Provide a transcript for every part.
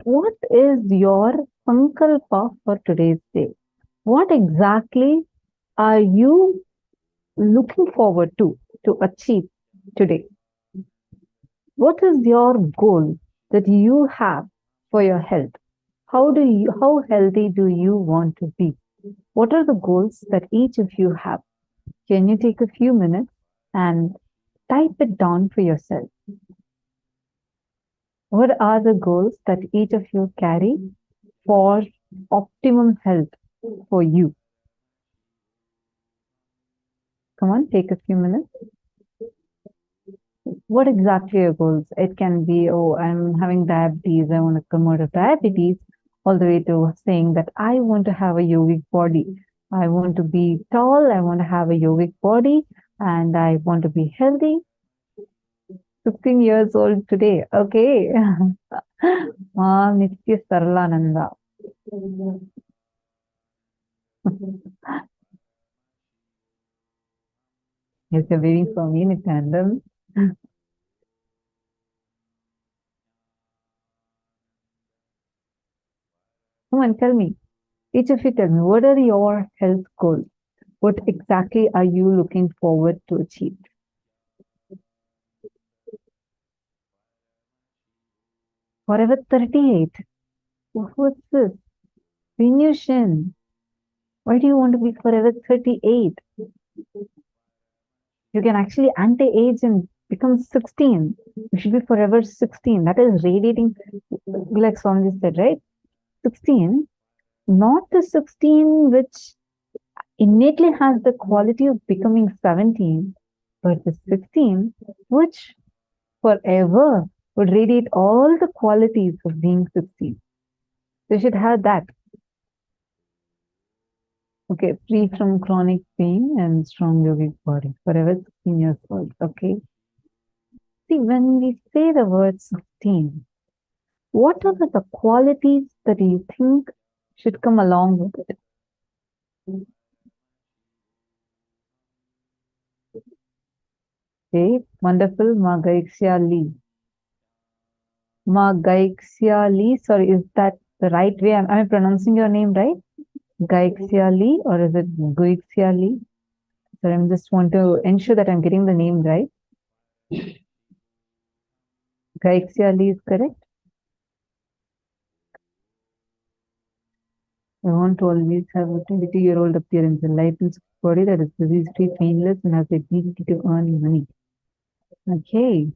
what is your sankalpa for today's day? What exactly are you looking forward to achieve today? What is your goal that you have for your health? How healthy do you want to be? What are the goals that each of you have? Can you take a few minutes and type it down for yourself? What are the goals that each of you carry for optimum health for you? Come on, take a few minutes. What exactly are your goals? It can be, oh, I'm having diabetes, I want to come out of diabetes, all the way to saying that I want to have a yogic body. I want to be tall, I want to have a yogic body, and I want to be healthy. 15 years old today. Okay. Nitya Saralananda. Yes, you're waiting for me, Nithyananda. Come on, tell me. Each of you tell me, what are your health goals? What exactly are you looking forward to achieve? Forever 38. What's this? Venusian. Why do you want to be forever 38? You can actually anti-age and become 16. You should be forever 16. That is radiating, like Swami said, right? 16, not the 16 which innately has the quality of becoming 17, but the 16 which forever would radiate all the qualities of being 16. So you should have that. Okay, free from chronic pain and strong yogic body, forever 16 years old. Okay. See, when we say the word 16, what are the qualities that you think should come along with it? Okay, wonderful. Magaixia Lee. Magaixia Lee. Sorry, is that the right way? Am I pronouncing your name right? Gaixia Lee, or is it Guixia Lee? So I just want to ensure that I'm getting the name right. Gaixia Lee is correct. I want to always have a 22-year-old appearance, a lifeless body that is disease-free, painless, and has the ability to earn money. Okay.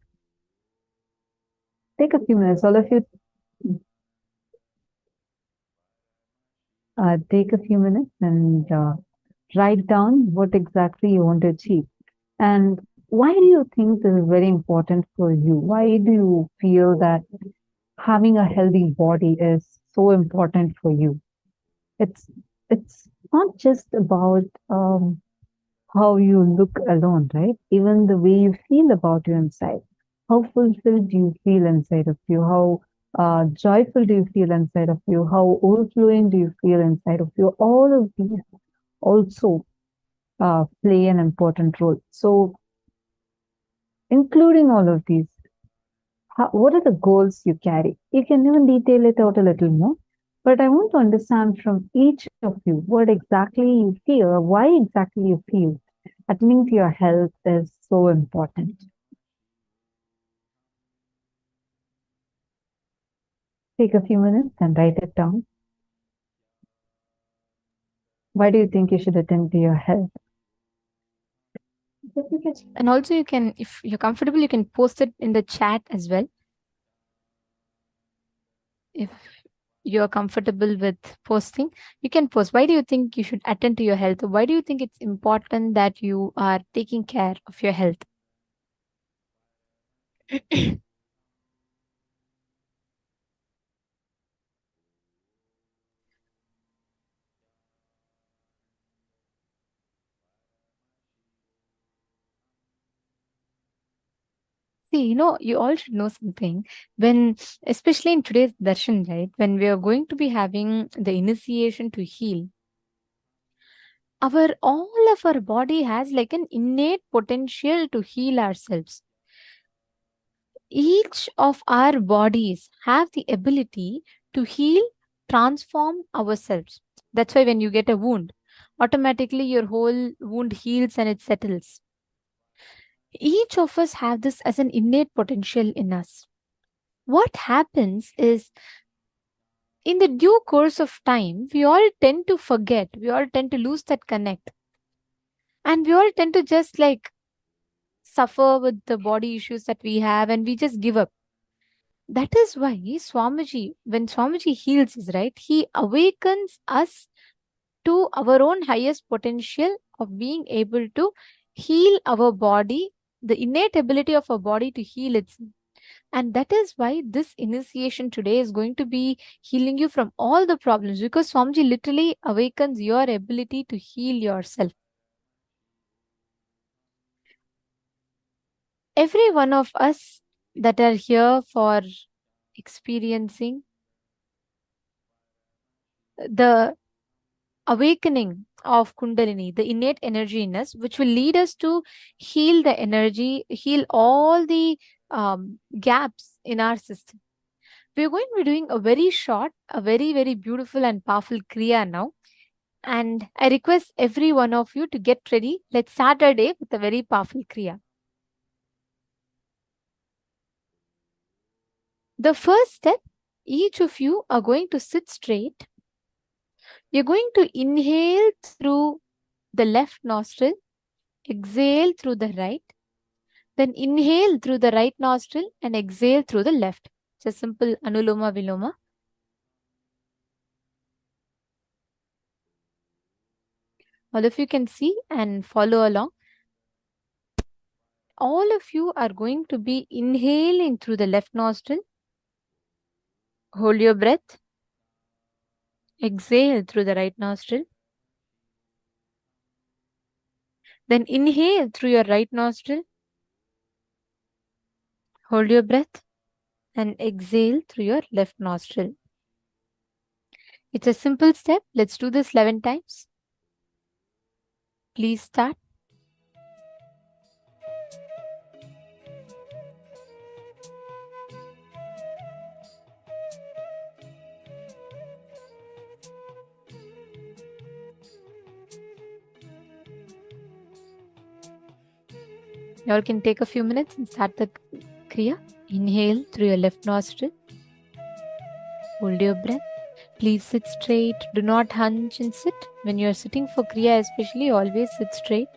Take a few minutes. All of you take a few minutes and write down what exactly you want to achieve. And why do you think this is very important for you? Why do you feel that having a healthy body is so important for you? It's not just about how you look alone, right? Even the way you feel about you inside. How fulfilled do you feel inside of you? How joyful do you feel inside of you? How overflowing do you feel inside of you? All of these also play an important role. So, including all of these, what are the goals you carry? You can even detail it out a little more. But I want to understand from each of you what exactly you feel or why exactly you feel attending to your health is so important. Take a few minutes and write it down. Why do you think you should attend to your health? And also you can, if you're comfortable, you can post it in the chat as well. If you're comfortable with posting, you can post. Why do you think you should attend to your health? Why do you think it's important that you are taking care of your health? See, you all should know something. When, especially in today's darshan, right, when we are going to be having the initiation to heal, our all of our body has like an innate potential to heal ourselves. Each of our bodies have the ability to heal, transform ourselves. That's why when you get a wound, automatically your whole wound heals and it settles. Each of us have this as an innate potential in us. What happens is, in the due course of time, we all tend to forget, we all tend to lose that connect, and we all tend to just like suffer with the body issues that we have and we just give up. That is why Swamiji, when Swamiji heals us, right, he awakens us to our own highest potential of being able to heal our body, the innate ability of our body to heal itself. And that is why this initiation today is going to be healing you from all the problems, because Swamiji literally awakens your ability to heal yourself. Every one of us that are here for experiencing the awakening of Kundalini, the innate energy in us, which will lead us to heal the energy, heal all the gaps in our system. We're going to be doing a very short, a very, very beautiful and powerful Kriya now. And I request every one of you to get ready. Let's start our day with a very powerful Kriya. The first step, each of you are going to sit straight. You're going to inhale through the left nostril, exhale through the right, then inhale through the right nostril and exhale through the left. It's a simple Anuloma Viloma. All of you can see and follow along. All of you are going to be inhaling through the left nostril. Hold your breath. Exhale through the right nostril. Then inhale through your right nostril. Hold your breath and exhale through your left nostril. It's a simple step. Let's do this 11 times. Please start. You all can take a few minutes and start the Kriya. Inhale through your left nostril. Hold your breath. Please sit straight. Do not hunch and sit. When you are sitting for Kriya especially, always sit straight.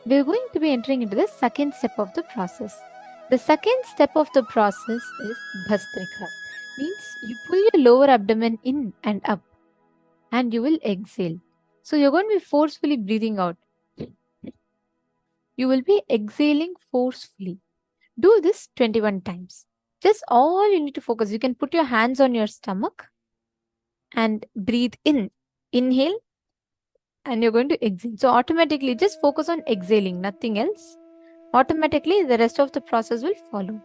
we're going to be entering into the second step of the process. The second step of the process is Bhastrika. Means you pull your lower abdomen in and up and you will exhale. So you're going to be forcefully breathing out. You will be exhaling forcefully. Do this 21 times. Just all you need to focus. You can put your hands on your stomach and breathe in. Inhale and you're going to exhale. So automatically just focus on exhaling, nothing else. Automatically the rest of the process will follow.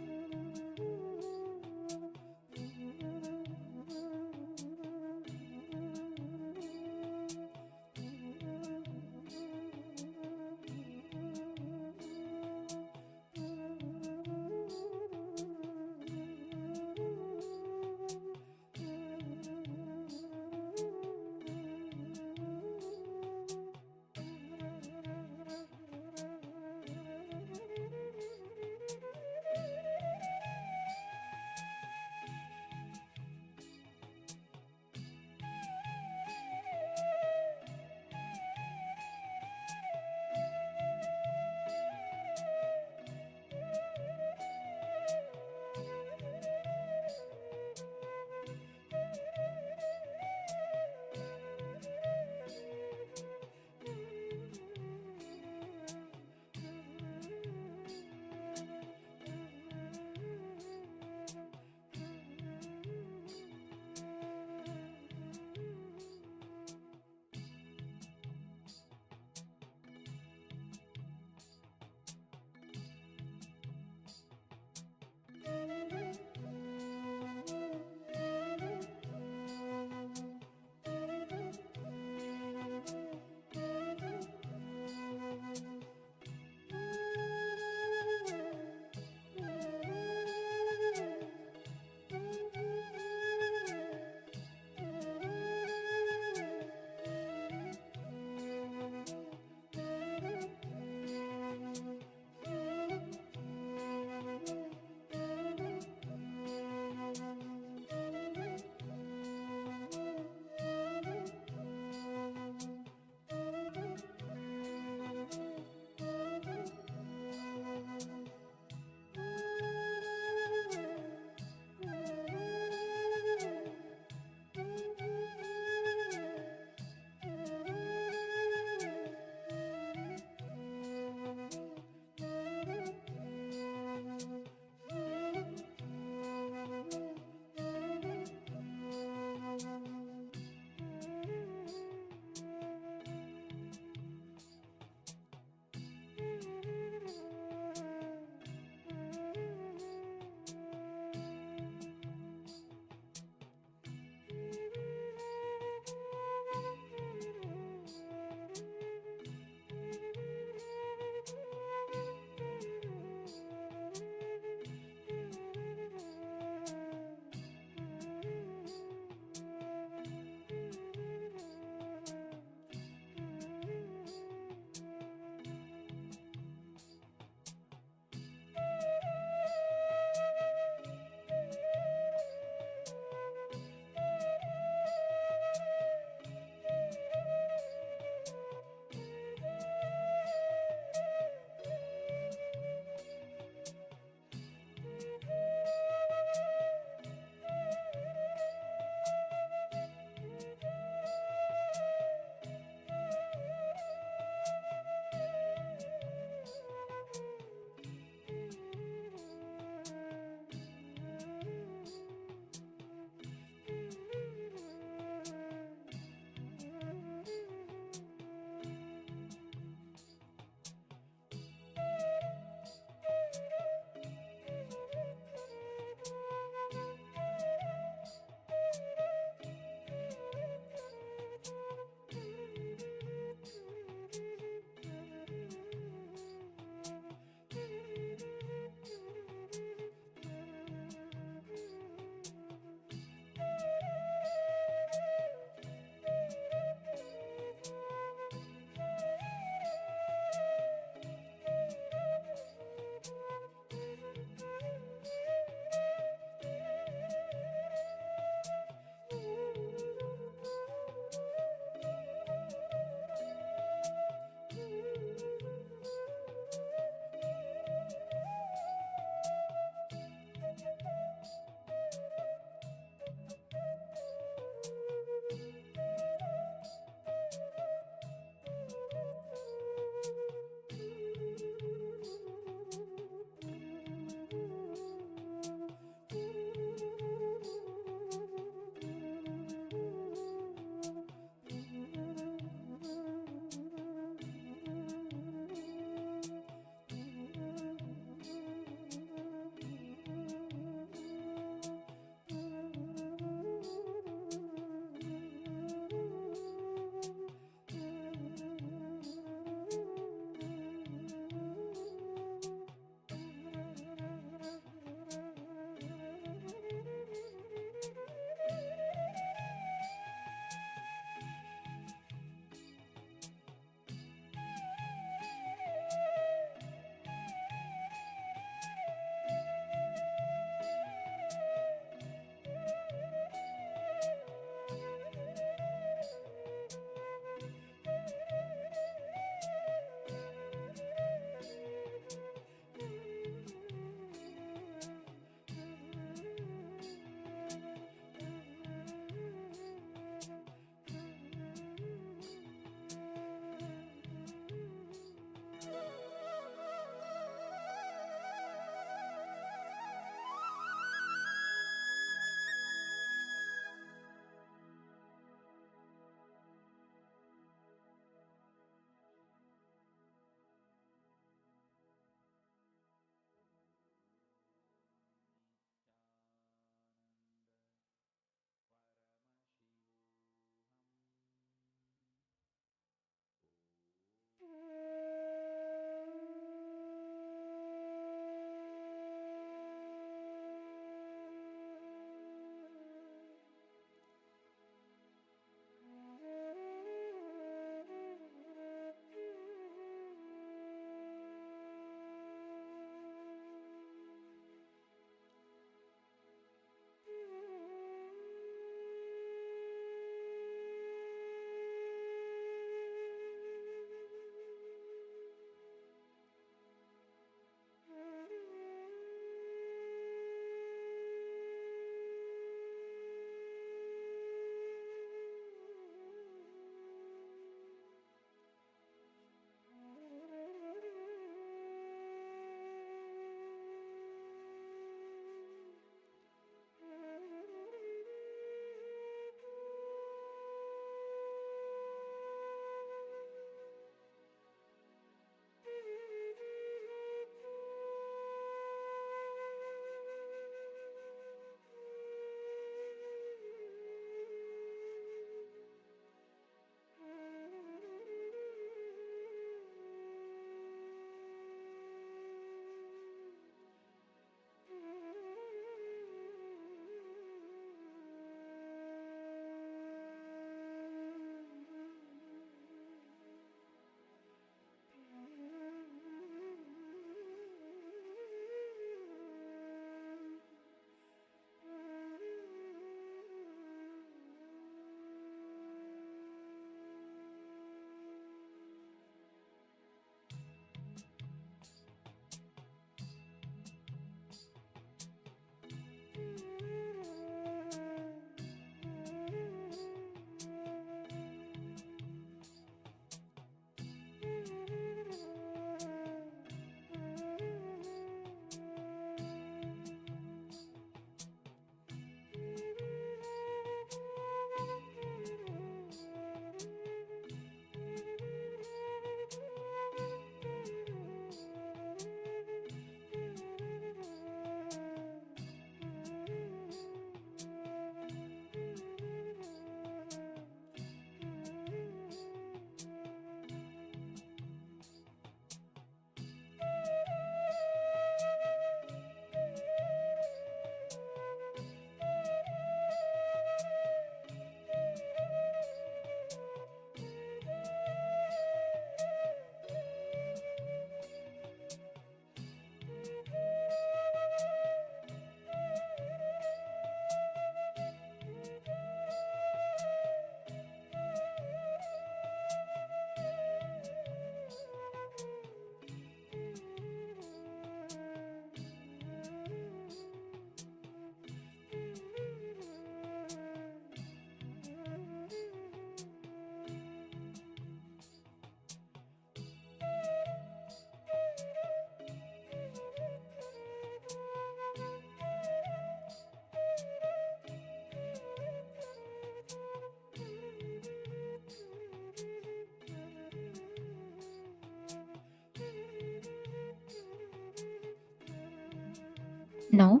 Now,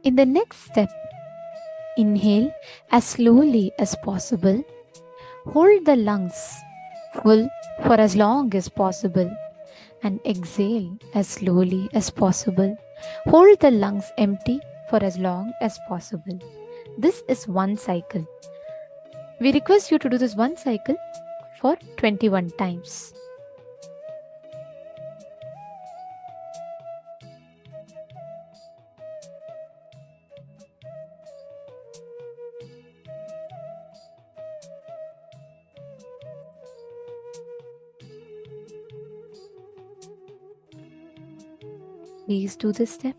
in the next step, inhale as slowly as possible. Hold the lungs full for as long as possible and exhale as slowly as possible. Hold the lungs empty for as long as possible. This is one cycle. We request you to do this one cycle for 21 times. Please do this step.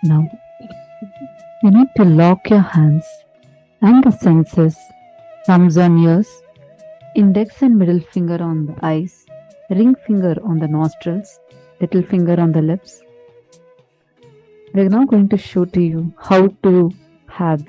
Now, you need to lock your hands and the senses, thumbs on ears, index and middle finger on the eyes, ring finger on the nostrils, little finger on the lips. We're now going to show to you how to have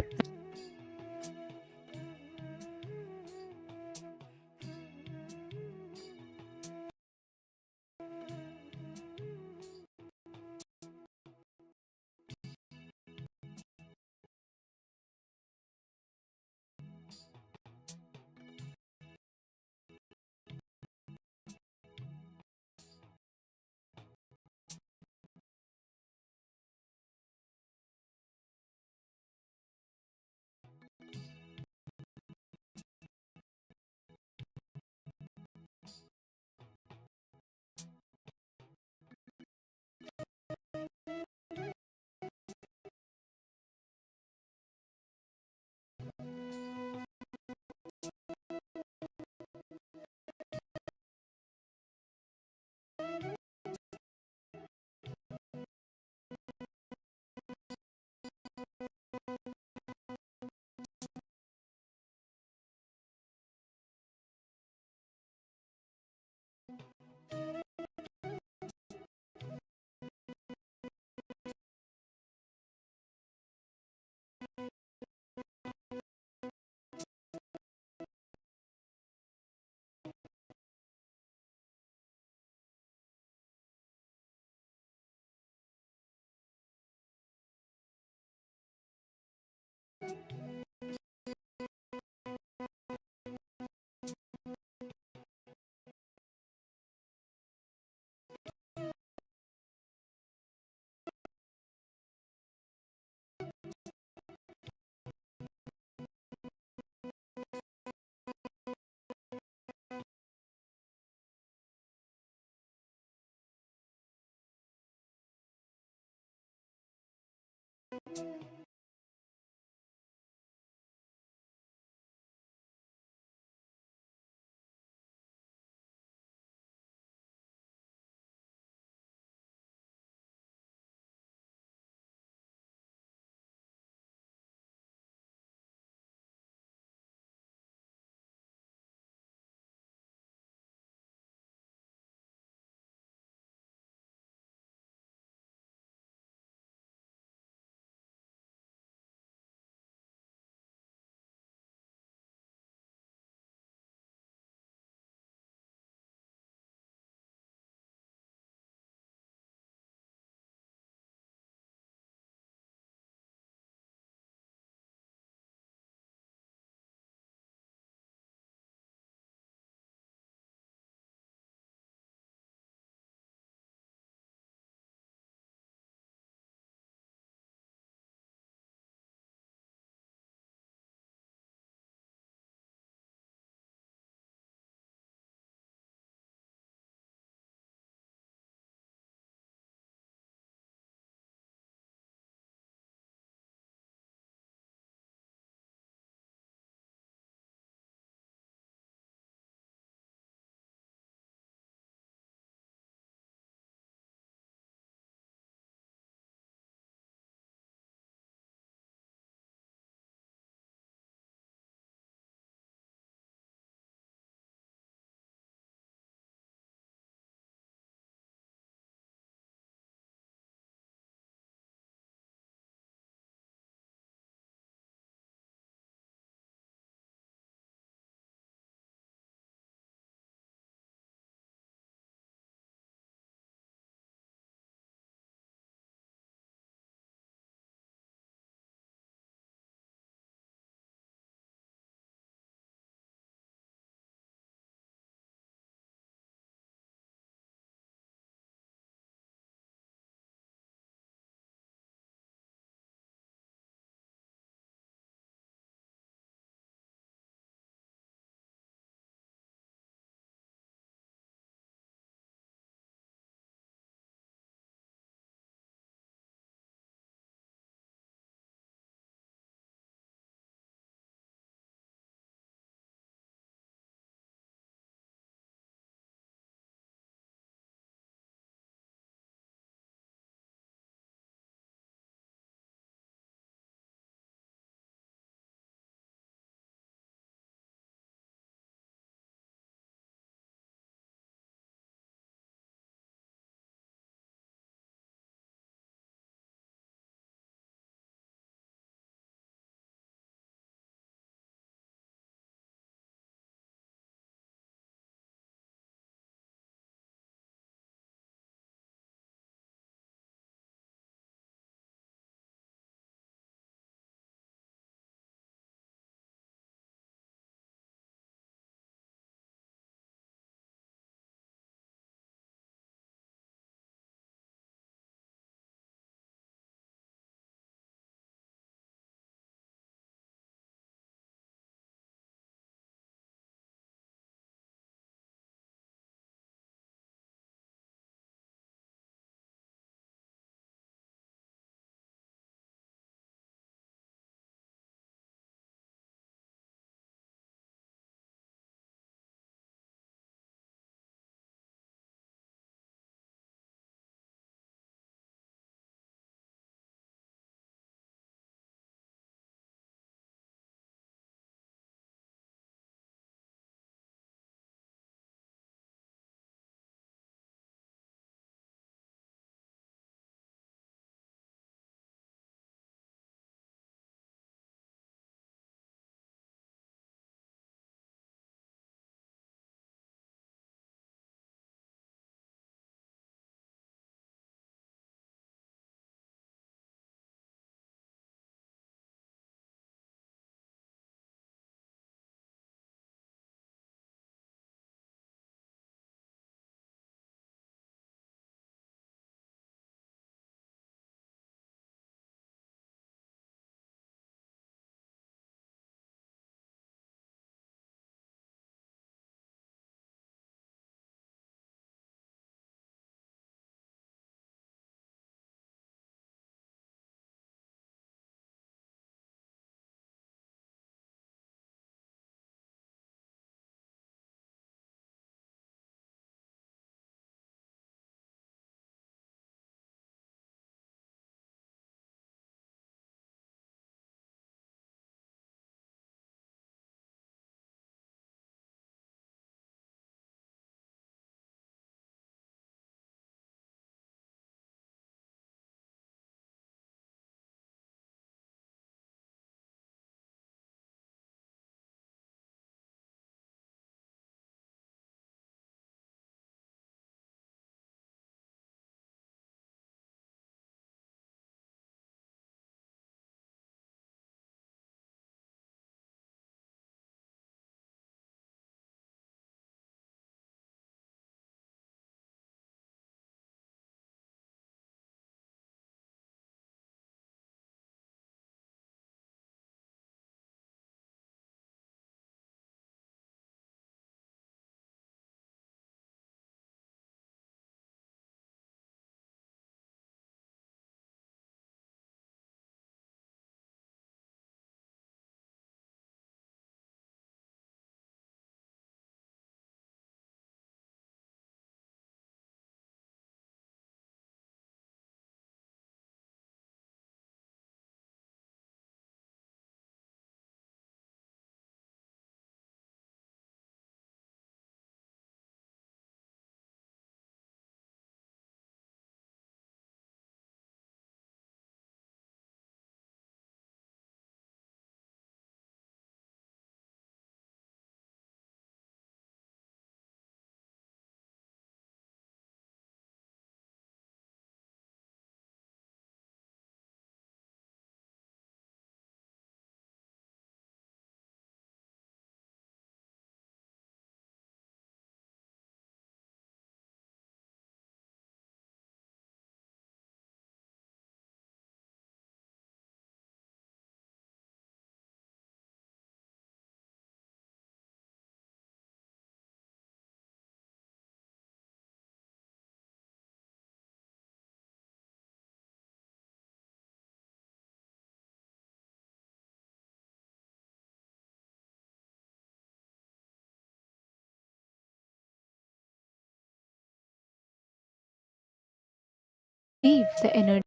the energy.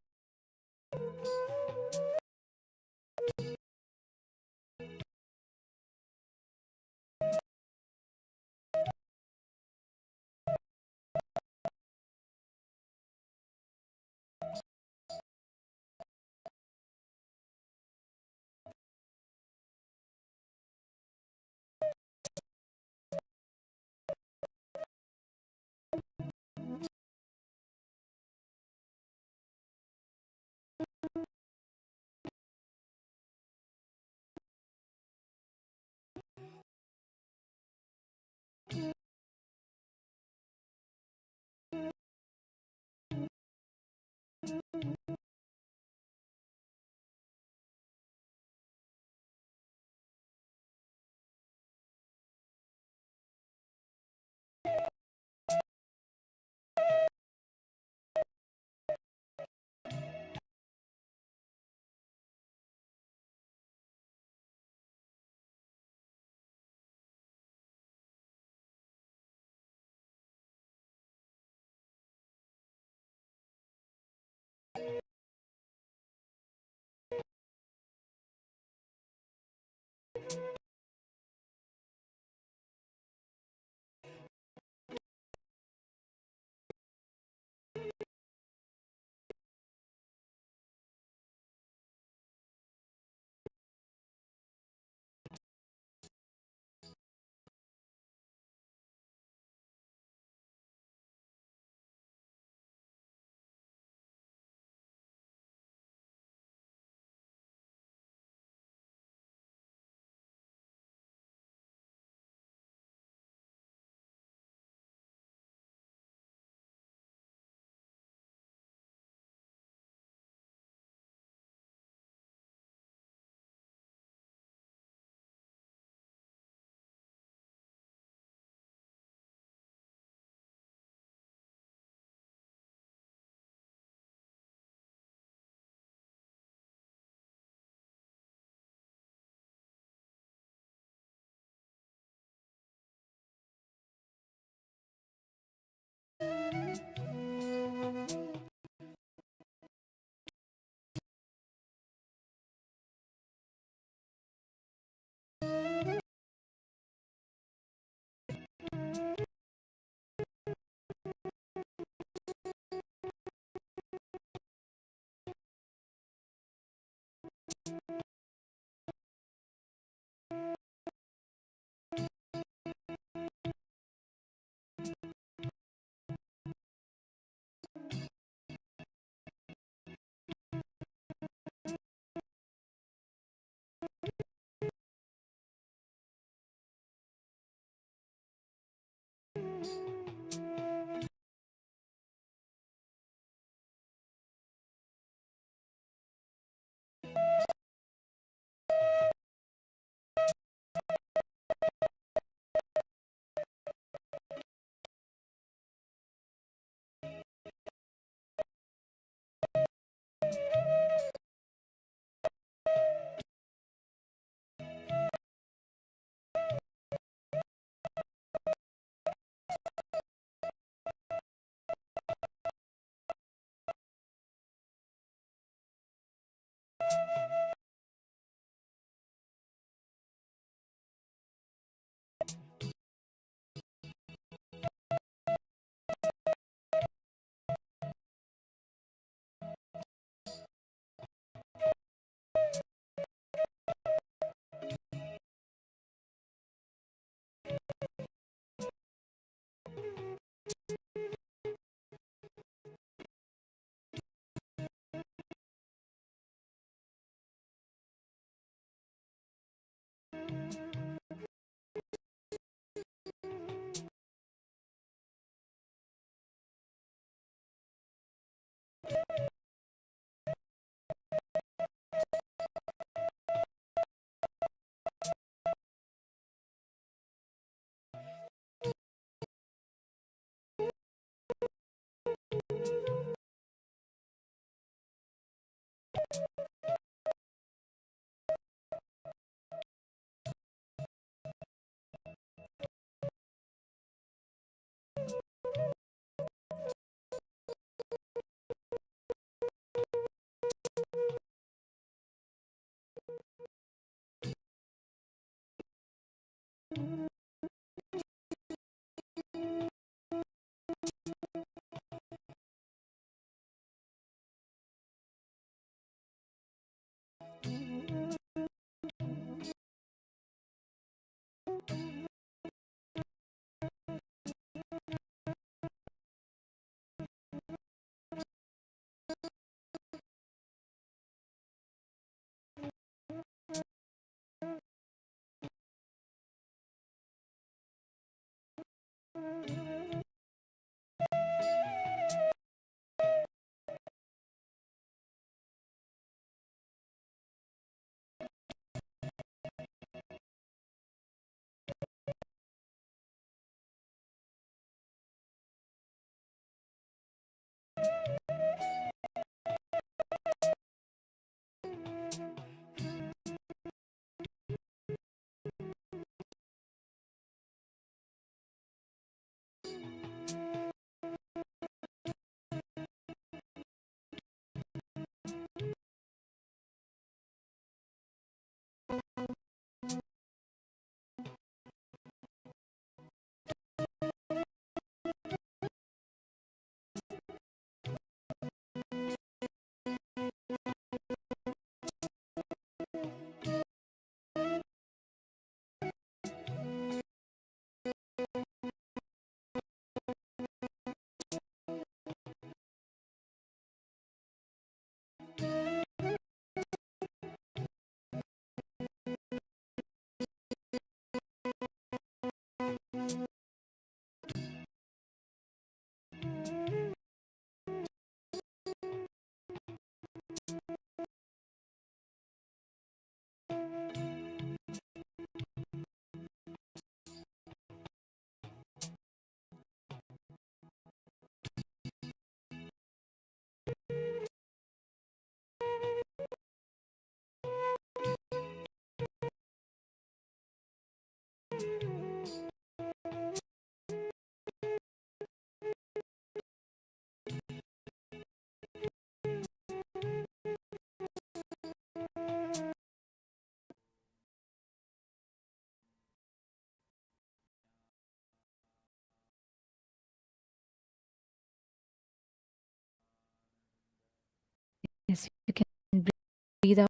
breathe out,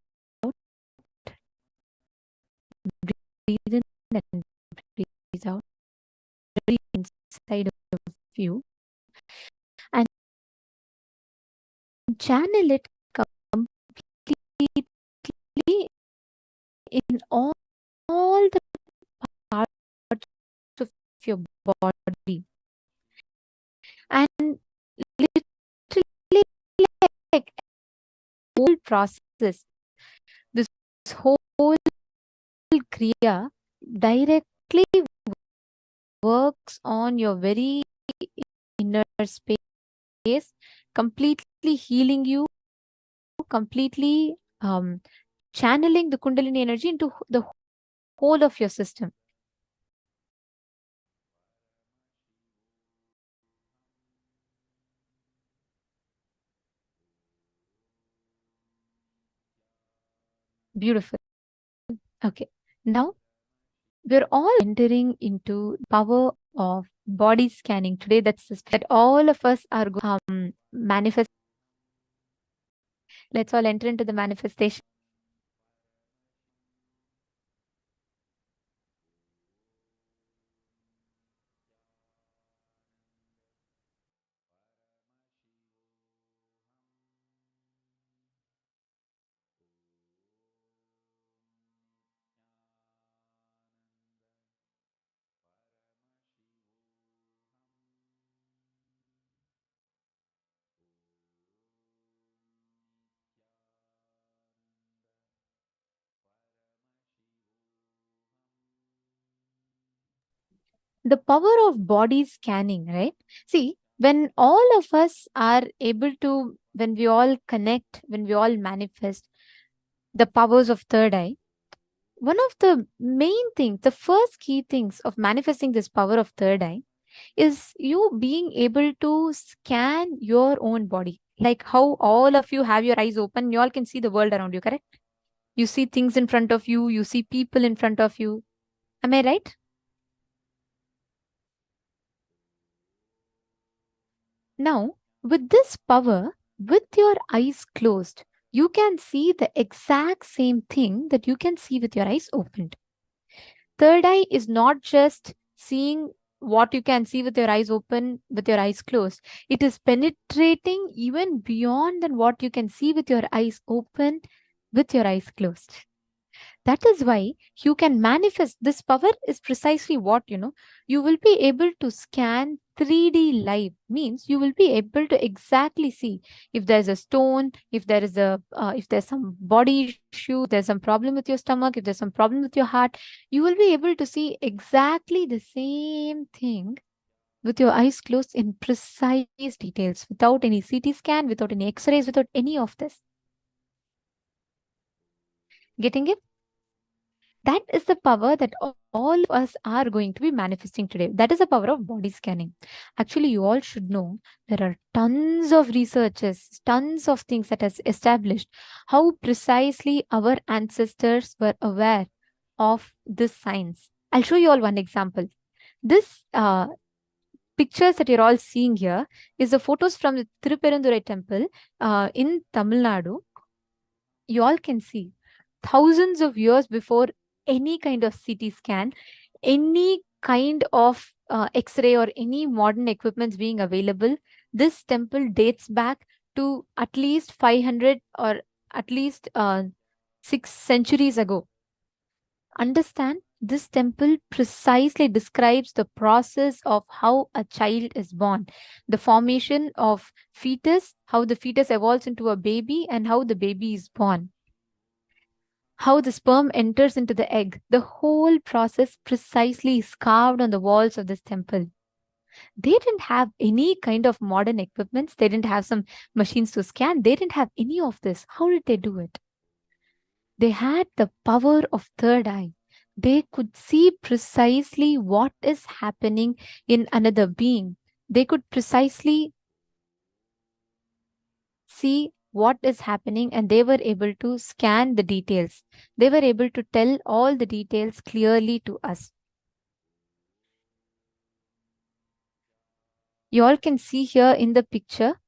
breathe in and breathe out, really inside of you, and channel it completely in all the parts of your body, and literally like whole process, this whole kriya directly works on your very inner space, completely healing you, completely channeling the Kundalini energy into the whole of your system. Beautiful. Okay. Now we're all entering into the power of body scanning today. That's that all of us are going to manifest. Let's all enter into the manifestation. The power of body scanning, right? See, when all of us are able to, when we all connect, when we all manifest the powers of third eye, one of the main things, the first key things of manifesting this power of third eye is you being able to scan your own body. Like how all of you have your eyes open, you all can see the world around you, correct? You see things in front of you, you see people in front of you. Am I right? Now, with this power, with your eyes closed, you can see the exact same thing that you can see with your eyes opened. Third eye is not just seeing what you can see with your eyes open, with your eyes closed. It is penetrating even beyond than what you can see with your eyes open, with your eyes closed. That is why you can manifest this power is precisely what you will be able to scan 3D live, means you will be able to exactly see if there's a stone, if there is a if there's some body issue, there's some problem with your stomach, if there's some problem with your heart, you will be able to see exactly the same thing with your eyes closed in precise details, without any CT scan, without any x-rays, without any of this. Getting it? That is the power that all of us are going to be manifesting today. That is the power of body scanning. Actually, you all should know there are tons of researches, tons of things that has established how precisely our ancestors were aware of this science. I'll show you all one example. This pictures that you're all seeing here is the photos from the Tiruperandurai temple in Tamil Nadu. You all can see thousands of years before any kind of CT scan, any kind of X-ray or any modern equipments being available, this temple dates back to at least 500 or at least 6 centuries ago. Understand, this temple precisely describes the process of how a child is born, the formation of fetus, how the fetus evolves into a baby, and how the baby is born, how the sperm enters into the egg. The whole process precisely is carved on the walls of this temple. They didn't have any kind of modern equipments. They didn't have some machines to scan. They didn't have any of this. How did they do it? They had the power of third eye. They could see precisely what is happening in another being. They could precisely see what is happening, and they were able to scan the details. They were able to tell all the details clearly to us. You all can see here in the picture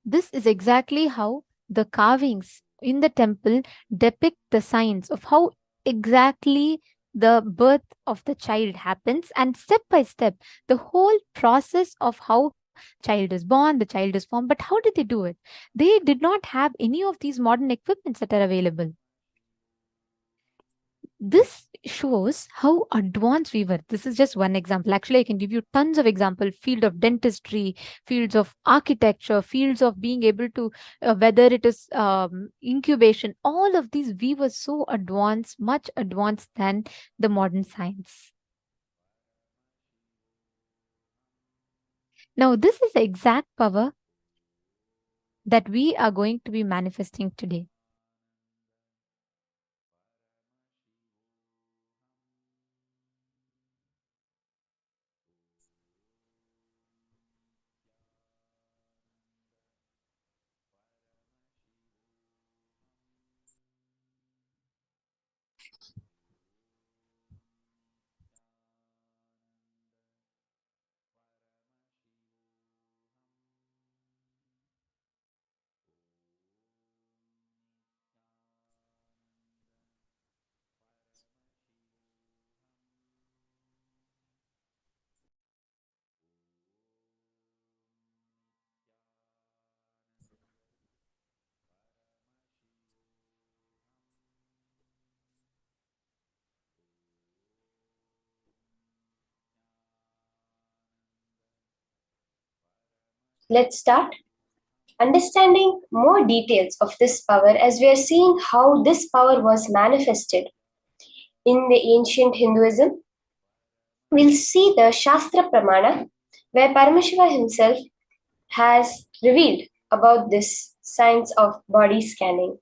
This is exactly how the carvings in the temple depict the signs of how exactly the birth of the child happens, and step by step the whole process of how child is born, the child is formed. But how did they do it? They did not have any of these modern equipments that are available. This shows how advanced we were. This is just one example. Actually, I can give you tons of example. Field of dentistry, fields of architecture, fields of being able to, whether it is incubation, all of these, we were so advanced, much advanced than the modern science. Now, this is the exact power that we are going to be manifesting today. Let's start understanding more details of this power as we are seeing how this power was manifested in the ancient Hinduism. We'll see the Shastra Pramana, where Paramashiva himself has revealed about this science of body scanning.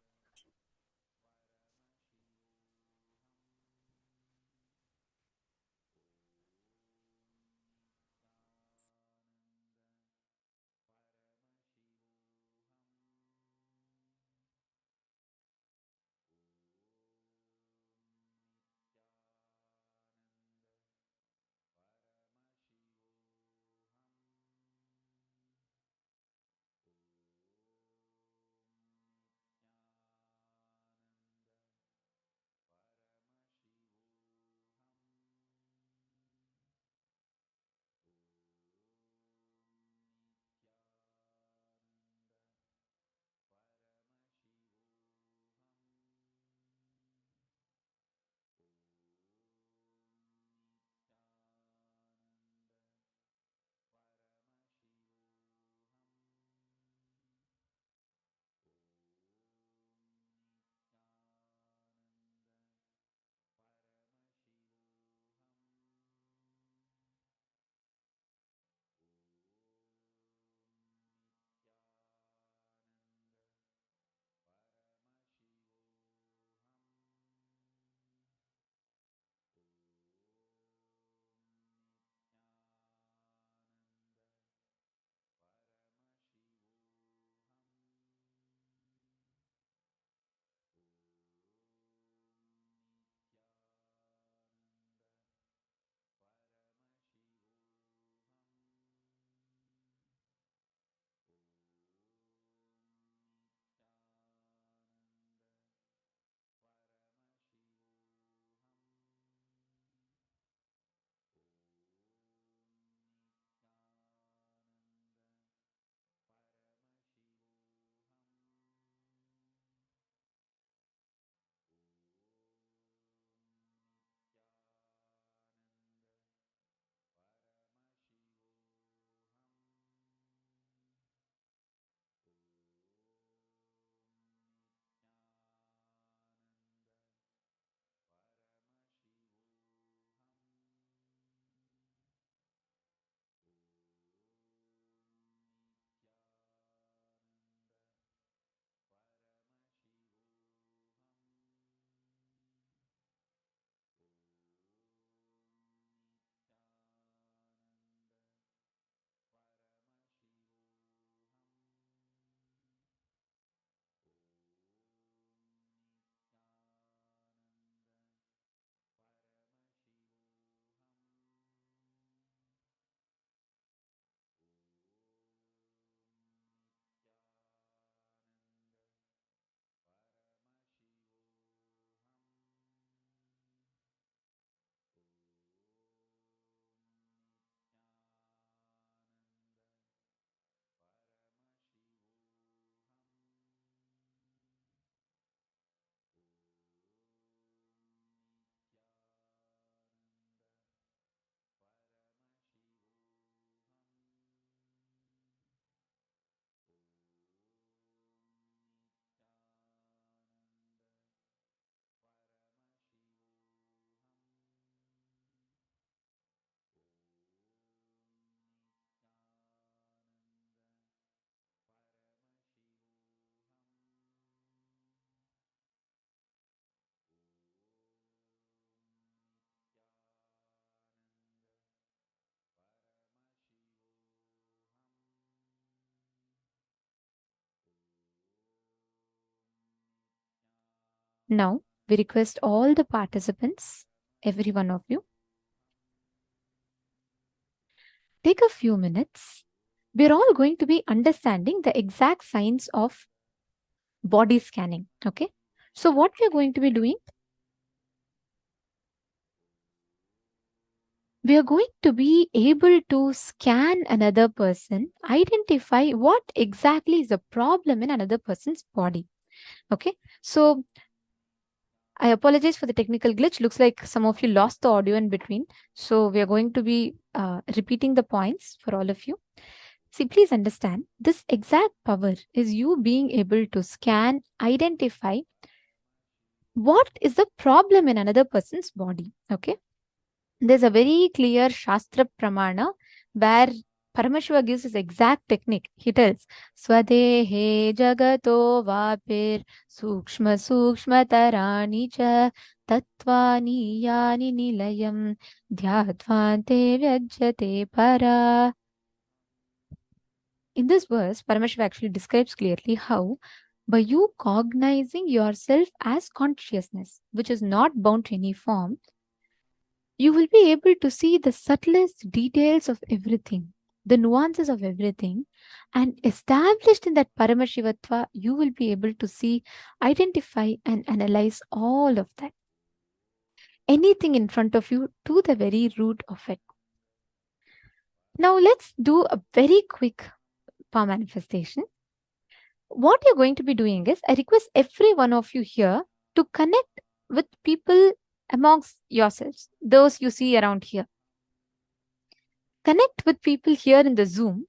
Now, we request all the participants, every one of you, take a few minutes. We're all going to be understanding the exact science of body scanning. Okay. So, what we're going to be doing, we are going to be able to scan another person, identify what exactly is the problem in another person's body. Okay. So, I apologize for the technical glitch. Looks like some of you lost the audio in between. So, we are going to be repeating the points for all of you. See, please understand this exact power is you being able to scan, identify what is the problem in another person's body. Okay. There's a very clear Shastra Pramana where Paramashiva gives his exact technique. He tells, Swadehe jagato vapir sukshma sukshma tarani cha tattvani yani nilayam dhyadvante vyajyate para. In this verse, Paramashiva actually describes clearly how by you cognizing yourself as consciousness, which is not bound to any form, you will be able to see the subtlest details of everything, the nuances of everything, and established in that Paramashivatva, you will be able to see, identify, and analyze all of that. Anything in front of you to the very root of it. Now, let's do a very quick power manifestation. What you're going to be doing is, I request every one of you here to connect with people amongst yourselves, those you see around here. Connect with people here in the Zoom,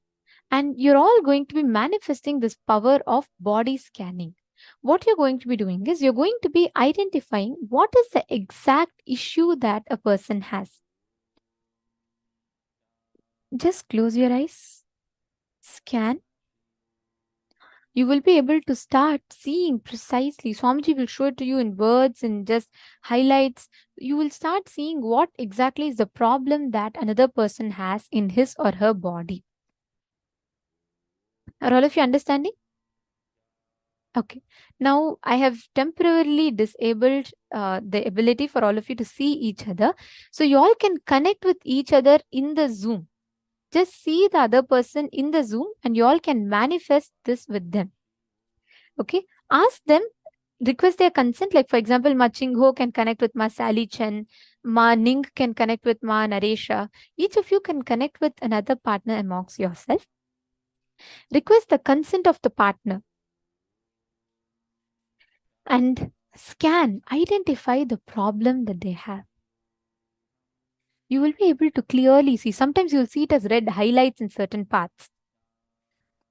and you're all going to be manifesting this power of body scanning. What you're going to be doing is, you're going to be identifying what is the exact issue that a person has. Just close your eyes, scan. You will be able to start seeing precisely. Swamiji will show it to you in words and just highlights. You will start seeing what exactly is the problem that another person has in his or her body. Are all of you understanding? Okay. Now, I have temporarily disabled the ability for all of you to see each other. So, you all can connect with each other in the Zoom. Just see the other person in the Zoom and you all can manifest this with them. Okay. Ask them, request their consent. Like, for example, Ma Chingho can connect with Ma Sally Chen. Ma Ning can connect with Ma Naresha. Each of you can connect with another partner amongst yourself. Request the consent of the partner. And scan, identify the problem that they have. You will be able to clearly see. Sometimes you'll see it as red highlights in certain parts.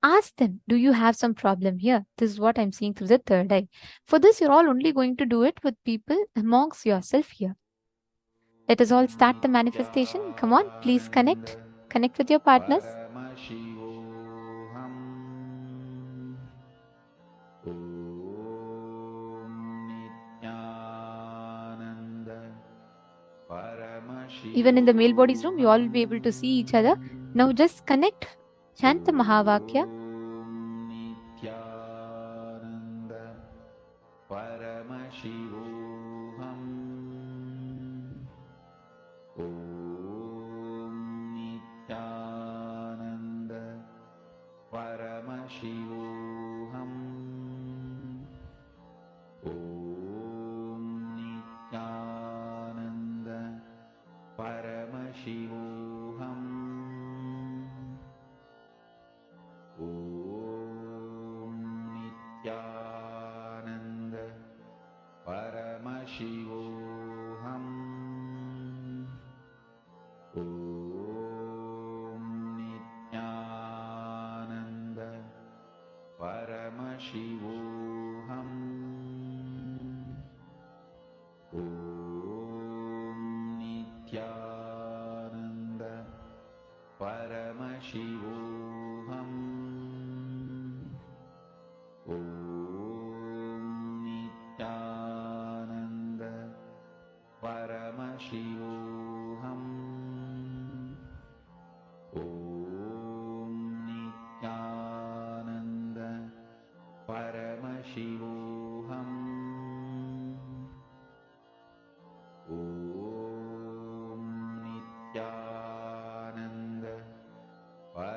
Ask them, do you have some problem here? This is what I'm seeing through the third eye. For this, you're all only going to do it with people amongst yourself here. Let us all start the manifestation. Come on, please connect. Connect with your partners. Even in the male body's room, you all will be able to see each other. Now just connect. Chant the Mahavakya.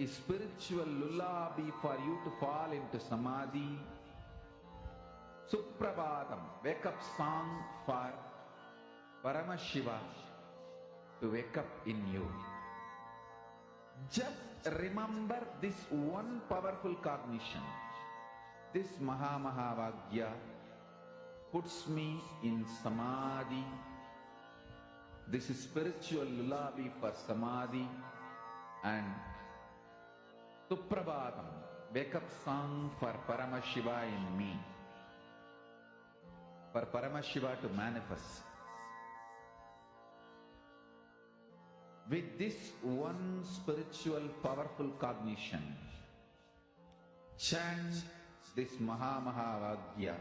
a spiritual lullaby for you to fall into samadhi. Suprabhatam, wake up song for Paramashiva to wake up in you. Just remember this one powerful cognition. This Mahavagya puts me in samadhi. This is spiritual lullaby for samadhi. And Suprabhatam, wake up song for Paramashiva in me. For Paramashiva to manifest. With this one spiritual powerful cognition, chant this Mahavagya.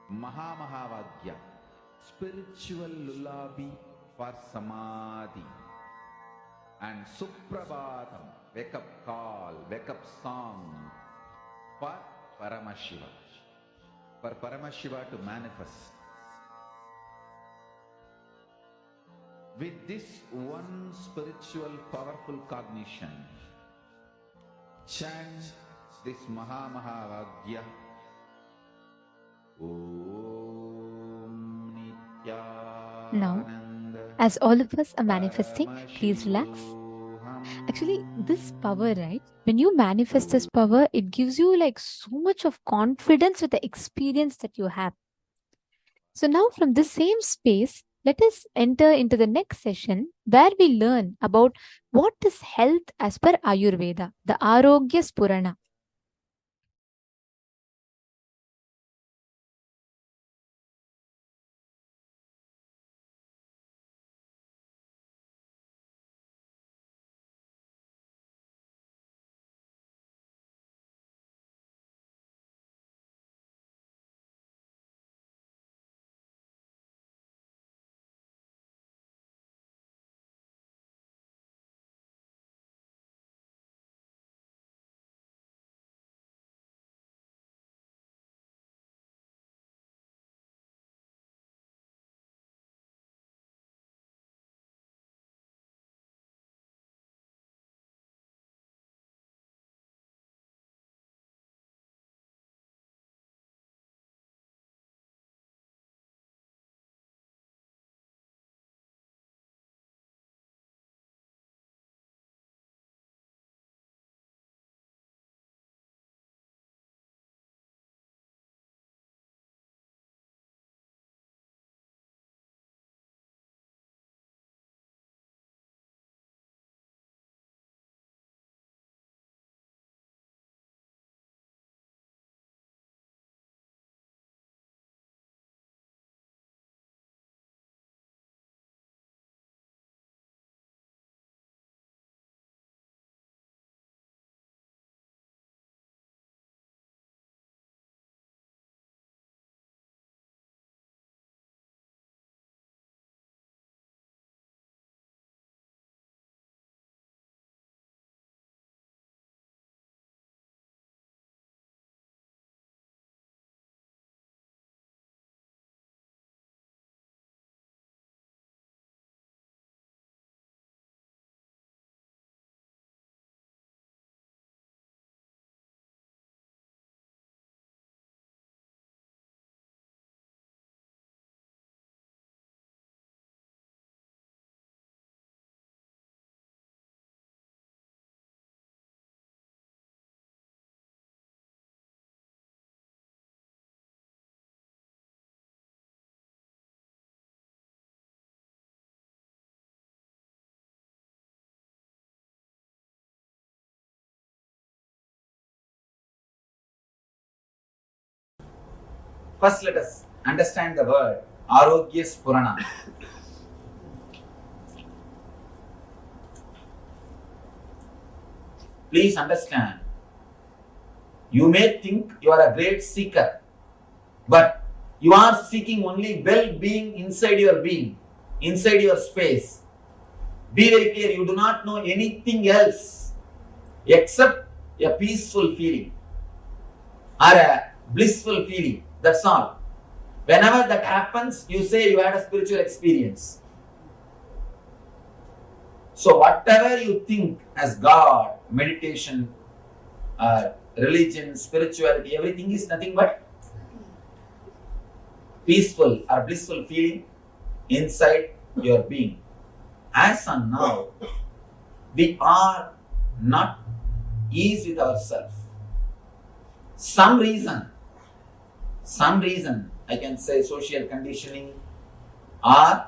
Mahavagya, spiritual lullaby for samadhi. And Suprabhatam, wake up call, wake up song for Paramashiva. For Paramashiva to manifest. With this one spiritual powerful cognition, chant this Mahavagya. Now, as all of us are manifesting, please relax. Actually, this power, right? When you manifest this power, it gives you like so much of confidence with the experience that you have. So now from this same space, let us enter into the next session where we learn about what is health as per Ayurveda, the Arogya Spurana. First, let us understand the word Arogya Spurana. Please understand, You may think you are a great seeker, but you are seeking only well-being inside your being, inside your space. Be very clear, you do not know anything else except a peaceful feeling or a blissful feeling. That's all. Whenever that happens, you say you had a spiritual experience. So whatever you think as God, meditation, religion, spirituality, everything is nothing but peaceful or blissful feeling inside your being. As and now, we are not ease with ourselves. Some reason, I can say social conditioning or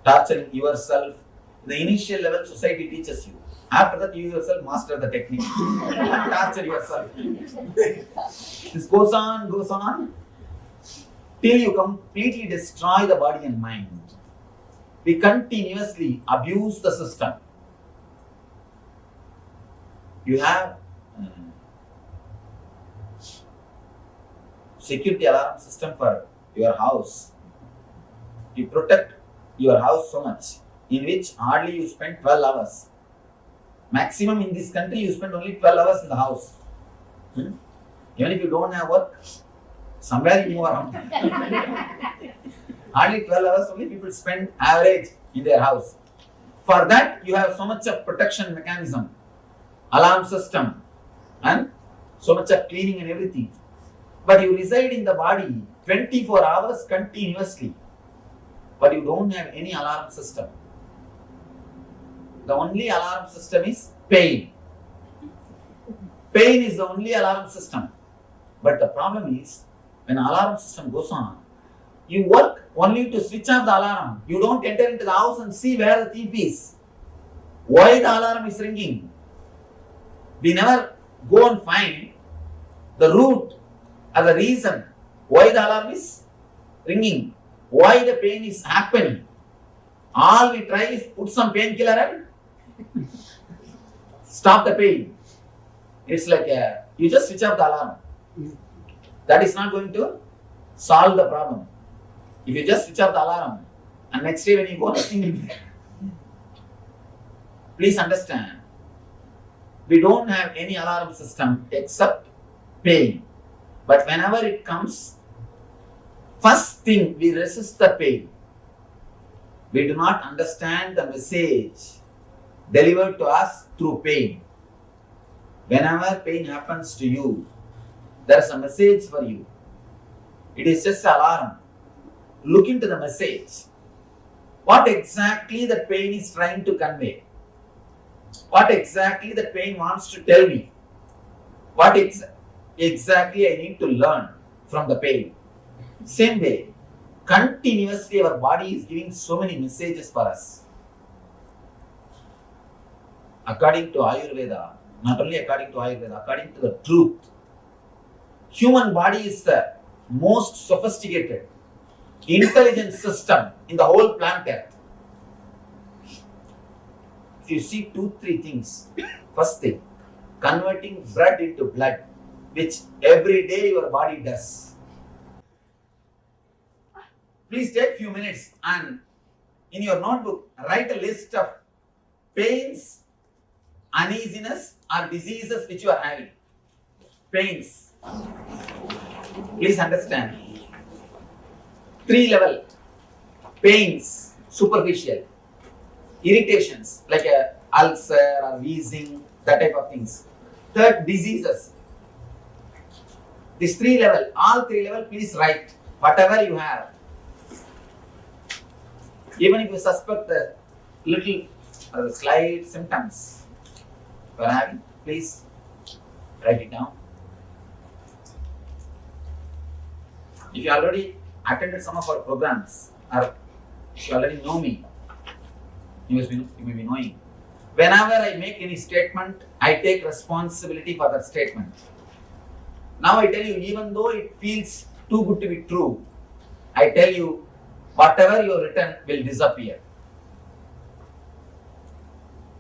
torturing yourself. The initial level, society teaches you. After that, you yourself master the technique and torture yourself. This goes on till you completely destroy the body and mind. We continuously abuse the system. You have security alarm system for your house. You protect your house so much, in which hardly you spend 12 hours. Maximum in this country, you spend only 12 hours in the house. Even if you don't have work, somewhere you move around. Hardly 12 hours only people spend average in their house. For that, you have so much of protection mechanism, alarm system, and so much of cleaning and everything. But you reside in the body 24 hours continuously, but you don't have any alarm system. The only alarm system is pain. Pain is the only alarm system. But the problem is, when alarm system goes on, you work only to switch off the alarm. You don't enter into the house and see where the thief is. Why the alarm is ringing? We never go and find the root or the reason why the alarm is ringing, why the pain is happening. All we try is put some painkiller and stop the pain. It's like you just switch off the alarm. That is not going to solve the problem. If you just switch off the alarm and next day when you go, nothing will be there. Please understand, we don't have any alarm system except pain. But whenever it comes, first thing we resist the pain. We do not understand the message delivered to us through pain. Whenever pain happens to you, there is a message for you. It is just an alarm. Look into the message. What exactly the pain is trying to convey? What exactly the pain wants to tell me? What exactly I need to learn from the pain? Same way, continuously our body is giving so many messages for us. According to Ayurveda, not only according to Ayurveda, according to the truth, human body is the most sophisticated, intelligent system in the whole planet Earth. If you see 2-3 things, first thing, converting blood into blood, which every day your body does. Please take few minutes and in your notebook, write a list of pains, uneasiness or diseases which you are having. Pains. Please understand. 3 level. Pains, superficial. Irritations like a ulcer or wheezing, that type of things. Third, diseases. This 3 level, all 3 level, please write whatever you have. Even if you suspect the little slight symptoms you are having, please write it down. If you already attended some of our programs or if you already know me, you may be knowing. Whenever I make any statement, I take responsibility for that statement. Now I tell you, even though it feels too good to be true, I tell you, whatever you have written will disappear.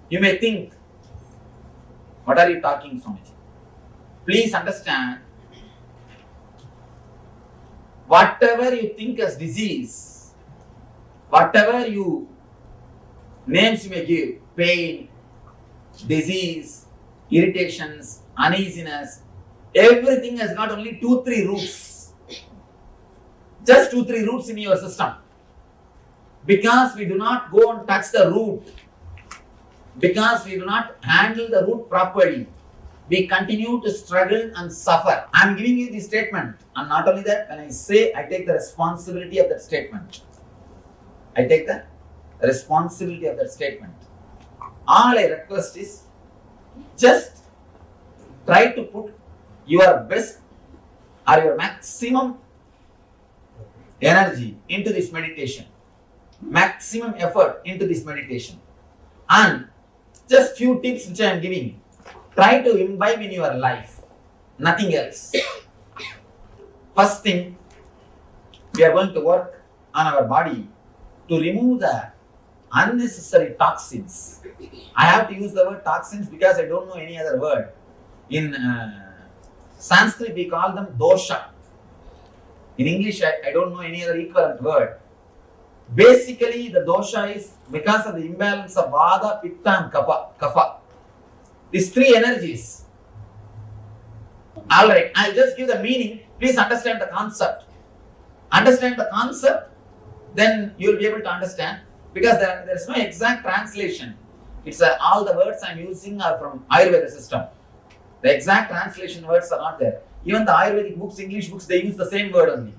You may think, what are you talking, Swamiji? please understand, whatever you think as disease, whatever you names you may give, pain, disease, irritations, uneasiness, everything has got only 2-3 roots. Just 2-3 roots in your system. Because we do not go and touch the root, because we do not handle the root properly, we continue to struggle and suffer. I am giving you this statement, and not only that, when I say, I take the responsibility of that statement. I take the responsibility of that statement. All I request is, just try to put your best or your maximum energy into this meditation, maximum effort into this meditation, and just few tips which I am giving, try to imbibe in your life, nothing else. First thing, we are going to work on our body to remove the unnecessary toxins. I have to use the word toxins because I don't know any other word. In Sanskrit we call them dosha. In English I don't know any other equivalent word. Basically the dosha is because of the imbalance of vata, pitta and kapha. These 3 energies. Alright, I'll just give the meaning. Please understand the concept. Understand the concept, then you will be able to understand. Because there is no exact translation. It's all the words I am using are from Ayurveda system. The exact translation words are not there. Even the Ayurvedic books, English books, they use the same word only.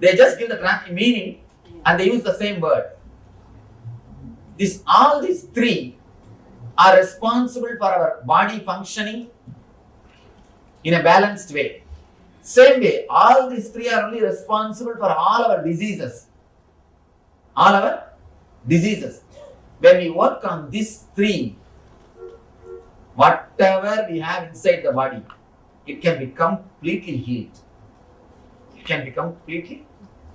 They just give the meaning and they use the same word. All these 3 are responsible for our body functioning in a balanced way. Same way, all these 3 are only responsible for all our diseases. All our diseases. When we work on these 3, whatever we have inside the body, it can be completely healed. It can be completely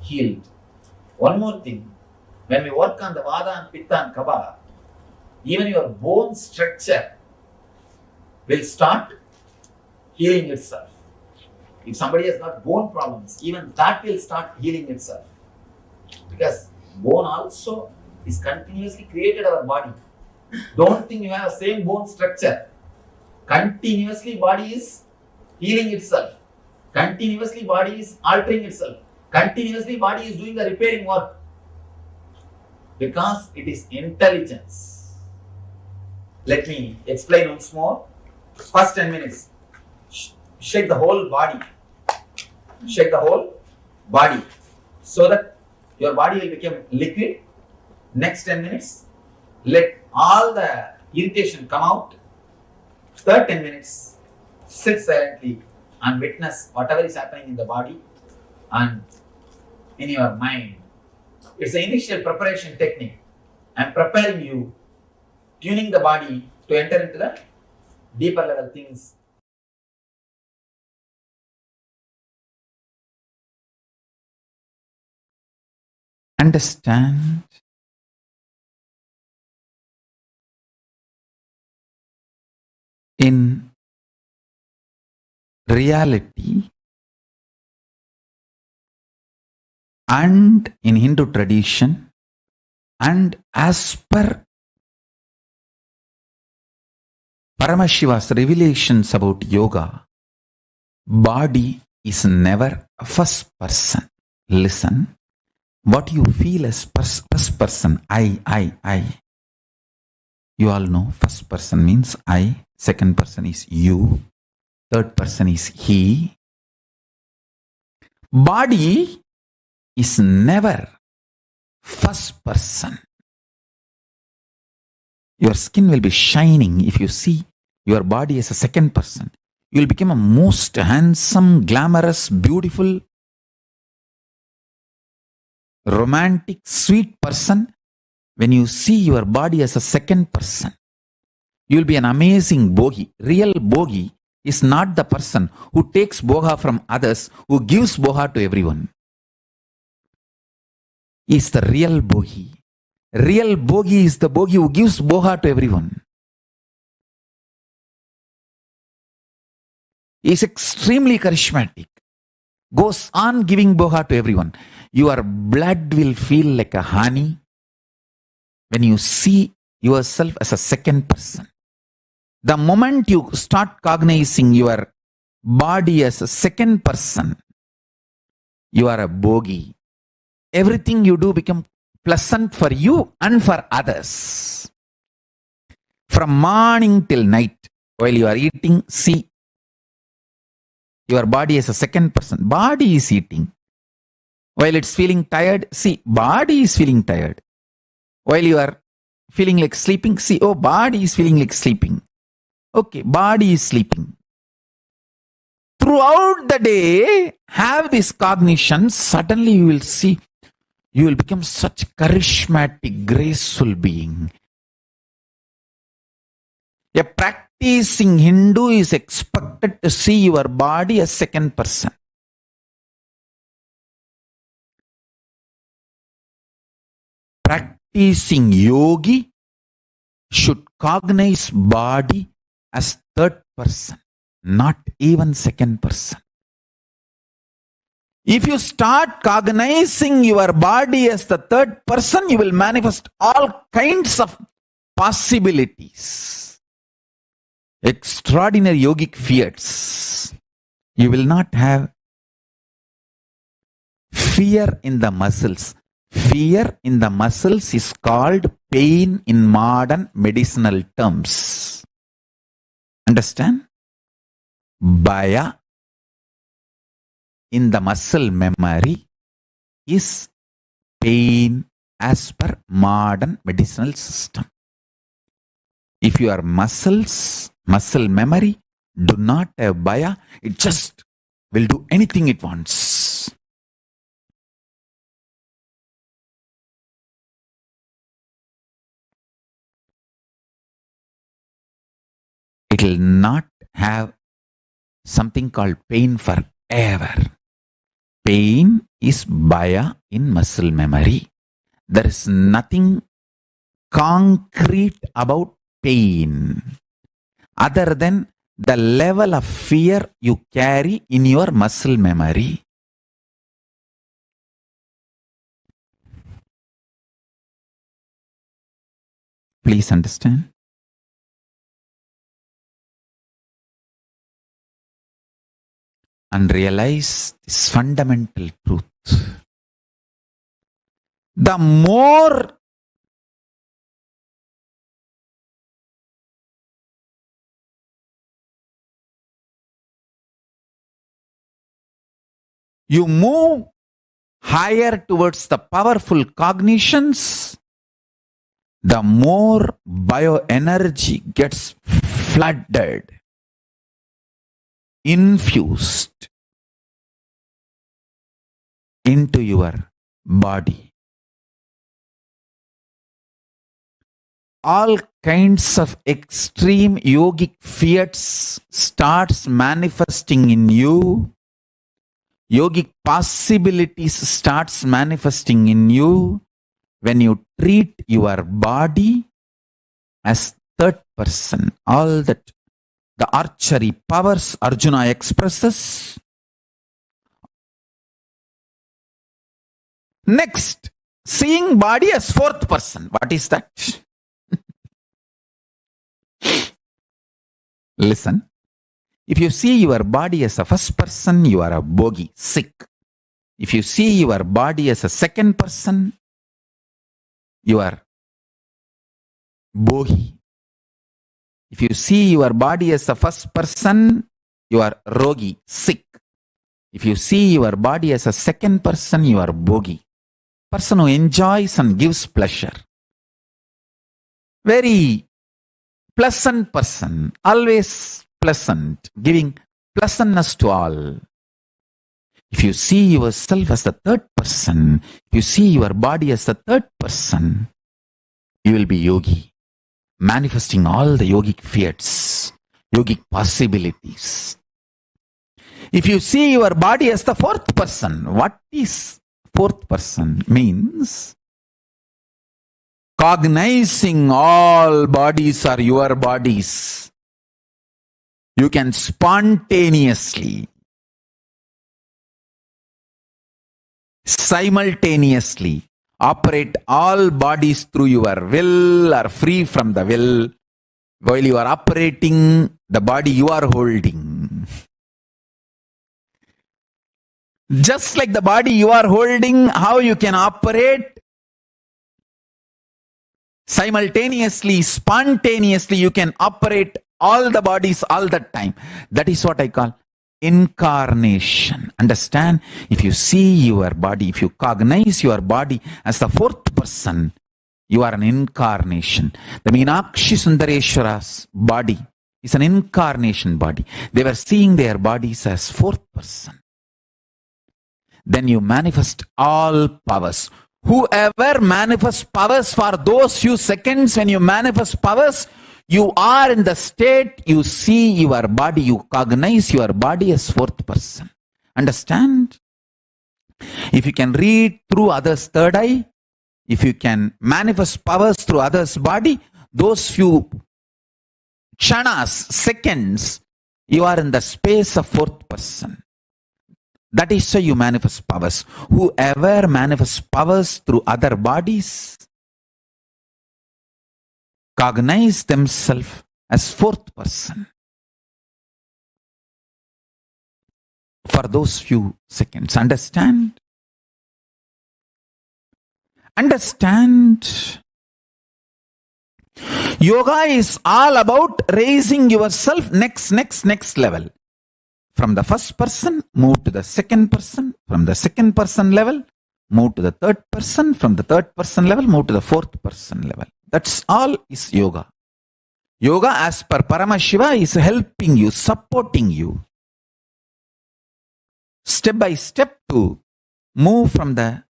healed. One more thing, when we work on the vata and pitta and kapha, even your bone structure will start healing itself. If somebody has got bone problems, even that will start healing itself. Because bone also is continuously created our body. Don't think you have the same bone structure. Continuously body is healing itself. Continuously body is altering itself. Continuously body is doing the repairing work. Because it is intelligence. Let me explain once more. First 10 minutes. Shake the whole body. Shake the whole body. So that your body will become liquid. Next 10 minutes, let all the irritation come out. Third 10 minutes, sit silently and witness whatever is happening in the body and in your mind. It's the initial preparation technique. I'm preparing you, tuning the body to enter into the deeper level things. Understand in reality and in Hindu tradition and as per Paramashiva's revelations about yoga, body is never a first person. Listen, what you feel as first person, I. You all know first person means I, second person is you, third person is he. Body is never first person. Your skin will be shining if you see your body as a second person. You will become a most handsome, glamorous, beautiful, romantic, sweet person when you see your body as a second person. You will be an amazing bogi. Real bogi is not the person who takes boga from others, who gives boga to everyone. He is the real bogi. Real bogi is the bogi who gives boga to everyone. is extremely charismatic, goes on giving boha to everyone. Your blood will feel like a honey when you see yourself as a second person. The moment you start cognizing your body as a second person, you are a bogey. Everything you do becomes pleasant for you and for others. From morning till night, while you are eating, see your body as a second person. Body is eating. While it's feeling tired, see, body is feeling tired. While you are feeling like sleeping, see, oh, body is feeling like sleeping. Okay, body is sleeping. Throughout the day, have this cognition. Suddenly you will see, you will become such charismatic, graceful being. A practicing Hindu is expected to see your body as second person. Practicing yogi should cognize body as third person, not even second person. If you start cognizing your body as the third person, you will manifest all kinds of possibilities. Extraordinary yogic fiats. You will not have fear in the muscles. Fear in the muscles is called pain in modern medicinal terms. Understand? Bhaya in the muscle memory is pain as per modern medicinal system. If your muscle memory do not have bhaya, it just will do anything it wants. It will not have something called pain forever. Pain is bhaya in muscle memory. There is nothing concrete about pain other than the level of fear you carry in your muscle memory. Please understand. And realize this fundamental truth. The more you move higher towards the powerful cognitions, the more bioenergy gets flooded, infused into your body. All kinds of extreme yogic fiats starts manifesting in you. Yogic possibilities starts manifesting in you when you treat your body as third person. All that the archery powers Arjuna expresses. Next, seeing body as fourth person. What is that? Listen. If you see your body as a first person, you are a bogey, sick. If you see your body as a second person, you are bohi. If you see your body as a first person, you are rogi, sick. If you see your body as a second person, you are bogi, person who enjoys and gives pleasure. Very pleasant person, always pleasant, giving pleasantness to all. If you see yourself as the third person, if you see your body as the third person, you will be yogi, manifesting all the yogic fiats, yogic possibilities. If you see your body as the fourth person, what is fourth person? Means cognizing all bodies are your bodies. You can spontaneously, simultaneously operate all bodies through your will or free from the will while you are operating the body you are holding. Just like the body you are holding, how you can operate simultaneously, spontaneously, you can operate all the bodies all the time. That is what I call incarnation. Understand? If you see your body, if you cognize your body as the fourth person, you are an incarnation. The Meenakshi Sundareshwara's body is an incarnation body. They were seeing their bodies as fourth person. Then you manifest all powers. Whoever manifests powers for those few seconds, when you manifest powers, you are in the state, you see your body, you cognize your body as fourth person. Understand? If you can read through others' third eye, if you can manifest powers through others' body, those few chanas, seconds, you are in the space of fourth person. That is how you manifest powers. Whoever manifests powers through other bodies cognize themselves as fourth person for those few seconds. Understand? Understand? Yoga is all about raising yourself next level. From the first person, move to the second person. From the second person level, move to the third person. From the third person level, move to the fourth person level. That's all is yoga. Yoga, as per Paramashiva, is helping you, supporting you, step by step to move from the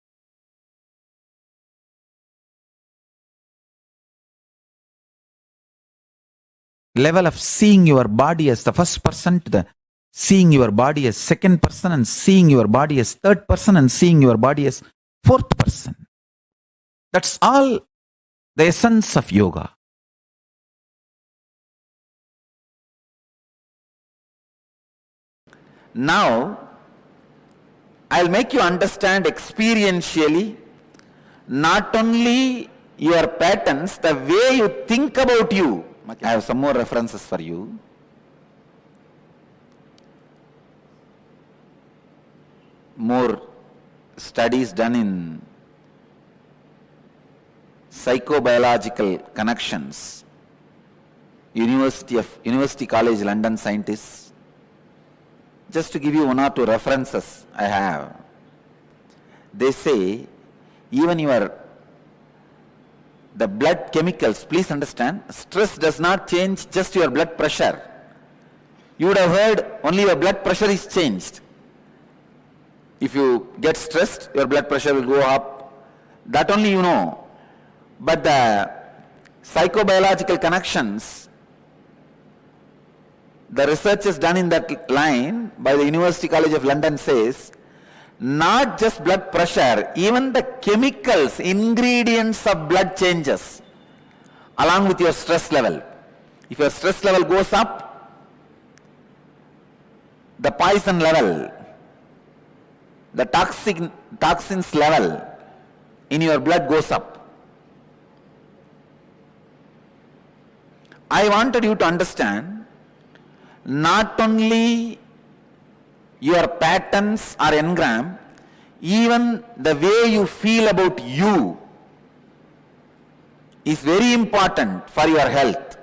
level of seeing your body as the first person to the seeing your body as second person, and seeing your body as third person, and seeing your body as fourth person. That's all the essence of yoga. Now, I'll make you understand experientially not only your patterns, the way you think about you. I have some more references for you. More studies done in psychobiological connections. University College London scientists. Just to give you one or two references I have. They say even the blood chemicals, please understand, stress does not change just your blood pressure. You would have heard only your blood pressure is changed. If you get stressed, your blood pressure will go up. That only you know. But the psychobiological connections, the research is done in that line by the University College of London says, not just blood pressure, even the chemicals, ingredients of blood changes along with your stress level. If your stress level goes up, the poison level, the toxins level in your blood goes up. I wanted you to understand not only your patterns are engram, even the way you feel about you is very important for your health.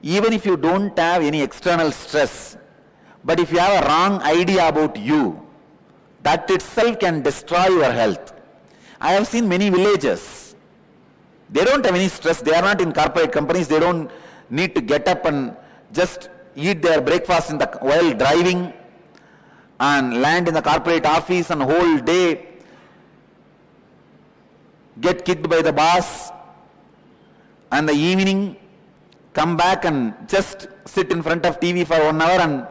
Even if you don't have any external stress, but if you have a wrong idea about you, that itself can destroy your health. I have seen many villages. They don't have any stress. They are not in corporate companies. They don't need to get up and just eat their breakfast while driving and land in the corporate office and whole day get kicked by the boss, and the evening come back and just sit in front of TV for 1 hour and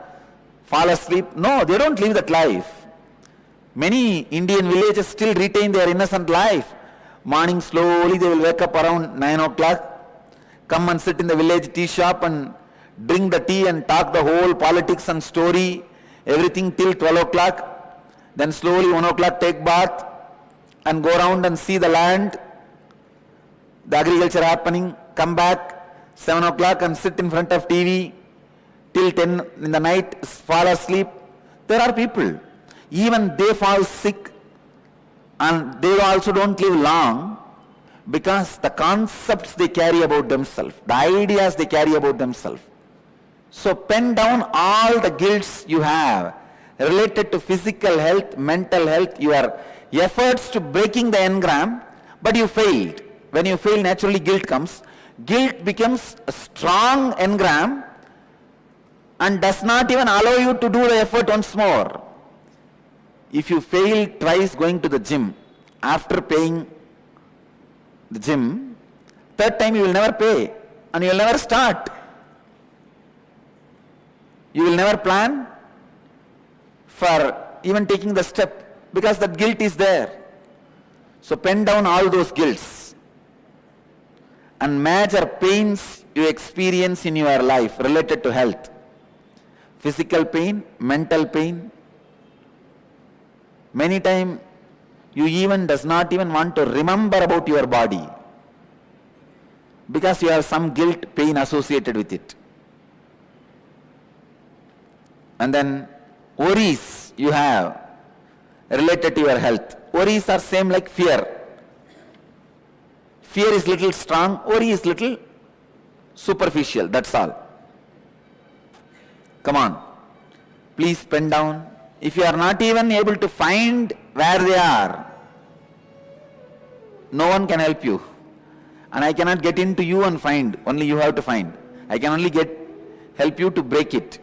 fall asleep. No, they don't live that life. Many Indian villages still retain their innocent life. Morning slowly they will wake up around 9 o'clock, come and sit in the village tea shop and drink the tea and talk the whole politics and story, everything till 12 o'clock. Then slowly 1 o'clock take bath and go around and see the land, the agriculture happening, come back 7 o'clock and sit in front of TV till 10 in the night, fall asleep. There are people, even they fall sick and they also don't live long because the concepts they carry about themselves, the ideas they carry about themselves. So pen down all the guilts you have related to physical health, mental health, your efforts to breaking the engram, but you failed. When you fail, naturally guilt comes. Guilt becomes a strong engram and does not even allow you to do the effort once more. If you fail twice going to the gym, after paying the gym, third time you will never pay and you will never start. You will never plan for even taking the step because that guilt is there. So pen down all those guilts and major pains you experience in your life related to health. Physical pain, mental pain. Many times you even does not even want to remember about your body because you have some guilt, pain associated with it. And then worries you have related to your health. Worries are same like fear. Fear is little strong, worry is little superficial, that's all. Come on, please pen down. If you are not even able to find where they are, no one can help you. And I cannot get into you and find, only you have to find. I can only help you to break it.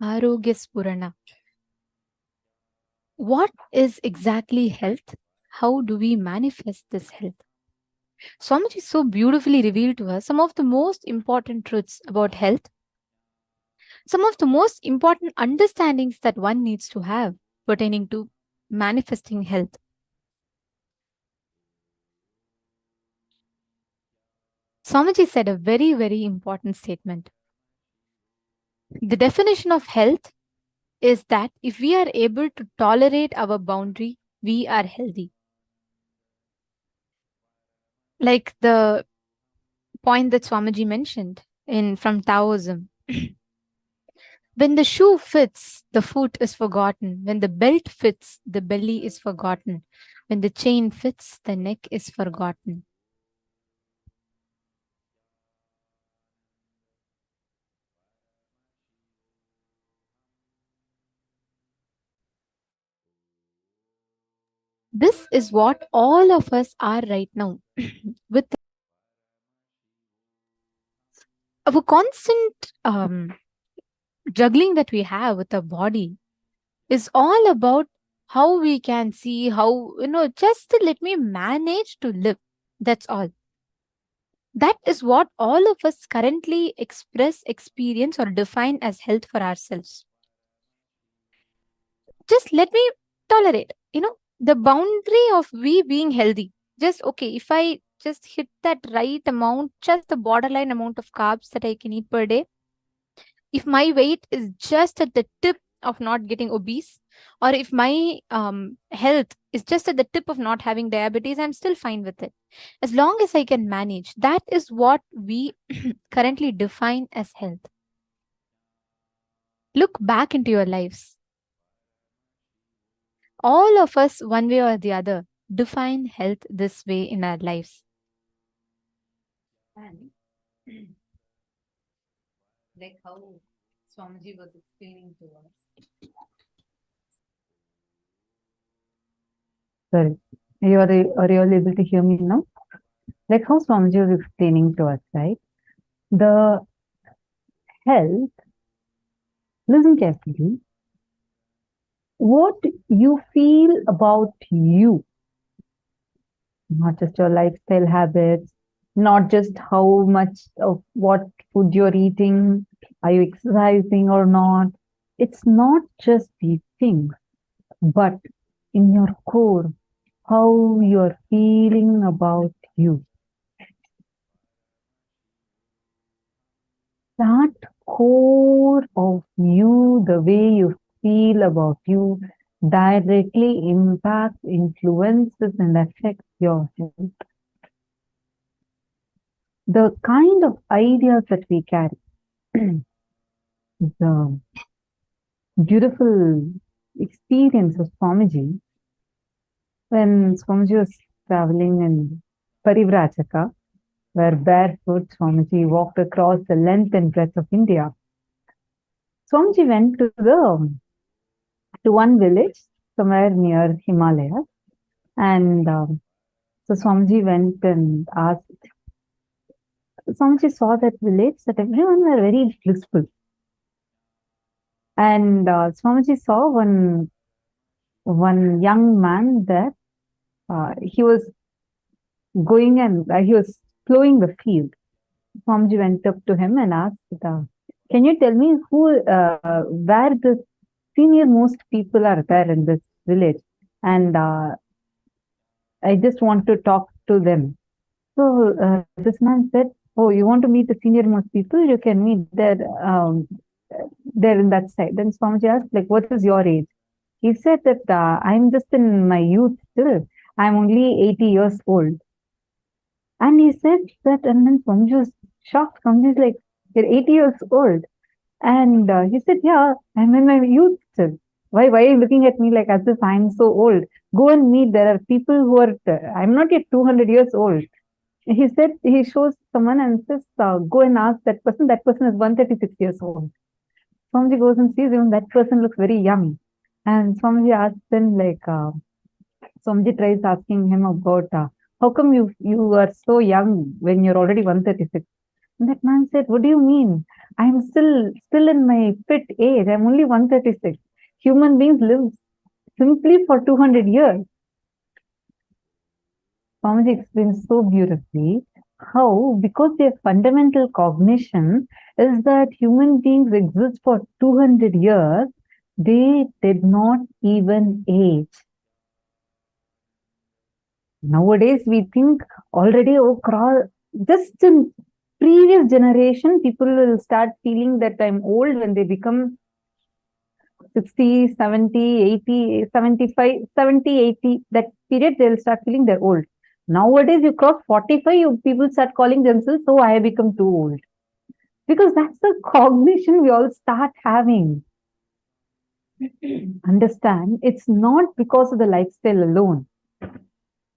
Arogya Spurana. What is exactly health? How do we manifest this health? Swamiji so beautifully revealed to us some of the most important truths about health, some of the most important understandings that one needs to have pertaining to manifesting health. Swamiji said a very, very important statement. The definition of health is that if we are able to tolerate our boundary, we are healthy. Like the point that Swamiji mentioned from Taoism. When the shoe fits, the foot is forgotten. When the belt fits, the belly is forgotten. When the chain fits, the neck is forgotten. This is what all of us are right now. With our constant juggling that we have with our body is all about how we can see, how, just to let me manage to live. That's all. That is what all of us currently express, experience, or define as health for ourselves. Just let me tolerate, the boundary of we being healthy. Just, okay, if I just hit that right amount, just the borderline amount of carbs that I can eat per day, if my weight is just at the tip of not getting obese, or if my health is just at the tip of not having diabetes, I'm still fine with it. As long as I can manage, that is what we currently define as health. Look back into your lives. All of us, one way or the other, define health this way in our lives. And like how Swamiji was explaining to us. Sorry, are you all able to hear me now? Like how Swamiji was explaining to us, right? The health, listen carefully, what you feel about you, not just your lifestyle habits, not just how much of what food you're eating, are you exercising or not. It's not just these things, but in your core, how you're feeling about you. That core of you, the way you feel about you, directly impacts, influences, and affects your health. The kind of ideas that we carry, the beautiful experience of Swamiji, when Swamiji was traveling in Parivrajaka, where barefoot Swamiji walked across the length and breadth of India. Swamiji went to one village somewhere near Himalaya, and so Swamiji went and asked. Swamiji saw that village that everyone were very blissful, and Swamiji saw one young man there. He was going and he was plowing the field. Swamiji went up to him and asked, "Can you tell me where the senior most people are there in this village? And I just want to talk to them." So this man said, "Oh, you want to meet the senior most people? You can meet there in that side." Then Swamiji asked, like, "What is your age?" He said that I'm just in my youth still. I'm only 80 years old. And he said that, and then Swamiji was shocked. Swamiji is like, "You're 80 years old." And he said, "Yeah, I'm in my youth still. Why are you looking at me like as if I'm so old? Go and meet. There are people who are, I'm not yet 200 years old." He said, he shows someone and says, "Go and ask that person. That person is 136 years old." Swamiji goes and sees him. That person looks very young. And Swamiji asks him, like, Swamiji tries asking him about how come you are so young when you're already 136. And that man said, "What do you mean? I'm still in my fit age. I'm only 136. Human beings live simply for 200 years." Swamiji explains so beautifully how, because their fundamental cognition is that human beings exist for 200 years, they did not even age. Nowadays, we think already, just in previous generation, people will start feeling that I'm old when they become 60, 70, 80, 75, 70, 80, that period, they'll start feeling they're old. Nowadays, you cross 45, people start calling themselves, "Oh, I have become too old." Because that's the cognition we all start having. Understand, it's not because of the lifestyle alone.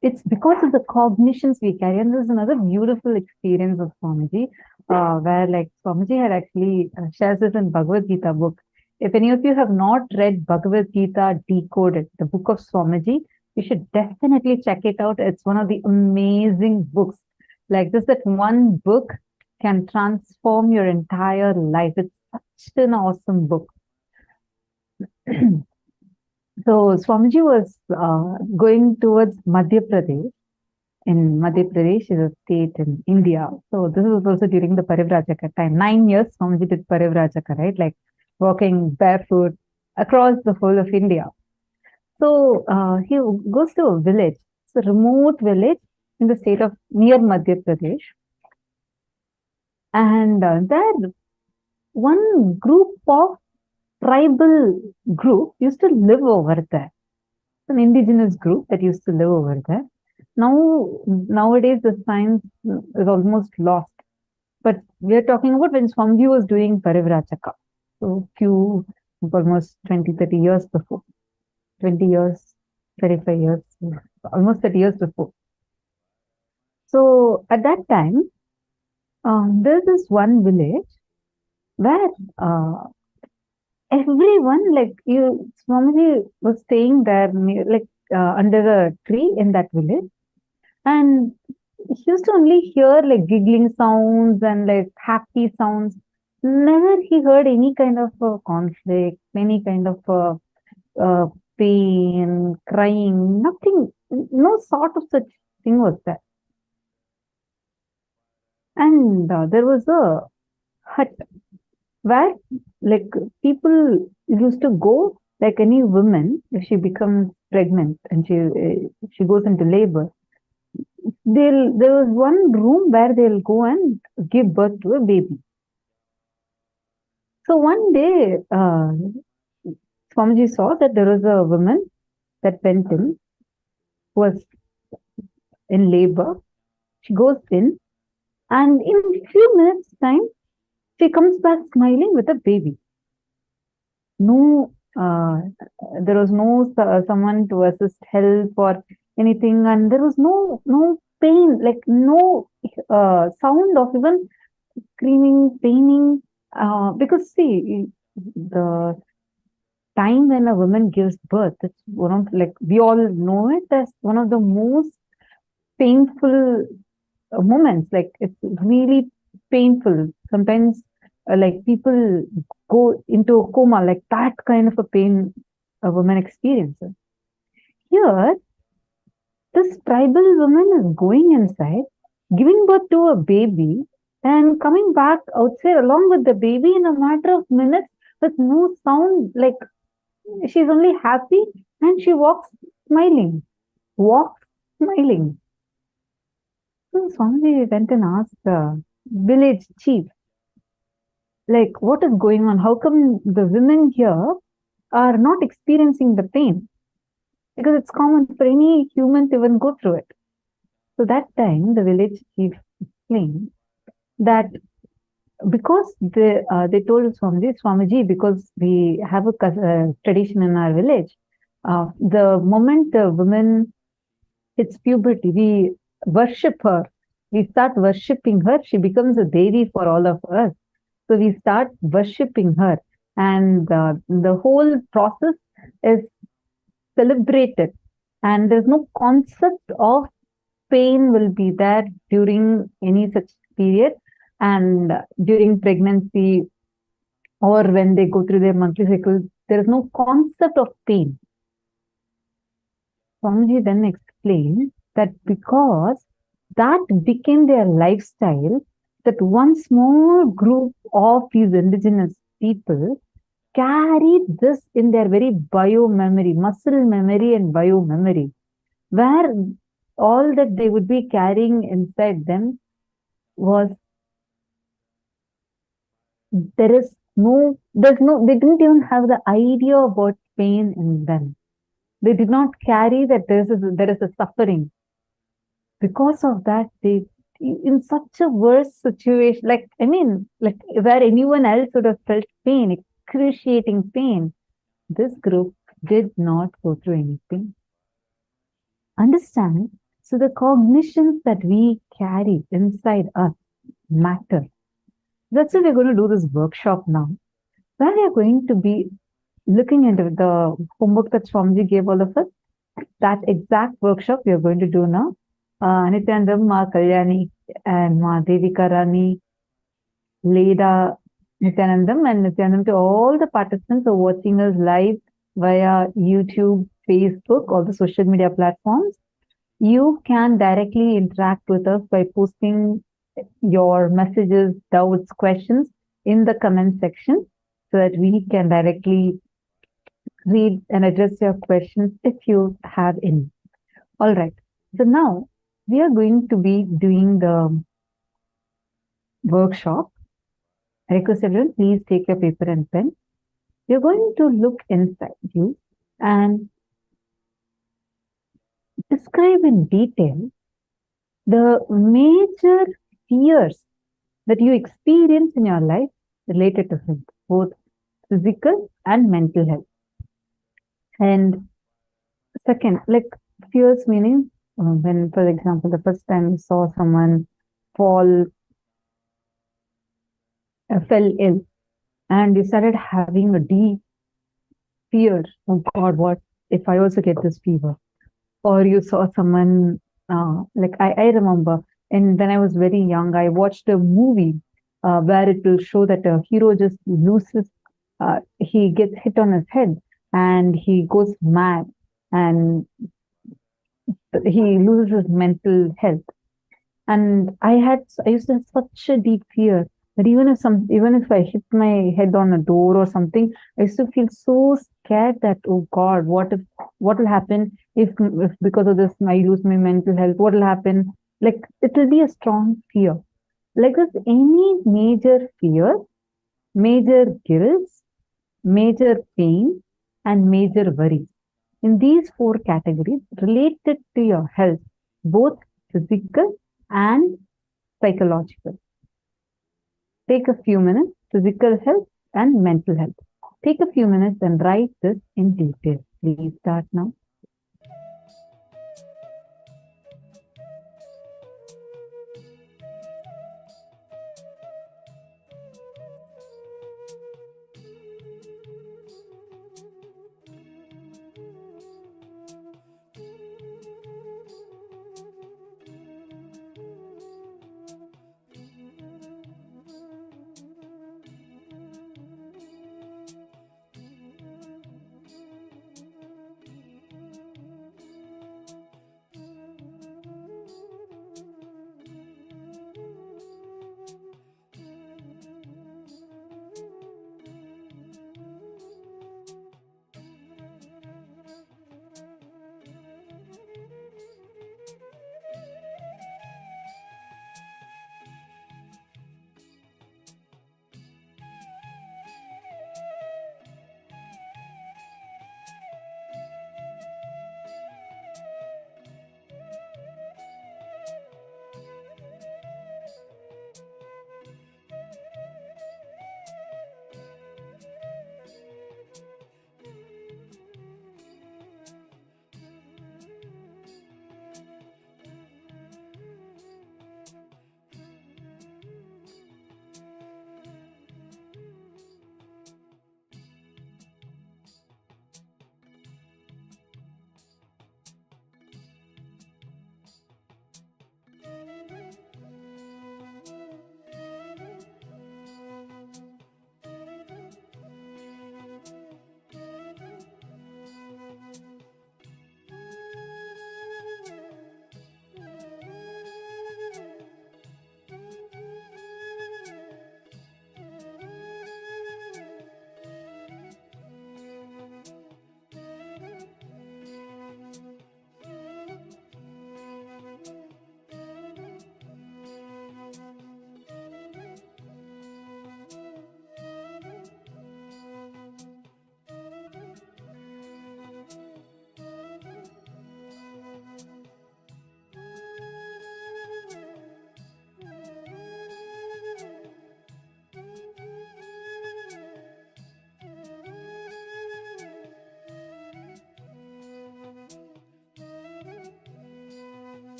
It's because of the cognitions we carry. And there's another beautiful experience of Swamiji, where like Swamiji had actually shares this in Bhagavad Gita book. If any of you have not read Bhagavad Gita Decoded, the book of Swamiji, you should definitely check it out. It's one of the amazing books. Like this, that one book can transform your entire life. It's such an awesome book. So Swamiji was going towards Madhya Pradesh. In Madhya Pradesh is a state in India. So this was also during the Parivrajaka time. 9 years Swamiji did Parivrajaka, right? Like walking barefoot across the whole of India. So he goes to a village. It's a remote village in the state of near Madhya Pradesh. And there one group of tribal group used to live over there. An indigenous group that used to live over there. Nowadays, the science is almost lost. But we are talking about when Swamiji was doing Parivrajaka. So almost 20, 30 years before. 20 years, 35 years, almost 30 years before. So at that time, there's this one village where everyone, like Swamiji was staying there, under a tree in that village, and he used to only hear like giggling sounds and like happy sounds. Never he heard any kind of conflict, any kind of pain, crying, nothing, no sort of such thing was there. And there was a hut where like people used to go, like any woman, if she becomes pregnant and she goes into labor, there was one room where they'll go and give birth to a baby. So one day, Swamiji saw that there was a woman that went in, who was in labor. She goes in, and in a few minutes' time, she comes back smiling with a baby. No, there was no someone to assist help or anything, and there was no pain, like no sound of even screaming, paining. Because see, the time when a woman gives birth, it's one of, like, we all know it as one of the most painful moments. Like, it's really painful. Sometimes, like, people go into a coma, like that kind of a pain a woman experiences. Here, this tribal woman is going inside, giving birth to a baby, and coming back outside along with the baby in a matter of minutes with no sound. Like, she's only happy and she walks smiling. Walks smiling. So Swamiji went and asked the village chief, like, what is going on? How come the women here are not experiencing the pain? Because it's common for any human to even go through it. So that time, the village chief explained that because they told Swamiji, because we have a tradition in our village, the moment the woman hits puberty, we worship her. We start worshipping her. She becomes a deity for all of us. So we start worshipping her. And the whole process is celebrated. And there's no concept of pain will be there during any such period. And during pregnancy or when they go through their monthly cycle, there is no concept of pain. Swamiji then explained that because that became their lifestyle, that one small group of these indigenous people carried this in their very bio-memory, muscle memory and bio-memory, where all that they would be carrying inside them was they didn't even have the idea about pain in them. They did not carry that there is a suffering. Because of that, they, in such a worse situation, like where anyone else would have felt pain, excruciating pain, this group did not go through any pain. Understand? So the cognitions that we carry inside us matter. That's why we're going to do this workshop now, where we are going to be looking into the homework that Swamiji gave all of us. That exact workshop we are going to do now. Nithyananda, Ma Kalyani, and Ma Devika Rani, Leda, Nithyanandam, and Nithyanandam to all the participants who are watching us live via YouTube, Facebook, all the social media platforms. You can directly interact with us by posting your messages, doubts, questions in the comment section so that we can directly read and address your questions if you have any. All right. So now we are going to be doing the workshop. I request everyone, please take your paper and pen. You're going to look inside you and describe in detail the major fears that you experience in your life related to health, both physical and mental health. And second, like fears meaning when, for example, the first time you saw someone fell ill and you started having a deep fear, oh God, what if I also get this fever? Or you saw someone, like I remember, and when I was very young, I watched a movie where it will show that a hero just loses, he gets hit on his head and he goes mad and he loses his mental health. And I used to have such a deep fear that even if I hit my head on a door or something, I used to feel so scared that, oh God, what will happen if because of this I lose my mental health? What will happen? Like it will be a strong fear. Like this, any major fear, major guilt, major pain, and major worry. In these four categories related to your health, both physical and psychological. Take a few minutes, physical health and mental health. Take a few minutes and write this in detail. Please start now.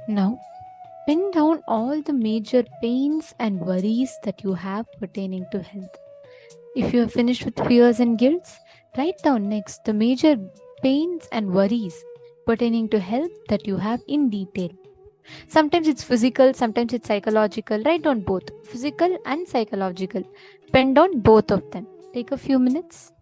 Now, pin down all the major pains and worries that you have pertaining to health. If you are finished with fears and guilts, write down next the major pains and worries pertaining to health that you have in detail. Sometimes it's physical, sometimes it's psychological. Write down both physical and psychological. Pen down both of them. Take a few minutes.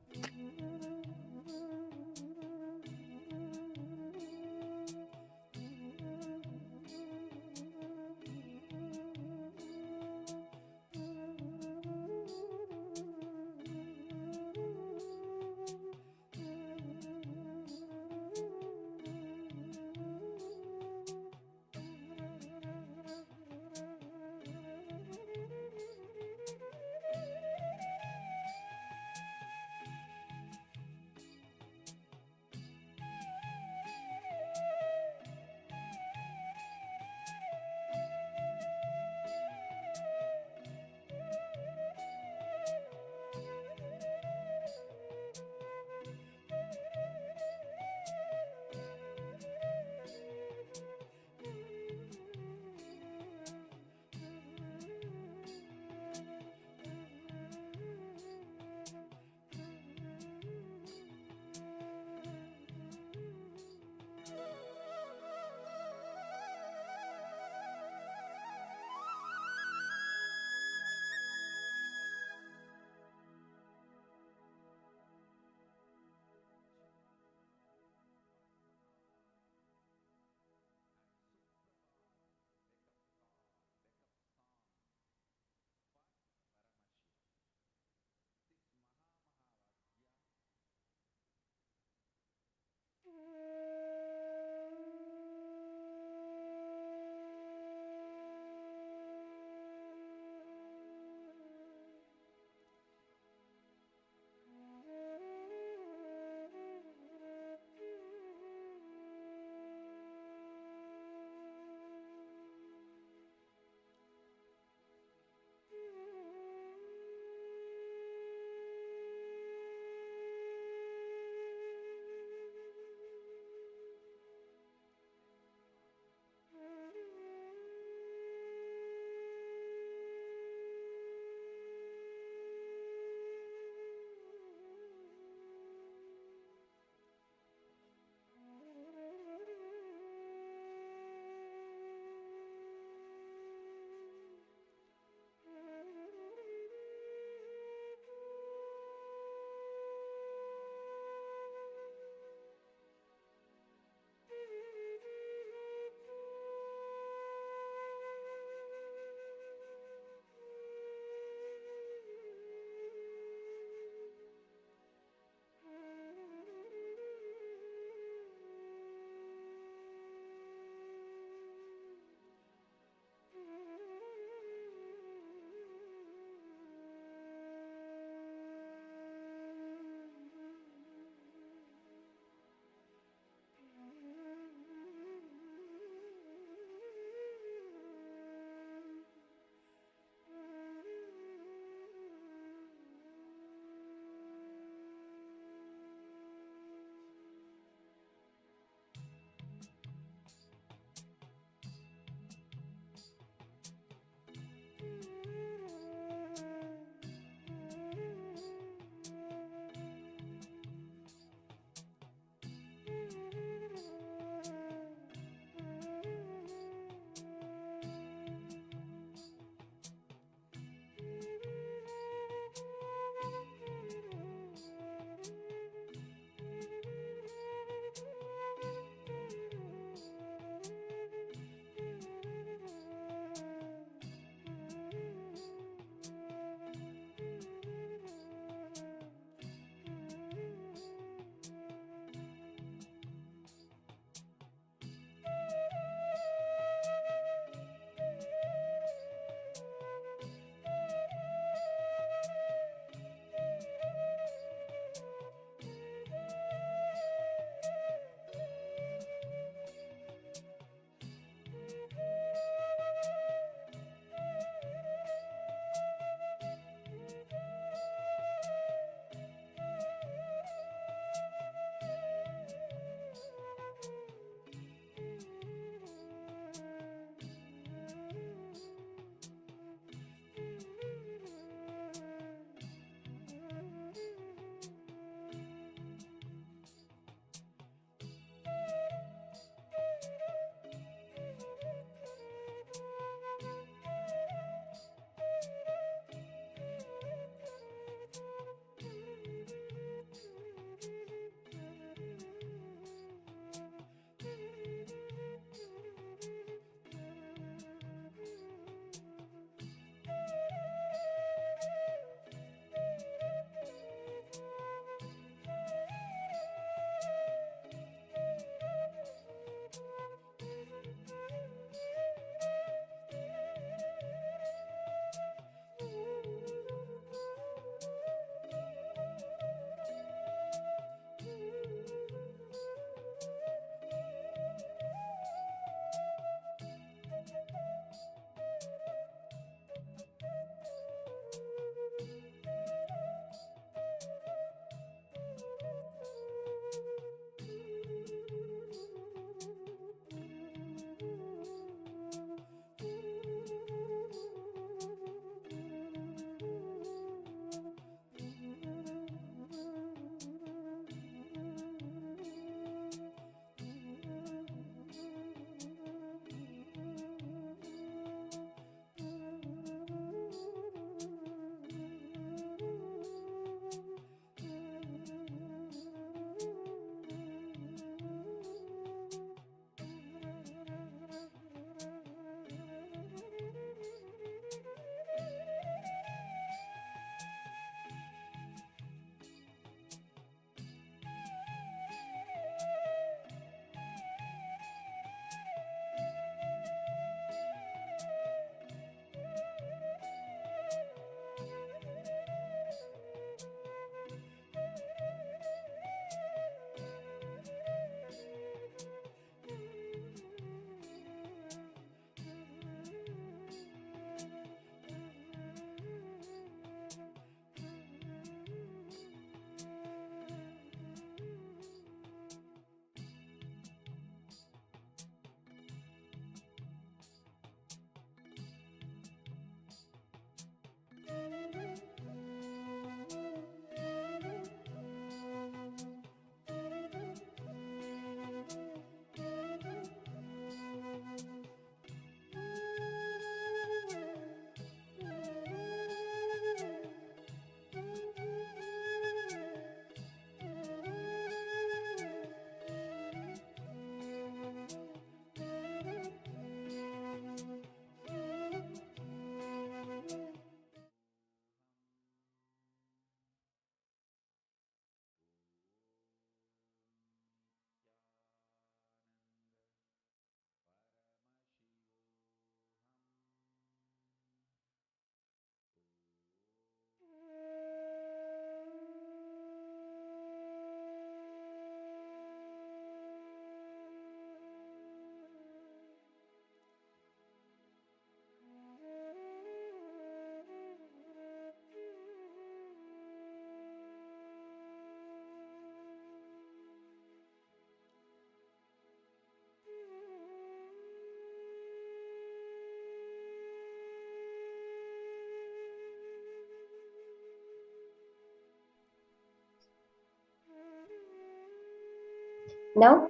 Now,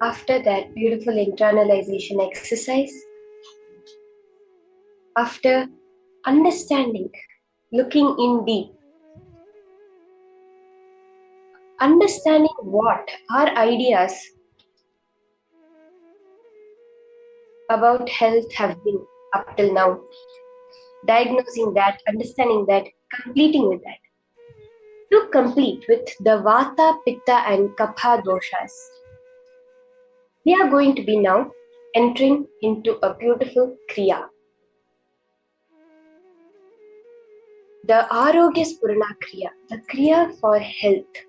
after that beautiful internalization exercise, after understanding, looking in deep, understanding what our ideas about health have been up till now, diagnosing that, understanding that, completing with that. To complete with the Vata, Pitta and Kapha doshas, we are going to be now entering into a beautiful Kriya. The Arogya Spurana Kriya, the Kriya for health.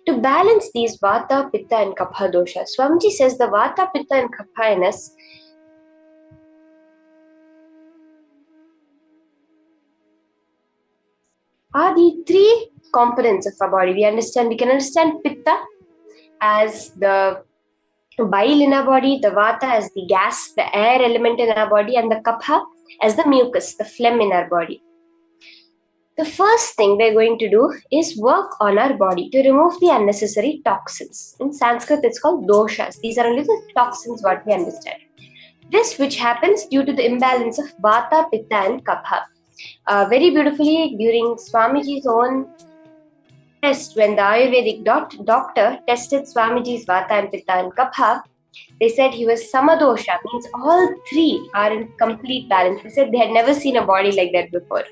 To balance these Vata, Pitta and Kapha doshas, Swamiji says the Vata, Pitta and Kapha in us are the three components of our body. We can understand Pitta as the bile in our body, the Vata as the gas, the air element in our body, and the Kapha as the mucus, the phlegm in our body. The first thing we're going to do is work on our body to remove the unnecessary toxins. In Sanskrit, it's called doshas. These are only the toxins what we understand. This which happens due to the imbalance of Vata, Pitta and Kapha. Very beautifully during Swamiji's own test, when the Ayurvedic doctor tested Swamiji's Vata and Pitta and Kapha, they said he was Samadosha, means all three are in complete balance. They said they had never seen a body like that before.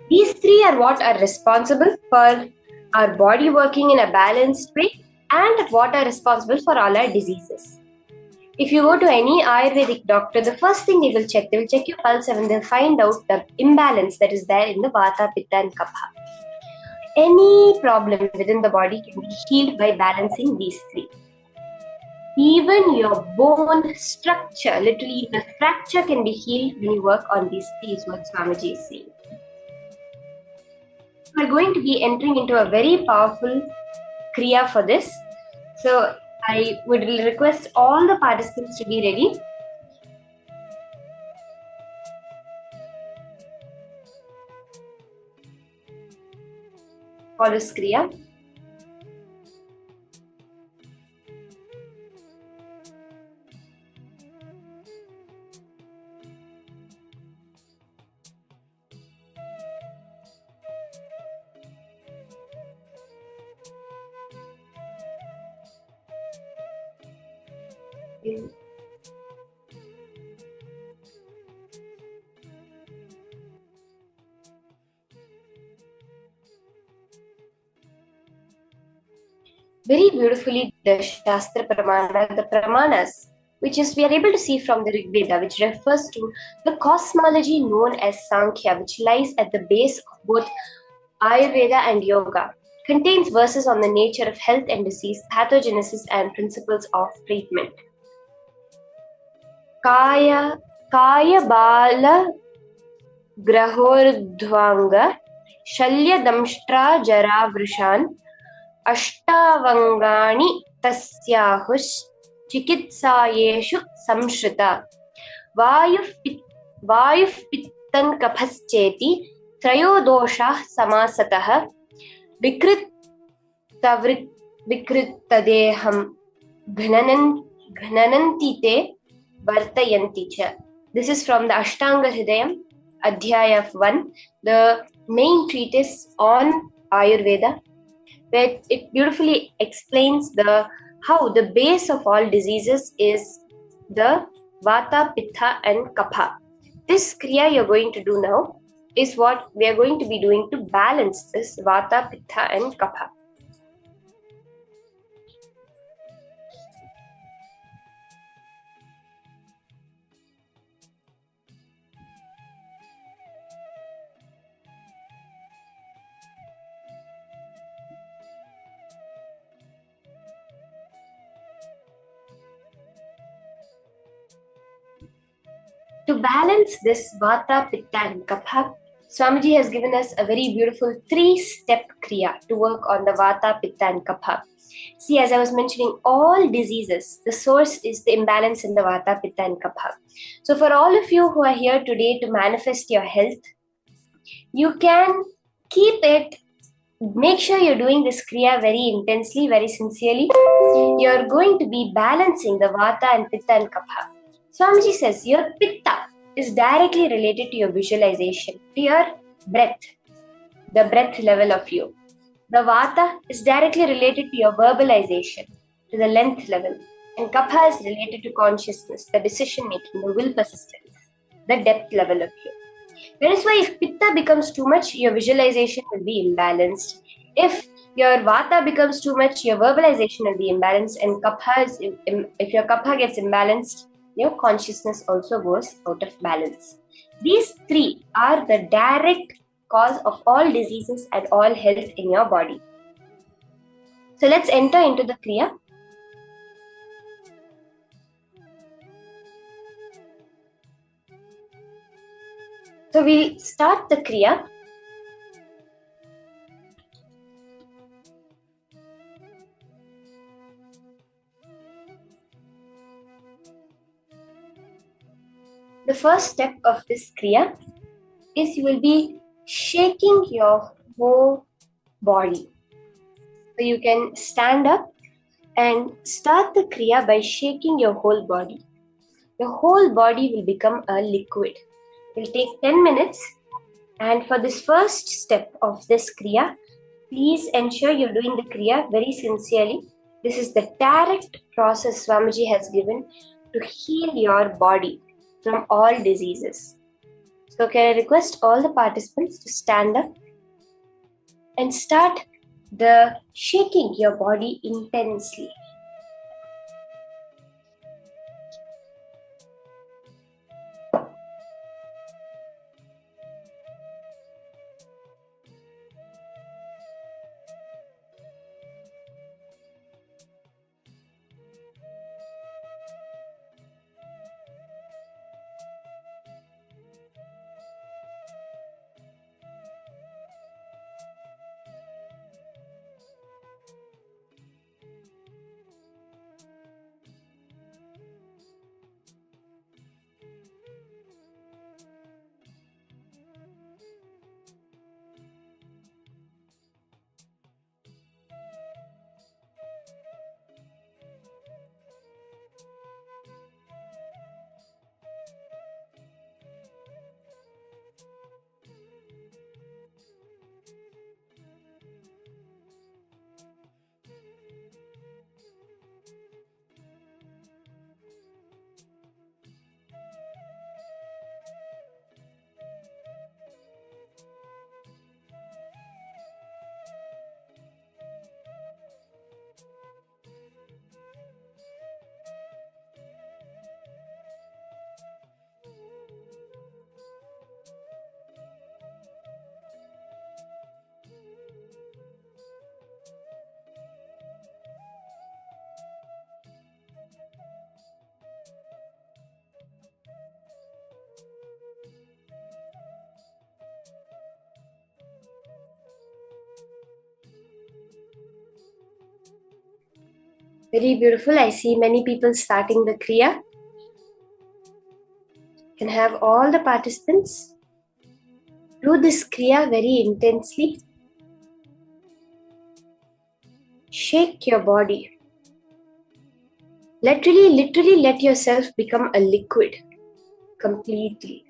These three are what are responsible for our body working in a balanced way and what are responsible for all our diseases. If you go to any Ayurvedic doctor, the first thing they will check your pulse and they'll find out the imbalance that is there in the Vata, Pitta and Kapha. Any problem within the body can be healed by balancing these three. Even your bone structure, literally the fracture, can be healed when you work on these three, is what Swamiji is saying. We're going to be entering into a very powerful Kriya for this. So I would request all the participants to be ready. For this Kriya. Very beautifully, the Shastra Pramana, the Pramanas, which is we are able to see from the Rig Veda, which refers to the cosmology known as Sankhya, which lies at the base of both Ayurveda and Yoga, contains verses on the nature of health and disease, pathogenesis and principles of treatment. Kaya bala grahordhvanga shalya damshtra jara vrishan ashtavangani tasyahush chikitsayeshu samshrita vayuf pittan kaphascheti trayodoshah samasatah vikrittadeham gnanantite vartayanti cha. This is from the Ashtanga Hridayam, Adhyaya of 1, the main treatise on Ayurveda, where it beautifully explains how the base of all diseases is the Vata, Pitta and Kapha. This Kriya you're going to do now is what we are going to be doing to balance this Vata, Pitta and Kapha. To balance this Vata, Pitta and Kapha, Swamiji has given us a very beautiful 3-step Kriya to work on the Vata, Pitta and Kapha. See, as I was mentioning, all diseases, the source is the imbalance in the Vata, Pitta and Kapha. So for all of you who are here today to manifest your health, you can keep it make sure you're doing this Kriya very intensely, very sincerely. You're going to be balancing the Vata and Pitta and Kapha. Swamiji says your Pitta is directly related to your visualization, to your breath, the breath level of you. The Vata is directly related to your verbalization, to the length level. And Kapha is related to consciousness, the decision making, the will persistence, the depth level of you. That is why if Pitta becomes too much, your visualization will be imbalanced. If your Vata becomes too much, your verbalization will be imbalanced. And if your Kapha gets imbalanced, your consciousness also goes out of balance. These three are the direct cause of all diseases and all health in your body. So let's enter into the Kriya. So we'll start the Kriya. The first step of this Kriya is you will be shaking your whole body. So you can stand up and start the Kriya by shaking your whole body. Your whole body will become a liquid. It will take 10 minutes. And for this first step of this Kriya, please ensure you're doing the Kriya very sincerely. This is the direct process Swamiji has given to heal your body from all diseases. So can I request all the participants to stand up and start the shaking your body intensely. Very beautiful. I see many people starting the Kriya. Can have all the participants do this Kriya very intensely. Shake your body. Literally let yourself become a liquid completely.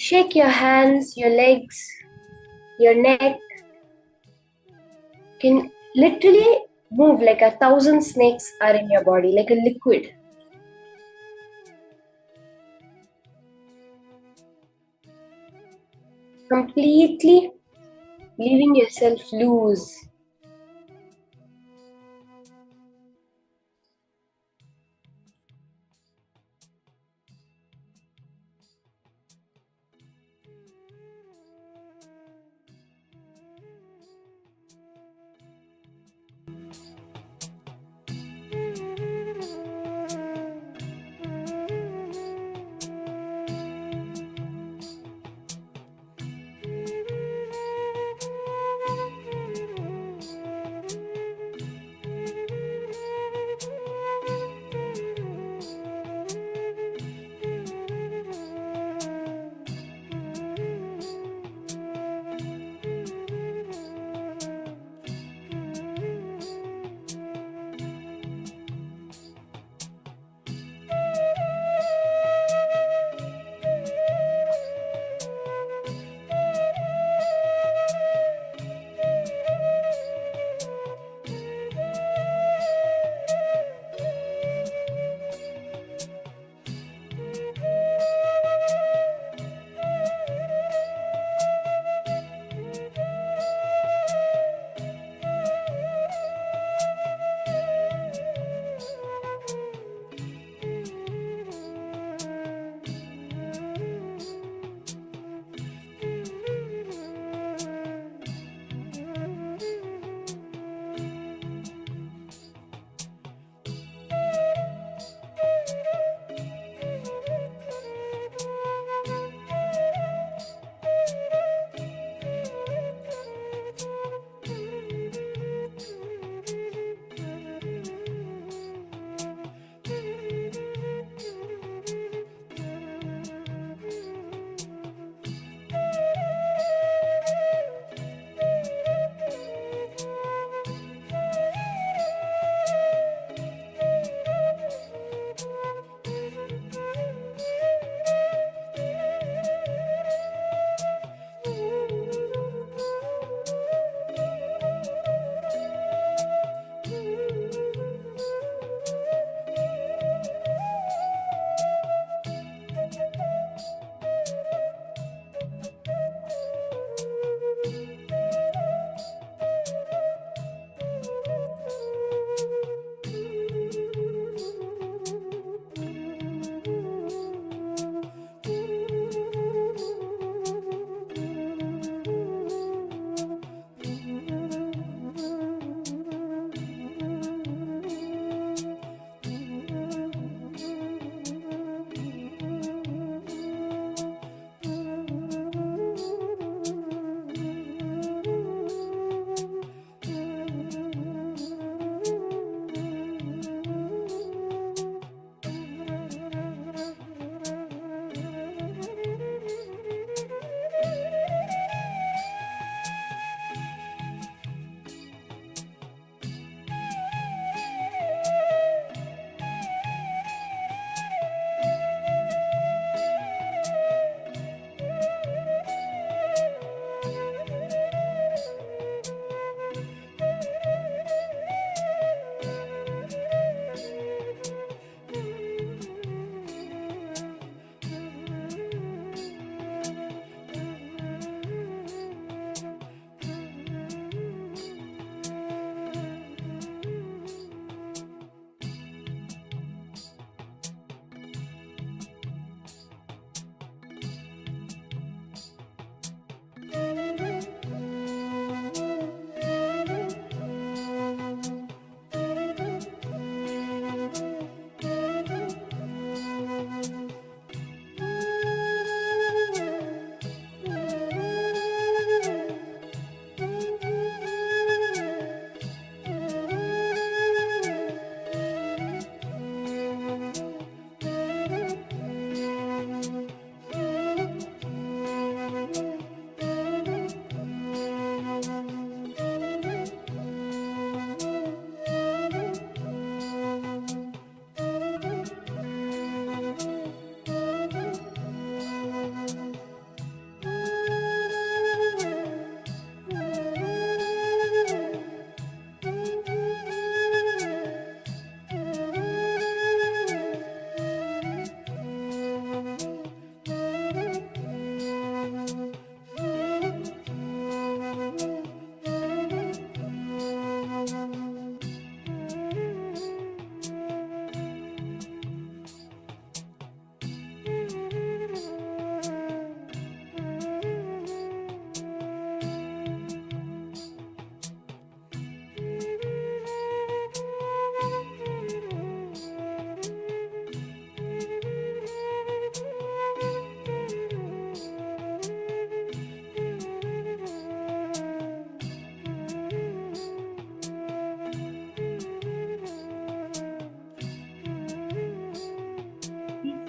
Shake your hands, your legs, your neck. Can literally move like 1,000 snakes are in your body, like a liquid. Completely leaving yourself loose.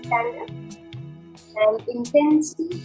stand up and intensely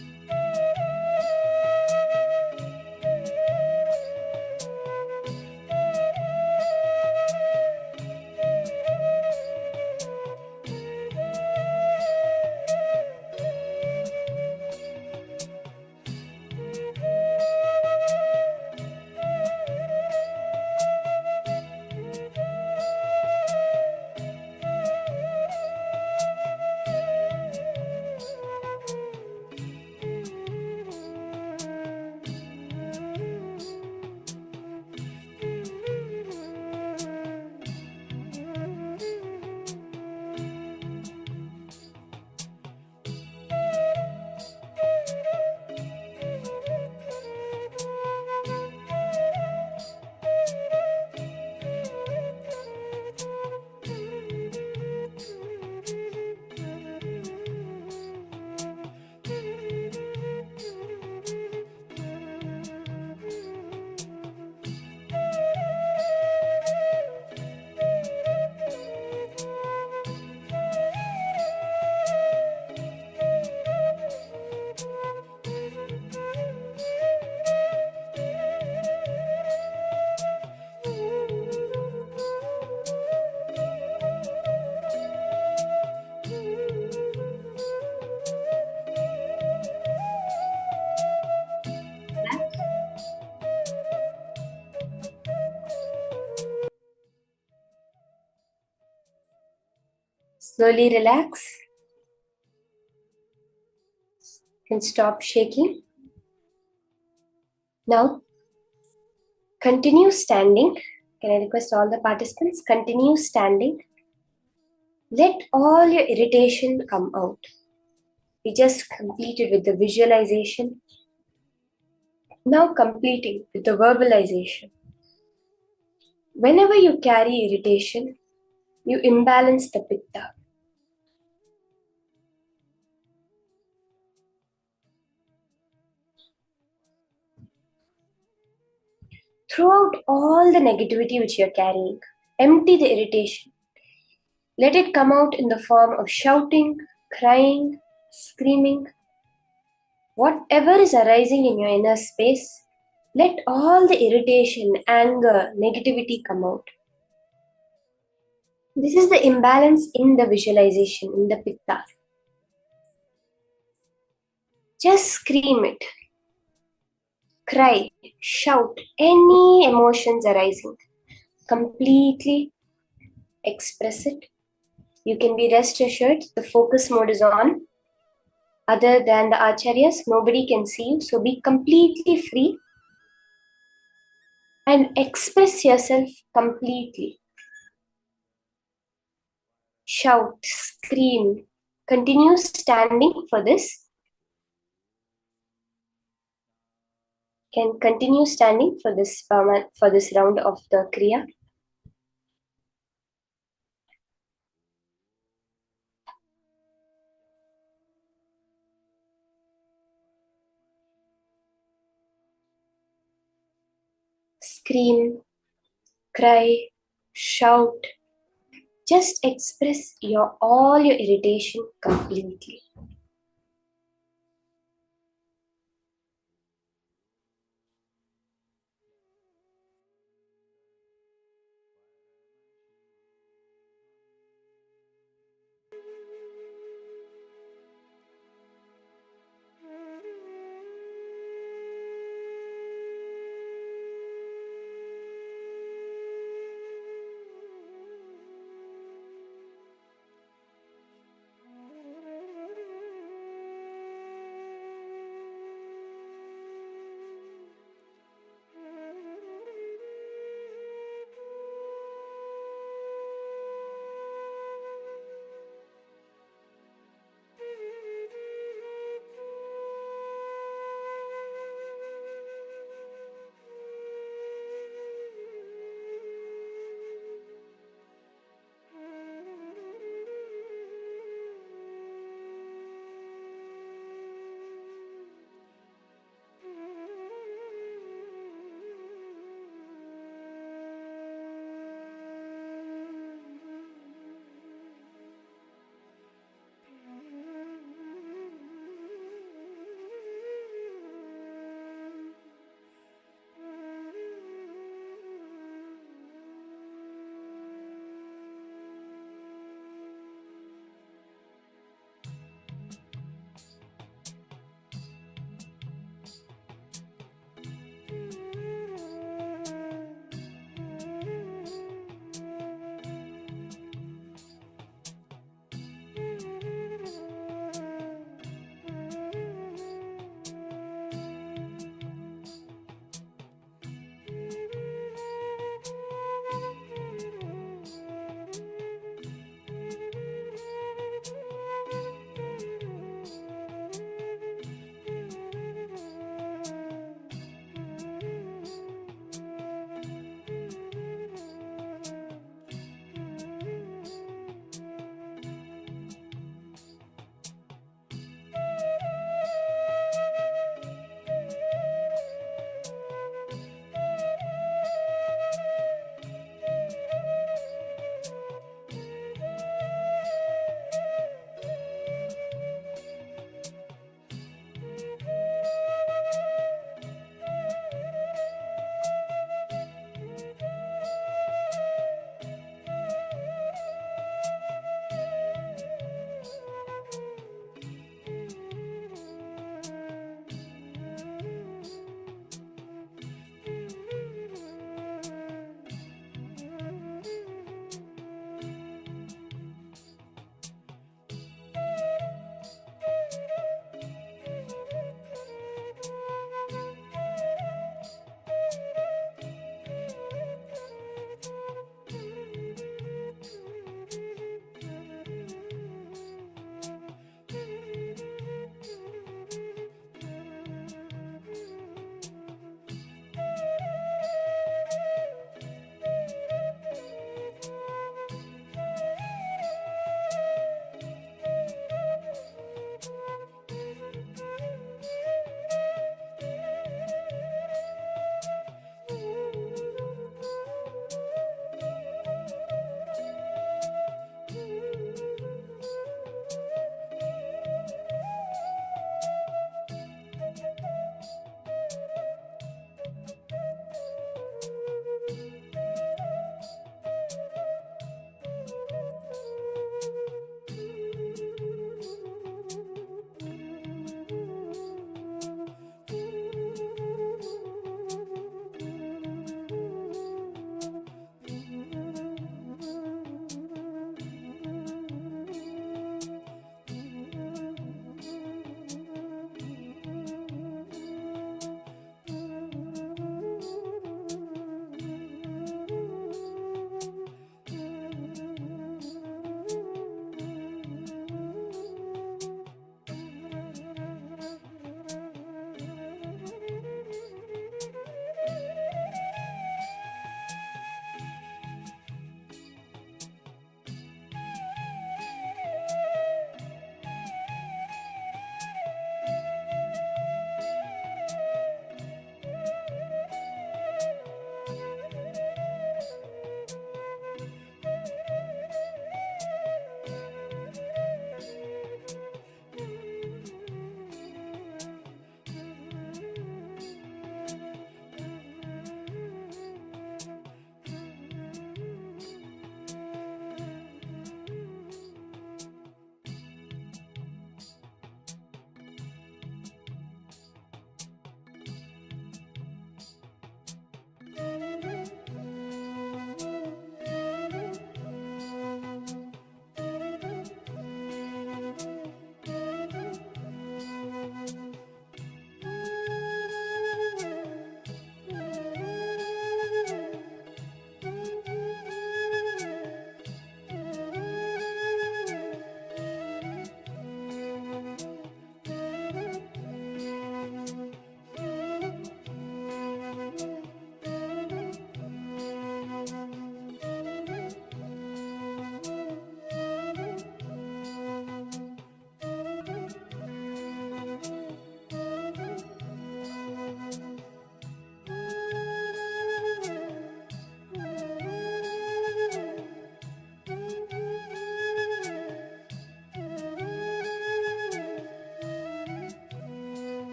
slowly relax and stop shaking. Now, continue standing. Can I request all the participants? Continue standing. Let all your irritation come out. We just completed with the visualization. Now completing with the verbalization. Whenever you carry irritation, you imbalance the pitta. Throw out all the negativity which you are carrying. Empty the irritation. Let it come out in the form of shouting, crying, screaming. Whatever is arising in your inner space, let all the irritation, anger, negativity come out. This is the imbalance in the visualization, in the pitta. Just scream it. Cry, shout, any emotions arising. Completely express it. You can be rest assured the focus mode is on. Other than the acharyas, nobody can see you. So be completely free and express yourself completely. Shout, scream. Continue standing for this. Can continue standing for this round of the kriya. Scream, cry, shout. Just express all your irritation completely.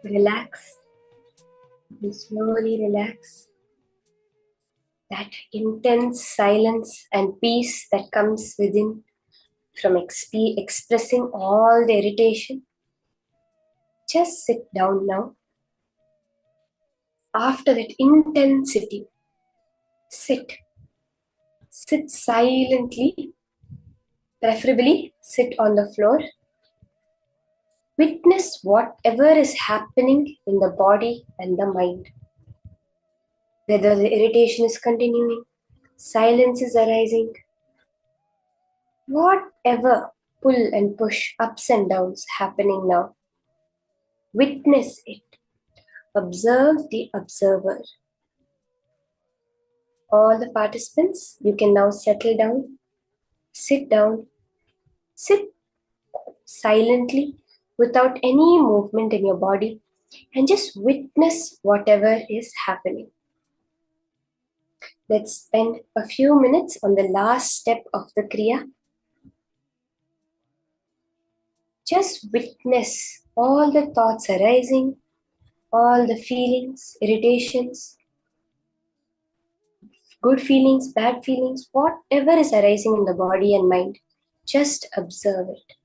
Relax and slowly relax. That intense silence and peace that comes within from expressing all the irritation. Just sit down now. After that intensity, sit. Sit silently. Preferably sit on the floor. Witness whatever is happening in the body and the mind. Whether the irritation is continuing, silence is arising, whatever pull and push, ups and downs happening now. Witness it. Observe the observer. All the participants, you can now settle down, sit silently without any movement in your body and just witness whatever is happening. Let's spend a few minutes on the last step of the Kriya. Just witness all the thoughts arising, all the feelings, irritations, good feelings, bad feelings, whatever is arising in the body and mind. Just observe it.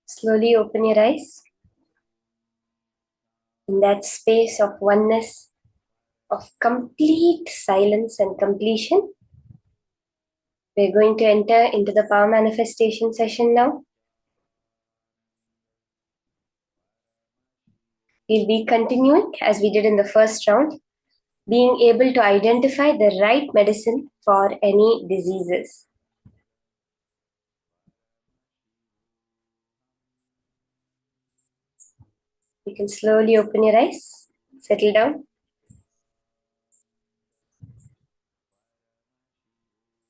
Slowly open your eyes. In that space of oneness, of complete silence and completion, we're going to enter into the power manifestation session now. We'll be continuing as we did in the first round, being able to identify the right medicine for any diseases. You can slowly open your eyes, settle down.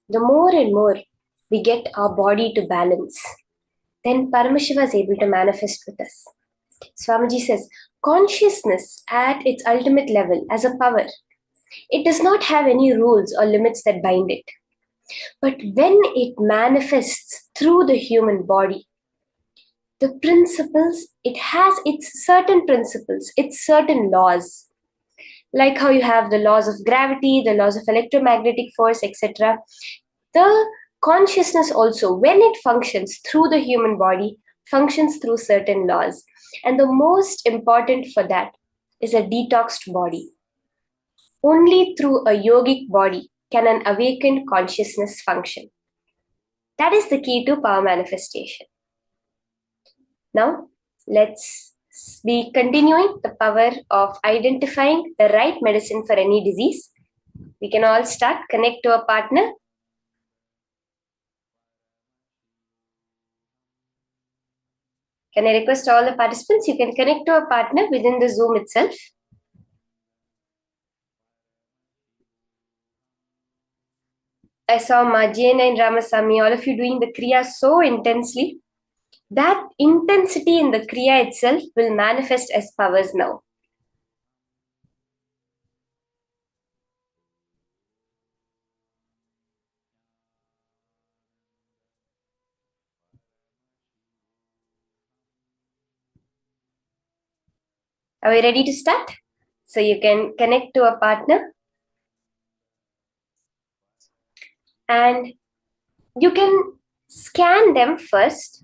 The more and more we get our body to balance, then Paramashiva is able to manifest with us. Swamiji says, consciousness at its ultimate level as a power, it does not have any rules or limits that bind it. But when it manifests through the human body, the principles, it has its certain principles, its certain laws. Like how you have the laws of gravity, the laws of electromagnetic force, etc. The consciousness also, when it functions through the human body, functions through certain laws. And the most important for that is a detoxed body. Only through a yogic body can an awakened consciousness function. That is the key to power manifestation. Now, let's be continuing the power of identifying the right medicine for any disease. We can all start, connect to a partner. Can I request all the participants, you can connect to a partner within the Zoom itself. I saw Majena and Ramasamy, all of you doing the Kriya so intensely. That intensity in the Kriya itself will manifest as powers now. Are we ready to start? So you can connect to a partner and you can scan them first,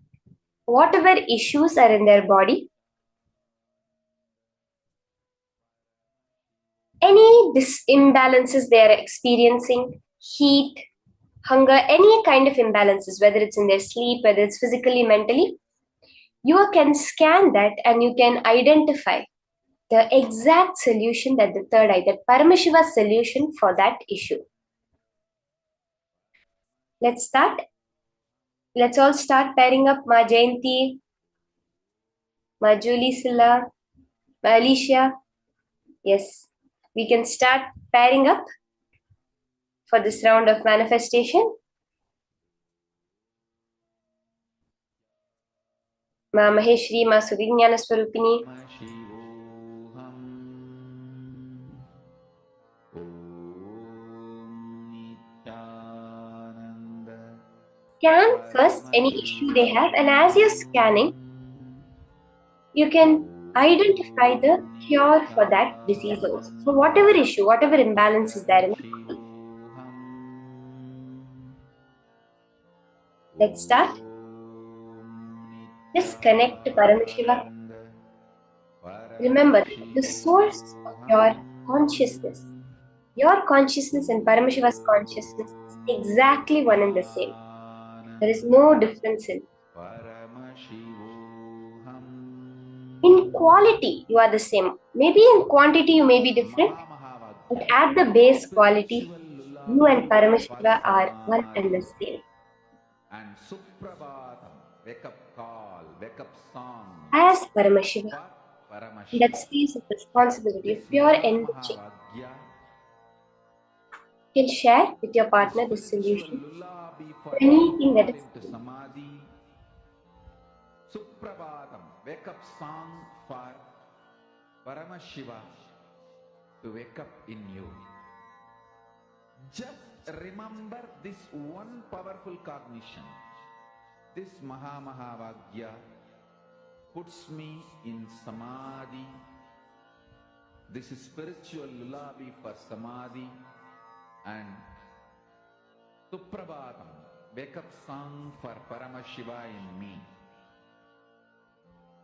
whatever issues are in their body. Any imbalances they are experiencing, heat, hunger, any kind of imbalances, whether it's in their sleep, whether it's physically, mentally, you can scan that and you can identify the exact solution, that the third eye, that Paramashiva's solution for that issue. Let's start. Let's all start pairing up. Ma Jayanti, Ma Julie Silla, Ma Alicia. Yes, we can start pairing up for this round of manifestation. Ma Maheshri, Ma Suvignana Swarupini. Scan first any issue they have, and as you're scanning, you can identify the cure for that disease also. So whatever issue, whatever imbalance is there in the body. Let's start. Just connect to Paramashiva. Remember, the source of your consciousness and Paramashiva's consciousness is exactly one and the same. There is no difference in. In quality, you are the same. Maybe in quantity, you may be different, but at the base quality, you and Paramashiva are one and the same. And Suprabhatam, wake up call, wake up song. As Paramashiva, that space of responsibility, of pure energy, you can share with your partner the solution to anything that is Samadhi. Suprabhatam, wake up song for Paramashiva to wake up in you. Just remember this one powerful cognition. This Mahavagya puts me in Samadhi. This is spiritual lullaby for Samadhi. And Suprabhatam, wake up song for Paramashiva in me.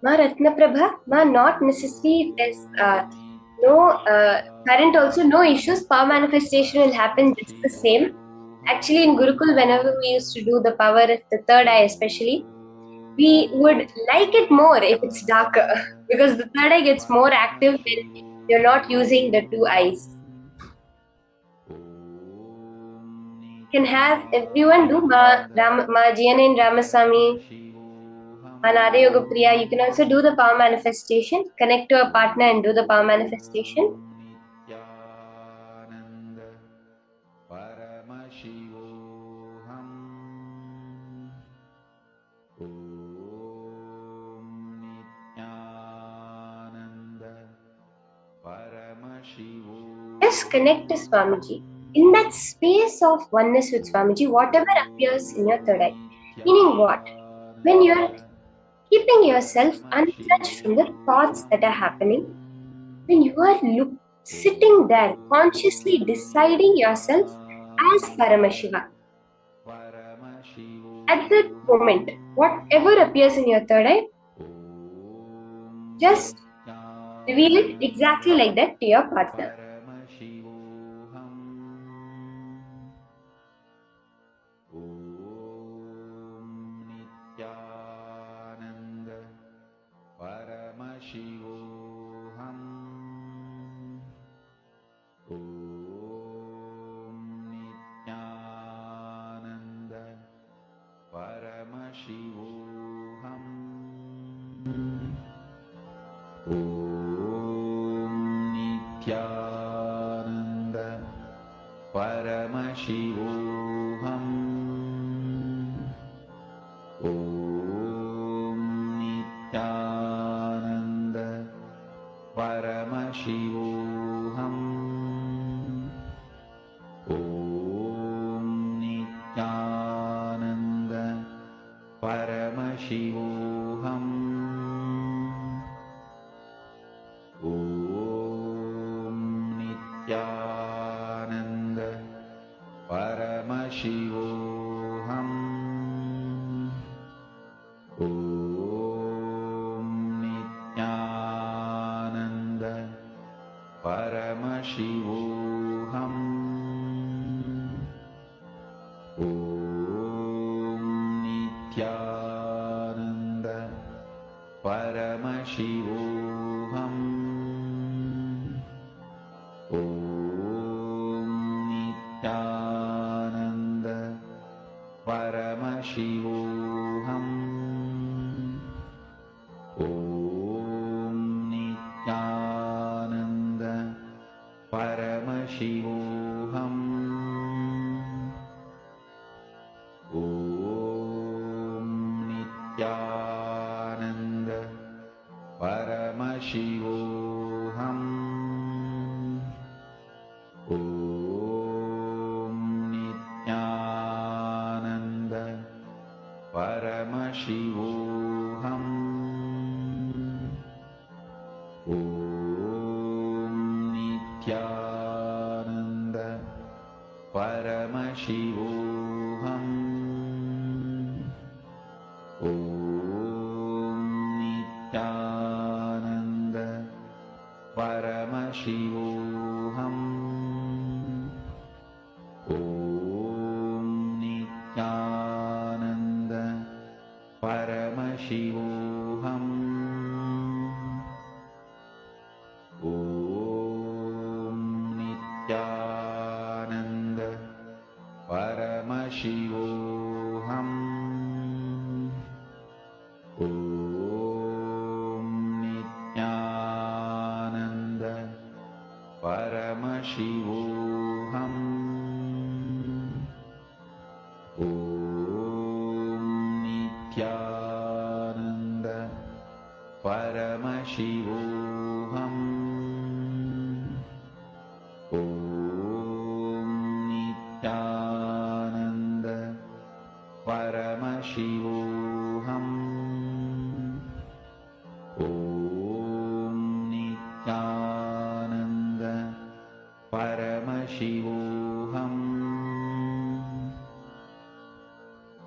Ma Ratnaprabha, ma not necessarily there's current also no issues. Power manifestation will happen just the same. Actually, in Gurukul, whenever we used to do the power of the third eye, especially, we would like it more if it's darker because the third eye gets more active when you're not using the two eyes. You can have everyone do Ma Jiyana and Ramasamy, Anada Yoga Priya. You can also do the power manifestation. Connect to a partner and do the power manifestation. Just connect to Swamiji. In that space of oneness with Swamiji, whatever appears in your third eye. Meaning what? When you're keeping yourself untouched from the thoughts that are happening, when you are sitting there consciously deciding yourself as Paramashiva. At that moment, whatever appears in your third eye, just reveal it exactly like that to your partner. Paramashivoham.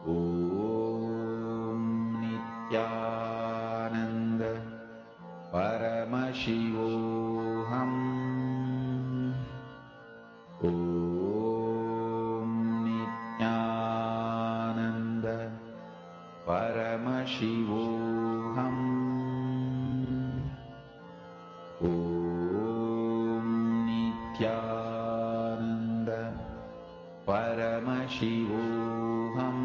Om Nithyananda Paramashivoham. Om Nithyananda Paramashivoham. Om Nithyananda Paramashivoham.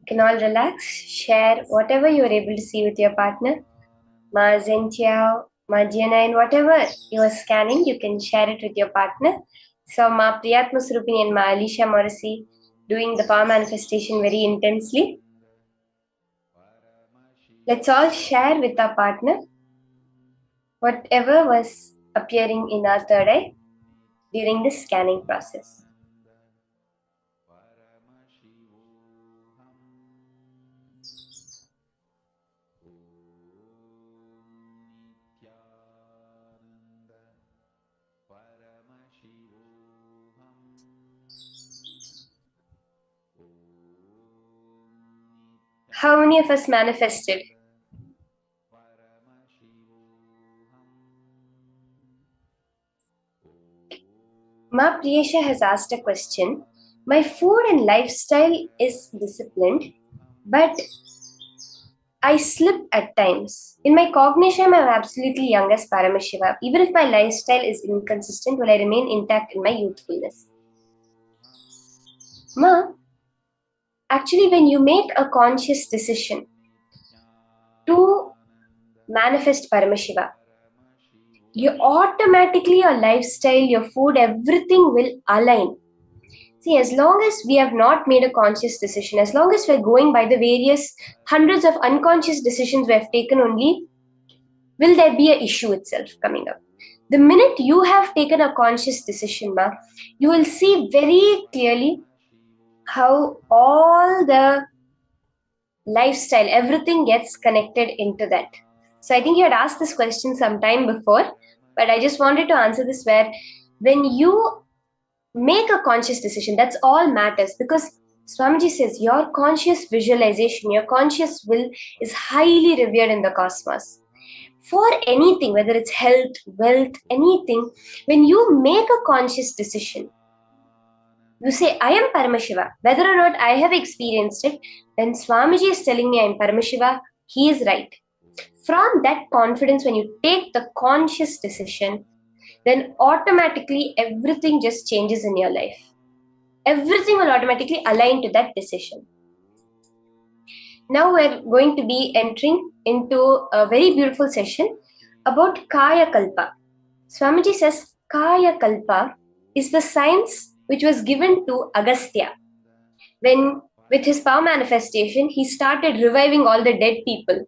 You can all relax, share whatever you are able to see with your partner. Ma Zentiao, Ma Jianain, whatever you are scanning, you can share it with your partner. So Ma Priyatma Surupini and Ma Alicia Morrissey doing the power manifestation very intensely. Let's all share with our partner whatever was appearing in our third eye during this scanning process. How many of us manifested? Ma Priyesha has asked a question. My food and lifestyle is disciplined, but I slip at times. In my cognition, I'm absolutely young as Paramashiva. Even if my lifestyle is inconsistent, will I remain intact in my youthfulness? Ma, actually, when you make a conscious decision to manifest Paramashiva, you automatically, your lifestyle, your food, everything will align. See, as long as we have not made a conscious decision, as long as we're going by the various hundreds of unconscious decisions we have taken only, will there be an issue itself coming up? The minute you have taken a conscious decision, Ma, you will see very clearly how all the lifestyle, everything gets connected into that. So I think you had asked this question sometime before, but I just wanted to answer this where when you make a conscious decision, that's all matters, because Swamiji says your conscious visualization, your conscious will is highly revered in the cosmos. For anything, whether it's health, wealth, anything, when you make a conscious decision, you say, I am Paramashiva. Whether or not I have experienced it, then Swamiji is telling me I am Paramashiva, he is right. From that confidence, when you take the conscious decision, then automatically everything just changes in your life. Everything will automatically align to that decision. Now we're going to be entering into a very beautiful session about Kayakalpa. Swamiji says Kayakalpa is the science which was given to Agastya. When with his power manifestation, he started reviving all the dead people.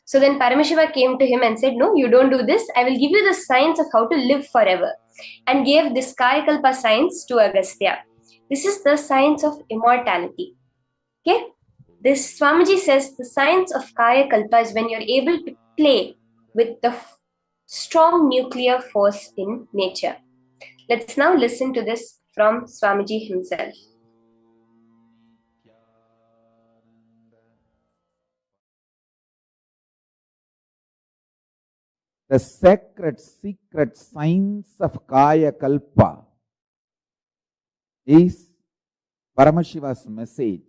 So then Paramashiva came to him and said, no, you don't do this. I will give you the science of how to live forever. And gave this Kayakalpa science to Agastya. This is the science of immortality. Okay? This Swamiji says the science of Kayakalpa is when you're able to play with the strong nuclear force in nature. Let's now listen to this from Swamiji himself. The sacred secret science of Kayakalpa is Paramashiva's message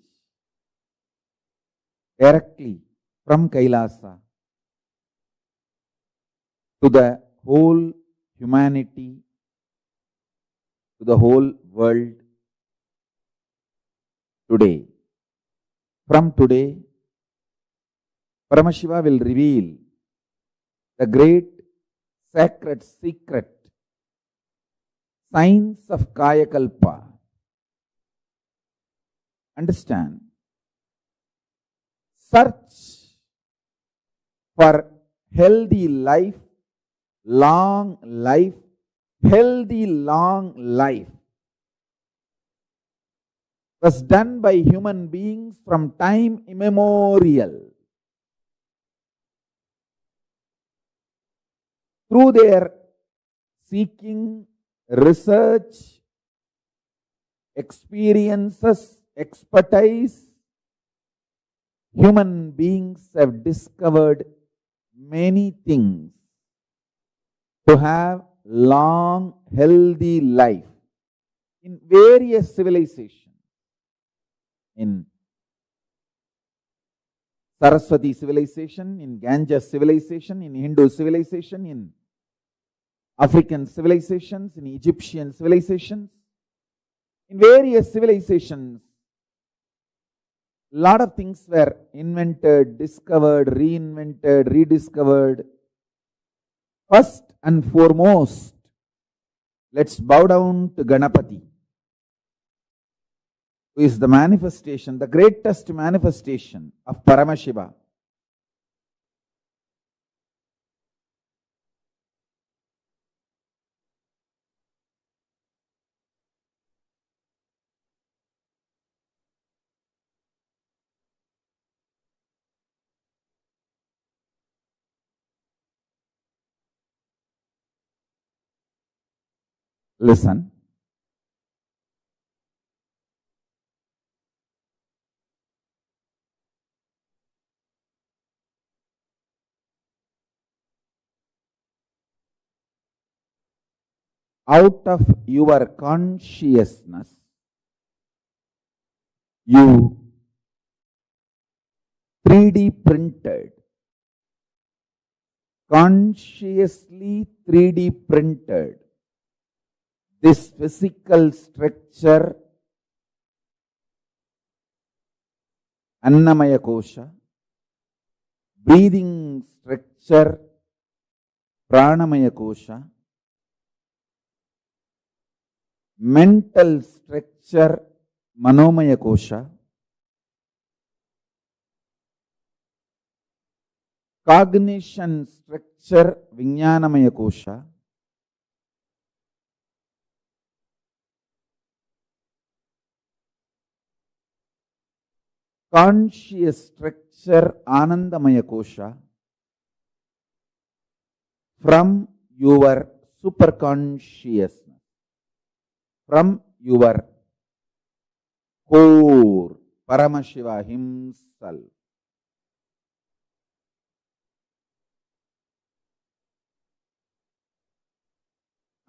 directly from Kailasa to the whole humanity, to the whole world today. From today, Paramashiva will reveal the great sacred secret science of Kayakalpa. Understand? Search for healthy life, long life, healthy long life was done by human beings from time immemorial. through their seeking, research, experiences, expertise, human beings have discovered many things to have long, healthy life in various civilizations. In Saraswati civilization, in Ganges civilization, in Hindu civilization, in African civilizations, in Egyptian civilizations, in various civilizations, a lot of things were invented, discovered, reinvented, rediscovered. First and foremost, let's bow down to Ganapati, who is the manifestation, the greatest manifestation of Paramashiva. Listen. Out of your consciousness, you 3D printed, consciously 3D printed this physical structure, Annamaya Kosha, breathing structure, Pranamaya Kosha, mental structure, Manomaya Kosha, cognition structure, Vijnanamaya Kosha, conscious structure, Anandamaya Kosha, from your superconsciousness, from your core, Paramashiva himself.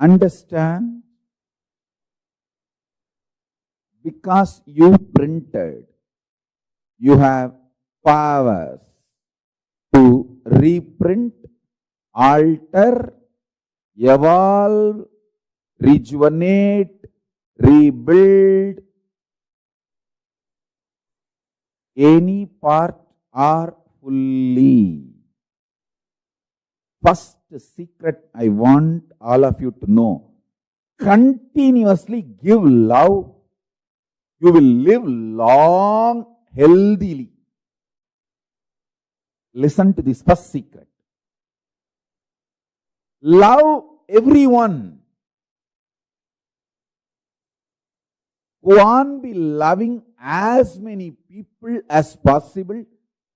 Understand? Because you printed, you have powers to reprint, alter, evolve, rejuvenate, rebuild any part or fully. First secret I want all of you to know. Continuously give love. You will live long, healthily. Listen to this first secret. Love everyone. Go on be loving as many people as possible,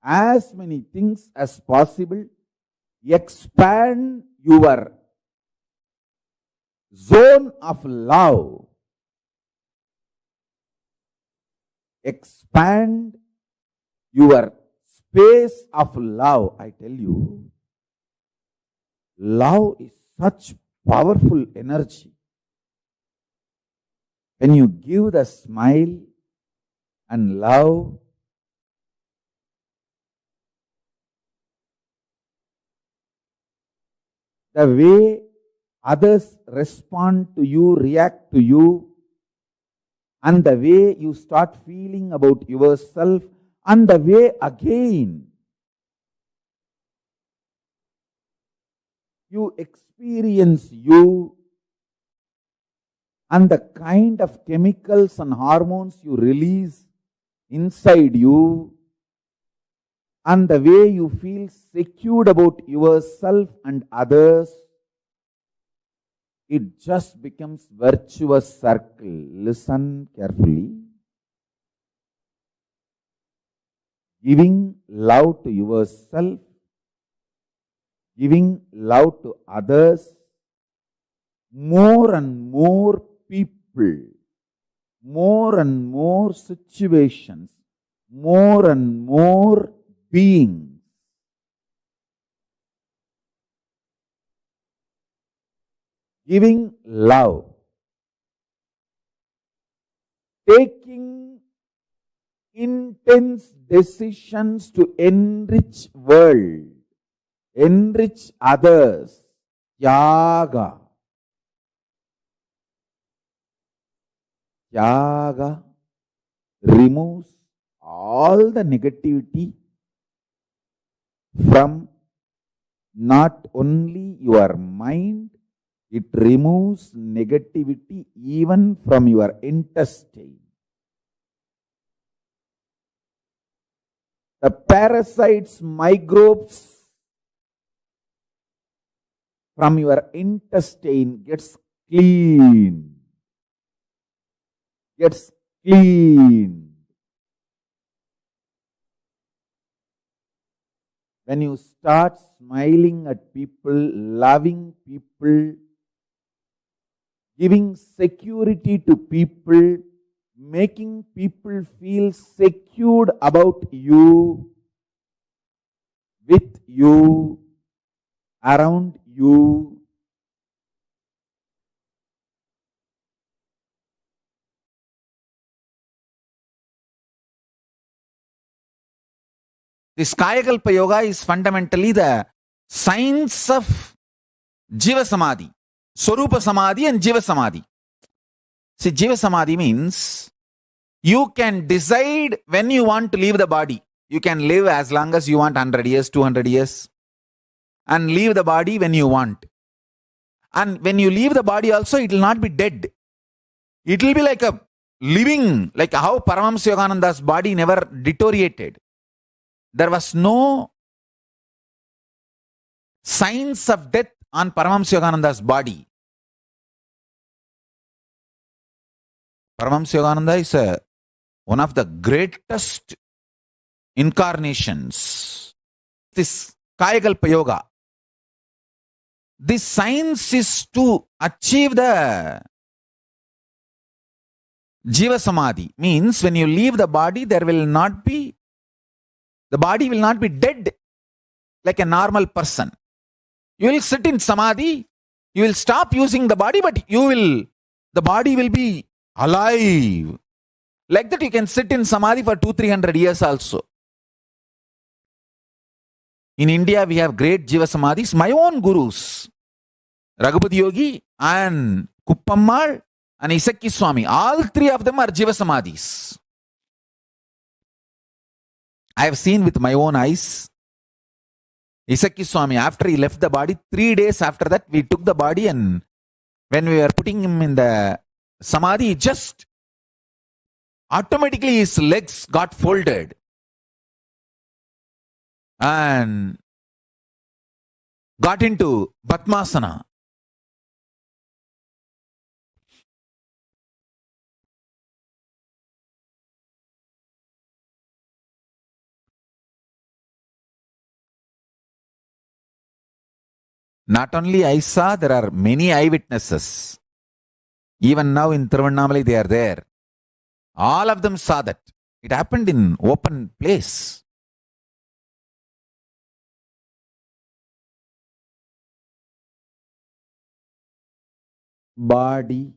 as many things as possible. Expand your zone of love. Expand your space of love. I tell you, love is such powerful energy. When you give the smile and love, the way others respond to you, react to you, and the way you start feeling about yourself, and the way again you experience you, and the kind of chemicals and hormones you release inside you, and the way you feel secure about yourself and others, it just becomes virtuous circle. Listen carefully. Giving love to yourself, giving love to others, more and more people, more and more situations, more and more beings. Giving love, taking intense decisions to enrich world, enrich others, Tyaga. Tyaga removes all the negativity from not only your mind, it removes negativity even from your intestine. The parasites, microbes from your intestine gets clean. Gets clean. When you start smiling at people, loving people, giving security to people, making people feel secured about you, with you, around you, this Kayakalpa Yoga is fundamentally the science of Jiva Samadhi, Swarupa Samādhi and Jiva Samadhi. See, Jiva Samadhi means you can decide when you want to leave the body. You can live as long as you want, 100 years, 200 years, and leave the body when you want. And when you leave the body also, it will not be dead. It will be like a living, like how Paramashivan's body never deteriorated. There was no signs of death on Paramashivan's body. Paramashivananda is one of the greatest incarnations. This Kayakalpa Yoga. This science is to achieve the Jiva Samadhi. Means when you leave the body, the body will not be dead like a normal person. You will sit in Samadhi, you will stop using the body, but the body will be alive. Like that you can sit in Samadhi for 200-300 years also. In India, we have great Jiva Samadhis. My own gurus, Raghupati Yogi and Kuppammal and Isakki Swami, all three of them are Jiva Samadhis. I have seen with my own eyes. Isakki Swami, after he left the body, 3 days after that, we took the body, and when we were putting him in the Samadhi, just automatically his legs got folded and got into Padmasana. Not only I saw, there are many eyewitnesses. Even now in Tiruvannamalai, they are there. All of them saw that. It happened in open place. Body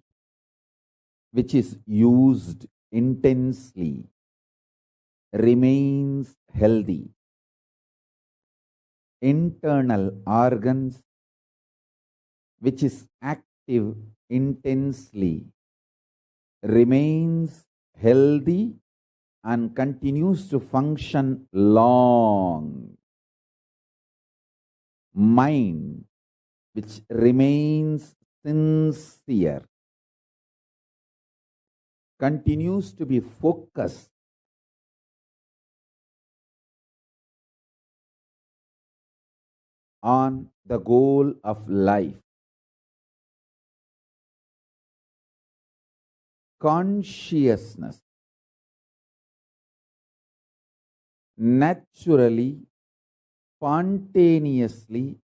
which is used intensely remains healthy. Internal organs which is active intensely remains healthy and continues to function long. Mind which remains sincere continues to be focused on the goal of life. Consciousness naturally, spontaneously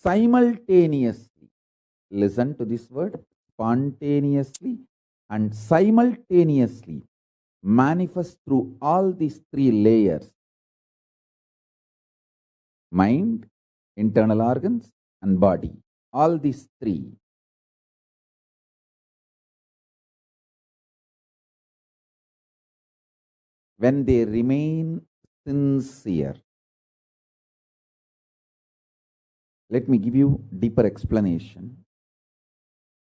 simultaneously, listen to this word, spontaneously and simultaneously manifest through all these three layers: mind, internal organs, and body. All these three. When they remain sincere. Let me give you deeper explanation.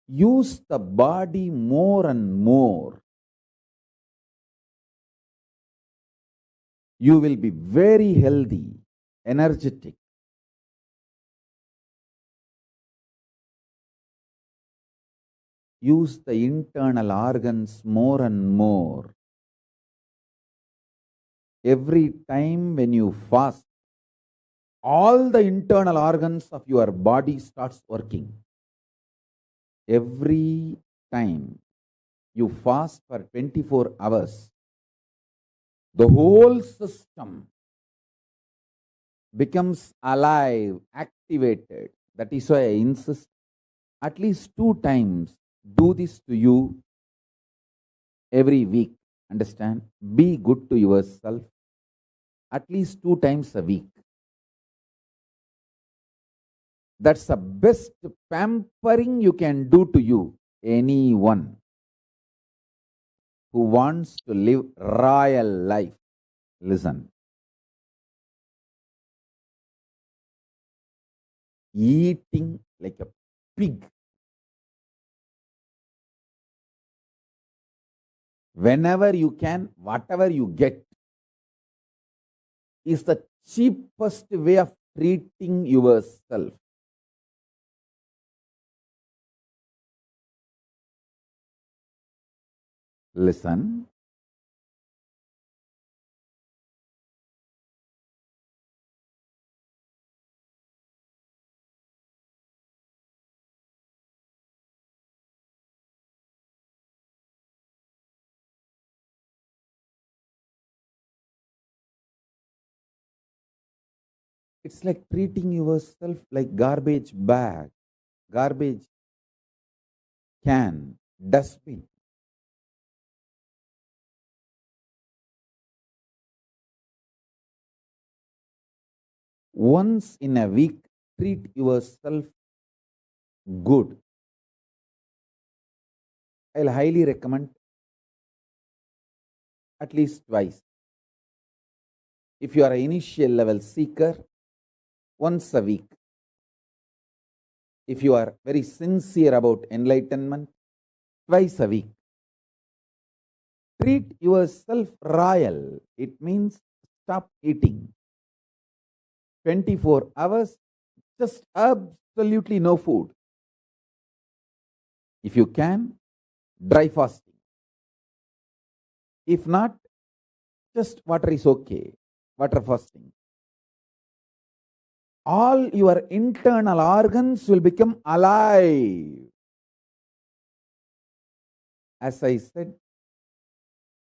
Use the body more and more. You will be very healthy, energetic. Use the internal organs more and more. Every time when you fast, all the internal organs of your body starts working. Every time you fast for 24 hours, the whole system becomes alive, activated. That is why I insist at least 2 times do this to you every week. Understand? Be good to yourself at least 2 times a week. That's the best pampering you can do to you. Anyone who wants to live royal life, listen. Eating like a pig, whenever you can, whatever you get, is the cheapest way of treating yourself. Listen. It's like treating yourself like garbage bag, garbage can, dustbin. Once in a week, treat yourself good. I'll highly recommend at least twice. If you are an initial level seeker, once a week. If you are very sincere about enlightenment, twice a week. Treat yourself royal. It means stop eating. 24 hours, just absolutely no food. If you can, dry fasting. If not, just water is okay. Water fasting. All your internal organs will become alive. As I said,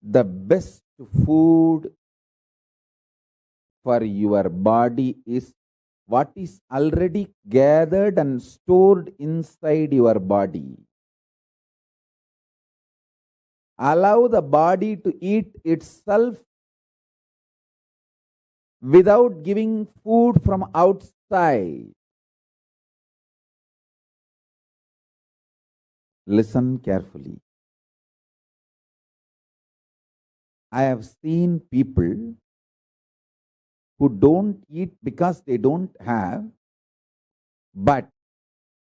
the best food for your body is what is already gathered and stored inside your body. Allow the body to eat itself without giving food from outside. Listen carefully. I have seen people who don't eat because they don't have, but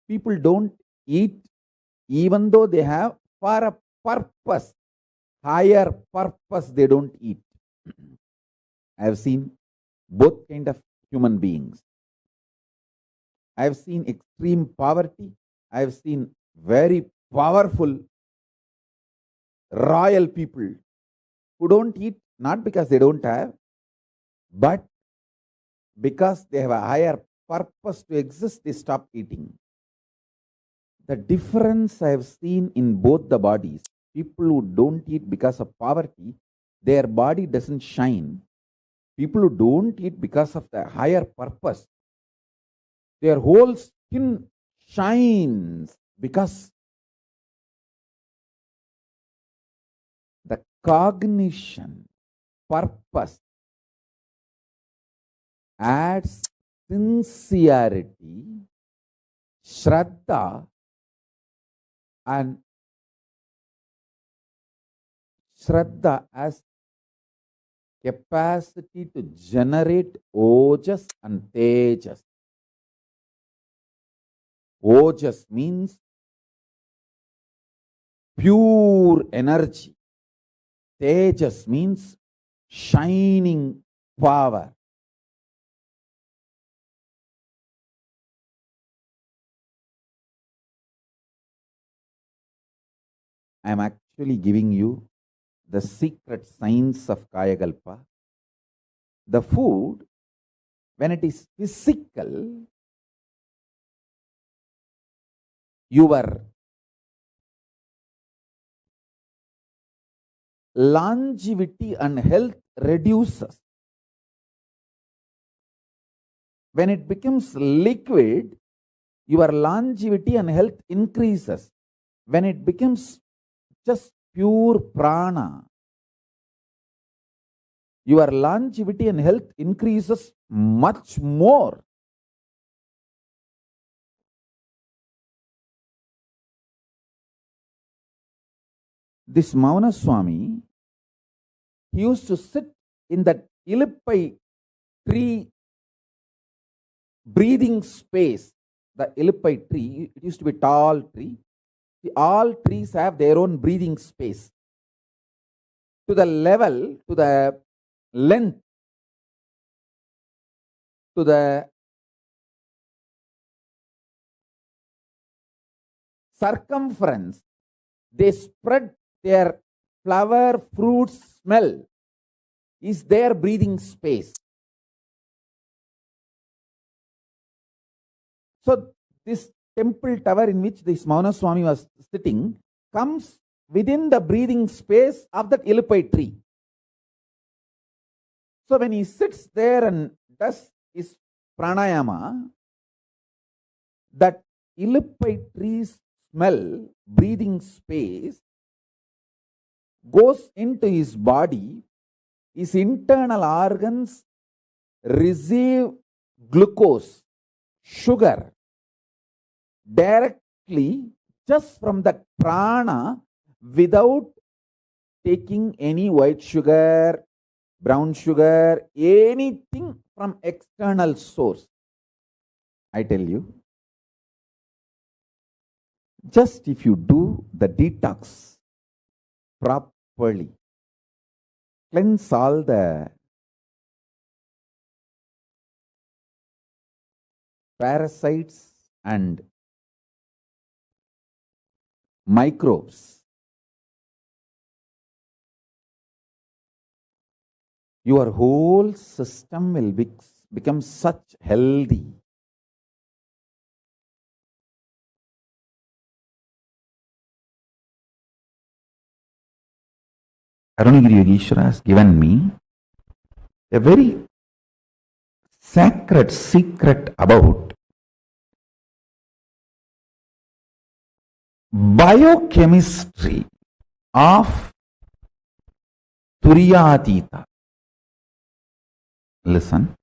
people don't eat even though they have for a purpose, higher purpose, they don't eat. I have seen both kind of human beings. I have seen extreme poverty. I have seen very powerful royal people who don't eat, not because they don't have, but because they have a higher purpose to exist, they stop eating. The difference I have seen in both the bodies, people who don't eat because of poverty, their body doesn't shine. People who don't eat because of the higher purpose, their whole skin shines because the cognition, purpose adds sincerity, Shraddha, and Shraddha as capacity to generate ojas and tejas. Ojas means pure energy. Tejas means shining power. I am actually giving you the secret science of Kayakalpa. The food, when it is physical, your longevity and health reduces. When it becomes liquid, your longevity and health increases. When it becomes just pure prana, your longevity and health increases much more. This Mauna Swami, he used to sit in that Ilippai tree breathing space. The Ilippai tree, it used to be a tall tree. All trees have their own breathing space. To the level, to the length, to the circumference, they spread their flower, fruit smell is their breathing space. So this temple tower in which this Mauna Swami was sitting comes within the breathing space of that Ilippai tree. So when he sits there and does his pranayama, that Ilippai tree's smell, breathing space, goes into his body, his internal organs receive glucose, sugar, directly just from the prana without taking any white sugar, brown sugar, anything from external source. I tell you, just if you do the detox properly, cleanse all the parasites and microbes, your whole system will become such healthy. Arunagiri Yogeshwara has given me a very sacred secret about biochemistry of Turiyatita. Listen.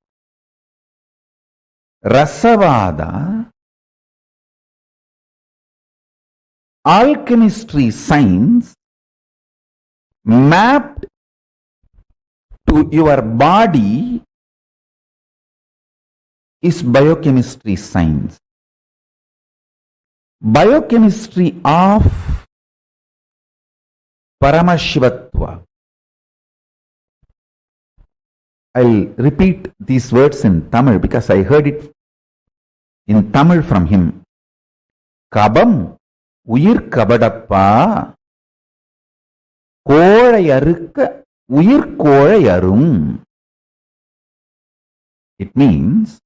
Rasavada, alchemistry science mapped to your body is biochemistry science. Biochemistry of Paramashivatva. I'll repeat these words in Tamil because I heard it in Tamil from him. Kabam uyir kabadappa kolayarukka uyir kolayarum. It means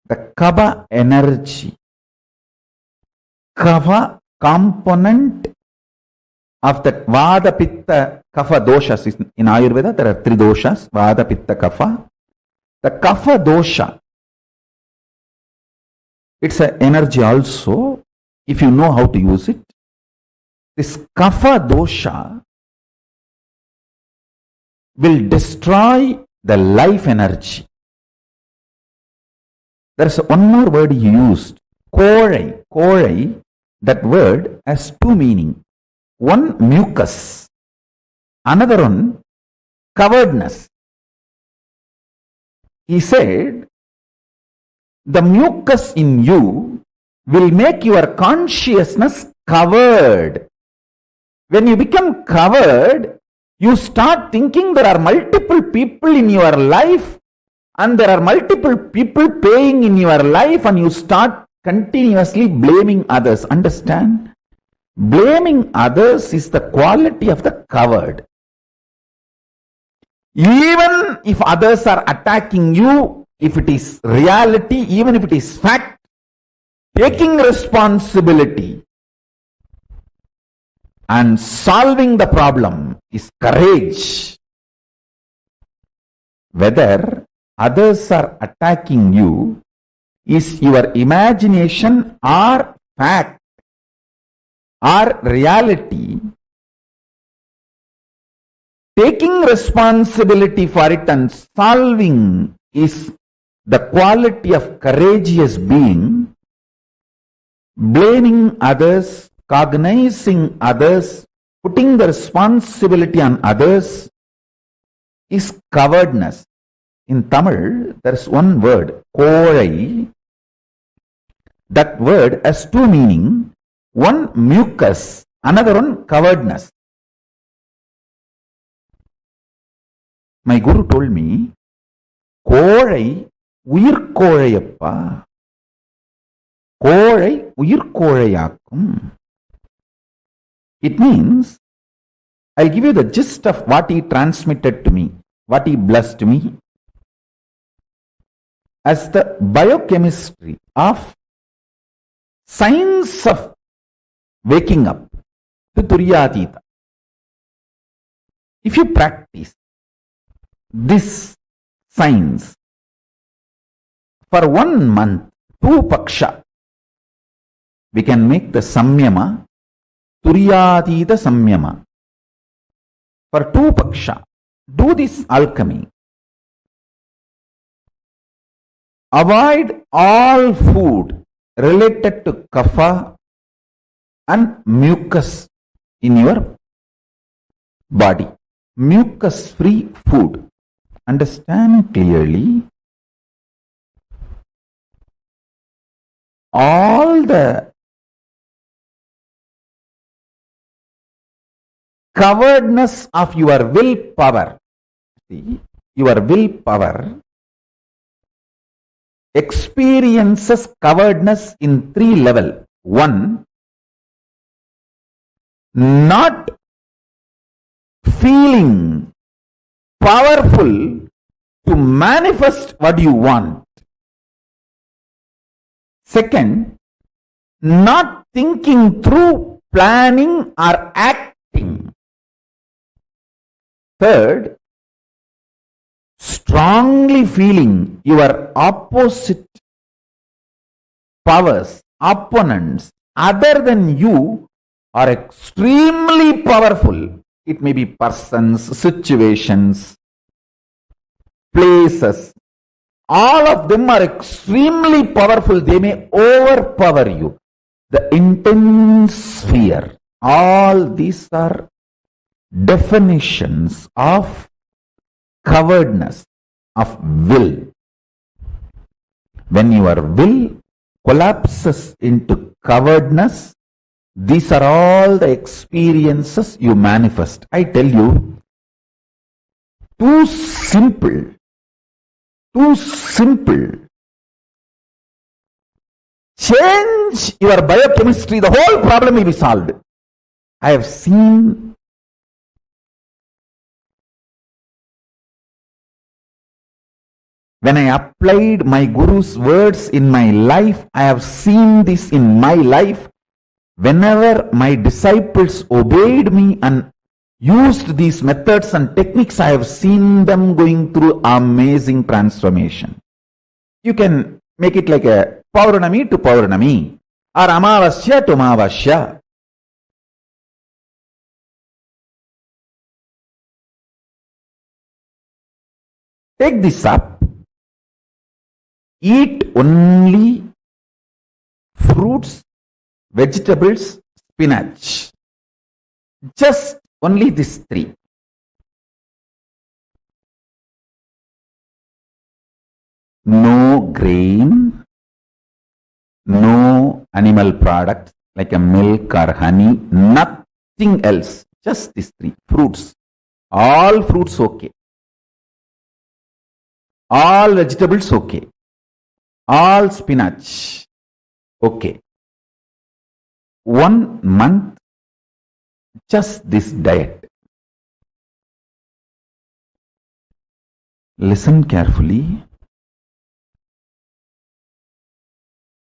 the kaba energy, kava component of that vada pitta kapha doshas. In Ayurveda there are 3 doshas, vada pitta kapha. The kapha dosha It's an energy also, if you know how to use it. This kapha dosha will destroy the life energy. There's one more word he used, korai. Korai, that word has two meanings. One, mucus. Another one, coveredness. He said, the mucus in you will make your consciousness covered. When you become covered, you start thinking there are multiple people in your life and there are multiple people paying in your life, and you start continuously blaming others. Understand? Blaming others is the quality of the covered. Even if others are attacking you, if it is reality, even if it is fact, taking responsibility and solving the problem is courage. Whether others are attacking you is your imagination or fact or reality, taking responsibility for it and solving is the quality of courageous being. Blaming others, cognizing others, putting the responsibility on others is cowardness. In Tamil, there is one word, korai. That word has two meanings. One, mucus. Another one, cowardness. My guru told me, korai, uyir koraiyappa. Korai, uyir koraiyakkum. It means, I'll give you the gist of what he transmitted to me, what he blessed me. As the biochemistry of science of waking up to Turyatita. If you practice this science for 1 month, 2 paksha, we can make the samyama, Turyatita samyama. For 2 paksha, do this alchemy. Avoid all food related to kapha and mucus in your body. Mucus-free food. Understand clearly. All the coveredness of your willpower, see, your willpower experiences coveredness in 3 levels. 1, not feeling powerful to manifest what you want. 2, not thinking through, planning or acting. 3, strongly feeling your opposite powers, opponents, other than you are extremely powerful. It may be persons, situations, places. All of them are extremely powerful. They may overpower you. The intense fear. All these are definitions of cowardness, of will. When your will collapses into cowardness, these are all the experiences you manifest. I tell you, too simple. Change your biochemistry, the whole problem will be solved. I have seen when I applied my Guru's words in my life, I have seen this in my life. Whenever my disciples obeyed me and used these methods and techniques, I have seen them going through amazing transformation. You can Make it like a Pauranami to Pauranami or Amavasya to Amavasya. Take this up. Eat only fruits, vegetables, spinach. Just only these three. No grain, no animal products like a milk or honey, nothing else. Just these three. Fruits. All fruits okay. All vegetables okay. All spinach okay. 1 month, just this diet. Listen carefully.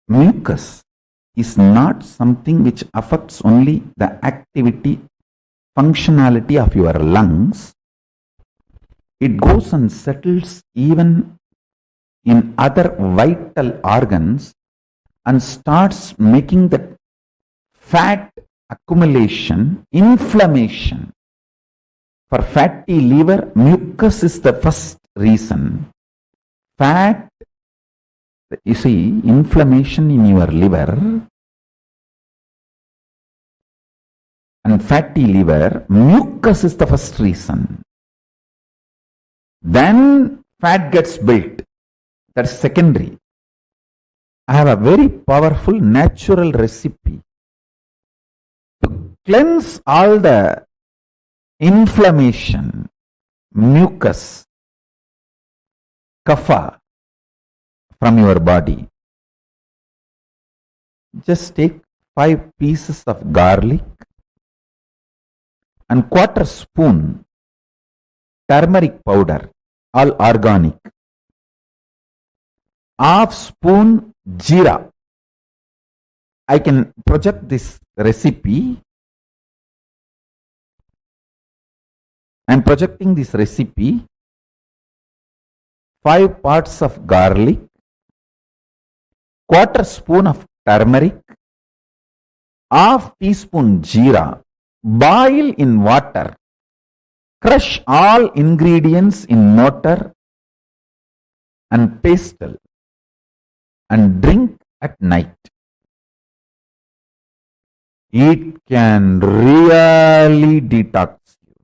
Mucus is not something which affects only the activity, functionality of your lungs. It goes and settles even in other vital organs and starts making the fat accumulation, inflammation. For fatty liver, mucus is the first reason. Fat, you see, inflammation in your liver and fatty liver, mucus is the first reason. Then fat gets built. That's secondary. I have a very powerful natural recipe to cleanse all the inflammation, mucus, kapha from your body. Just take 5 pieces of garlic and 1/4 spoon turmeric powder, all organic. 1/2 spoon jeera. I can project this recipe. I am projecting this recipe. 5 parts of garlic, 1/4 spoon of turmeric, 1/2 teaspoon jeera. Boil in water. Crush all ingredients in mortar and pestle and drink at night. It can really detox you.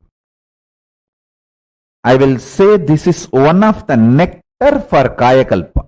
I will say this is one of the nectar for Kayakalpa.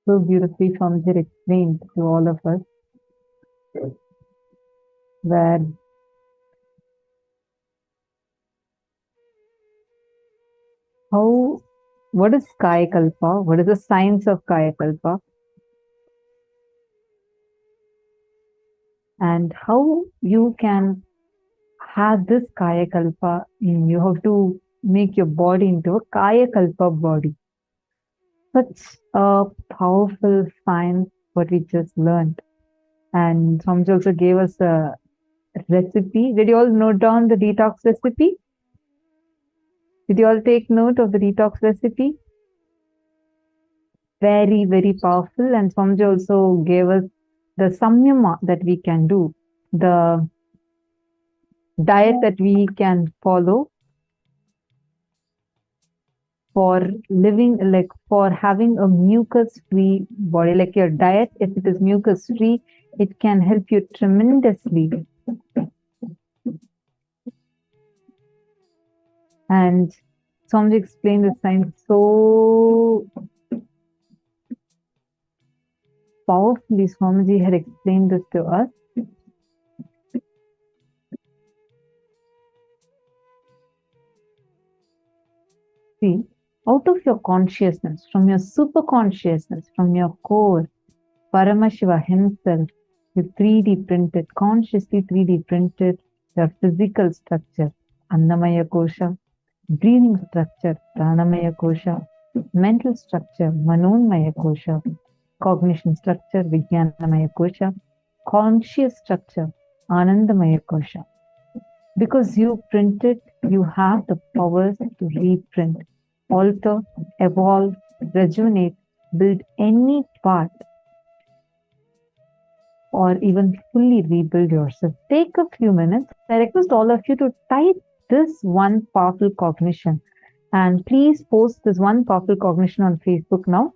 So beautifully Swamiji explained to all of us that what is Kayakalpa? What is the science of Kayakalpa? And how you can have this Kayakalpa in you. How to make your body into a Kayakalpa body. Such a powerful science what we just learned. And Swamiji also gave us a recipe. Did you all note down the detox recipe? Did you all take note of the detox recipe? Very, very powerful. And Swamiji also gave us the samyama that we can do, the diet that we can follow for living, like for having a mucus-free body, like your diet, if it is mucus-free, it can help you tremendously. And Swamiji explained the science so powerfully. Swamiji had explained this to us. See, out of your consciousness, from your super consciousness, from your core, Paramashiva himself is 3D printed, consciously 3D printed your physical structure, Annamaya Kosha, breathing structure, Pranamaya Kosha, mental structure, Manonmaya Kosha, cognition structure, Vijnanamaya Kosha, conscious structure, Anandamaya Kosha. Because you printed, you have the powers to reprint, alter, evolve, rejuvenate, build any part, or even fully rebuild yourself. Take a few minutes. I request all of you to type this one powerful cognition, and please post this one powerful cognition on Facebook now.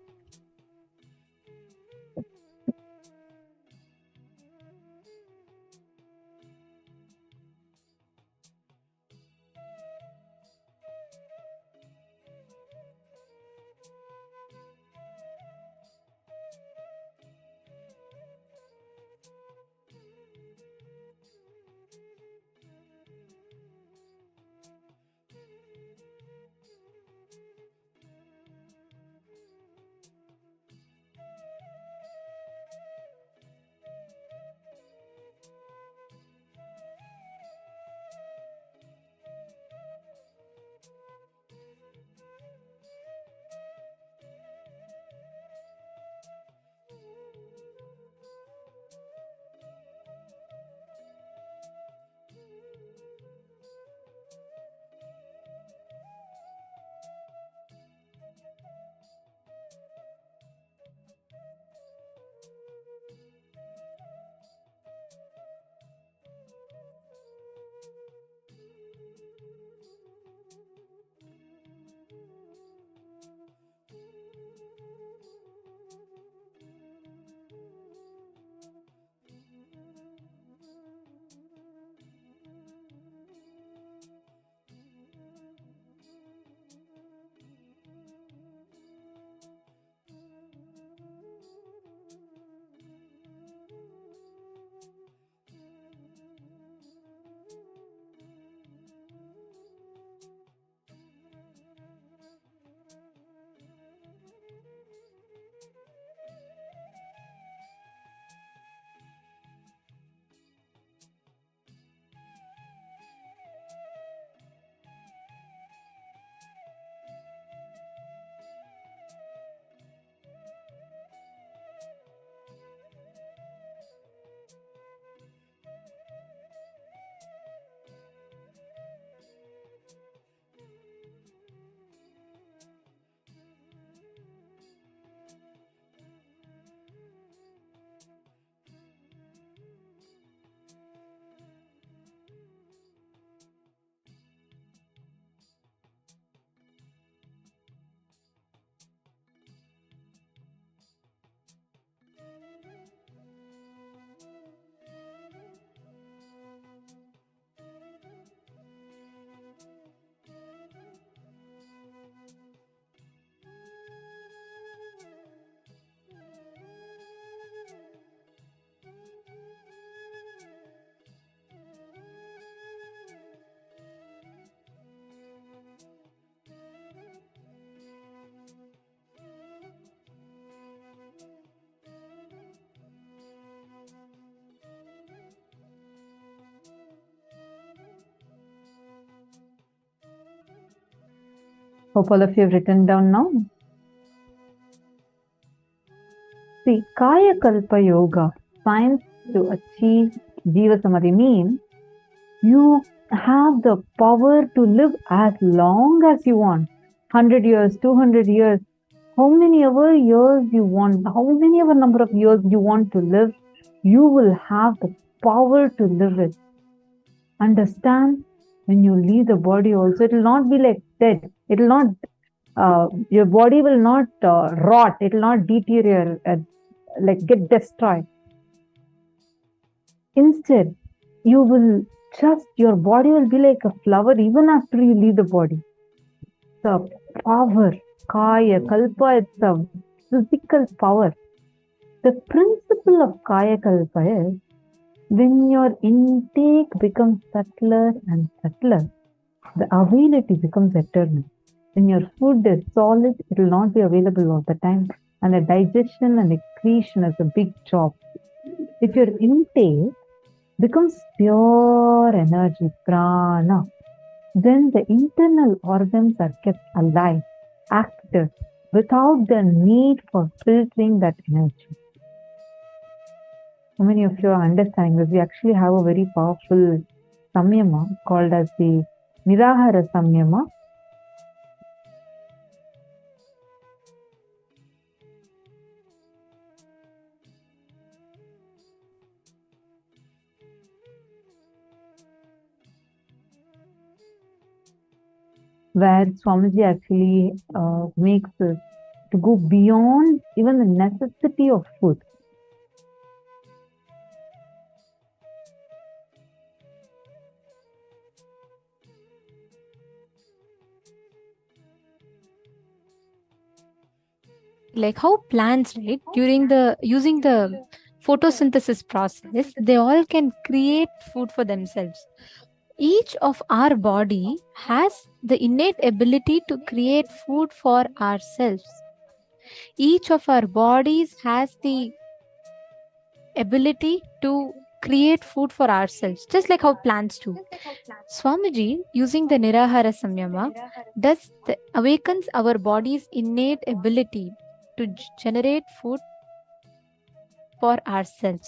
Hope all of you have written down now. See, Kayakalpa Yoga, science to achieve Jiva Samadhi means you have the power to live as long as you want. 100 years, 200 years, how many ever years you want, how many ever number of years you want to live, you will have the power to live it. Understand, when you leave the body also, it will not be like dead. It will not Your body will not rot, it will not deteriorate, like get destroyed. Instead, you will just, your body will be like a flower even after you leave the body. The power, Kaya Kalpa, it's a physical power. The principle of Kaya Kalpa is when your intake becomes subtler and subtler, the availability becomes eternal. When your food is solid, it will not be available all the time. And the digestion and excretion is a big job. If your intake becomes pure energy, prana, then the internal organs are kept alive, active, without the need for filtering that energy. How many of you are understanding this? We actually have a very powerful samyama called as the Nirahara Samyama. Where Swamiji actually makes us to go beyond even the necessity of food. Like how plants, right, during the using the photosynthesis process, they all can create food for themselves. Each of our body has the innate ability to create food for ourselves. Each of our bodies has the ability to create food for ourselves, just like how plants do. Swamiji, using the Nirahara Samyama, awakens our body's innate ability to generate food for ourselves.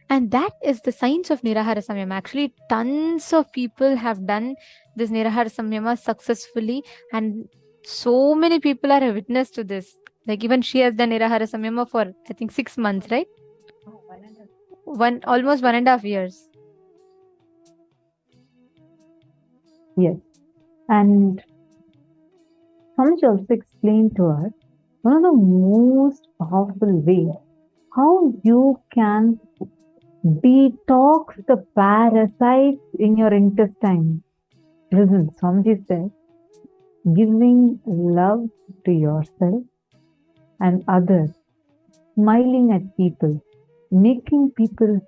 And that is the science of Nirahara Samyama. Actually, tons of people have done this Nirahara Samyama successfully, and so many people are a witness to this. Like even she has done Nirahara Samyama for I think 6 months, right? Almost 1.5 years. Yes. And Swamiji also explained to us one of the most powerful ways how you can detox the parasites in your intestine. Listen, Swamiji said, giving love to yourself and others, smiling at people, making people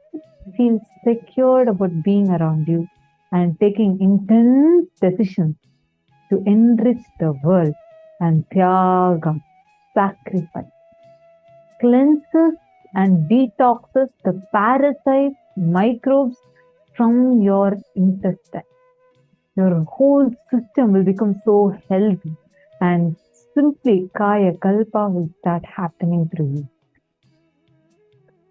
feel secured about being around you, and taking intense decisions to enrich the world and tyaga, sacrifice, cleanses and detoxes the parasites, microbes from your intestine. Your whole system will become so healthy, and simply Kaya Kalpa will start happening through you.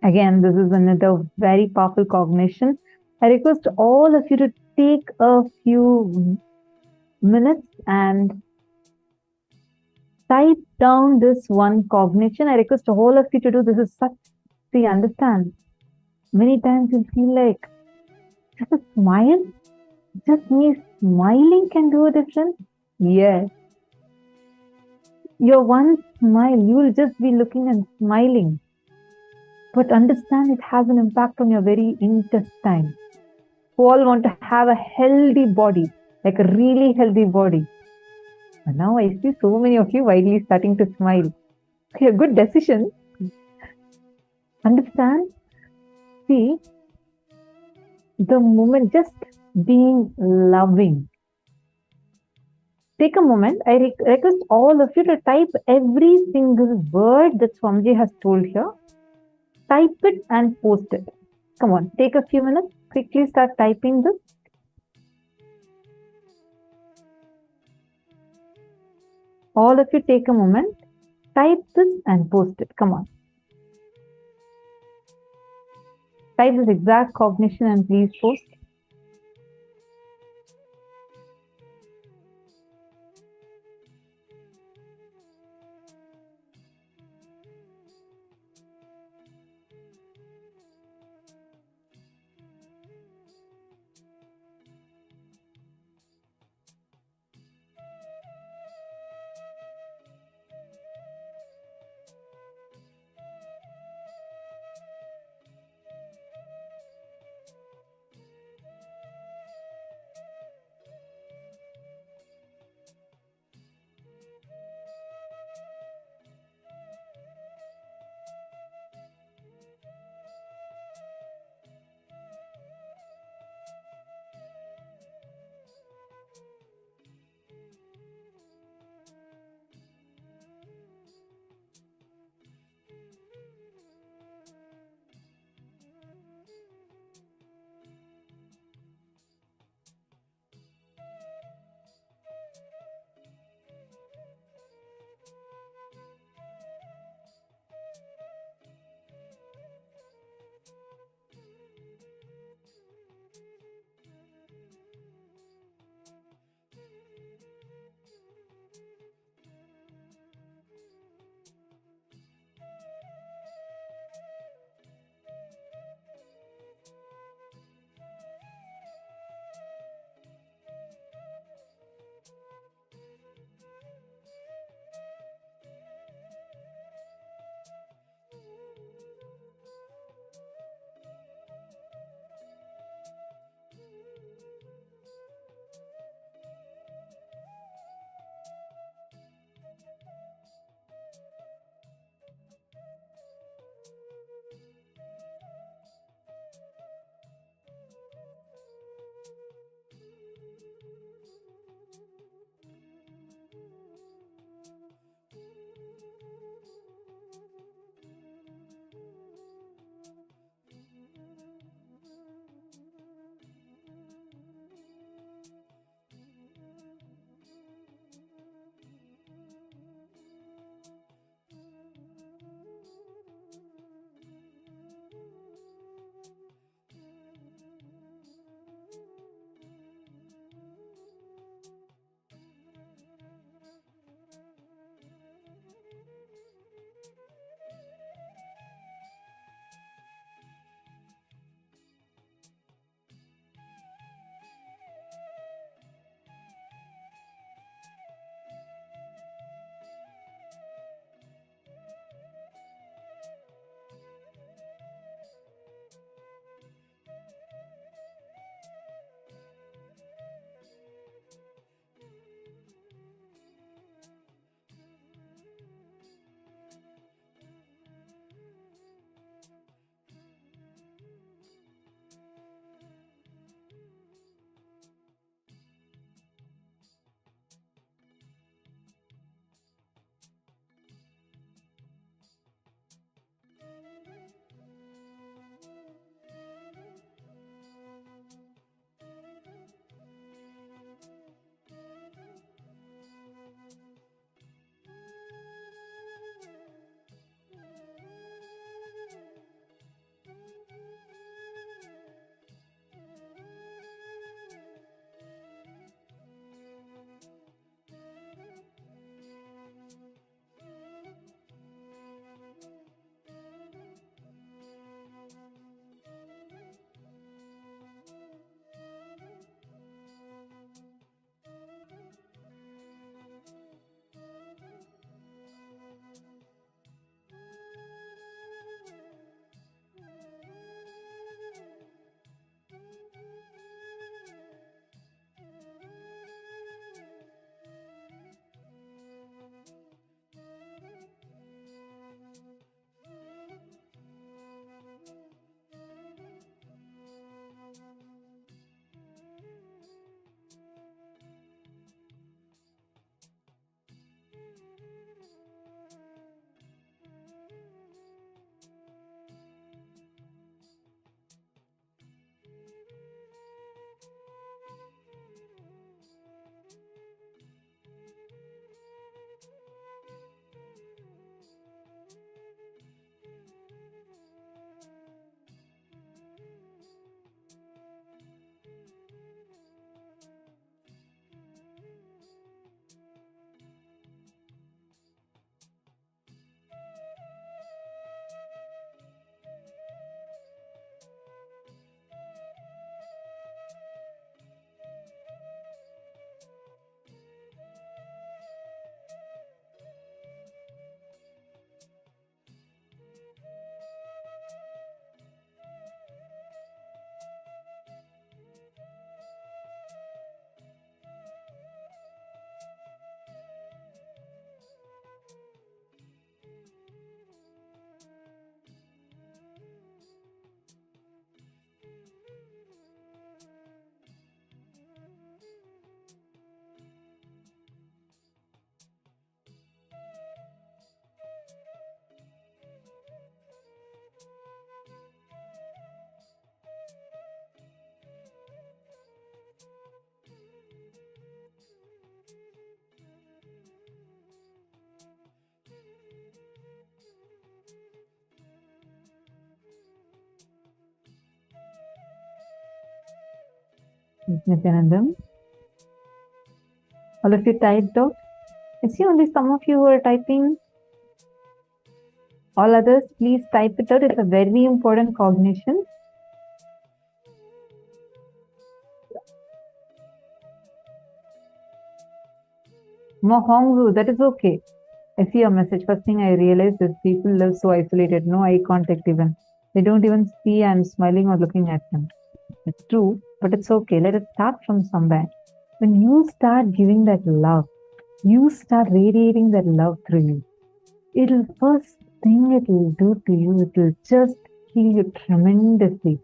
Again, this is another very powerful cognition. I request all of you to take a few minutes and type down this one cognition. I request all of you to do this. Is such, see, understand. Many times you feel like just a smile, just me smiling can do a difference. Yes. Your one smile, you will just be looking and smiling. But understand it has an impact on your very intestine. We all want to have a healthy body, like a really healthy body. And now I see so many of you widely starting to smile. Okay, a good decision. Understand? See, the moment just being loving. Take a moment. I request all of you to type every single word that Swamiji has told here. Type it and post it. Come on, take a few minutes. Quickly start typing this. All of you take a moment. Type this and post it. Come on. Type this exact cognition and please post. Nithyanandam. All of you typed out. I see only some of you who are typing. All others, please type it out. It's a very important cognition. Mohongzu, that is okay. I see your message. First thing I realized is people live so isolated, no eye contact even. They don't even see I'm smiling or looking at them. It's true, but it's okay. Let us start from somewhere. When you start giving that love, you start radiating that love through you. It'll first thing it will do to you, it will just heal you tremendously.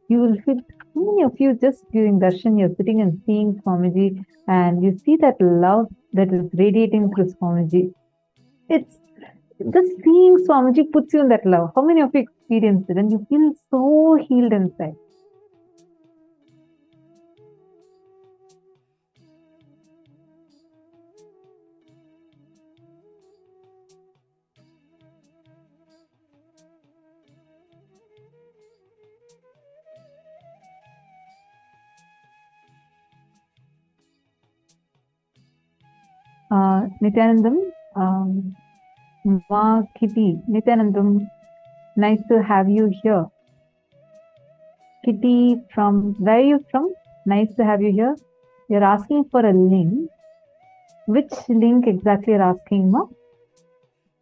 You will feel, how many of you just during darshan, you're sitting and seeing Swamiji and you see that love that is radiating through Swamiji. It's just seeing Swamiji puts you in that love. How many of you experienced it? And you feel so healed inside. Nithyanandam, Ma Kitty, Nithyanandam, nice to have you here. Kitty from, where are you from? Nice to have you here. You're asking for a link. Which link exactly you're asking, Ma?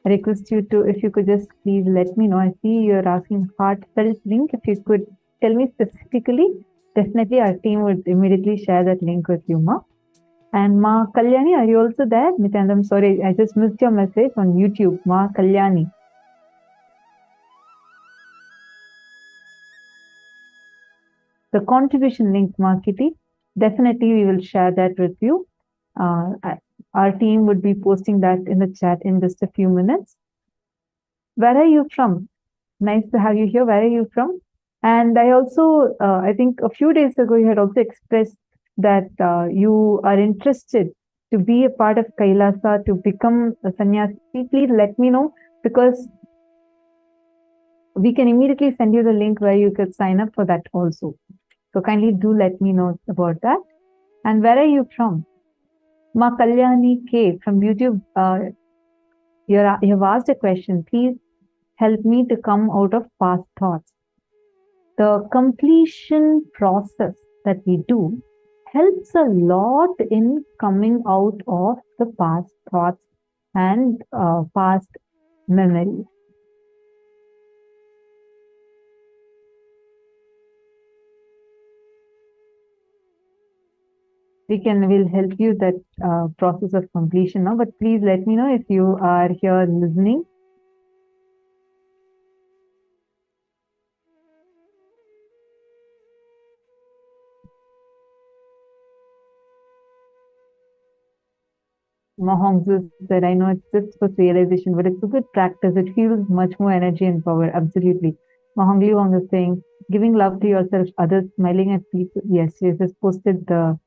I request you to, if you could just please let me know. I see you're asking heartfelt link. If you could tell me specifically, definitely our team would immediately share that link with you, Ma. And Ma Kalyani, are you also there? Nithyanandam, sorry, I just missed your message on YouTube. Ma Kalyani. The contribution link, Ma Kitty, definitely we will share that with you. Our team would be posting that in the chat in just a few minutes. Where are you from? Nice to have you here. Where are you from? And I also, I think a few days ago, you had also expressed that you are interested to be a part of Kailasa, to become a sannyasi. Please let me know, because we can immediately send you the link where you could sign up for that also. So kindly do let me know about that. And where are you from? Ma Kalyani K from YouTube. You have asked a question. Please help me to come out of past thoughts. The completion process that we do helps a lot in coming out of the past thoughts and past memories. We'll help you that process of completion now, but please let me know if you are here listening. Mahongzu said, I know it's just for realization, but it's a good practice. It feels much more energy and power. Absolutely. Mahongli Wong is saying, giving love to yourself, others, smiling at people. Yes, she has posted the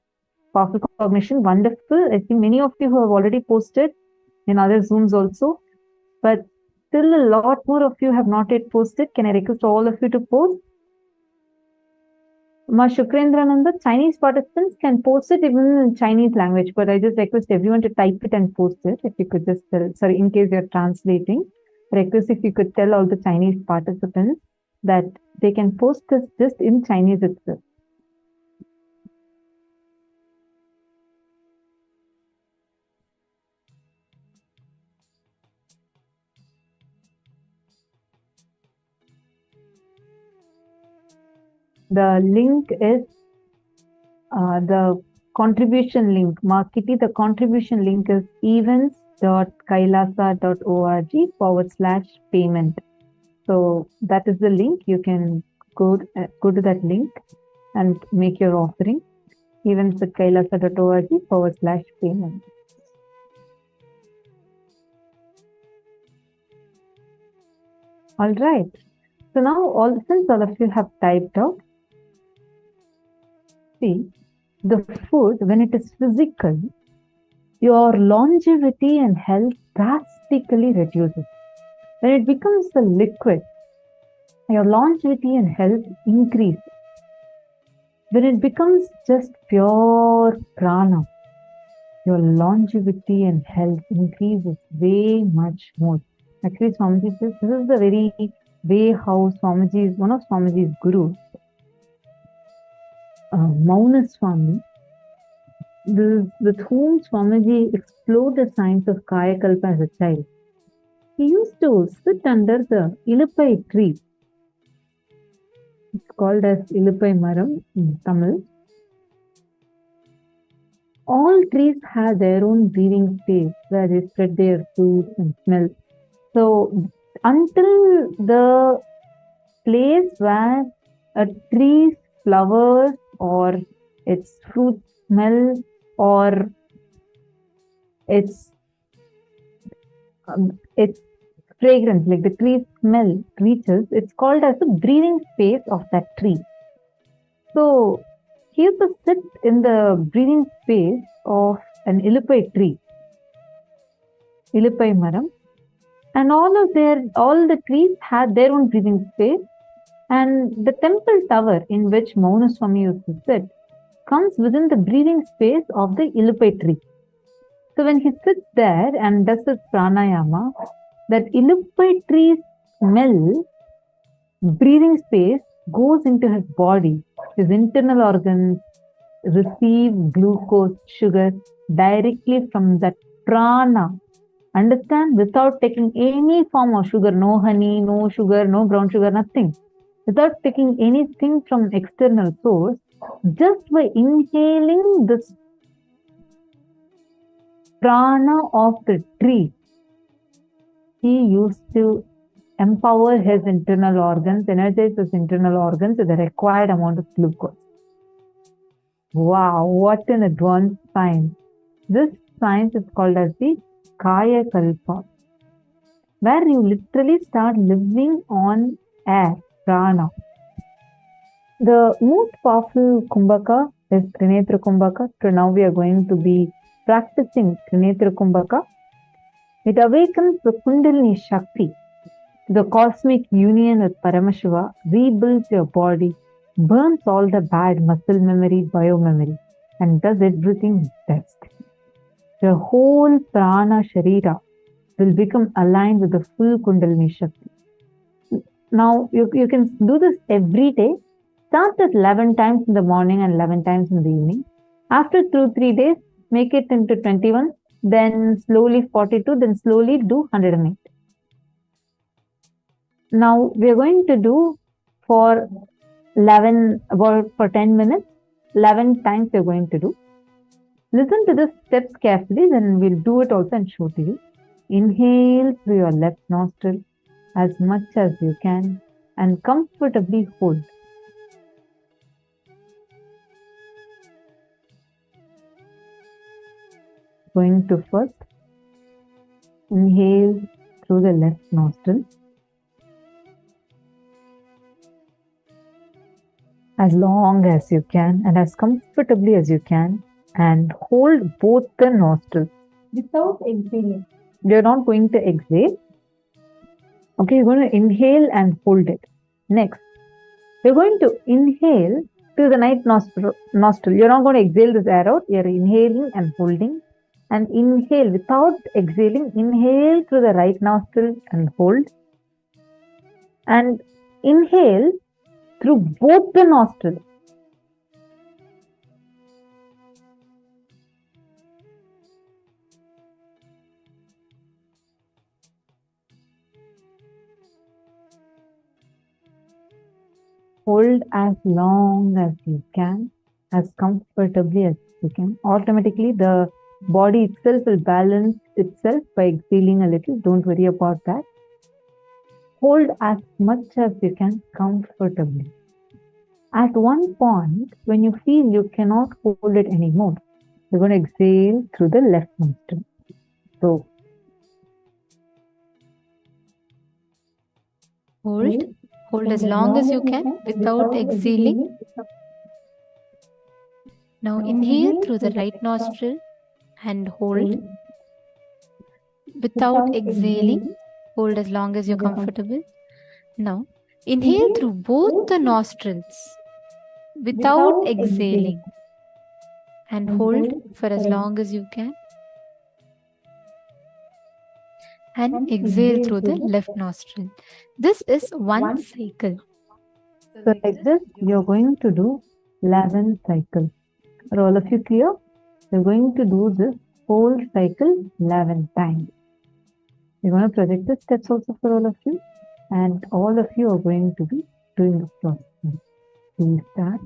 powerful cognition. Wonderful. I think many of you who have already posted in other Zooms also, but still a lot more of you have not yet posted. Can I request all of you to post? Ma Shukrendrananda, Chinese participants can post it even in Chinese language, but I just request everyone to type it and post it. If you could just tell, sorry, in case you're translating, request if you could tell all the Chinese participants that they can post this just in Chinese itself. The link is the contribution link. Ma Kitty, the contribution link is events.kailasa.org/payment. So that is the link. You can go to that link and make your offering. Events.kailasa.org/payment. All right. So now, since all of you have typed out, see, the food, when it is physical, your longevity and health drastically reduces. When it becomes a liquid, your longevity and health increase. when it becomes just pure prana, your longevity and health increases way much more. Actually, Swamiji says this is the very way how Swamiji, one of Swamiji's gurus, Mauna Swami, with whom Swamiji explored the science of Kayakalpa as a child. He used to sit under the Iluppai tree. It's called as Iluppai Maram in Tamil. All trees have their own breathing space where they spread their fruits and smell. So until the place where a tree's flowers or its fruit smell or its fragrance, like the tree's smell reaches, it's called as the breathing space of that tree. So he used to sit in the breathing space of an Iluppai tree, Iluppai Maram, and all the trees had their own breathing space, and the temple tower in which Mauna Swami used to sit comes within the breathing space of the Iluppai tree. So when he sits there and does his pranayama, that Iluppai tree's smell, breathing space goes into his body. His internal organs receive glucose, sugar directly from that prana. Understand? Without taking any form of sugar, no honey, no sugar, no brown sugar, nothing. Without taking anything from external source, just by inhaling this prana of the tree, he used to empower his internal organs, energize his internal organs with the required amount of glucose. Wow, what an advanced science. This science is called as the Kayakalpa, where you literally start living on air, prana. The most powerful Kumbhaka is Trinetra Kumbhaka. So now we are going to be practicing Trinetra Kumbhaka. It awakens the Kundalini Shakti, the cosmic union with Paramashiva, rebuilds your body, burns all the bad muscle memory, biomemory, and does everything best. The whole prana sharira will become aligned with the full Kundalini Shakti. Now, you can do this every day. Start at 11 times in the morning and 11 times in the evening. After 2-3 days, make it into 21, then slowly 42, then slowly do 108. Now, we are going to do for 10 minutes, 11 times we are going to do. Listen to the steps carefully, then we'll do it also and show to you. Inhale through your left nostril as much as you can and comfortably hold. Going to first inhale through the left nostril as long as you can and as comfortably as you can, and hold both the nostrils without exhaling. You're not going to exhale. Okay, you're going to inhale and hold it. Next, you're going to inhale through the right nostril. You're not going to exhale this air out. You're inhaling and holding. And inhale without exhaling. Inhale through the right nostril and hold. And inhale through both the nostrils. Hold as long as you can, as comfortably as you can. Automatically, the body itself will balance itself by exhaling a little. Don't worry about that. Hold as much as you can comfortably. At one point, when you feel you cannot hold it anymore, you're going to exhale through the left nostril. So, Hold as long as you can without exhaling. Now inhale through the right nostril and hold. Without exhaling, hold as long as you're comfortable. Now inhale through both the nostrils without exhaling, and hold for as long as you can, and exhale through the left nostril. This is one cycle. So like this, you're going to do 11 cycles. Are all of you clear? You're going to do this whole cycle 11 times. We're going to project the steps also for all of you, and all of you are going to be doing this process. Please start.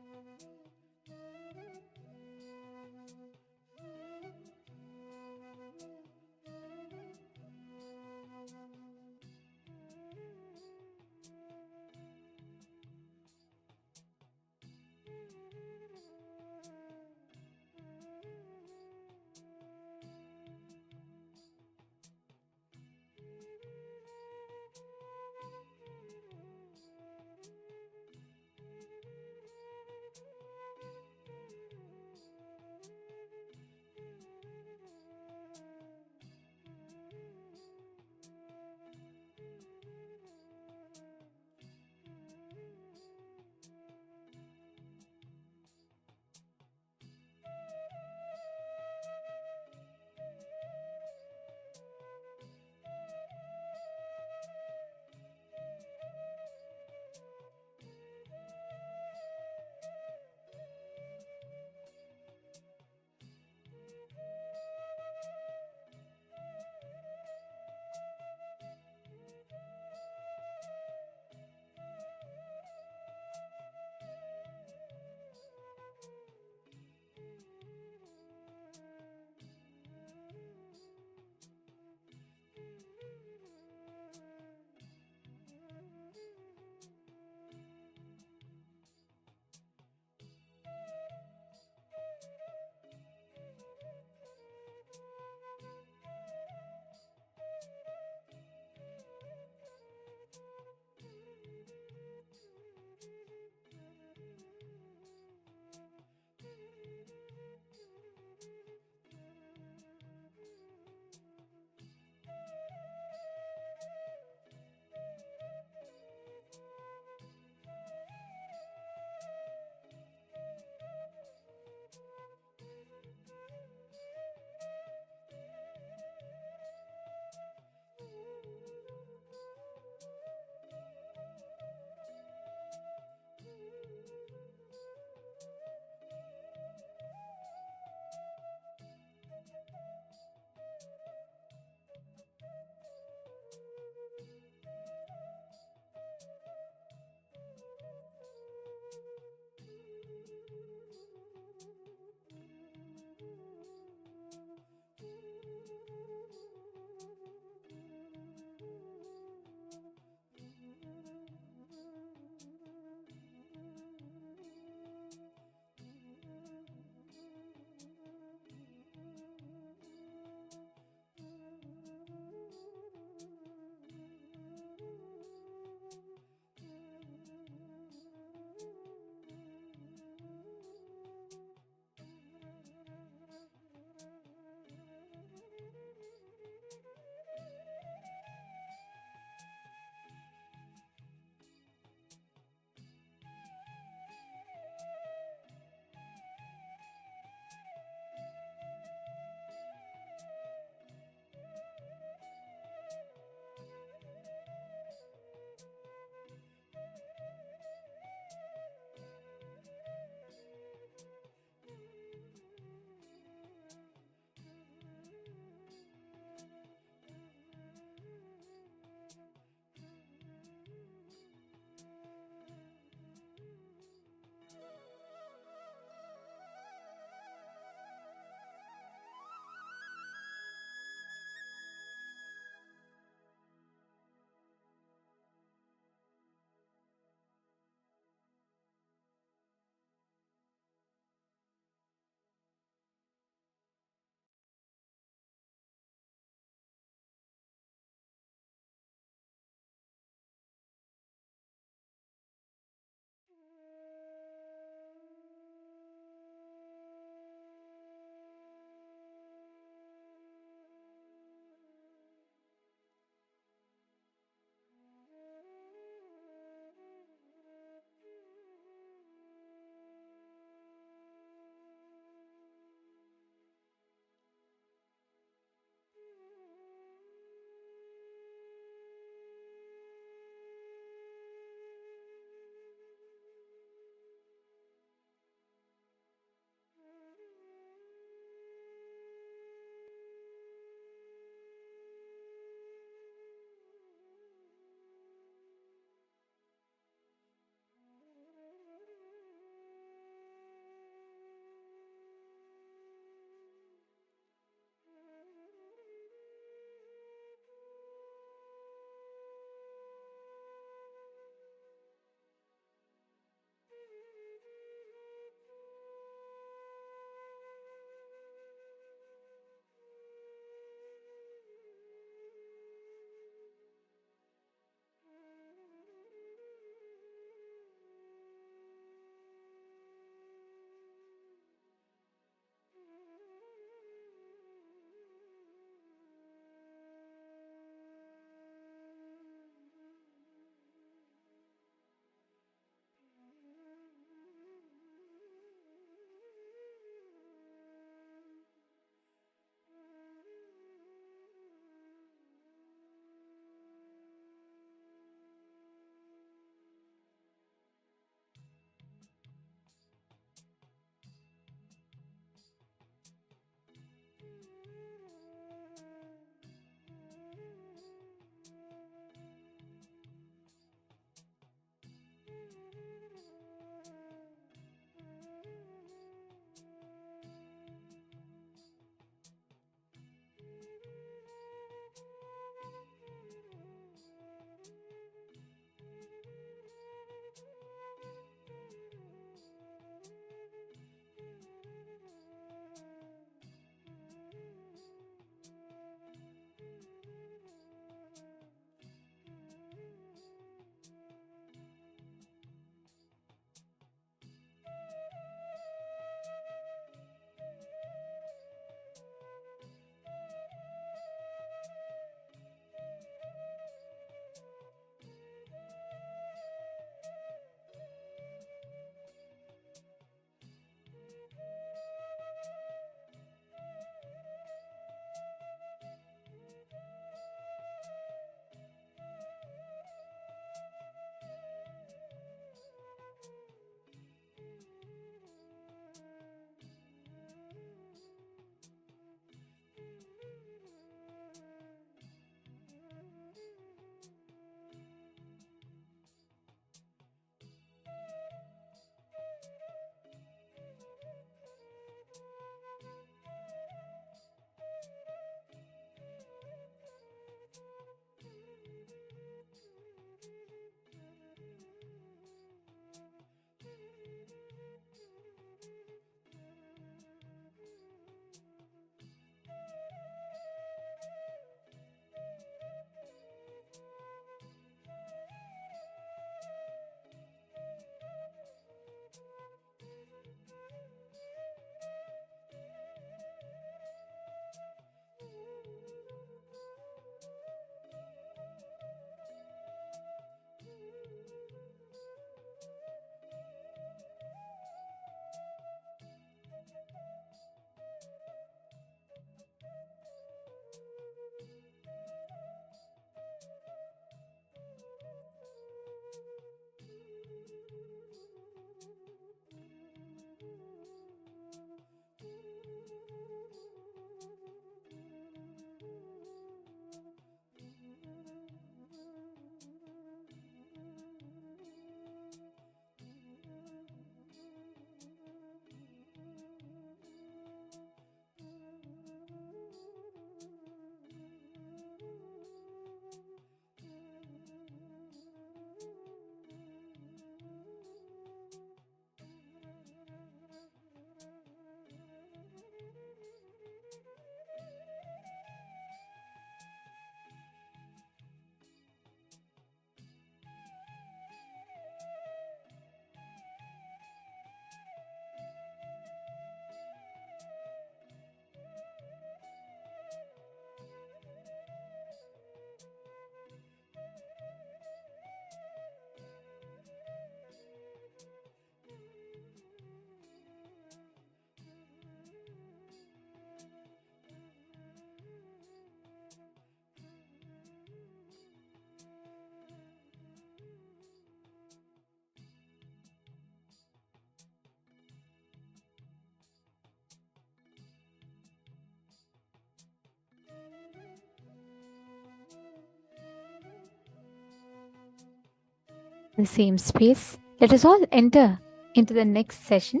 the same space. Let us all enter into the next session.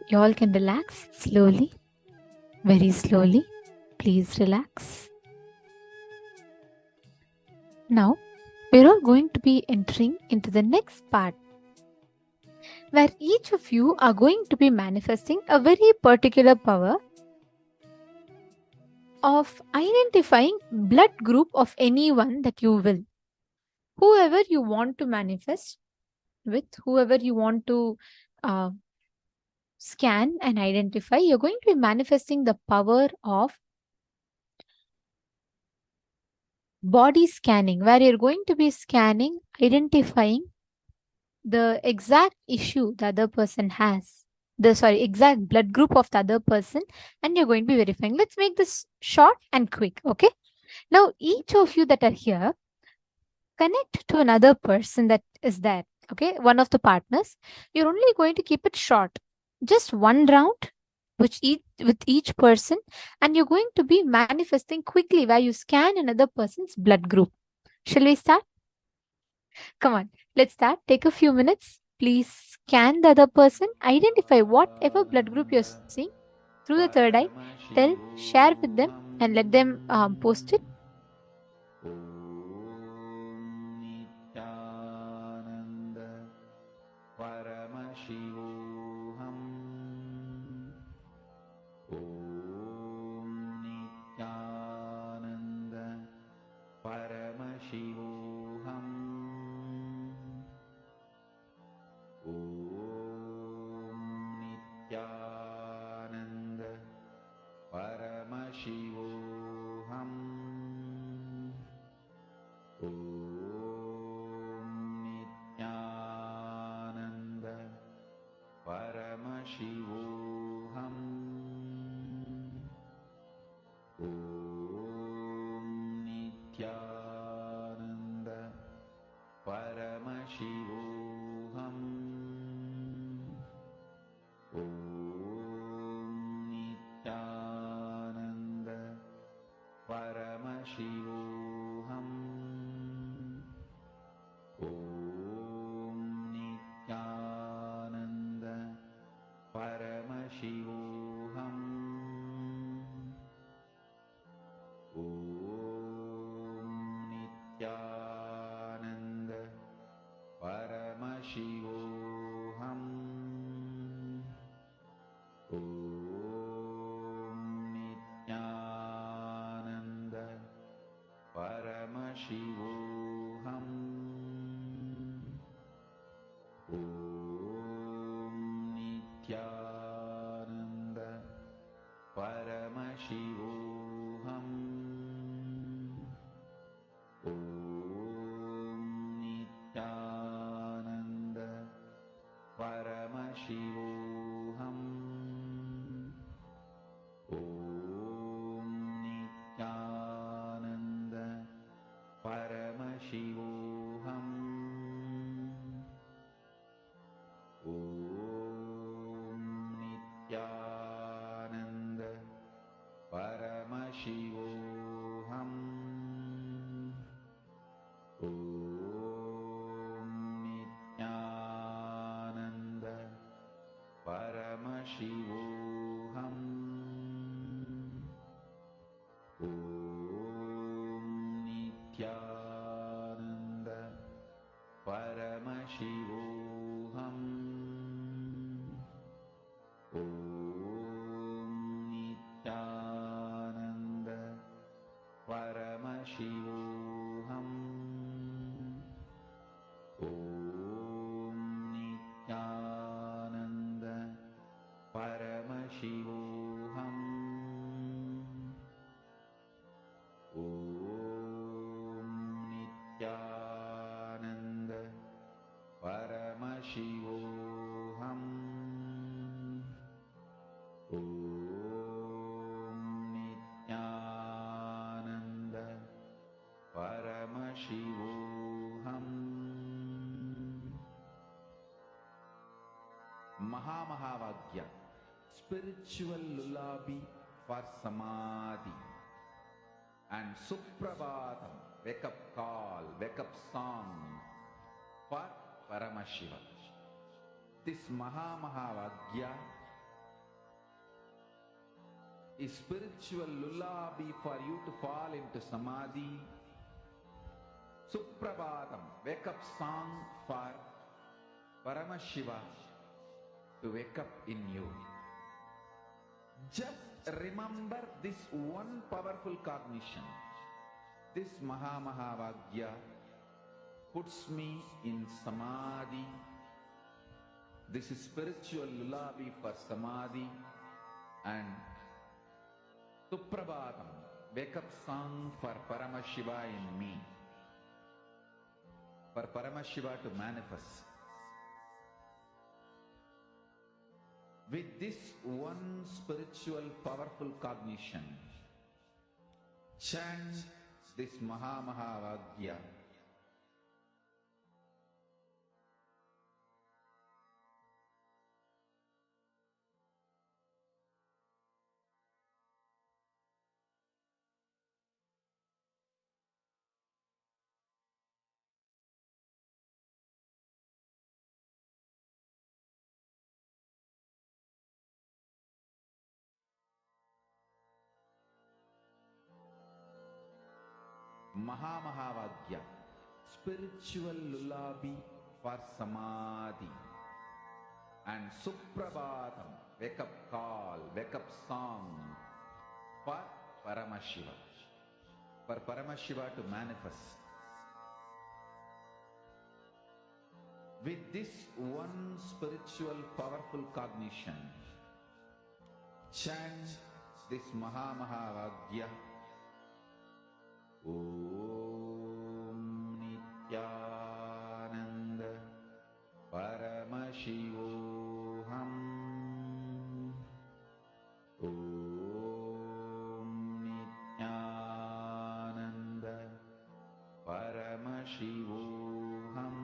You all can relax slowly, very slowly. Please relax. Now, we're all going to be entering into the next part, where each of you are going to be manifesting a very particular power of identifying blood group of anyone that you will. Whoever you want to manifest with, whoever you want to scan and identify, you're going to be manifesting the power of body scanning, where you're going to be scanning, identifying the exact issue the other person has, exact blood group of the other person, and you're going to be verifying. Let's make this short and quick, okay? Now, each of you that are here, connect to another person that is there, okay? One of the partners. You're only going to keep it short, just one round with each person, and you're going to be manifesting quickly where you scan another person's blood group. Shall we start? Come on, let's start. Take a few minutes. Please scan the other person, identify whatever blood group you're seeing through the third eye, tell, share with them, and let them post it. Paramashivam. Om Nithyananda Paramashivam. Om Nithyananda Paramashivam. Om Nithyananda Paramashivam. Om Nithyananda Paramashivam. Om Nithyananda Paramashivam. Om Nithyananda Paramashivam. Om Nithyananda Paramashivam. Om Nithyananda Paramashivam. Om Nithyananda Paramashivam. Om Nithyananda Paramashivam. Om Nithyananda Paramashivam. Om Nithyananda Paramashivam. Om Nithyananda Paramashivam. Om Nithyananda Paramashivam. Om Nithyananda Paramashivam. Om Nithyananda Paramashivam. Om Nithyananda Paramashivam. Om Nithyananda Paramashivam. Mahamahavagya, spiritual lullaby for Samadhi. and Suprabhatam, wake up call, wake up song for Paramashiva. This Mahavagya is spiritual lullaby for you to fall into Samadhi. Suprabhatam, wake up song for Paramashiva to wake up in you. Just remember this one powerful cognition. This Mahavagya puts me in Samadhi. This is spiritual lullaby for Samadhi. And Suprabhatam, wake up song for Paramashiva in me. For Paramashiva to manifest. With this one spiritual powerful cognition, chant this Mahavagya. Mahavagya, spiritual lullaby for Samadhi. And Suprabhatam, wake up call, wake up song for Paramashiva. For Paramashiva to manifest. With this one spiritual powerful cognition, chant this Mahavagya. Om Nithyananda Paramashivoham. Om Nithyananda Paramashivoham.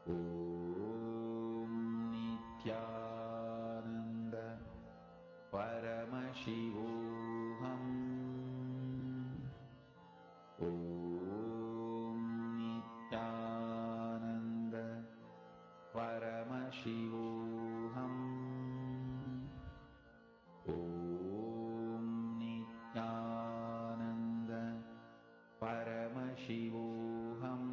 Om Nithyananda Paramashivoham. Om Nithyananda Paramashivoham. Om Nithyananda Paramashivoham. Om Nithyananda Paramashivoham.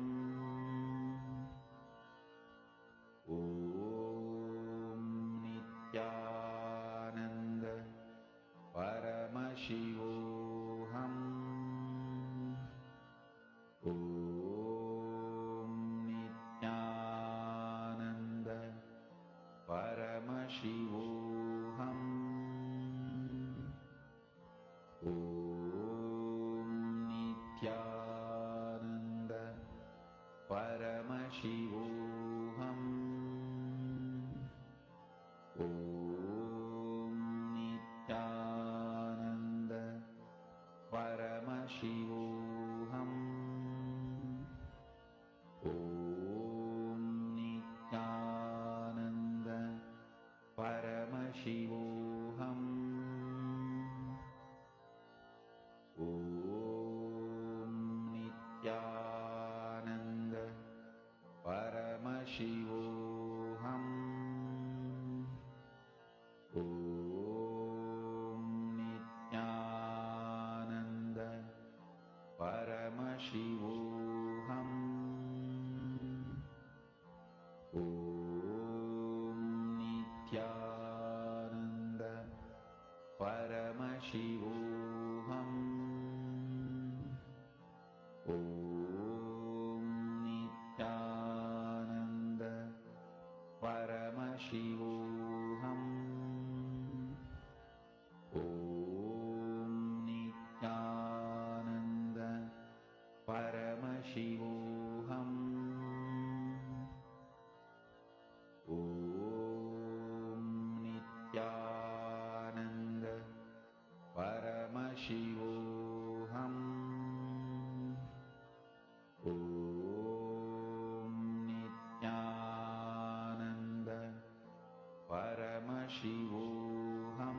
Om Nithyananda Paramashivoham. Om Nithyananda Paramashivoham. Om Nithyananda Paramashivoham. Om Nithyananda Paramashivoham. Om Nithyananda Paramashivoham. Om Nithyananda Paramashivoham. Om Nithyananda Paramashivoham. Om Nithyananda Paramashivoham. Om Nithyananda Paramashivoham. Om Nithyananda Paramashivoham. Om Nithyananda Paramashivoham.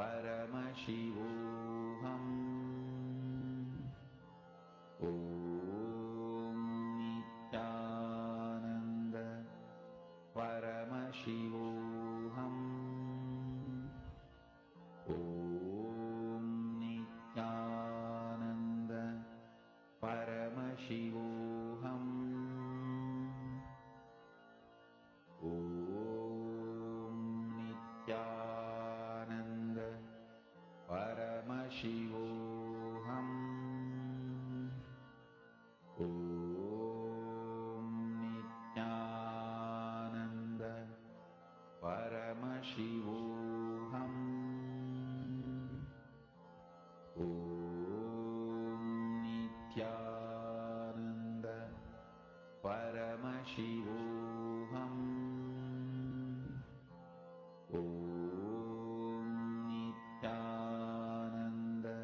Paramashivoham. Om Nithyananda Paramashivoham. Om Nithyananda Paramashivoham. Om Nithyananda Paramashivoham. Om Nithyananda Paramashivoham. Om Nithyananda Paramashivoham. Om Nithyananda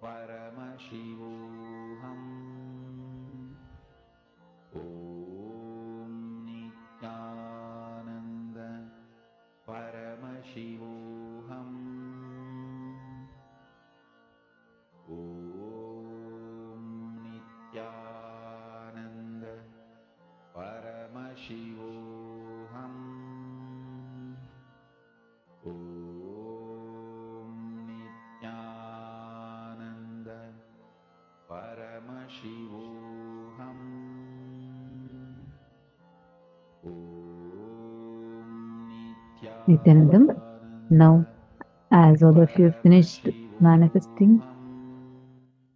Paramashivoham. Om Nithyananda Paramashivoham. Om Nithyananda Paramashivoham. Om Nithyananda Paramashivoham. Nityanandam, now, as all of you have finished manifesting,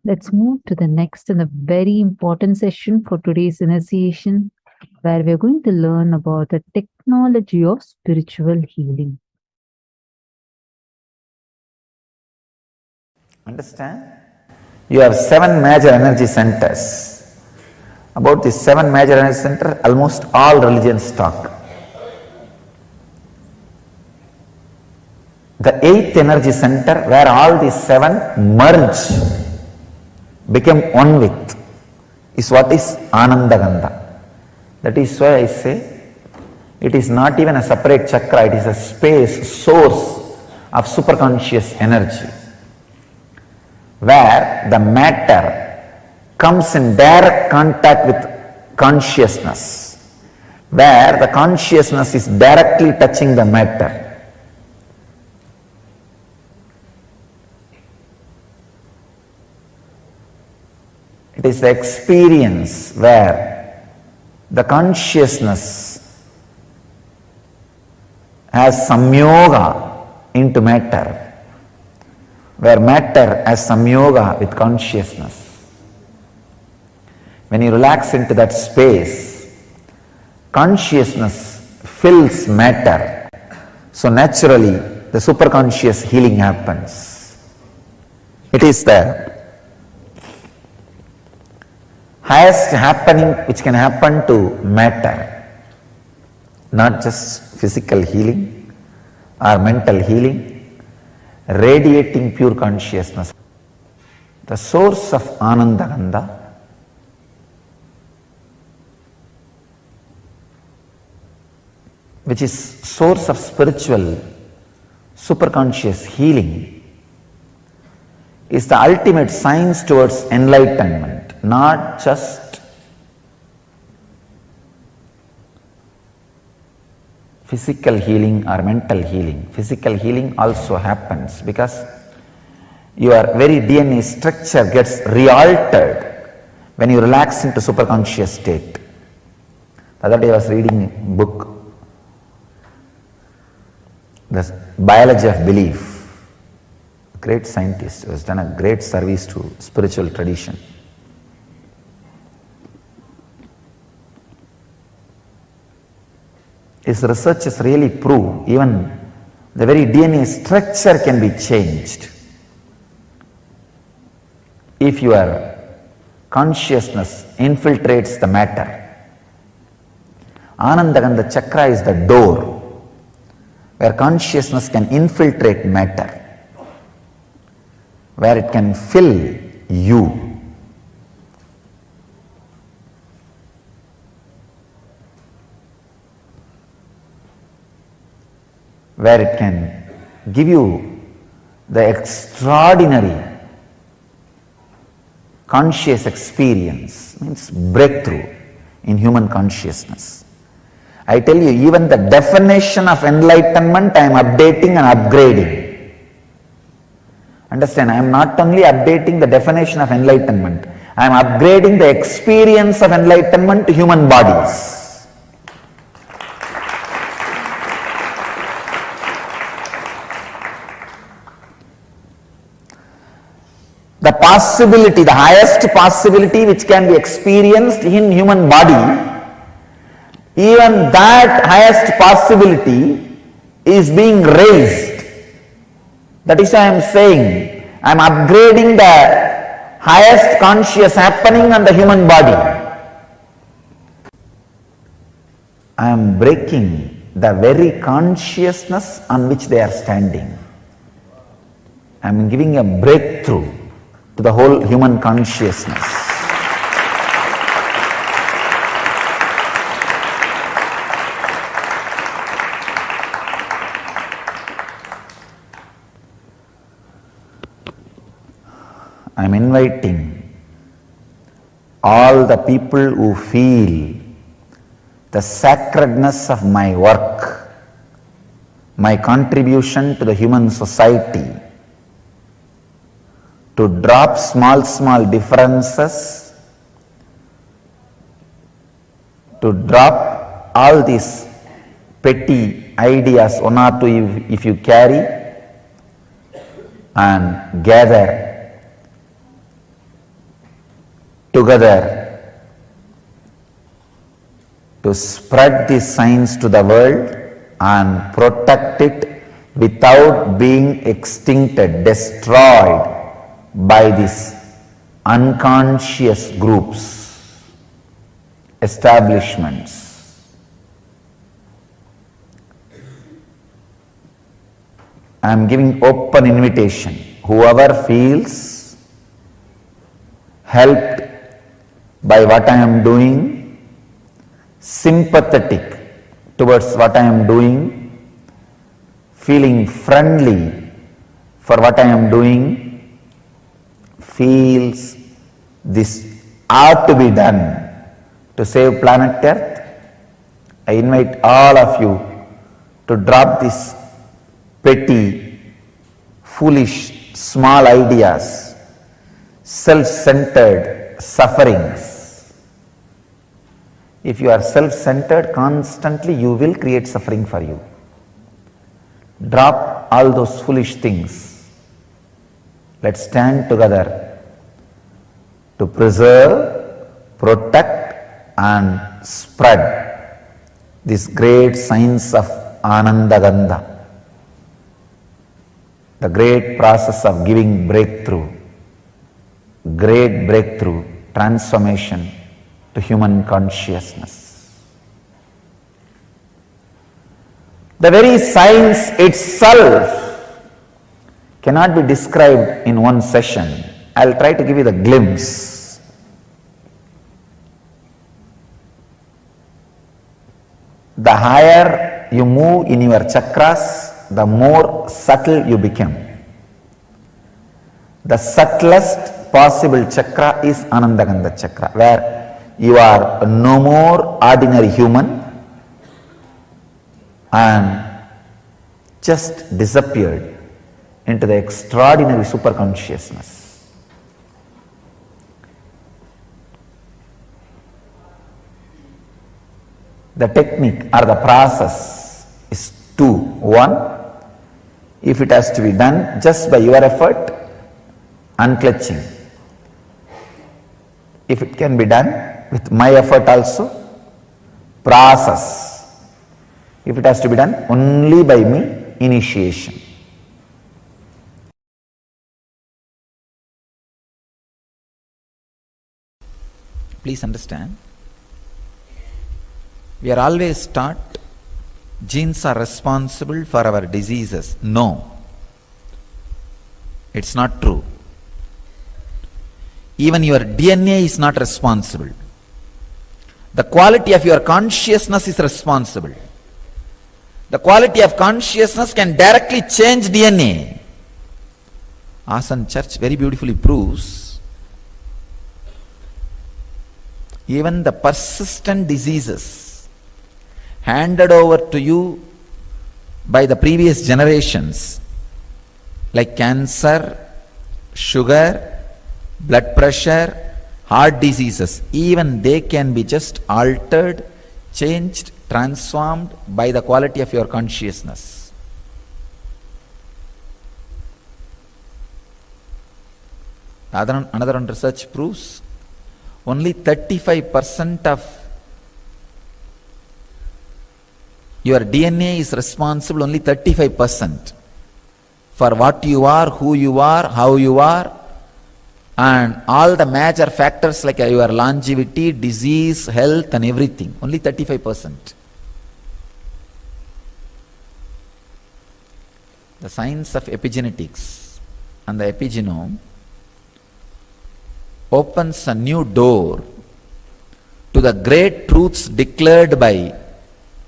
let's move to the next and a very important session for today's initiation, where we're going to learn about the technology of spiritual healing. Understand? You have 7 major energy centers. About these 7 major energy centers, almost all religions talk. The 8th energy center, where all these 7 merge, become one with, is what is Anandagandha. That is why I say it is not even a separate chakra, it is a space, source of superconscious energy, where the matter comes in direct contact with consciousness, where the consciousness is directly touching the matter. It is the experience where the consciousness has samyoga into matter, where matter has samyoga with consciousness. When you relax into that space, consciousness fills matter. So naturally, the superconscious healing happens. It is the highest happening which can happen to matter, not just physical healing or mental healing, radiating pure consciousness. The source of Anandagandha, which is source of spiritual superconscious healing, is the ultimate science towards enlightenment, not just physical healing or mental healing. Physical healing also happens because your very DNA structure gets re-altered when you relax into superconscious state. The other day I was reading a book, The Biology of Belief. A great scientist who has done a great service to spiritual tradition. His researches really prove even the very DNA structure can be changed if your consciousness infiltrates the matter. Anandagandha chakra is the door where consciousness can infiltrate matter, where it can fill you. Where it can give you the extraordinary conscious experience, means breakthrough in human consciousness. I tell you, even the definition of enlightenment I am updating and upgrading. Understand, I am not only updating the definition of enlightenment, I am upgrading the experience of enlightenment to human bodies. The possibility, the highest possibility which can be experienced in human body, even that highest possibility is being raised. That is why I am saying, I am upgrading the highest conscious happening on the human body. I am breaking the very consciousness on which they are standing. I am giving a breakthrough to the whole human consciousness. I am inviting all the people who feel the sacredness of my work, my contribution to the human society, to drop small differences, to drop all these petty ideas, one or two if you carry, and gather together to spread this science to the world and protect it without being extincted, destroyed by these unconscious groups, establishments. I am giving open invitation. Whoever feels helped by what I am doing, sympathetic towards what I am doing, feeling friendly for what I am doing, feels this ought to be done to save planet Earth, I invite all of you to drop these petty, foolish, small ideas, self-centered sufferings. If you are self-centered constantly, you will create suffering for you. Drop all those foolish things. Let's stand together to preserve, protect and spread this great science of Anandagandha, the great process of giving breakthrough, great breakthrough, transformation to human consciousness. The very science itself cannot be described in one session. I will try to give you the glimpse. The higher you move in your chakras, the more subtle you become. The subtlest possible chakra is Anandagandha chakra, where you are no more ordinary human and just disappeared into the extraordinary superconsciousness. The technique or the process is two. One, if it has to be done just by your effort, unclutching. If it can be done with my effort also, process. If it has to be done only by me, initiation. Please understand, we are always taught genes are responsible for our diseases. No, it's not true. Even your DNA is not responsible. The quality of your consciousness is responsible. The quality of consciousness can directly change DNA. Asan Church very beautifully proves even the persistent diseases handed over to you by the previous generations, like cancer, sugar, blood pressure, heart diseases, even they can be just altered, changed, transformed by the quality of your consciousness. Another one research proves only 35% of your DNA is responsible, only 35%, for what you are, who you are, how you are, and all the major factors like your longevity, disease, health and everything. Only 35%. The science of epigenetics and the epigenome opens a new door to the great truths declared by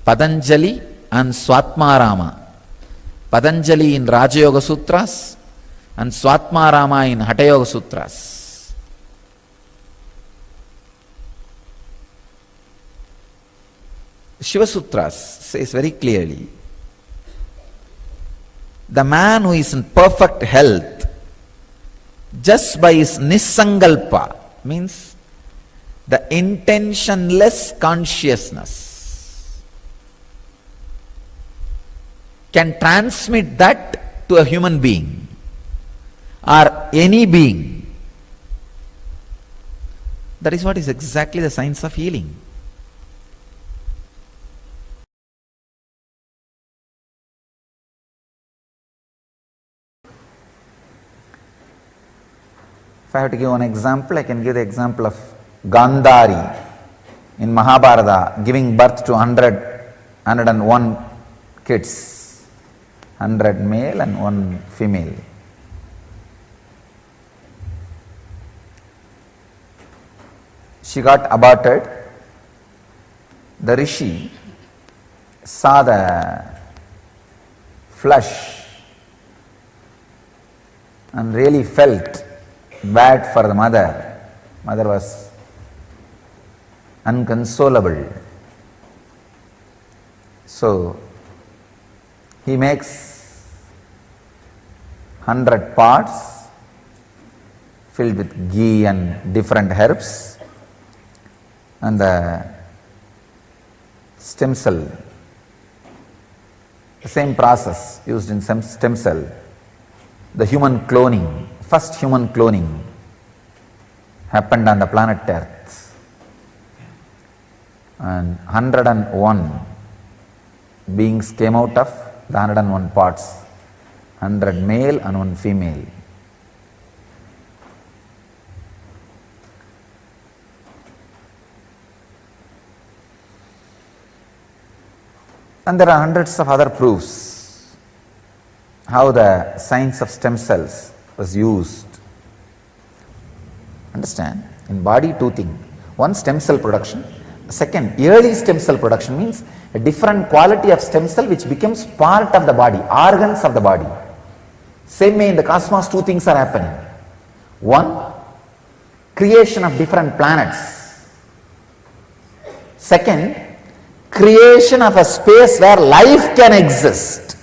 Patanjali and Swatmarama. Patanjali in Raja Yoga Sutras and Swatmarama in Hatha Yoga Sutras. Shiva Sutras says very clearly, the man who is in perfect health just by his nisangalpa, means the intentionless consciousness, can transmit that to a human being or any being. That is what is exactly the science of healing. If I have to give one example, I can give the example of Gandhari in Mahabharata giving birth to 101 kids, 100 male and 1 female. She got aborted. The rishi saw the flesh and really felt bad for the mother. Mother was unconsolable. So he makes 100 pots filled with ghee and different herbs, and the stem cell, the same process used in stem cell, the human cloning, first human cloning happened on the planet Earth, and 101 beings came out of the 101 pots, 100 male and 1 female. And there are hundreds of other proofs how the science of stem cells was used. Understand? In body, 2 things. One, stem cell production. Second, early stem cell production means a different quality of stem cell which becomes part of the body, organs of the body. Same way in the cosmos, 2 things are happening. One, creation of different planets. Second, creation of a space where life can exist.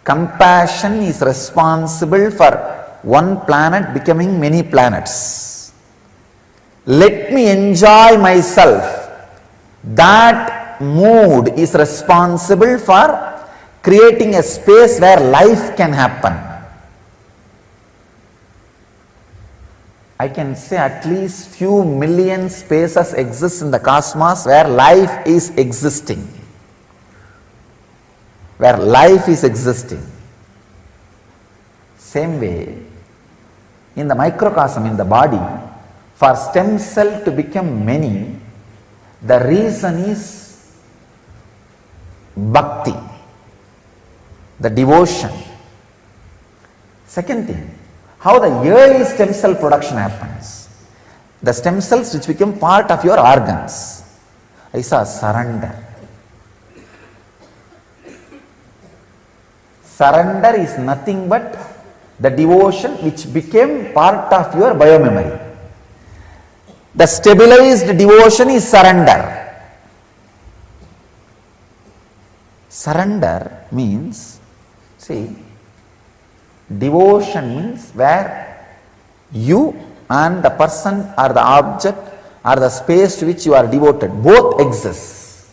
Compassion is responsible for one planet becoming many planets. Let me enjoy myself. That mood is responsible for creating a space where life can happen. I can say at least few million spaces exist in the cosmos where life is existing. Where life is existing. Same way, in the microcosm, in the body, for stem cell to become many, the reason is bhakti, the devotion. Second thing, how the early stem cell production happens. The stem cells which become part of your organs. I saw surrender. Surrender is nothing but the devotion which became part of your biomemory. The stabilized devotion is surrender. Surrender means, see, devotion means where you and the person or the object or the space to which you are devoted, both exist.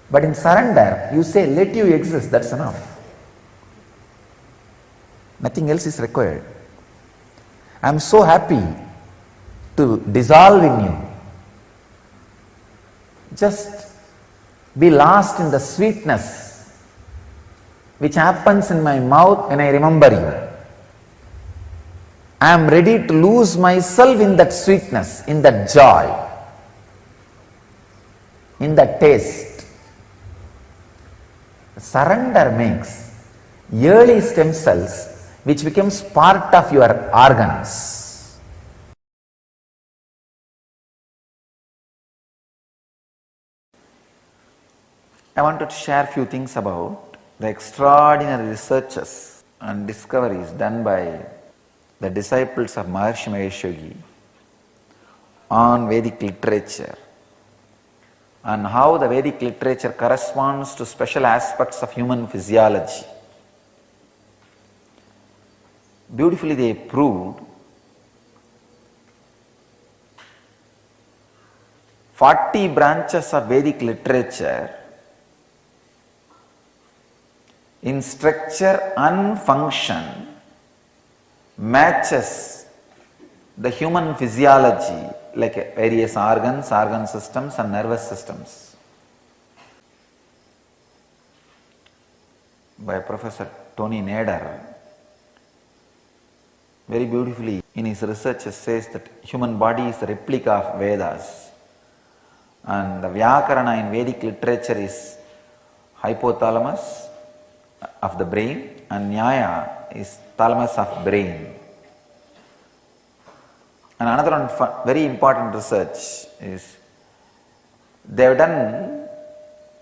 But in surrender, you say, let you exist, that's enough. Nothing else is required. I am so happy to dissolve in you. Just be lost in the sweetness which happens in my mouth when I remember you. I am ready to lose myself in that sweetness, in that joy, in that taste. Surrender makes early stem cells which becomes part of your organs. I wanted to share a few things about the extraordinary researches and discoveries done by the disciples of Maharshi Mahesh Yogi on Vedic literature and how the Vedic literature corresponds to special aspects of human physiology. Beautifully they proved 40 branches of Vedic literature in structure and function matches the human physiology like various organs, organ systems and nervous systems. By Professor Tony Nader, very beautifully in his research says that human body is a replica of Vedas and the Vyakarana in Vedic literature is hypothalamus of the brain and Nyaya is thalamus of brain. And another one very important research is they have done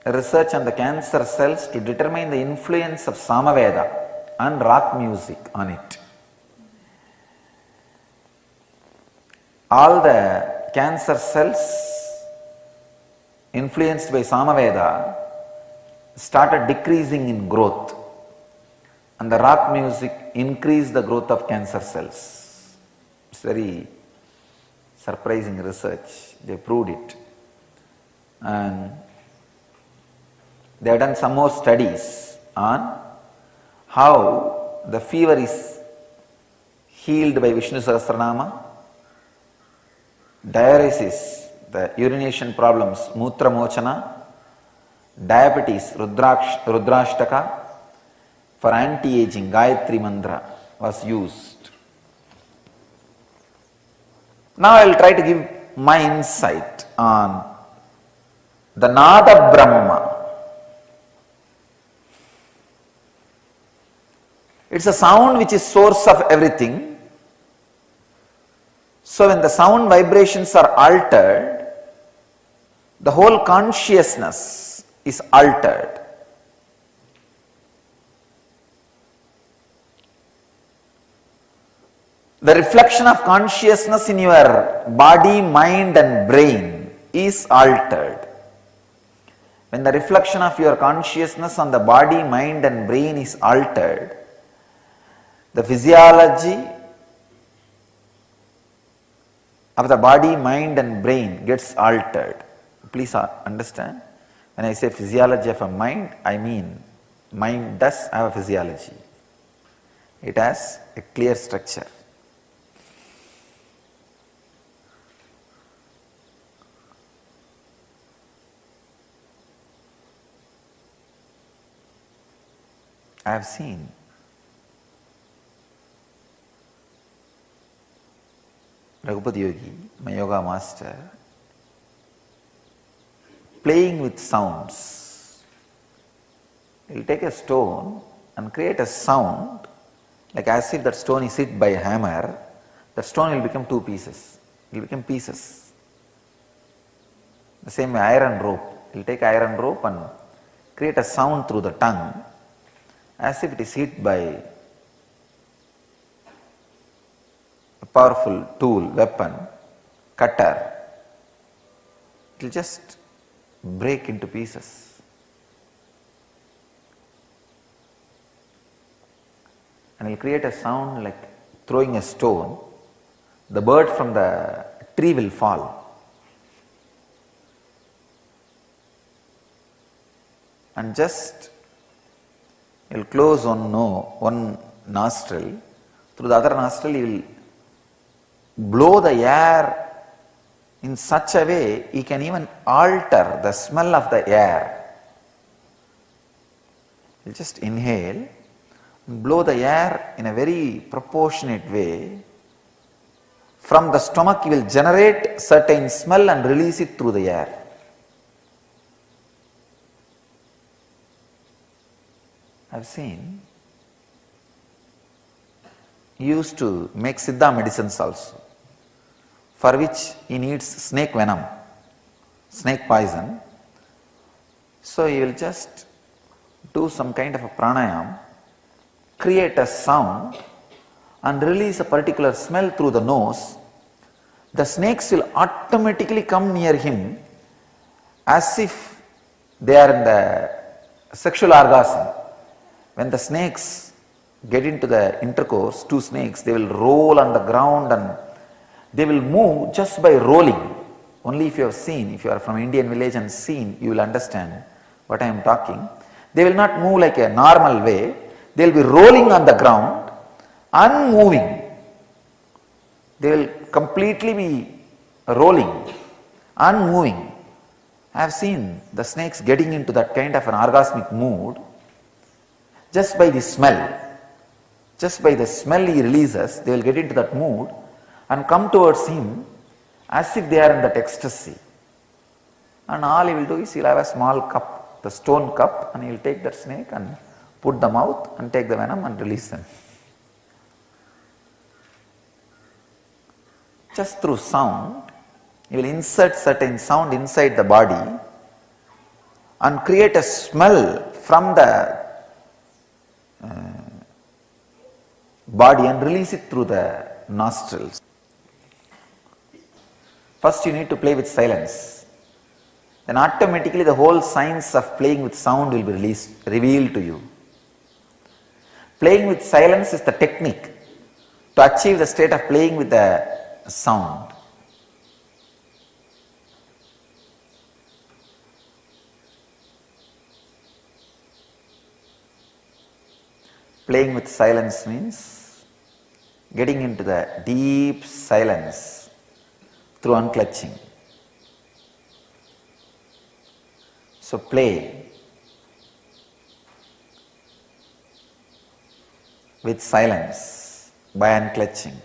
research on the cancer cells to determine the influence of Samaveda and rock music on it. All the cancer cells influenced by Samaveda started decreasing in growth and the rock music increased the growth of cancer cells. It's very surprising research. They proved it. And they have done some more studies on how the fever is healed by Vishnu Sahasranama, diuresis, the urination problems, Mutra Mochana, diabetes, Rudrashtaka, for anti-aging, Gayatri Mantra was used. Now I will try to give my insight on the Nada Brahma. It's a sound which is source of everything. So when the sound vibrations are altered, the whole consciousness is altered. The reflection of consciousness in your body, mind and brain is altered. When the reflection of your consciousness on the body, mind and brain is altered, the physiology of the body, mind and brain gets altered. Please understand, when I say physiology of a mind, I mean mind does have a physiology. It has a clear structure. I have seen Raghupati Yogi, my yoga master, playing with sounds. He will take a stone and create a sound like as if that stone is hit by a hammer. The stone will become two pieces. It will become pieces. The same way iron rope. He will take iron rope and create a sound through the tongue. as if it is hit by a powerful tool, weapon, cutter. It will just break into pieces. And it will create a sound like throwing a stone. The bird from the tree will fall. And just you will close one nostril. Through the other nostril you will blow the air in such a way you can even alter the smell of the air. You just inhale and blow the air in a very proportionate way. From the stomach you will generate certain smell and release it through the air. I have seen, he used to make Siddha medicines also, for which he needs snake venom, snake poison. So he will just do some kind of a pranayam, create a sound and release a particular smell through the nose. The snakes will automatically come near him as if they are in the sexual orgasm. When the snakes get into the intercourse, two snakes, they will roll on the ground and they will move just by rolling. Only if you have seen, if you are from Indian village and seen, you will understand what I am talking. They will not move like a normal way. They will be rolling on the ground, unmoving. They will completely be rolling, unmoving. I have seen the snakes getting into that kind of an orgasmic mood just by the smell. Just by the smell he releases, they will get into that mood and come towards him as if they are in that ecstasy. And all he will do is he will have a small cup, the stone cup, and he will take that snake and put the mouth and take the venom and release them. Just through sound, he will insert certain sound inside the body and create a smell from the body and release it through the nostrils. First you need to play with silence. Then automatically the whole science of playing with sound will be revealed to you. Playing with silence is the technique to achieve the state of playing with the sound. Playing with silence means getting into the deep silence through unclutching. So play with silence by unclutching.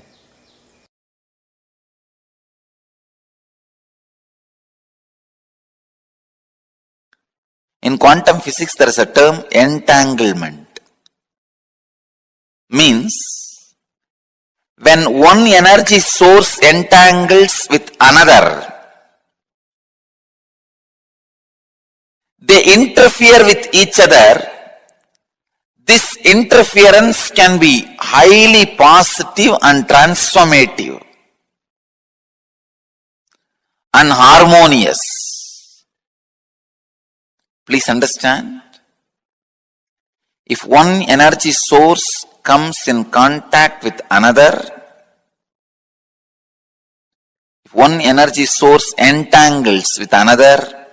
In quantum physics there is a term entanglement. Means when one energy source entangles with another, they interfere with each other. This interference can be highly positive and transformative and harmonious. Please understand, if one energy source comes in contact with another, if one energy source entangles with another,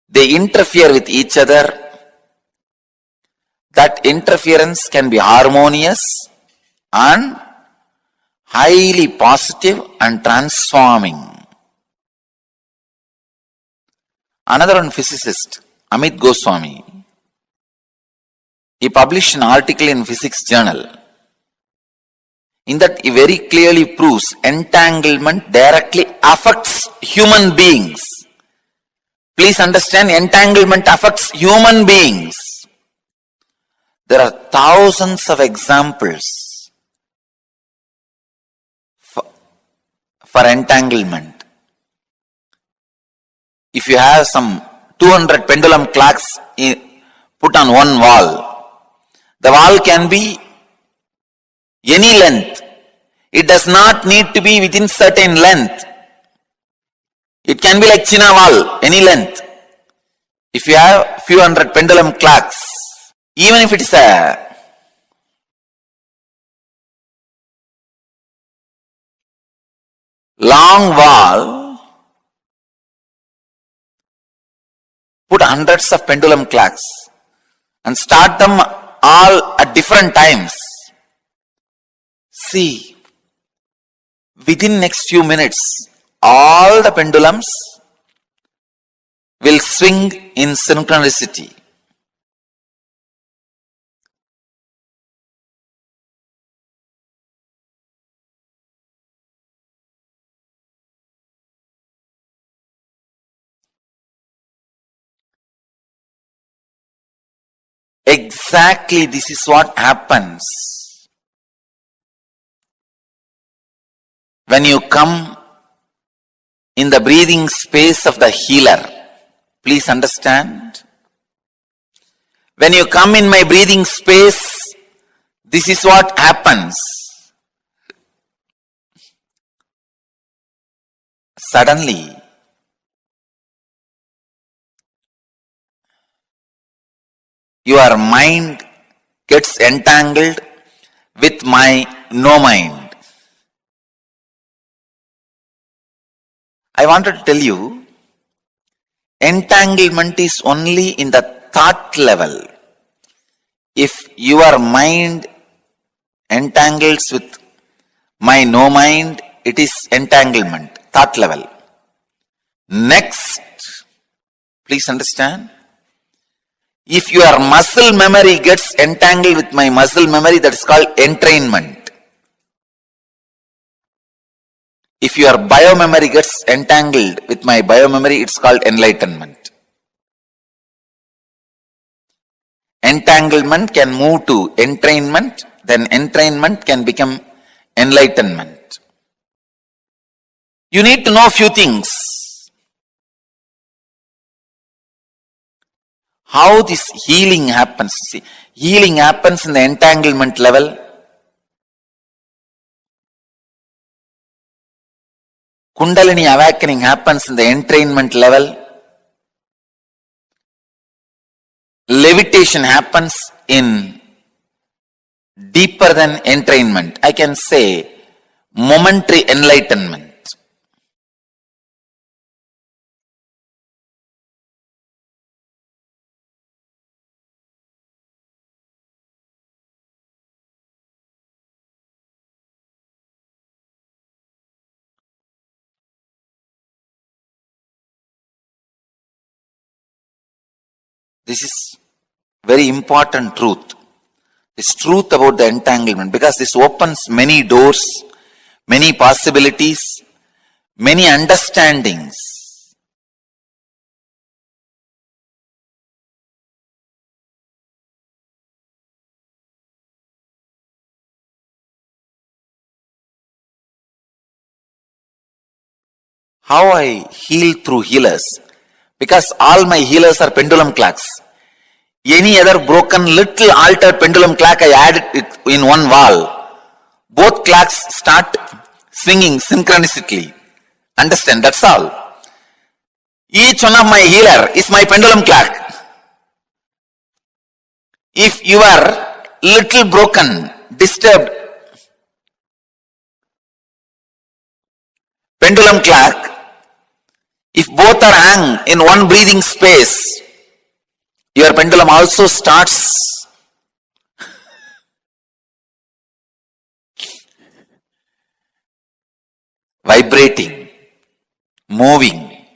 they interfere with each other. That interference can be harmonious and highly positive and transforming. Another one physicist, Amit Goswami, he published an article in Physics Journal. In that he very clearly proves entanglement directly affects human beings. Please understand, entanglement affects human beings. There are thousands of examples for entanglement. If you have some 200 pendulum clocks put on one wall. The wall can be any length. It does not need to be within certain length. It can be like China wall, any length. If you have few hundred pendulum clocks, even if it is a long wall, put hundreds of pendulum clocks and start them all at different times. See, within next few minutes, all the pendulums will swing in synchronicity. Exactly, this is what happens when you come in the breathing space of the healer. Please understand. When you come in my breathing space, this is what happens. Suddenly, your mind gets entangled with my no mind. I wanted to tell you, entanglement is only in the thought level. If your mind entangles with my no mind, it is entanglement, thought level. Next, please understand, if your muscle memory gets entangled with my muscle memory, that is called entrainment. If your biomemory gets entangled with my biomemory, it's called enlightenment. Entanglement can move to entrainment, then entrainment can become enlightenment. You need to know a few things. How this healing happens. See, healing happens in the entanglement level. Kundalini awakening happens in the entrainment level. Levitation happens in deeper than entrainment. I can say momentary enlightenment. This is very important truth. This truth about the entanglement, because this opens many doors, many possibilities, many understandings. How I heal through healers? Because all my healers are pendulum clocks. Any other broken little altered pendulum clock, I add it in one wall. Both clocks start swinging synchronistically. Understand? That's all. Each one of my healer is my pendulum clock. If you are little broken, disturbed pendulum clock, if both are hung in one breathing space, your pendulum also starts vibrating, moving.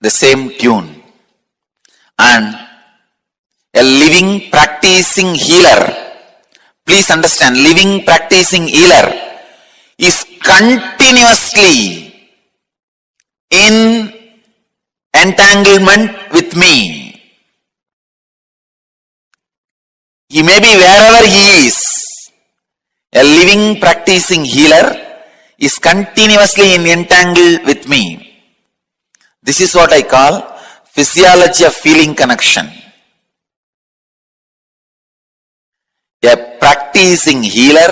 The same tune. And a living practicing healer, please understand, living practicing healer is continuously in entanglement with me. He may be wherever he is, A living practicing healer is continuously entangled with me. This is what I call physiology of feeling connection. A practicing healer,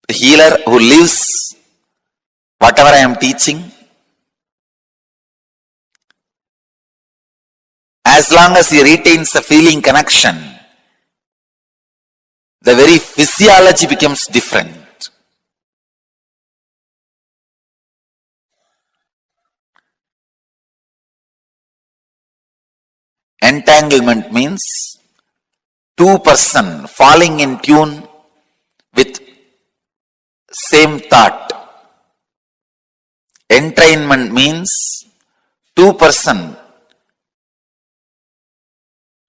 the healer who lives whatever I am teaching, as long as he retains a feeling connection, the very physiology becomes different. Entanglement means two person falling in tune with same thought. Entrainment means two person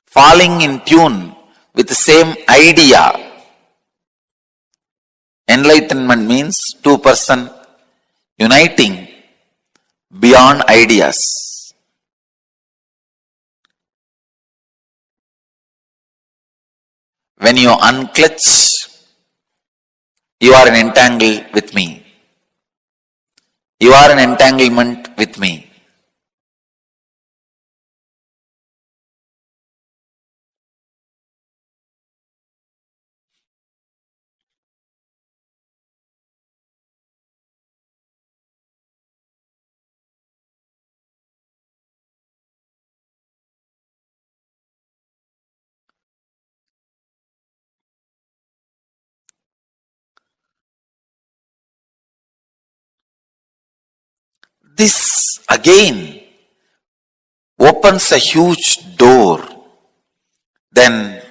falling in tune with the same idea. Enlightenment means two person uniting beyond ideas. When you unclutch, you are in entangle with me. You are in entanglement with me. This again opens a huge door. Then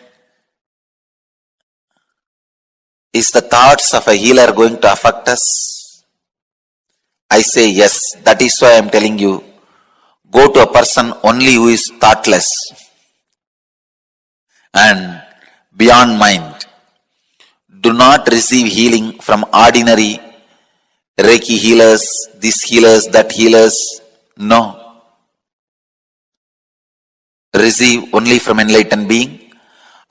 is the thoughts of a healer going to affect us? I say yes. That is why I am telling you, go to a person only who is thoughtless and beyond mind. Do not receive healing from ordinary Reiki healers, this healers, that healers. No. Receive only from enlightened being.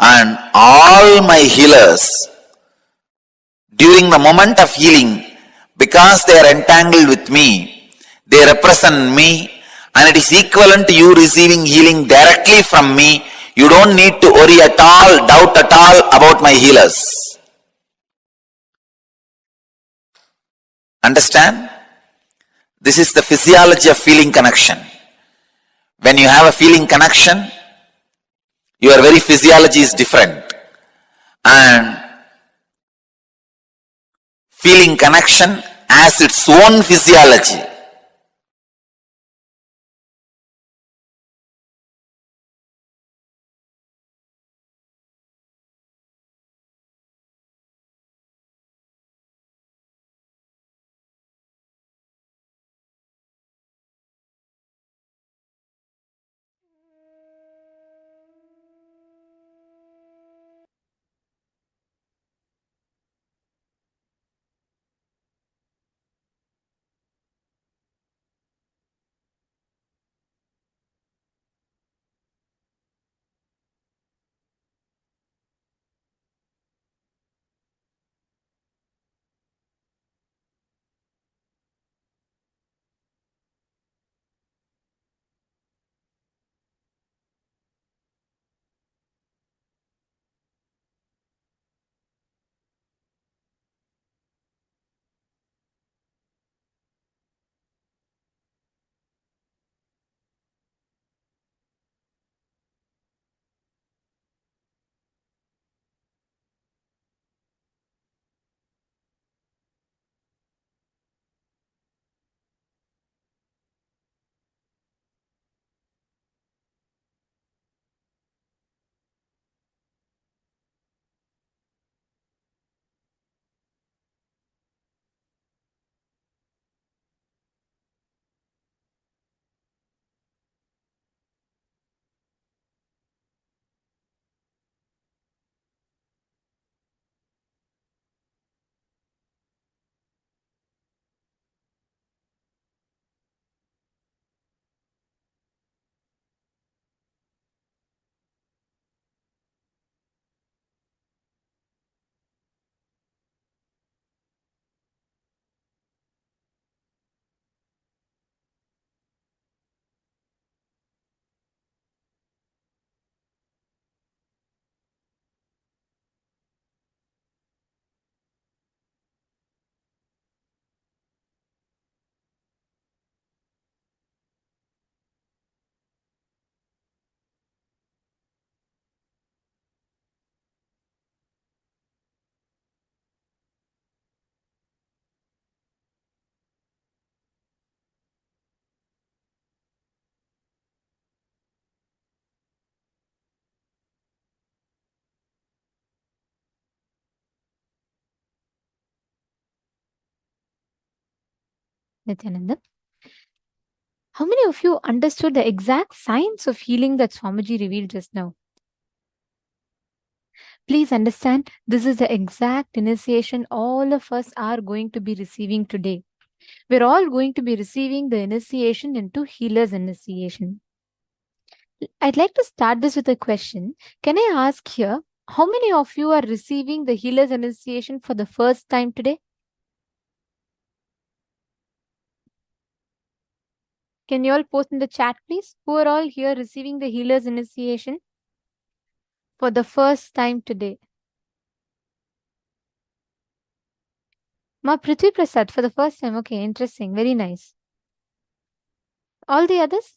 And all my healers, during the moment of healing, because they are entangled with me, they represent me, and it is equivalent to you receiving healing directly from me. You don't need to worry at all, doubt at all about my healers. Understand? This is the physiology of feeling connection. When you have a feeling connection, your very physiology is different. And feeling connection has its own physiology. Nithyananda. How many of you understood the exact science of healing that Swamiji revealed just now? Please understand, this is the exact initiation all of us are going to be receiving today. We're all going to be receiving the initiation into Healer's Initiation. I'd like to start this with a question. Can I ask here, how many of you are receiving the Healer's Initiation for the first time today? Can you all post in the chat, please? Who are all here receiving the Healer's Initiation for the first time today? Ma Prithvi Prasad for the first time. Okay, interesting. Very nice. All the others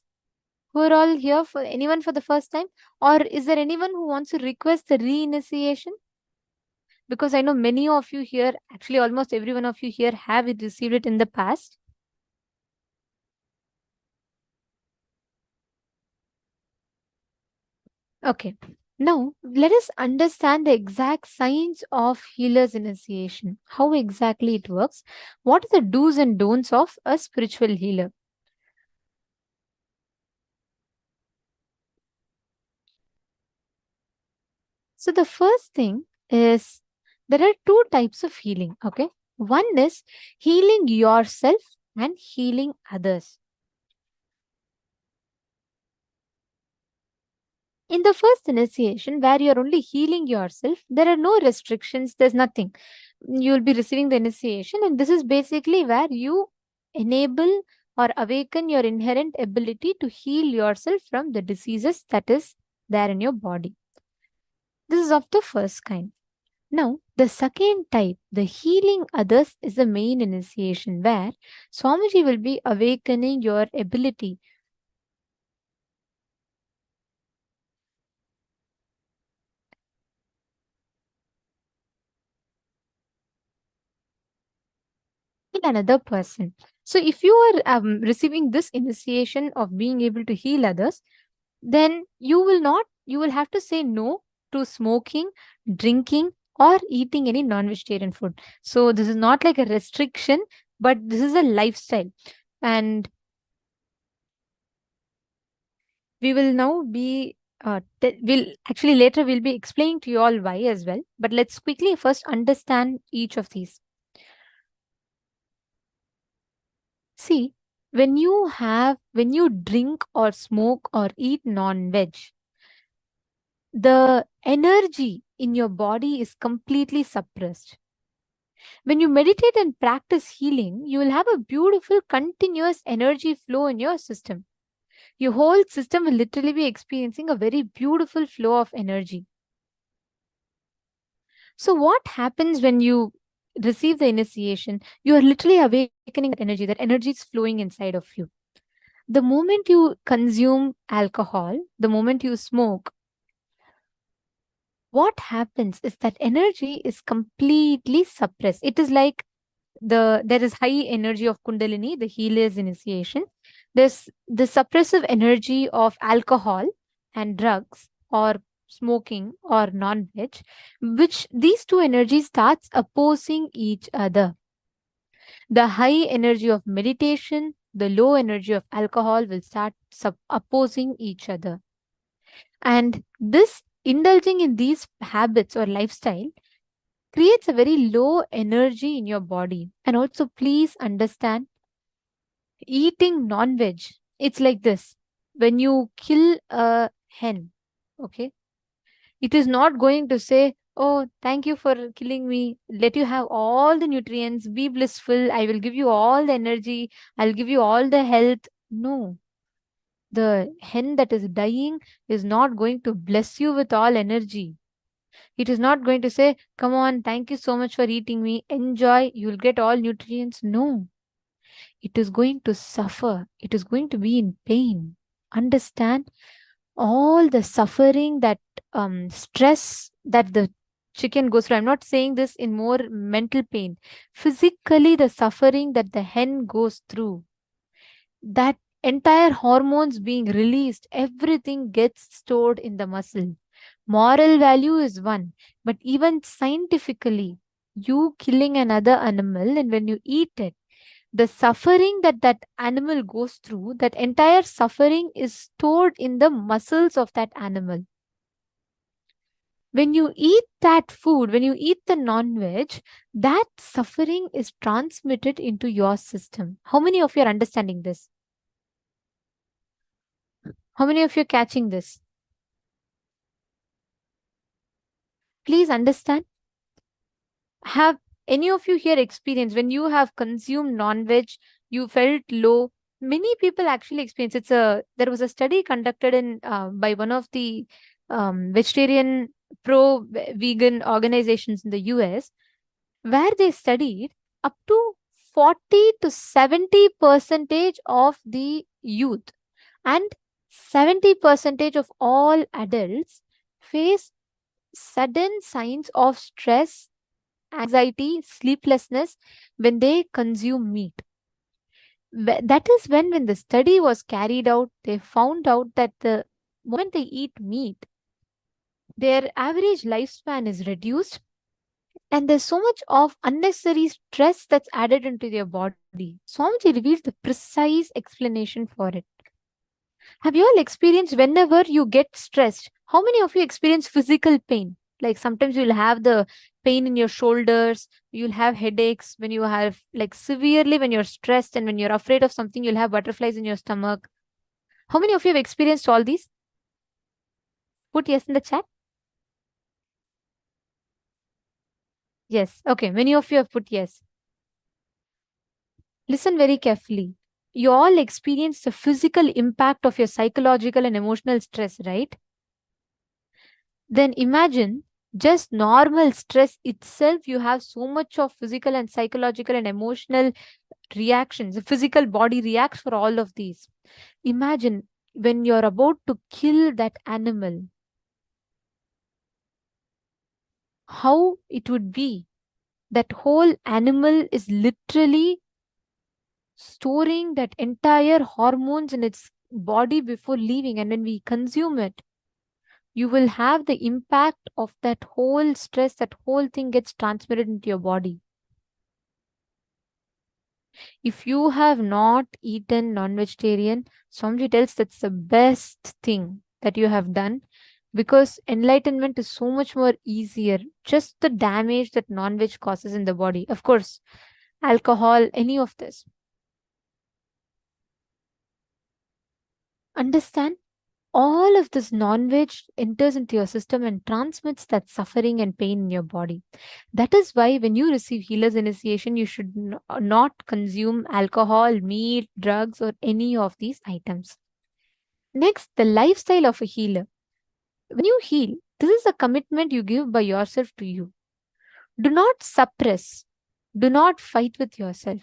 who are all here, for anyone for the first time? Or is there anyone who wants to request the re-initiation? Because I know many of you here, actually almost every one of you here have received it in the past. Okay. Now, let us understand the exact science of Healer's Initiation. How exactly it works. What are the do's and don'ts of a spiritual healer? So the first thing is there are two types of healing. Okay. One is healing yourself and healing others. In the first initiation, where you're only healing yourself, there are no restrictions, there's nothing. You'll be receiving the initiation, and this is basically where you enable or awaken your inherent ability to heal yourself from the diseases that is there in your body. This is of the first kind. Now, the second type, the healing others, is the main initiation where Swamiji will be awakening your ability another person. So if you are receiving this initiation of being able to heal others, then you will have to say no to smoking, drinking, or eating any non-vegetarian food. So this is not like a restriction, but this is a lifestyle. And we will now be later we'll be explaining to you all why as well. But let's quickly first understand each of these. See, when you drink or smoke or eat non-veg, the energy in your body is completely suppressed. When you meditate and practice healing, you will have a beautiful continuous energy flow in your system. Your whole system will literally be experiencing a very beautiful flow of energy. So what happens when you receive the initiation? You are literally awakening that energy is flowing inside of you. The moment you consume alcohol, the moment you smoke, what happens is that energy is completely suppressed. It is like there is high energy of Kundalini, the healer's initiation. There's the suppressive energy of alcohol and drugs or smoking or non-veg, which these two energies starts opposing each other. The high energy of meditation, the low energy of alcohol will start opposing each other. And this indulging in these habits or lifestyle creates a very low energy in your body. And also, please understand, eating non-veg, it's like this. When you kill a hen, okay, it is not going to say, oh, thank you for killing me. Let you have all the nutrients. Be blissful. I will give you all the energy. I'll give you all the health. No. The hen that is dying is not going to bless you with all energy. It is not going to say, come on, thank you so much for eating me. Enjoy. You'll get all nutrients. No. It is going to suffer. It is going to be in pain. Understand all the suffering, that stress that the chicken goes through. I'm not saying this in more mental pain. Physically, the suffering that the hen goes through, that entire hormones being released, everything gets stored in the muscle. Moral value is one, but even scientifically, you killing another animal and when you eat it, the suffering that that animal goes through, that entire suffering is stored in the muscles of that animal. When you eat that food, when you eat the non-veg, that suffering is transmitted into your system. How many of you are understanding this? How many of you are catching this? Please understand. Have any of you here experienced when you have consumed non-veg, you felt low? Many people actually experience. There was a study conducted in by one of the vegetarian pro-vegan organizations in the US, where they studied up to 40 to 70 percentage of the youth and 70 percentage of all adults face sudden signs of stress, anxiety, sleeplessness when they consume meat. That is when the study was carried out, they found out that the moment they eat meat, their average lifespan is reduced, and there's so much of unnecessary stress that's added into their body. Swamiji revealed the precise explanation for it. Have you all experienced whenever you get stressed? How many of you experience physical pain? Like sometimes you'll have the pain in your shoulders, you'll have headaches when you have like severely when you're stressed, and when you're afraid of something, you'll have butterflies in your stomach. How many of you have experienced all these? Put yes in the chat. Yes. Okay. Many of you have put yes. Listen very carefully. You all experience the physical impact of your psychological and emotional stress, right? Then imagine just normal stress itself, you have so much of physical and psychological and emotional reactions. The physical body reacts for all of these. Imagine when you're about to kill that animal, how it would be. That whole animal is literally storing that entire hormones in its body before leaving, and when we consume it, you will have the impact of that whole stress, that whole thing gets transmitted into your body. If you have not eaten non-vegetarian, Swamiji tells that's the best thing that you have done, because enlightenment is so much more easier. Just the damage that non-veg causes in the body. Of course, alcohol, any of this. Understand? All of this non-veg enters into your system and transmits that suffering and pain in your body. That is why when you receive healer's initiation, you should not consume alcohol, meat, drugs, or any of these items. Next, the lifestyle of a healer. When you heal, this is a commitment you give by yourself to you. Do not suppress. Do not fight with yourself.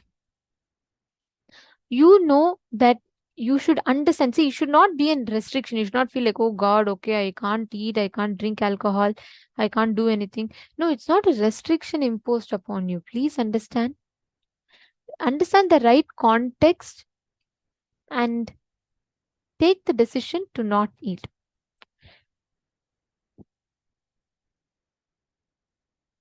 You know that you should understand. See, you should not be in restriction. You should not feel like, oh God, okay, I can't eat, I can't drink alcohol, I can't do anything. No, it's not a restriction imposed upon you. Please understand. Understand the right context and take the decision to not eat.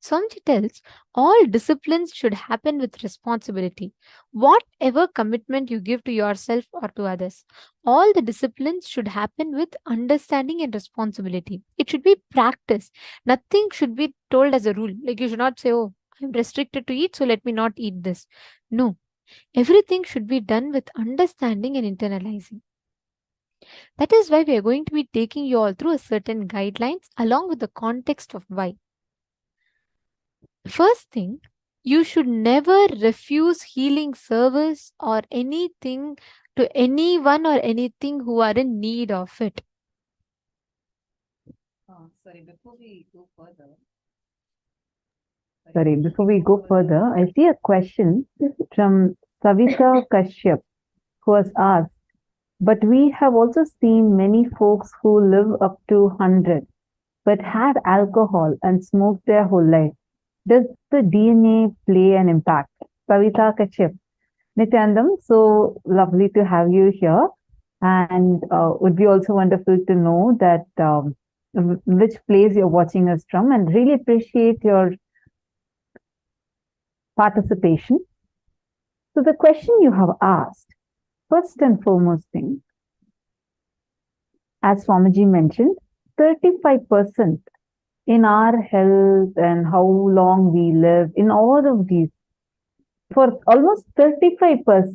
Swamiji tells all disciplines should happen with responsibility. Whatever commitment you give to yourself or to others, all the disciplines should happen with understanding and responsibility. It should be practice. Nothing should be told as a rule. Like you should not say, oh, I'm restricted to eat, so let me not eat this. No. Everything should be done with understanding and internalizing. That is why we are going to be taking you all through a certain guidelines along with the context of why. First thing, you should never refuse healing service or anything to anyone or anything who are in need of it. Before we go further, I see a question from Savita Kashyap, who has asked, but we have also seen many folks who live up to 100 but had alcohol and smoked their whole life. Does the DNA play an impact? Savita Kashyap. Nithyanandam, so lovely to have you here, and would be also wonderful to know that which place you're watching us from, and really appreciate your participation. So the question you have asked, first and foremost thing, as Swamiji mentioned, 35% in our health and how long we live, in all of these, for almost 35%,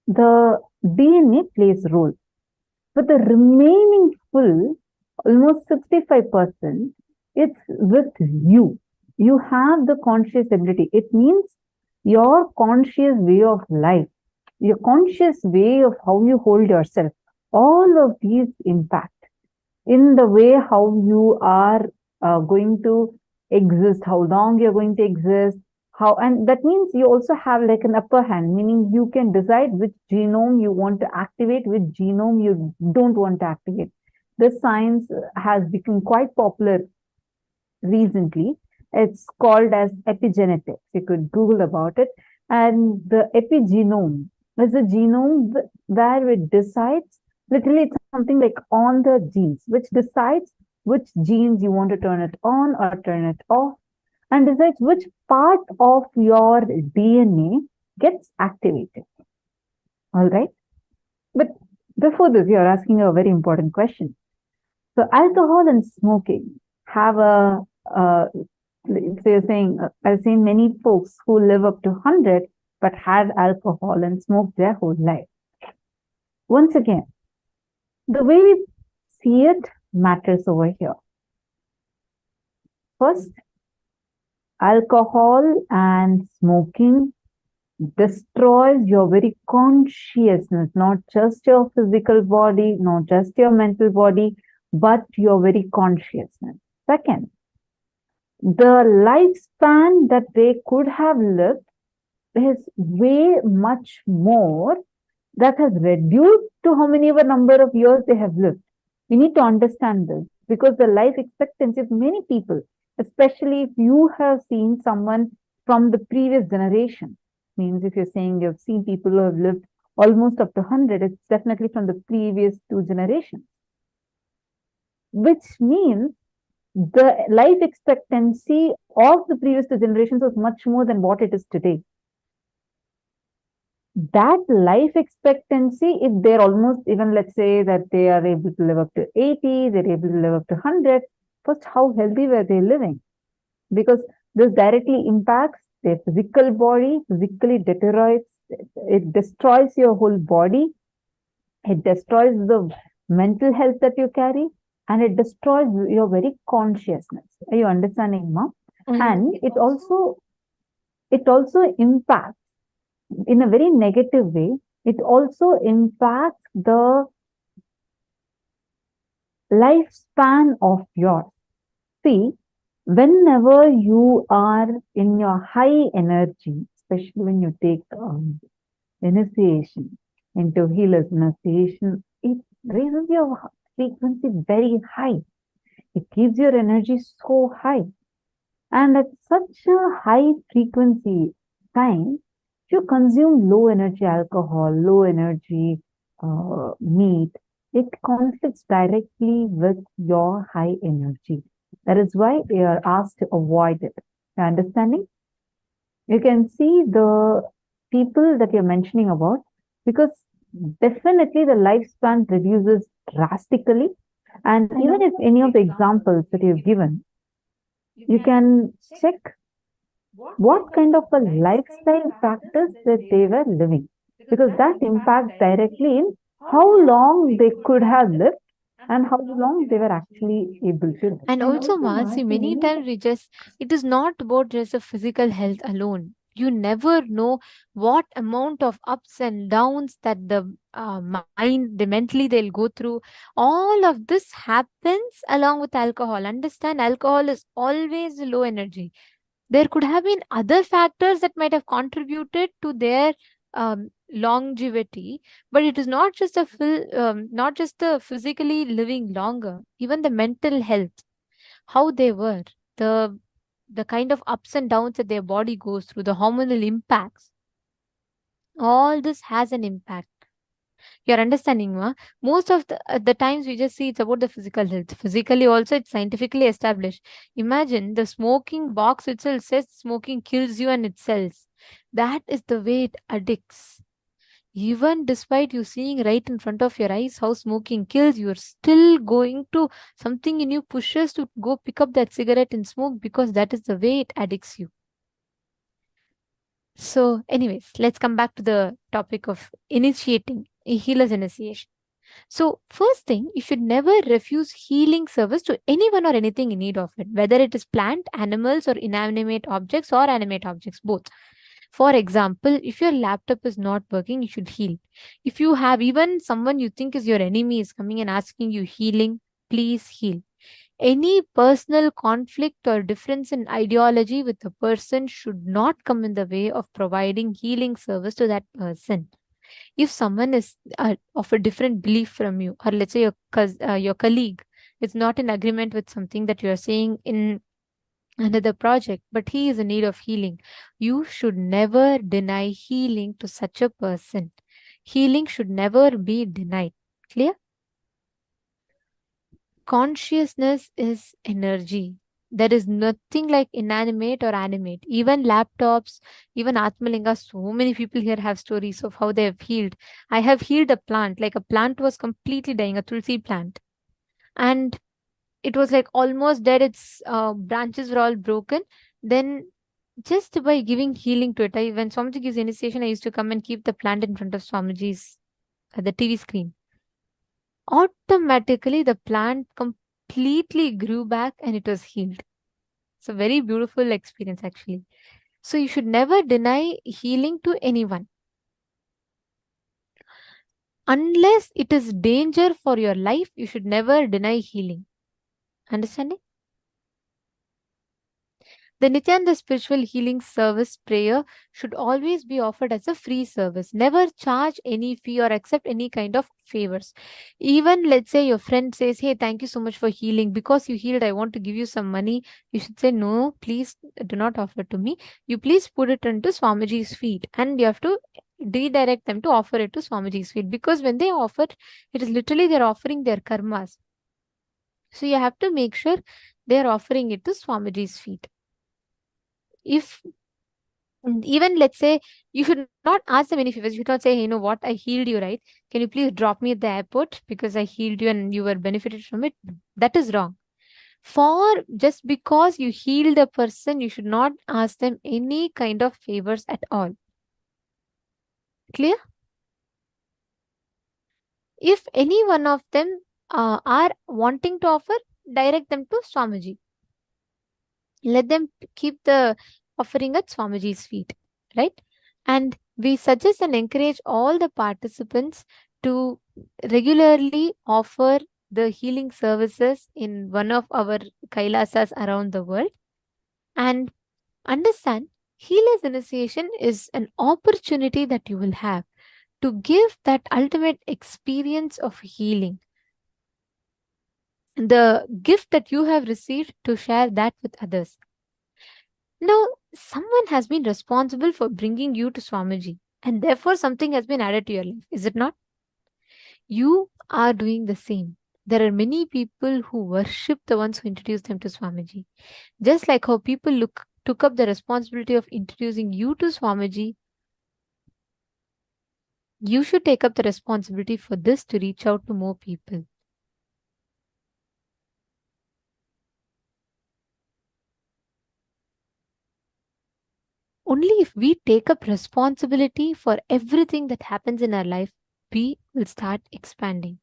the DNA plays role. But the remaining full, almost 65%, it's with you. You have the conscious ability. It means your conscious way of life, your conscious way of how you hold yourself. All of these impact in the way how you are going to exist, how long you're going to exist, how, and that means you also have like an upper hand, meaning you can decide which genome you want to activate, which genome you don't want to activate. This science has become quite popular recently. It's called as epigenetics. You could Google about it. And the epigenome is a genome where it decides, literally it's something like on the genes, which decides which genes you want to turn it on or turn it off, and decides which part of your DNA gets activated. All right. But before this, you're asking a very important question. So alcohol and smoking have a, so you're saying, I've seen many folks who live up to 100 but had alcohol and smoked their whole life. Once again, the way we see it matters over here. First, alcohol and smoking destroys your very consciousness, not just your physical body, not just your mental body, but your very consciousness. Second, the lifespan that they could have lived is way much more, that has reduced to how many ever number of years they have lived. We need to understand this, because the life expectancy of many people, especially if you have seen someone from the previous generation, means if you're saying you've seen people who have lived almost up to 100, it's definitely from the previous 2 generations. Which means the life expectancy of the previous 2 generations was much more than what it is today. That life expectancy, if they're almost, even let's say that they are able to live up to 80, they're able to live up to 100, first, how healthy were they living? Because this directly impacts their physical body, physically deteriorates, it destroys your whole body, it destroys the mental health that you carry, and it destroys your very consciousness. Are you understanding, Ma? And it also impacts in a very negative way. It also impacts the lifespan of yours. See, whenever you are in your high energy, especially when you take initiation into healer's initiation, it raises your frequency very high. It keeps your energy so high. And at such a high frequency time, if you consume low energy alcohol, low energy meat, it conflicts directly with your high energy. That is why they are asked to avoid it. You're understanding? You can see the people that you're mentioning about, because definitely the lifespan reduces drastically. And even if any of the examples that you've given, you can check what kind of a lifestyle practice that they were living, because that impacts directly in how long they could have lived and how long they were actually able to live. And also, Masi, many times it is not about just a physical health alone. You never know what amount of ups and downs that the mind, the mentally they'll go through. All of this happens along with alcohol. Understand, alcohol is always low energy. There could have been other factors that might have contributed to their longevity, but it is not just not just the physically living longer, even the mental health, how they were, the kind of ups and downs that their body goes through, the hormonal impacts, all this has an impact. You're understanding, ma? Most of the times we just see it's about the physical health. Physically, also, it's scientifically established. Imagine the smoking box itself says smoking kills you and it sells. That is the way it addicts. Even despite you seeing right in front of your eyes how smoking kills, you're still going to, something in you pushes to go pick up that cigarette and smoke because that is the way it addicts you. So, anyways, let's come back to the topic of initiating a healer's initiation. So, first thing, you should never refuse healing service to anyone or anything in need of it, whether it is plant, animals, or inanimate objects or animate objects, both. For example, if your laptop is not working, you should heal. If you have even someone you think is your enemy is coming and asking you healing, please heal. Any personal conflict or difference in ideology with a person should not come in the way of providing healing service to that person. If someone is of a different belief from you, or let's say your colleague is not in agreement with something that you are saying in another project, but he is in need of healing, you should never deny healing to such a person. Healing should never be denied. Clear? Consciousness is energy. There is nothing like inanimate or animate. Even laptops, even Atmalinga, so many people here have stories of how they have healed. I have healed a plant, like a plant was completely dying, a tulsi plant. And it was like almost dead. Its branches were all broken. Then just by giving healing to it, when Swamiji gives initiation, I used to come and keep the plant in front of Swamiji's the TV screen. Automatically, the plant completely grew back and it was healed. It's a very beautiful experience, actually. So, you should never deny healing to anyone unless it is danger for your life. You should never deny healing. Understanding? The Nithyananda spiritual healing service prayer should always be offered as a free service. Never charge any fee or accept any kind of favors. Even let's say your friend says, "Hey, thank you so much for healing. Because you healed, I want to give you some money." You should say, "No, please do not offer to me. You please put it into Swamiji's feet." And you have to redirect them to offer it to Swamiji's feet. Because when they offer, it is literally they're offering their karmas. So you have to make sure they're offering it to Swamiji's feet. If even let's say you should not ask them any favors, you should not say, "Hey, you know what, I healed you, right? Can you please drop me at the airport because I healed you and you were benefited from it?" That is wrong. For just because you healed a person, you should not ask them any kind of favors at all. Clear? If any one of them are wanting to offer, direct them to Swamiji. Let them keep the offering at Swamiji's feet, right? And we suggest and encourage all the participants to regularly offer the healing services in one of our Kailasas around the world. And understand, healer's initiation is an opportunity that you will have to give that ultimate experience of healing. The gift that you have received to share that with others. Now, someone has been responsible for bringing you to Swamiji, and therefore something has been added to your life, is it not? You are doing the same. There are many people who worship the ones who introduced them to Swamiji. Just like how people took up the responsibility of introducing you to Swamiji, you should take up the responsibility for this to reach out to more people. Only if we take up responsibility for everything that happens in our life, we will start expanding.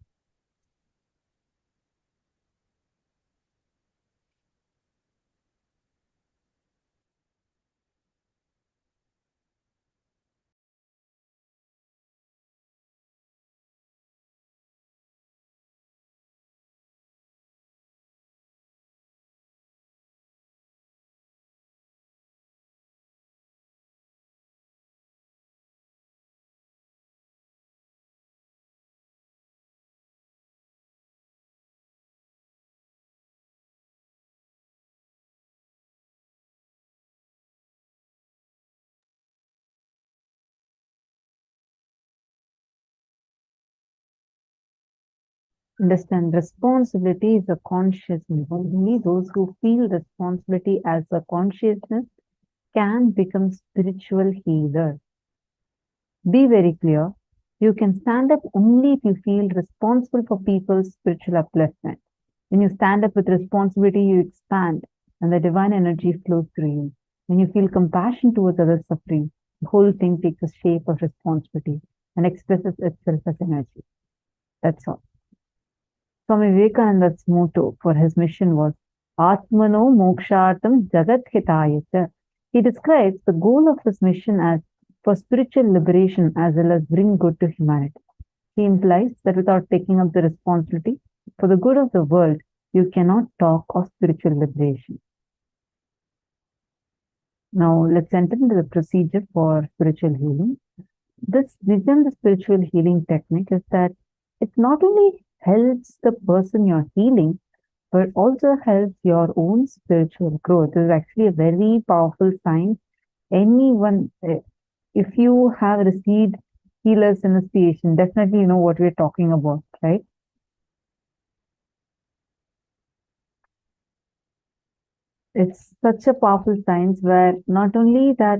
Understand, responsibility is a consciousness. Only those who feel responsibility as a consciousness can become spiritual healers. Be very clear. You can stand up only if you feel responsible for people's spiritual upliftment. When you stand up with responsibility, you expand and the divine energy flows through you. When you feel compassion towards others suffering, the whole thing takes a shape of responsibility and expresses itself as energy. That's all. Swami Vivekananda's motto for his mission was Atmano Mokshartam Jagat Hitayata. He describes the goal of his mission as for spiritual liberation as well as bring good to humanity. He implies that without taking up the responsibility for the good of the world, you cannot talk of spiritual liberation. Now let's enter into the procedure for spiritual healing. This within the spiritual healing technique is that it not only helps the person you're healing, but also helps your own spiritual growth. This is actually a very powerful sign. Anyone, if you have received healer's initiation, definitely you know what we're talking about, right? It's such a powerful science where not only that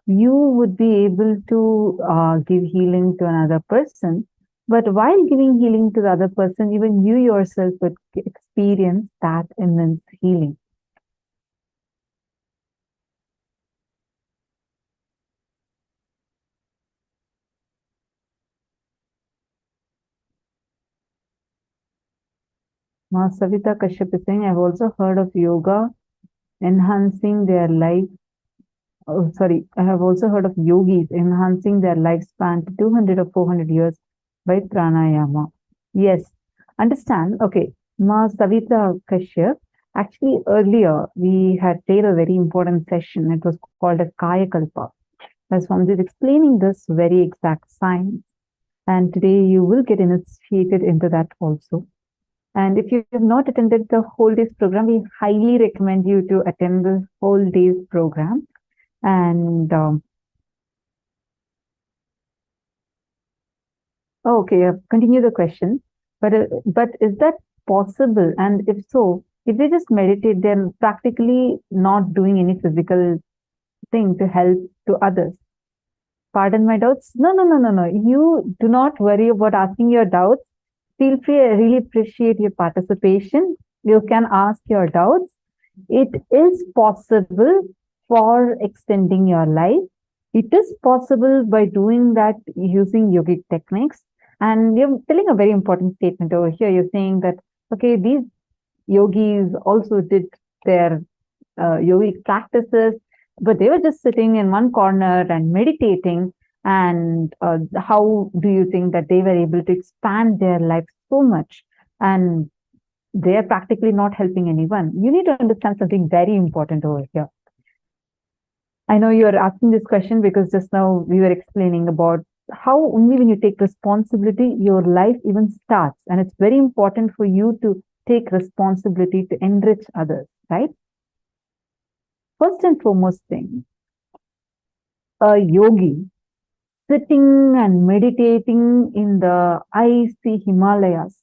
you would be able to give healing to another person, but while giving healing to the other person, even you yourself would experience that immense healing. Ma Savita Kashyap is saying, I've also heard of yoga enhancing their life. Oh, sorry, I have also heard of yogis enhancing their lifespan to 200 or 400 years by pranayama. Yes, understand. Okay, Ma Savita Kashyap. Actually, earlier we had played a very important session. It was called as Kayakalpa. As Swami is explaining this very exact science. And today you will get initiated into that also. And if you have not attended the whole day's program, we highly recommend you to attend the whole day's program. And okay, continue the question. But is that possible? And if so, if they just meditate, they're practically not doing any physical thing to help to others. Pardon my doubts? No, no, no, no, no. You do not worry about asking your doubts. Feel free. I really appreciate your participation. You can ask your doubts. It is possible for extending your life. It is possible by doing that using yogic techniques. And you're telling a very important statement over here. You're saying that, okay, these yogis also did their yogic practices, but they were just sitting in one corner and meditating. And how do you think that they were able to expand their life so much? And they are practically not helping anyone. You need to understand something very important over here. I know you are asking this question because just now we were explaining about how only when you take responsibility, your life even starts. And it's very important for you to take responsibility to enrich others, right? First and foremost thing, a yogi sitting and meditating in the icy Himalayas,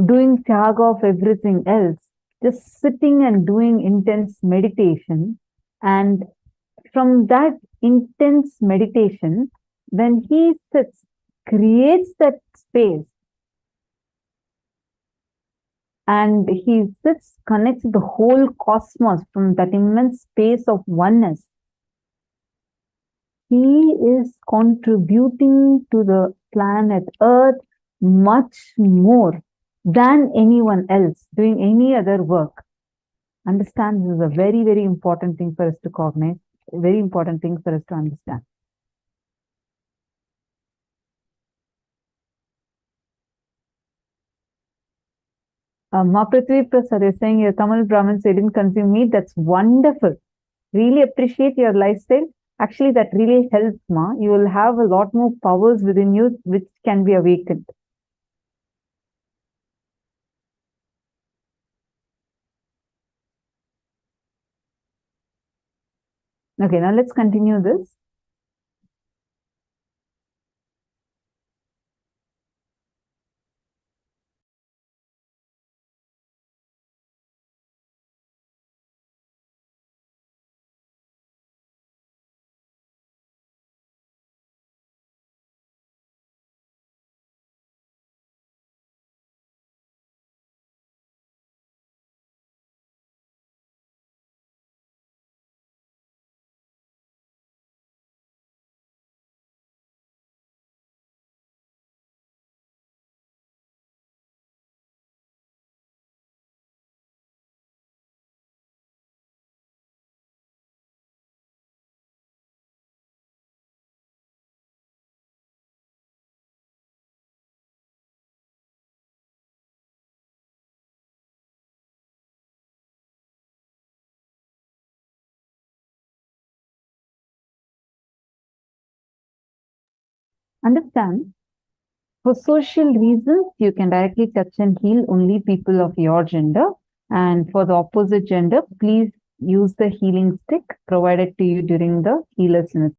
doing tyaga of everything else, just sitting and doing intense meditation. And from that intense meditation, when he sits, creates that space, and he sits, connects the whole cosmos from that immense space of oneness. He is contributing to the planet Earth much more than anyone else doing any other work. Understand, this is a very, very important thing for us to cognize, a very important thing for us to understand. Ma Prithvi Prasad is saying, your Tamil Brahmins, they didn't consume meat. That's wonderful. Really appreciate your lifestyle. Actually, that really helps, Ma. You will have a lot more powers within you which can be awakened. Okay, now let's continue this. Understand, for social reasons, you can directly touch and heal only people of your gender. And for the opposite gender, please use the healing stick provided to you during the healer's initiation.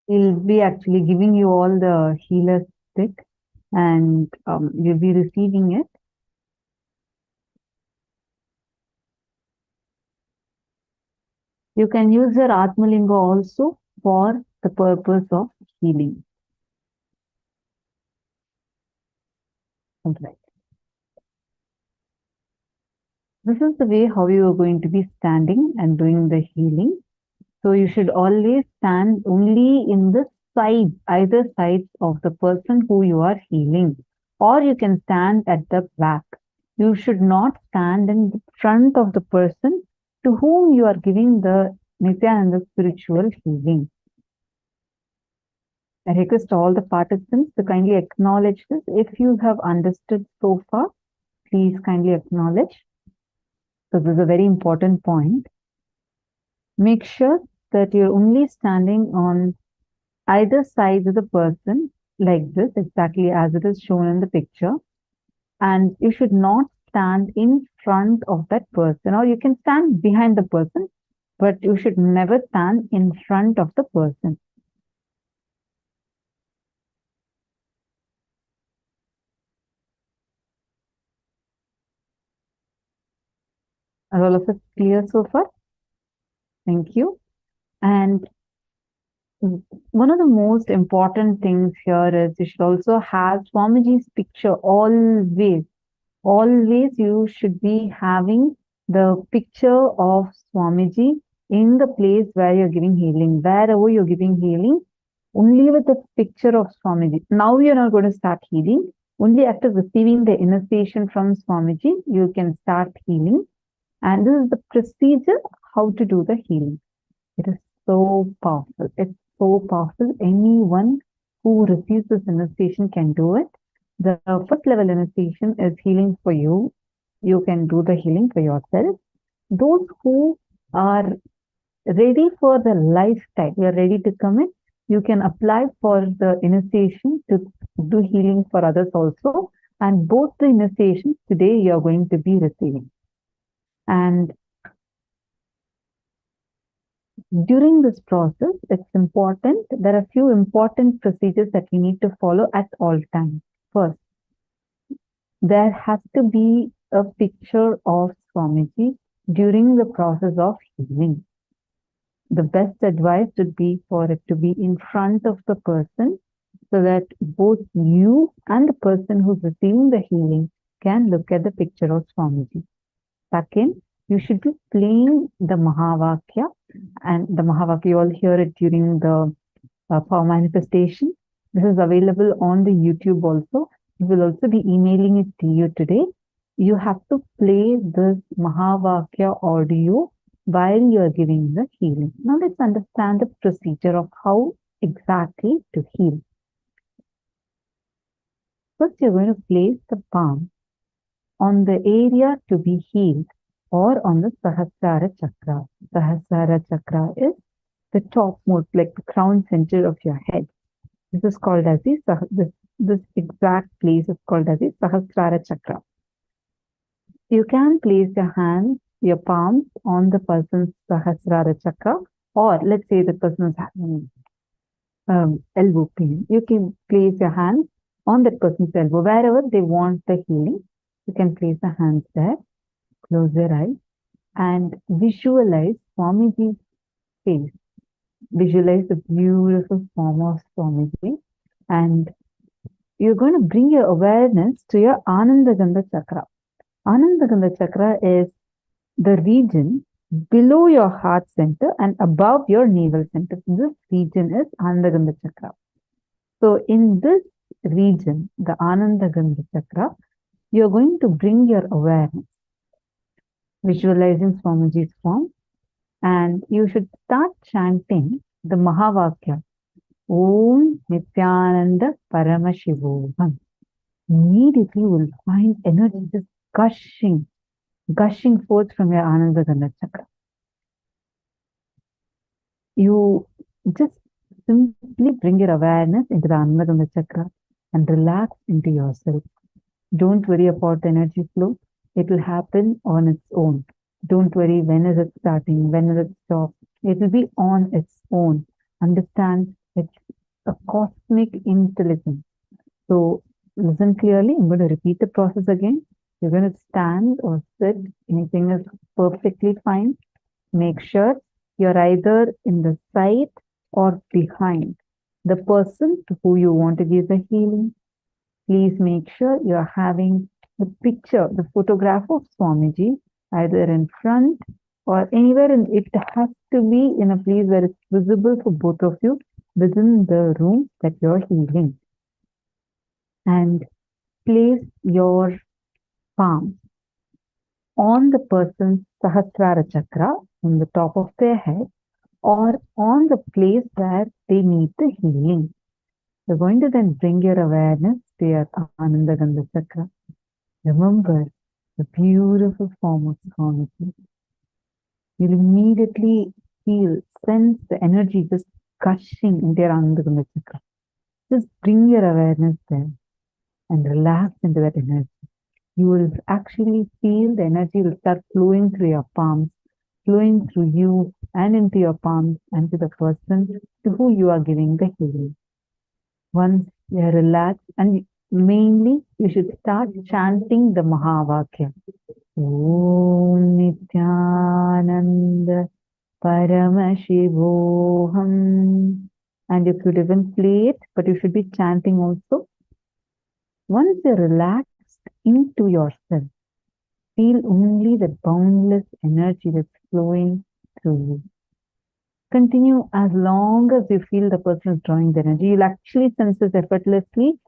We'll be actually giving you all the healer stick, and you'll be receiving it. You can use your Atmalinga also for the purpose of healing. All right. This is the way how you are going to be standing and doing the healing. So you should always stand only in the side, either sides of the person who you are healing, or you can stand at the back. You should not stand in the front of the person to whom you are giving the Nithyananda spiritual healing. I request all the participants to kindly acknowledge this. If you have understood so far, please kindly acknowledge. So this is a very important point. Make sure that you're only standing on either side of the person like this, exactly as it is shown in the picture. And you should not stand in front of that person, or you can stand behind the person, but you should never stand in front of the person. Are all of us clear so far? Thank you. And one of the most important things here is you should also have Swamiji's picture always. Always you should be having the picture of Swamiji in the place where you're giving healing. Wherever you're giving healing, only with the picture of Swamiji. Now you're not going to start healing. Only after receiving the initiation from Swamiji, you can start healing. And this is the procedure how to do the healing. It is so powerful. It's so powerful. Anyone who receives this initiation can do it. The first level initiation is healing for you. You can do the healing for yourself. Those who are ready for the lifestyle, you are ready to commit, you can apply for the initiation to do healing for others also. And both the initiations today you are going to be receiving. And during this process, it's important, there are a few important procedures that we need to follow at all times. First, there has to be a picture of Swamiji during the process of healing. The best advice would be for it to be in front of the person so that both you and the person who's receiving the healing can look at the picture of Swamiji. Second, you should be playing the Mahavakya, and the Mahavakya, you all hear it during the power manifestation. This is available on the YouTube also. We will also be emailing it to you today. You have to play this Mahavakya audio while you are giving the healing. Now let's understand the procedure of how exactly to heal. First, you're going to place the palm on the area to be healed or on the Sahasrara Chakra. Sahasrara Chakra is the topmost, like the crown center of your head. This is called as this exact place is called as the Sahasrara Chakra. You can place your hands, your palms on the person's Sahasrara Chakra, or let's say the person is having elbow pain. You can place your hands on that person's elbow, wherever they want the healing. You can place the hands there, close your eyes, and visualize Swamiji's face. Visualize the beautiful form of Swamiji, and you're going to bring your awareness to your Anandagandha chakra. Anandagandha chakra is the region below your heart center and above your navel center. This region is Anandagandha chakra. So in this region, the Anandagandha chakra, you're going to bring your awareness, visualizing Swamiji's form, and you should start chanting the Mahavakya. Om Nithyananda Paramashivam. Immediately you will find energy just gushing forth from your Anandagandha chakra. You just simply bring your awareness into the Anandagandha chakra and relax into yourself. Don't worry about the energy flow. It will happen on its own. Don't worry when is it starting, when will it stop. It will be on its own. Understand it's a cosmic intelligence. So listen clearly. I'm going to repeat the process again. You're going to stand or sit. Anything is perfectly fine. Make sure you're either in the side or behind the person to who you want to give the healing. Please make sure you're having the picture, the photograph of Swamiji, either in front or anywhere. And it has to be in a place where it's visible for both of you within the room that you're healing. And place your palm on the person's Sahasrara chakra, on the top of their head, or on the place where they need the healing. You're going to then bring your awareness to your Anandagandha chakra. Remember the beautiful form of Swamiji. You'll immediately sense the energy just gushing into your Anandagandha chakra. Just bring your awareness there and relax into that energy. You will actually feel the energy will start flowing through your palms, flowing through you and into your palms and to the person to who you are giving the healing. Once you are relaxed, and mainly you should start chanting the Mahavakya. Om Nithyananda Paramashivoham. And you could even play it, but you should be chanting also. Once you're relaxed into yourself, feel only the boundless energy that's flowing through you. Continue as long as you feel the person is drawing the energy. You'll actually sense this effortlessly.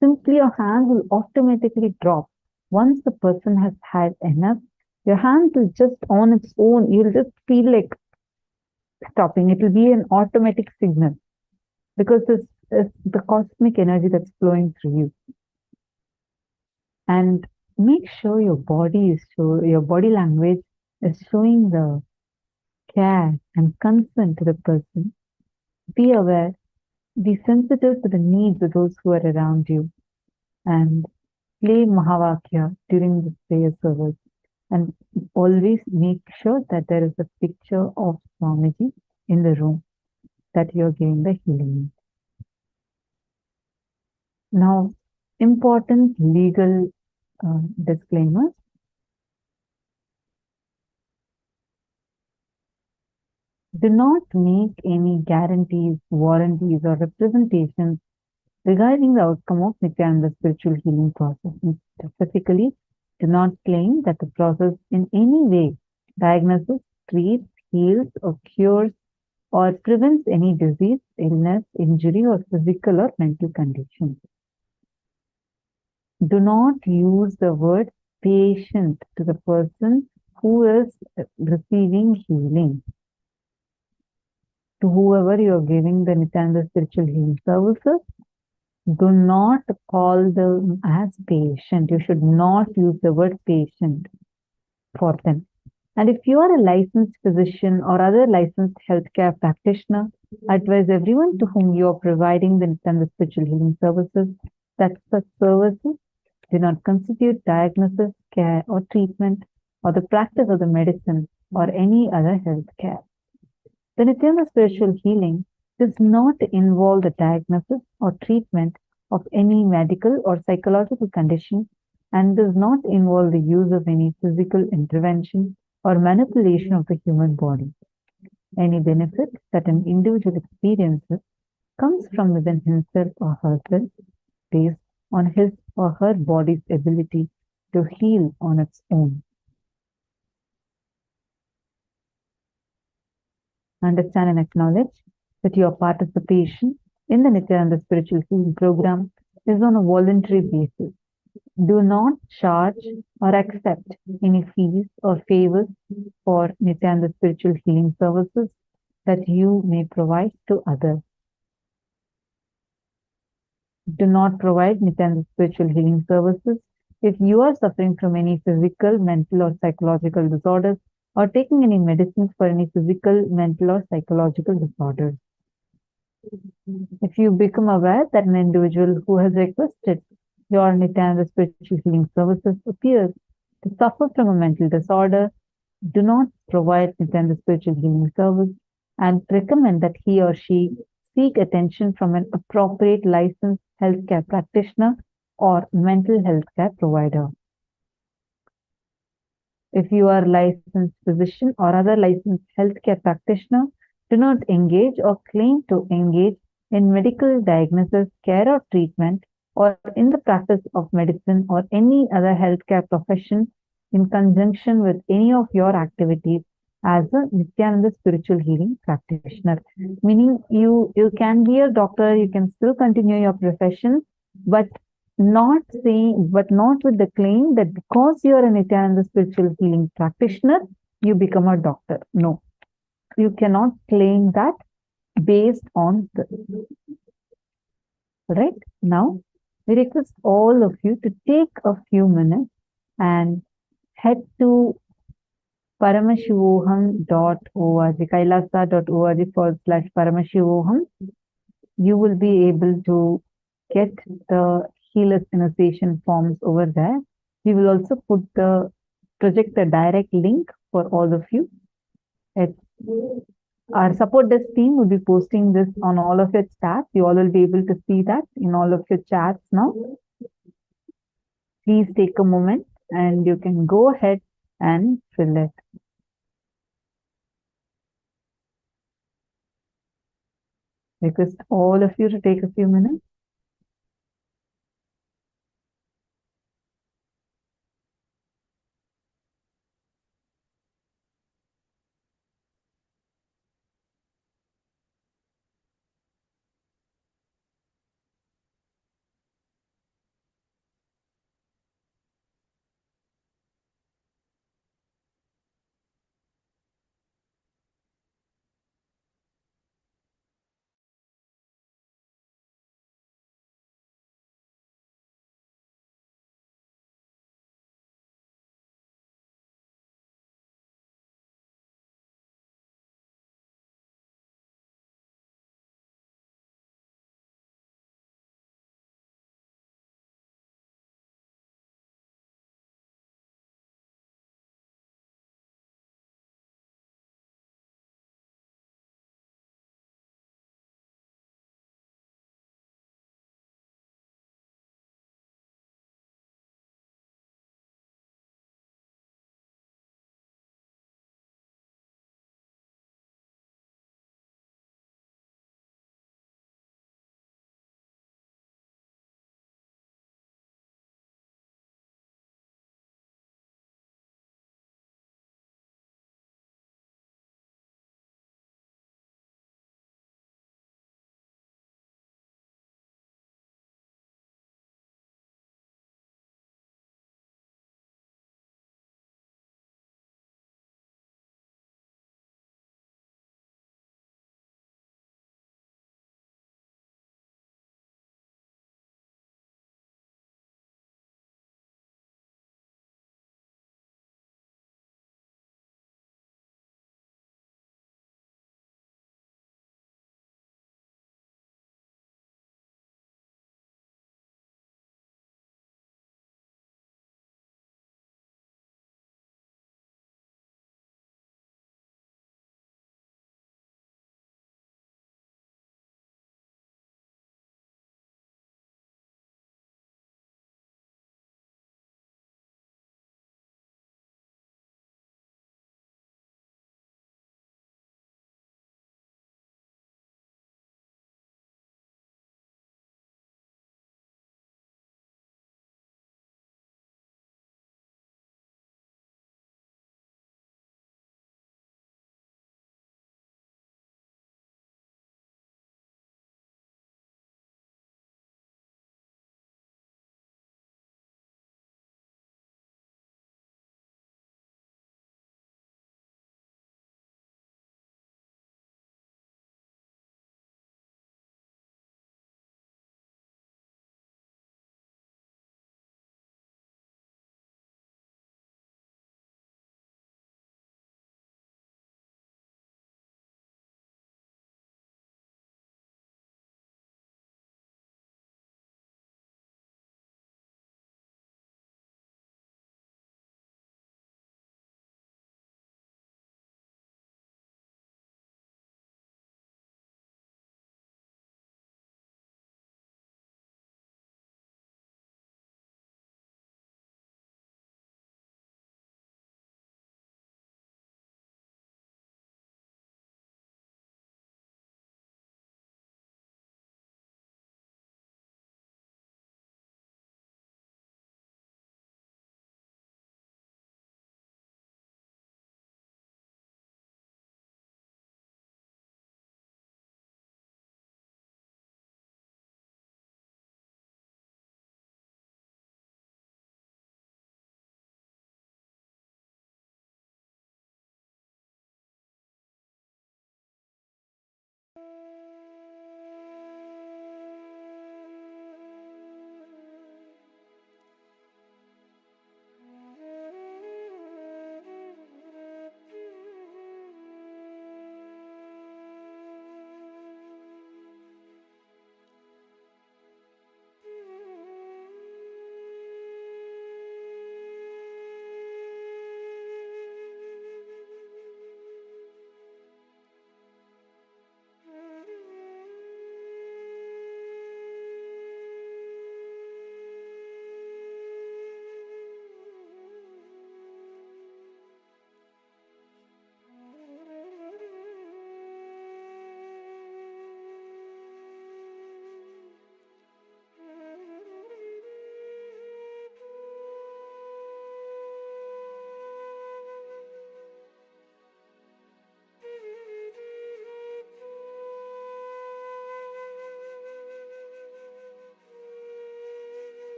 Simply your hand will automatically drop. Once the person has had enough, your hand will just on its own, you'll just feel like stopping. It will be an automatic signal because this is the cosmic energy that's flowing through you. And make sure your body language is showing the care and concern to the person. Be aware, be sensitive to the needs of those who are around you, and play Mahavakya during the prayer service. And always make sure that there is a picture of Swamiji in the room that you're giving the healing. Now, important legal disclaimers. Do not make any guarantees, warranties, or representations regarding the outcome of Nithyananda's spiritual healing process. And specifically, do not claim that the process in any way diagnoses, treats, heals, or cures, or prevents any disease, illness, injury, or physical or mental condition. Do not use the word patient to the person who is receiving healing. To whoever you are giving the Nithyananda spiritual healing services, do not call them as patient. You should not use the word patient for them. And if you are a licensed physician or other licensed healthcare practitioner, advise everyone to whom you are providing the Nithyananda spiritual healing services that such services do not constitute diagnosis, care, or treatment, or the practice of the medicine or any other health care. The Nithyananda spiritual healing does not involve the diagnosis or treatment of any medical or psychological condition and does not involve the use of any physical intervention or manipulation of the human body. Any benefit that an individual experiences comes from within himself or herself based on his or her body's ability to heal on its own. Understand and acknowledge that your participation in the Nithyananda Spiritual Healing Program is on a voluntary basis. Do not charge or accept any fees or favors for Nithyananda Spiritual Healing Services that you may provide to others. Do not provide Nithyananda Spiritual Healing Services if you are suffering from any physical, mental, or psychological disorders or taking any medicines for any physical, mental, or psychological disorders. If you become aware that an individual who has requested your Nithyananda Spiritual Healing Services appears to suffer from a mental disorder, do not provide Nithyananda Spiritual Healing Service and recommend that he or she seek attention from an appropriate licensed healthcare practitioner or mental health care provider. If you are a licensed physician or other licensed healthcare practitioner, do not engage or claim to engage in medical diagnosis, care or treatment, or in the practice of medicine or any other healthcare profession in conjunction with any of your activities as a Nithyananda spiritual healing practitioner. Meaning you can be a doctor, you can still continue your profession, but not with the claim that because you are a Nithyananda spiritual healing practitioner, you become a doctor. No, you cannot claim that based on the right. Now, we request all of you to take a few minutes and head to paramashivoham.org, kailasa.org/paramashivoham. You will be able to get the Healers Initiation forms over there. We will also project the direct link for all of you. Our support desk team will be posting this on all of your chats. You all will be able to see that in all of your chats now. Please take a moment and you can go ahead and fill it. Request all of you to take a few minutes.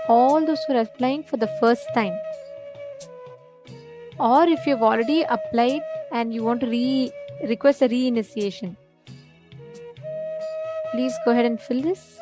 All those who are applying for the first time, or if you've already applied and you want to request a reinitiation, please go ahead and fill this.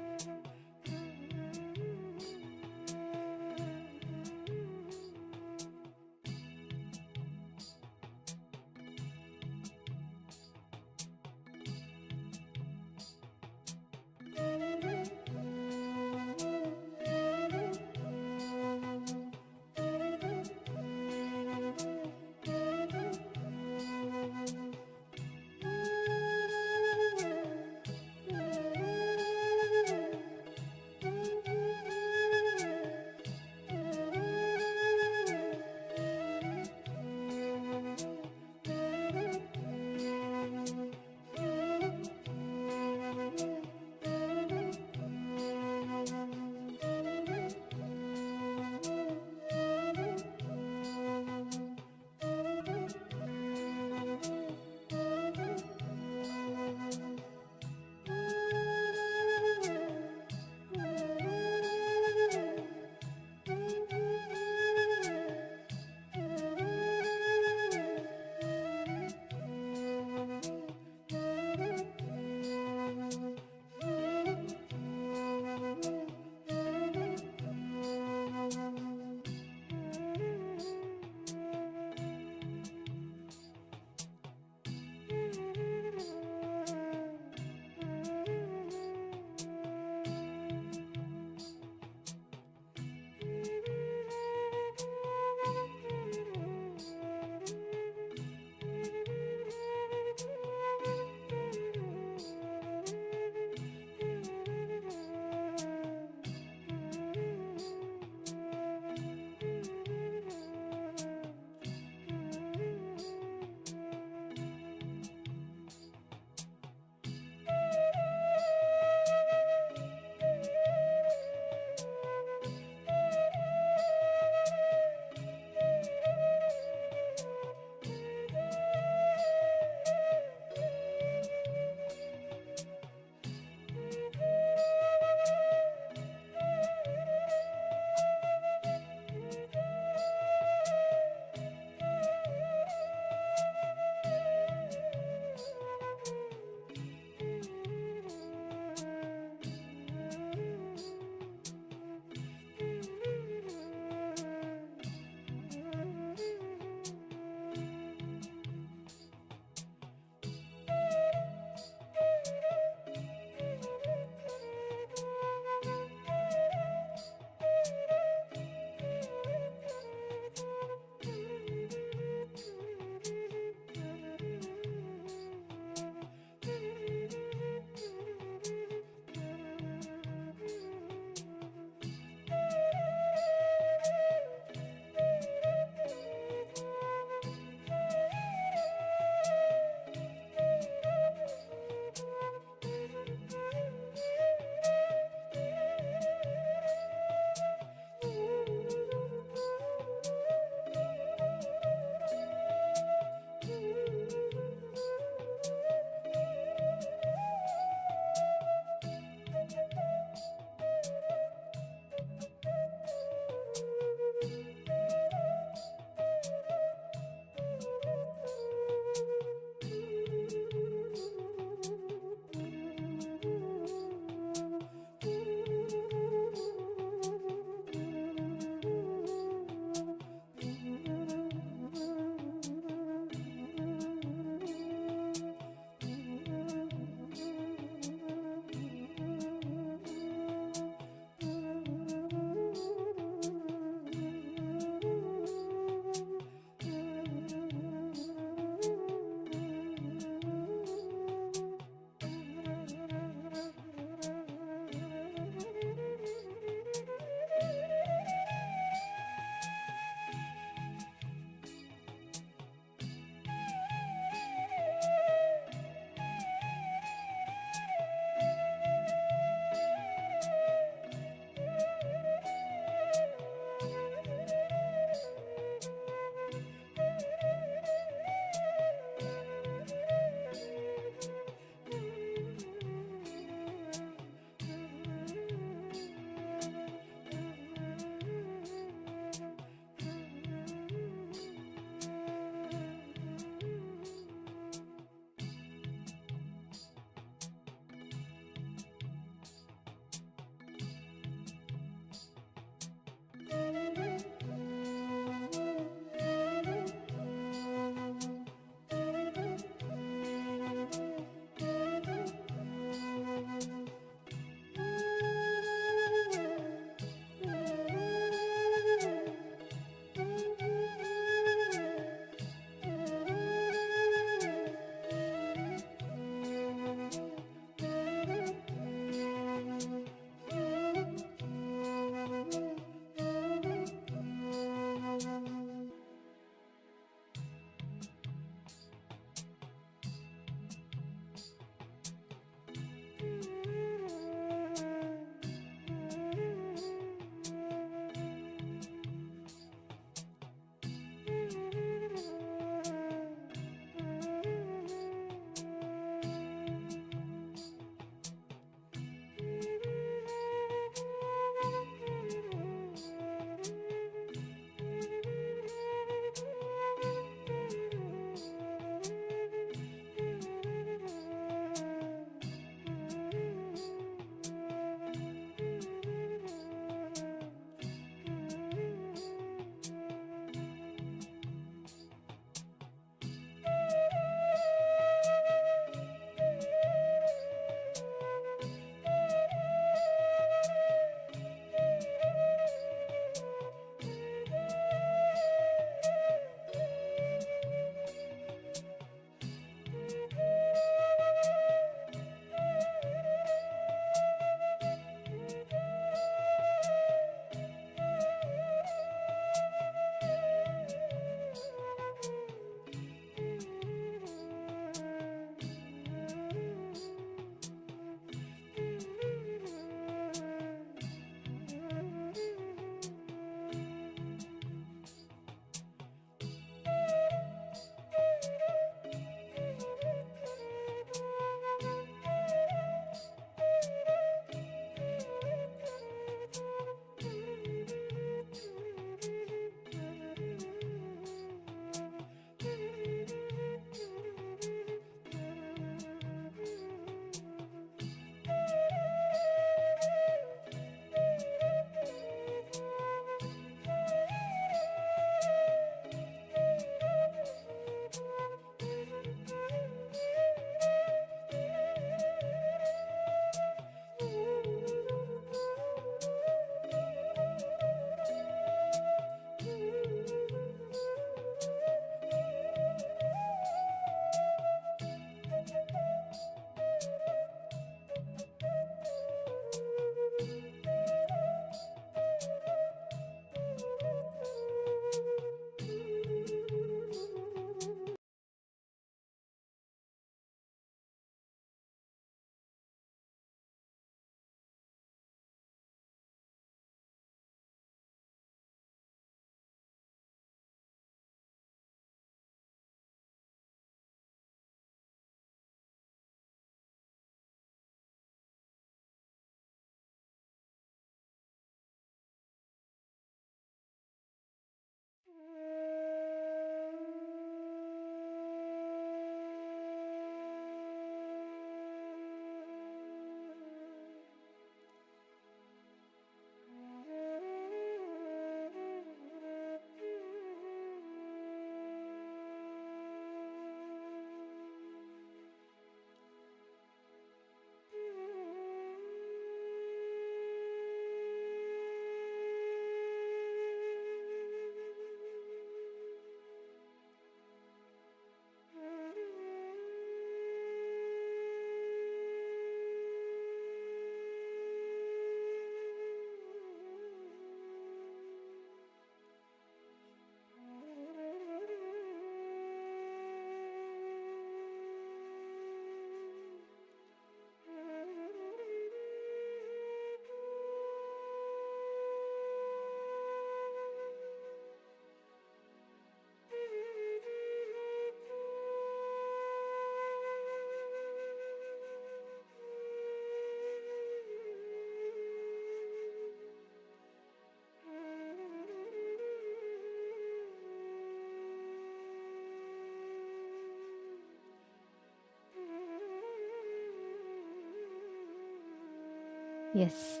Yes.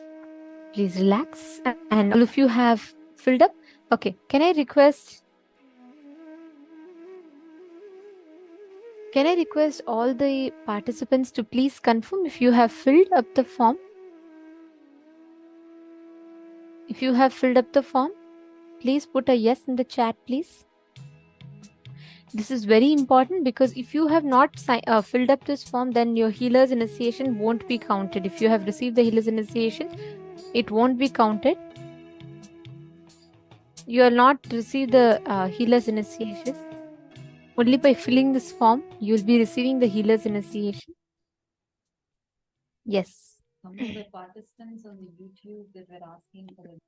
Please relax. And all of you have filled up. Okay. Can I request all the participants to please confirm if you have filled up the form? If you have filled up the form, please put a yes in the chat, please. This is very important because if you have not filled up this form, then your healer's initiation won't be counted. If you have received the healer's initiation, it won't be counted. You will not receive the healer's initiation. Only by filling this form, you will be receiving the healer's initiation. Yes. Some of the participants on the YouTube that were asking for the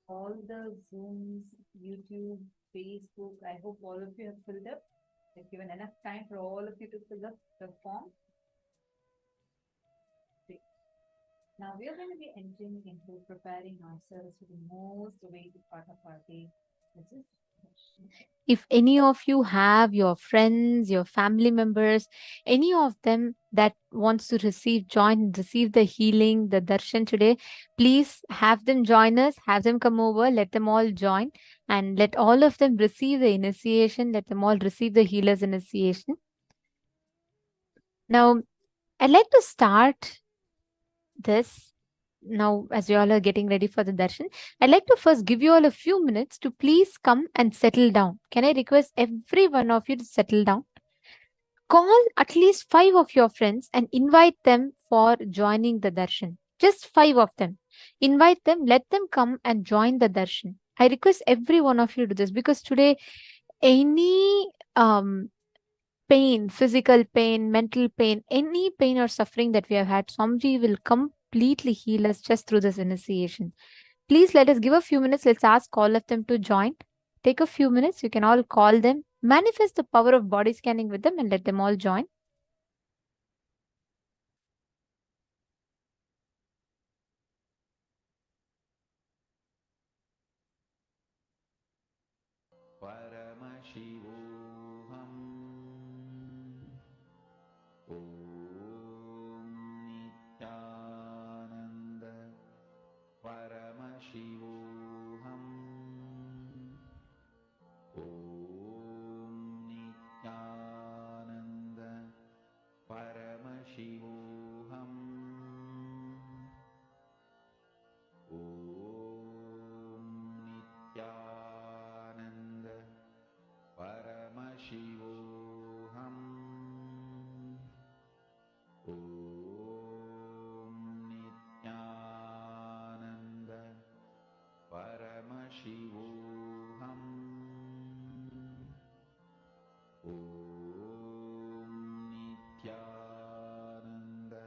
all the Zooms, YouTube, Facebook. I hope all of you have filled up. I've given enough time for all of you to fill up the form. Great. Now we are going to be entering into preparing ourselves for the most awaited part of our day, which is If any of you have your friends, your family members, any of them that wants to receive the healing, the darshan today, please have them join us, have them come over, let them all join, and let all of them receive the initiation, let them all receive the healer's initiation. Now, I'd like to start this now, as you all are getting ready for the darshan. I'd like to first give you all a few minutes to please come and settle down. Can I request every one of you to settle down? Call at least 5 of your friends and invite them for joining the darshan. Just 5 of them. Invite them, let them come and join the darshan. I request every one of you to do this because today, any pain, physical pain, mental pain, any pain or suffering that we have had, Swamiji will completely heal us just through this initiation. Please let us give a few minutes. Let's ask all of them to join. Take a few minutes. You can all call them. Manifest the power of body scanning with them and let them all join. Paramashivoham. Om Nithyananda. Paramashivoham. Om Nithyananda. Paramashivoham. Om Nithyananda. Paramashivoham. Om Nithyananda. Paramashivoham. Om Nithyananda.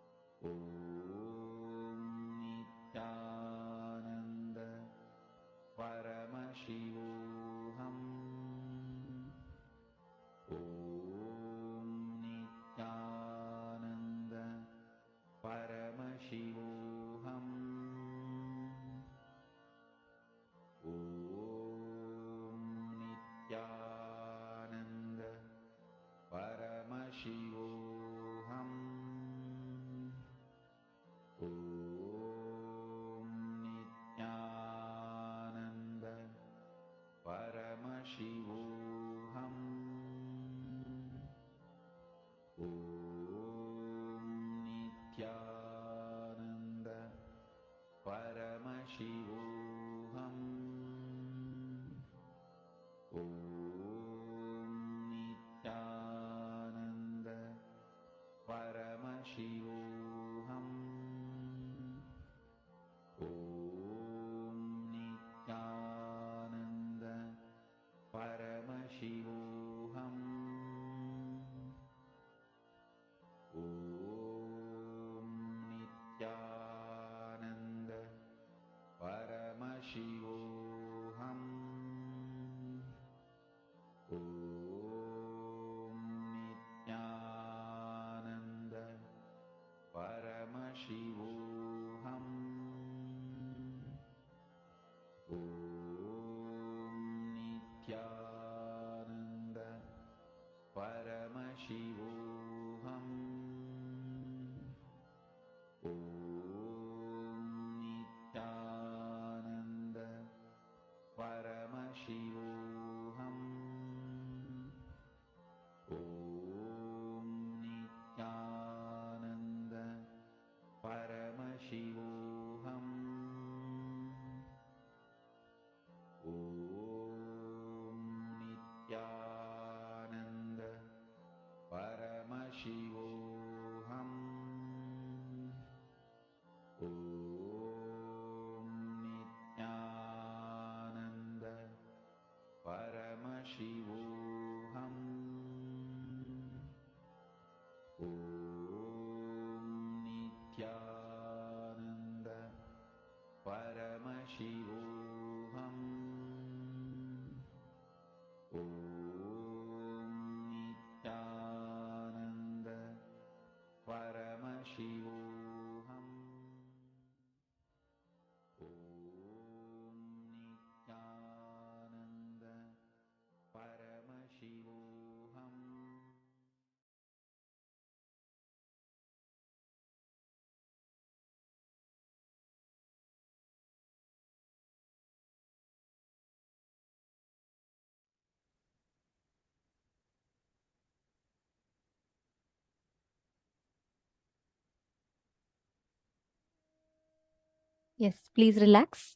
Nithyananda Paramashivoham. Om Nithyananda Paramashivoham. Om Nithyananda Paramashivoham. Yes, please relax.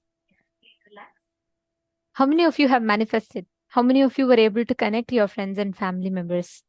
How many of you have manifested? How many of you were able to connect your friends and family members?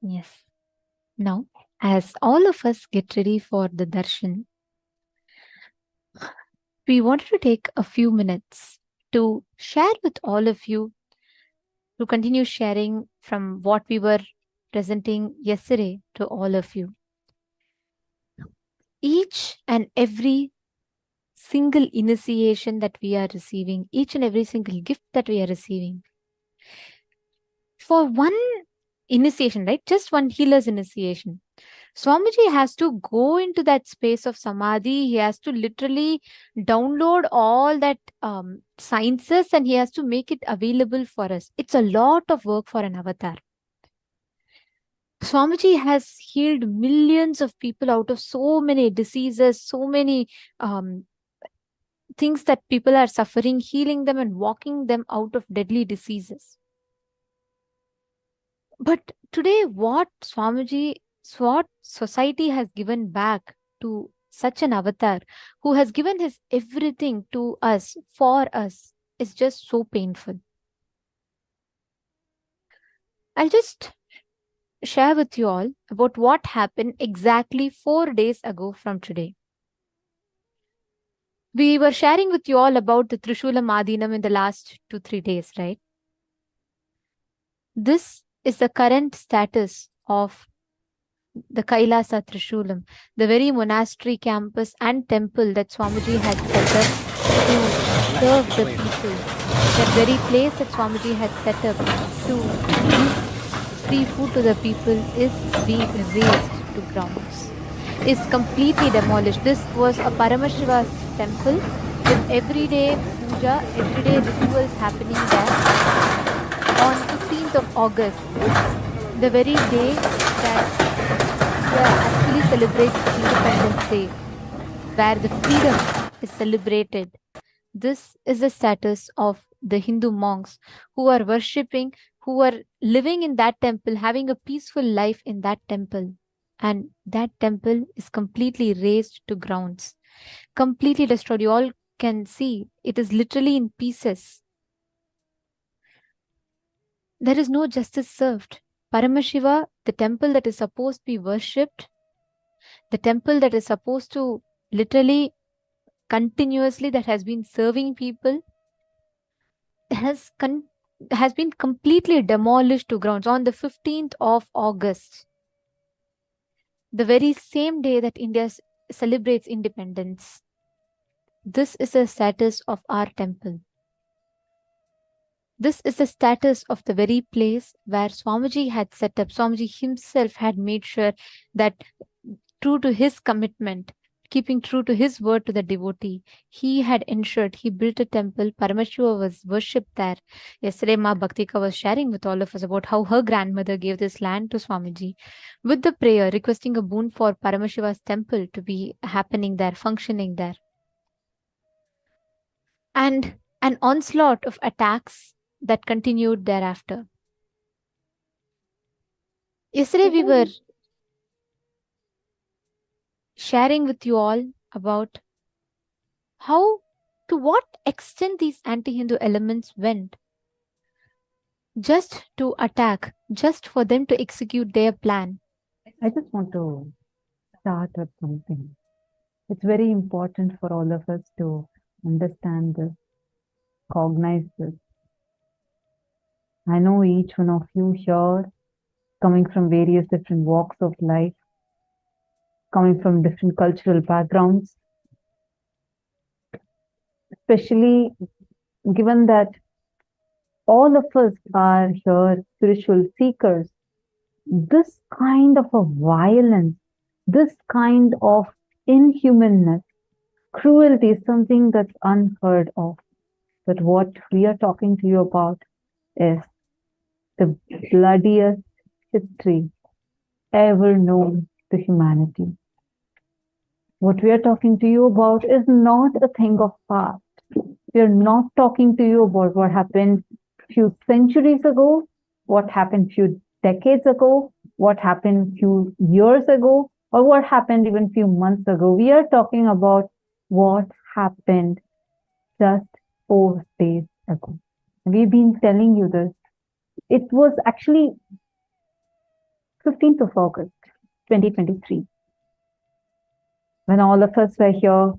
Yes. Now, as all of us get ready for the darshan, we wanted to take a few minutes to share with all of you, to continue sharing from what we were presenting yesterday to all of you. Each and every single initiation that we are receiving, each and every single gift that we are receiving, for one initiation, right? Just one healer's initiation, Swamiji has to go into that space of samadhi. He has to literally download all that sciences and he has to make it available for us. It's a lot of work for an avatar. Swamiji has healed millions of people out of so many diseases, so many things that people are suffering, healing them and walking them out of deadly diseases. But today, what society has given back to such an avatar who has given his everything to us, for us, is just so painful. I'll just share with you all about what happened exactly 4 days ago from today. We were sharing with you all about the Trishula Madhinam in the last 2-3 days, right? This is the current status of the Kailasa Trishulam, the very monastery campus and temple that Swamiji had set up to serve the people. That very place that Swamiji had set up to give free food to the people is being razed to grounds, is completely demolished. This was a Paramashiva's temple with everyday puja, everyday rituals happening there on 15th of August, the very day that actually celebrates Independence Day, where the freedom is celebrated. This is the status of the Hindu monks who are worshipping, who are living in that temple, having a peaceful life in that temple. And that temple is completely razed to grounds, completely destroyed. You all can see it is literally in pieces. There is no justice served. Paramashiva, the temple that is supposed to be worshipped, the temple that is supposed to literally continuously that has been serving people, has been completely demolished to grounds on the 15th of August, the very same day that India celebrates independence. This is the status of our temple. This is the status of the very place where Swamiji had set up. Swamiji himself had made sure that, true to his commitment, keeping true to his word to the devotee, he had ensured he built a temple. Paramashiva was worshipped there. Yesterday, Ma Bhaktika was sharing with all of us about how her grandmother gave this land to Swamiji with the prayer, requesting a boon for Paramashiva's temple to be happening there, functioning there. And an onslaught of attacks that continued thereafter. Yesterday, we were sharing with you all about how, to what extent these anti-Hindu elements went just to attack, just for them to execute their plan. I just want to start with something. It's very important for all of us to understand this, cognize this. I know each one of you here, coming from various different walks of life, coming from different cultural backgrounds, especially given that all of us are here spiritual seekers, this kind of a violence, this kind of inhumanness, cruelty is something that's unheard of. But what we are talking to you about is the bloodiest history ever known to humanity. What we are talking to you about is not a thing of past. We are not talking to you about what happened few centuries ago, what happened few decades ago, what happened few years ago, or what happened even few months ago. We are talking about what happened just 4 days ago. We've been telling you this. It was actually 15th of August, 2023, when all of us were here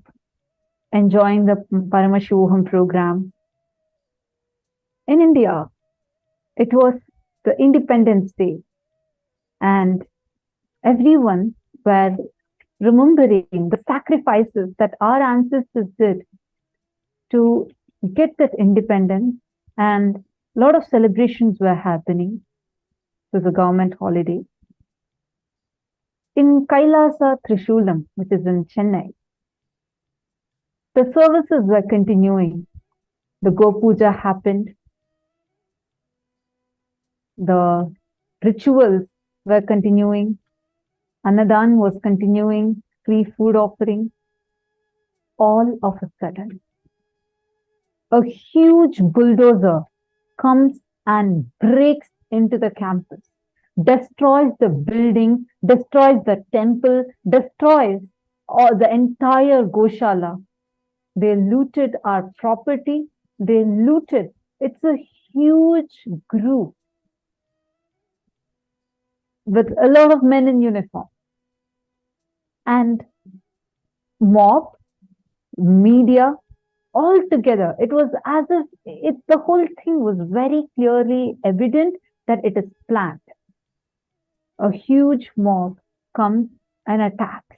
enjoying the Paramashivam program. In India, it was the Independence Day, and everyone were remembering the sacrifices that our ancestors did to get that independence, and a lot of celebrations were happening. It was a government holiday. In Kailasa Trishulam, which is in Chennai, the services were continuing. The Go Puja happened. The rituals were continuing. Annadan was continuing. Free food offering. All of a sudden, a huge bulldozer comes and breaks into the campus, destroys the building, destroys the temple, destroys the entire Goshala. They looted our property. They looted. It's a huge group with a lot of men in uniform. And mob, media, all together. It was as if the whole thing was very clearly evident that it is planned. A huge mob comes and attacks.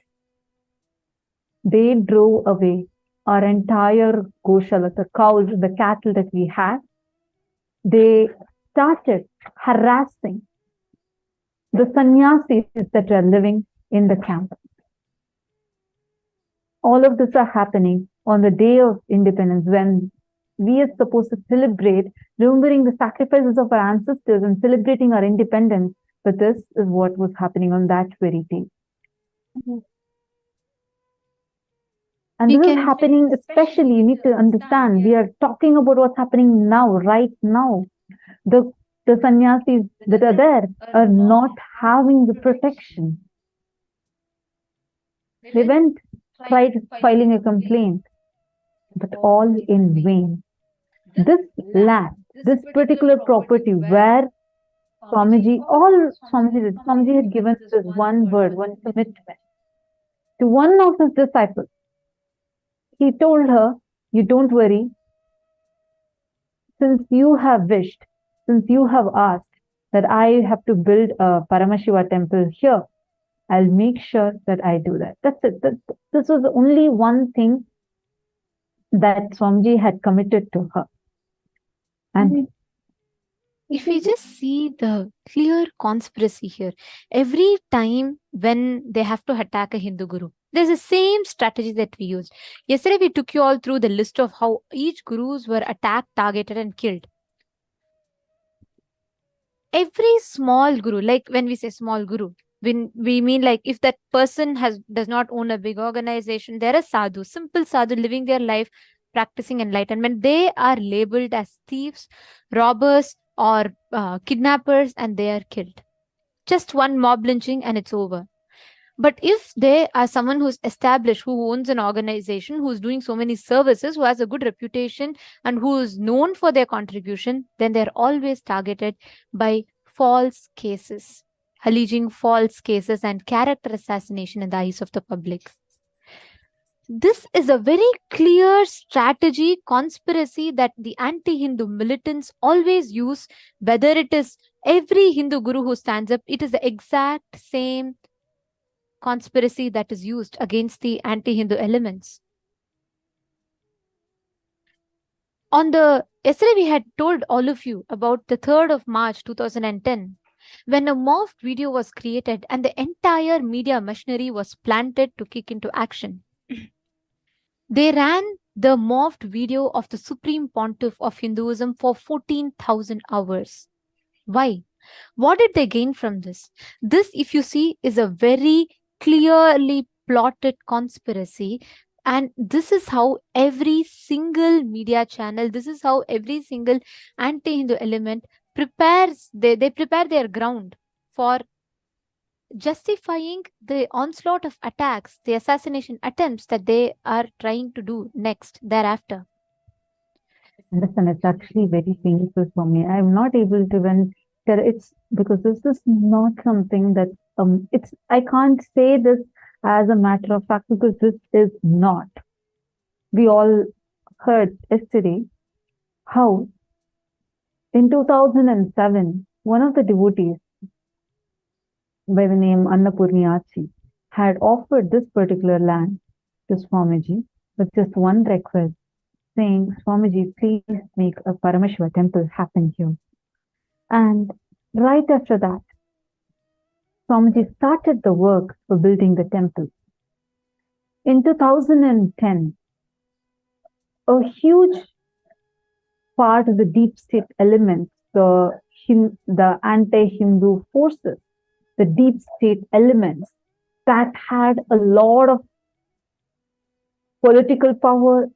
They drove away our entire Goshala, the cows, the cattle that we had. They started harassing the sannyasis that were living in the camp. All of this are happening on the day of independence, when we are supposed to celebrate, remembering the sacrifices of our ancestors and celebrating our independence. But this is what was happening on that very day. And this is happening, especially, you need to understand, we are talking about what's happening now, right now. The sannyasis that are there are not having the protection. They went, tried filing a complaint, but all in vain. This land, this particular property where Swamiji had given this one word, one commitment to one of his disciples. He told her, you don't worry, since you have wished, since you have asked that I have to build a Paramashiva temple here, I'll make sure that I do that. That's it. This was only one thing that Swamiji had committed to her. And if we just see the clear conspiracy here, every time when they have to attack a Hindu guru, there's the same strategy that we used. Yesterday, we took you all through the list of how each gurus were attacked, targeted, and killed. Every small guru, like when we say small guru, when we mean like if that person does not own a big organization, they're a sadhu, simple sadhu living their life, practicing enlightenment. They are labeled as thieves, robbers, or kidnappers, and they are killed. Just one mob lynching and it's over. But if they are someone who's established, who owns an organization, who's doing so many services, who has a good reputation, and who is known for their contribution, then they're always targeted by false cases, alleging false cases and character assassination in the eyes of the public. This is a very clear strategy, conspiracy that the anti-Hindu militants always use, whether it is every Hindu guru who stands up, it is the exact same conspiracy that is used against the anti-Hindu elements. Yesterday we had told all of you about the 3rd of March 2010, when a morphed video was created and the entire media machinery was planted to kick into action. They ran the morphed video of the Supreme Pontiff of Hinduism for 14,000 hours. Why? What did they gain from this? This, if you see, is a very clearly plotted conspiracy. And this is how every single media channel, this is how every single anti-Hindu element prepares, they prepare their ground for justifying the onslaught of attacks, the assassination attempts that they are trying to do next, thereafter. Understand, it's actually very painful for me. I'm not able to even It's because this is not something that I can't say this as a matter of fact because this is not. We all heard yesterday how in 2007 one of the devotees by the name Annapurniyachi had offered this particular land to Swamiji with just one request, saying, Swamiji, please make a Paramashiva temple happen here. And right after that, Swamiji started the work for building the temple. In 2010, a huge part of the deep state elements, the anti-Hindu forces, the deep state elements that had a lot of political power,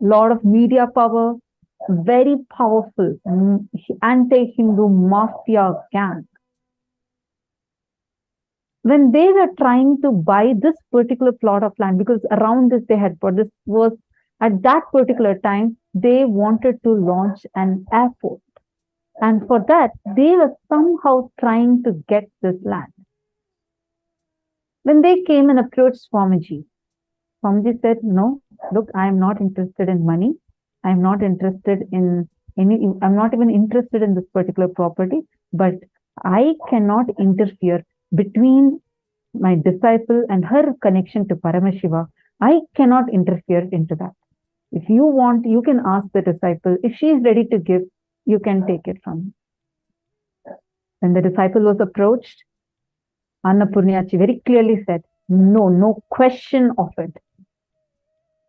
lot of media power, very powerful anti-Hindu mafia gang. When they were trying to buy this particular plot of land, because around this they had bought, this was at that particular time, they wanted to launch an airport. And for that, they were somehow trying to get this land. When they came and approached Swamiji, Swamiji said, no, look, I am not interested in money. I am not interested in I'm not even interested in this particular property, but I cannot interfere between my disciple and her connection to Paramashiva. I cannot interfere into that. If you want, you can ask the disciple. If she is ready to give, you can take it from me. When the disciple was approached, Annapurniyachi very clearly said, no question of it.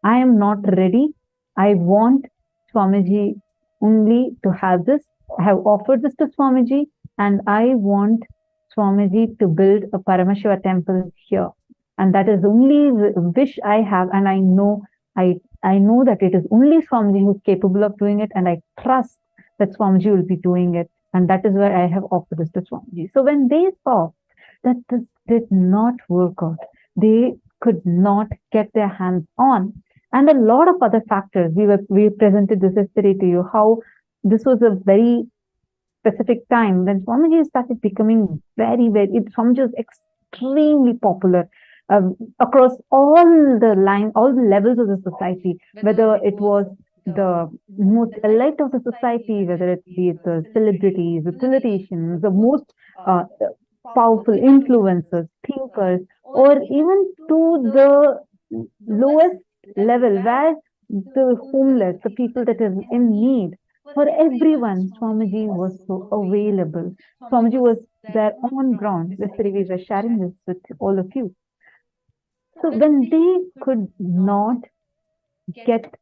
I am not ready. I want Swamiji only to have this. I have offered this to Swamiji and I want Swamiji to build a Paramashiva temple here. And that is the only wish I have. And I know that it is only Swamiji who is capable of doing it. And I trust that Swamiji will be doing it. And that is where I have offered this to Swamiji. So when they saw that this did not work out, they could not get their hands on. And a lot of other factors. We presented this yesterday to you, how this was a very specific time when Swamiji started becoming Swamiji was extremely popular across all the levels of the society, whether it was the most elite of the society, whether it be the celebrities, the politicians, the most powerful influencers, thinkers, or even to the lowest level where the homeless, the people that are in need, for everyone, Swamiji was so available. Swamiji was there on ground. Yesterday we were sharing this with all of you. So when they could not get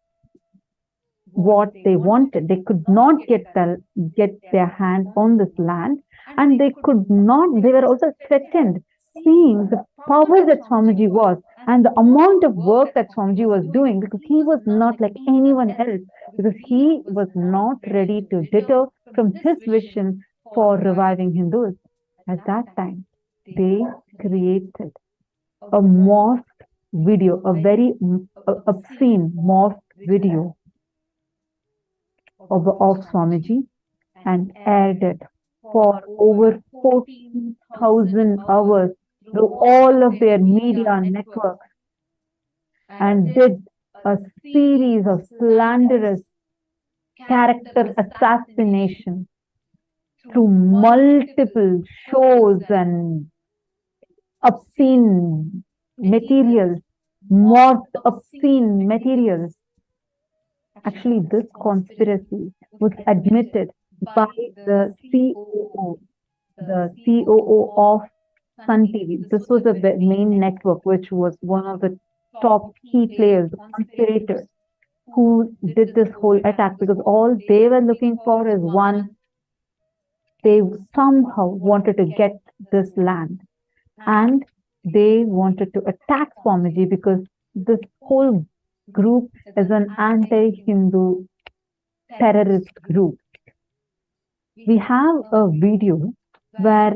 what they wanted, they could not get their hand on this land, and they were also threatened, seeing the power that Swamiji was and the amount of work that Swamiji was doing, because he was not like anyone else, because he was not ready to deter from his vision for reviving Hinduism. At that time, they created a morphed video, a very obscene morphed video of Swamiji and aired it for over 14,000 hours through all of their media networks and did a series of slanderous character assassination through multiple shows and obscene materials, morphed obscene materials. Actually, this conspiracy was admitted by the COO of Sun TV. This was the main network, which was one of the top key players, the conspirators, who did this whole attack, because all they were looking for is one, they somehow wanted to get this land and they wanted to attack Swamiji, because this whole group is an anti-Hindu terrorist group. We have a video where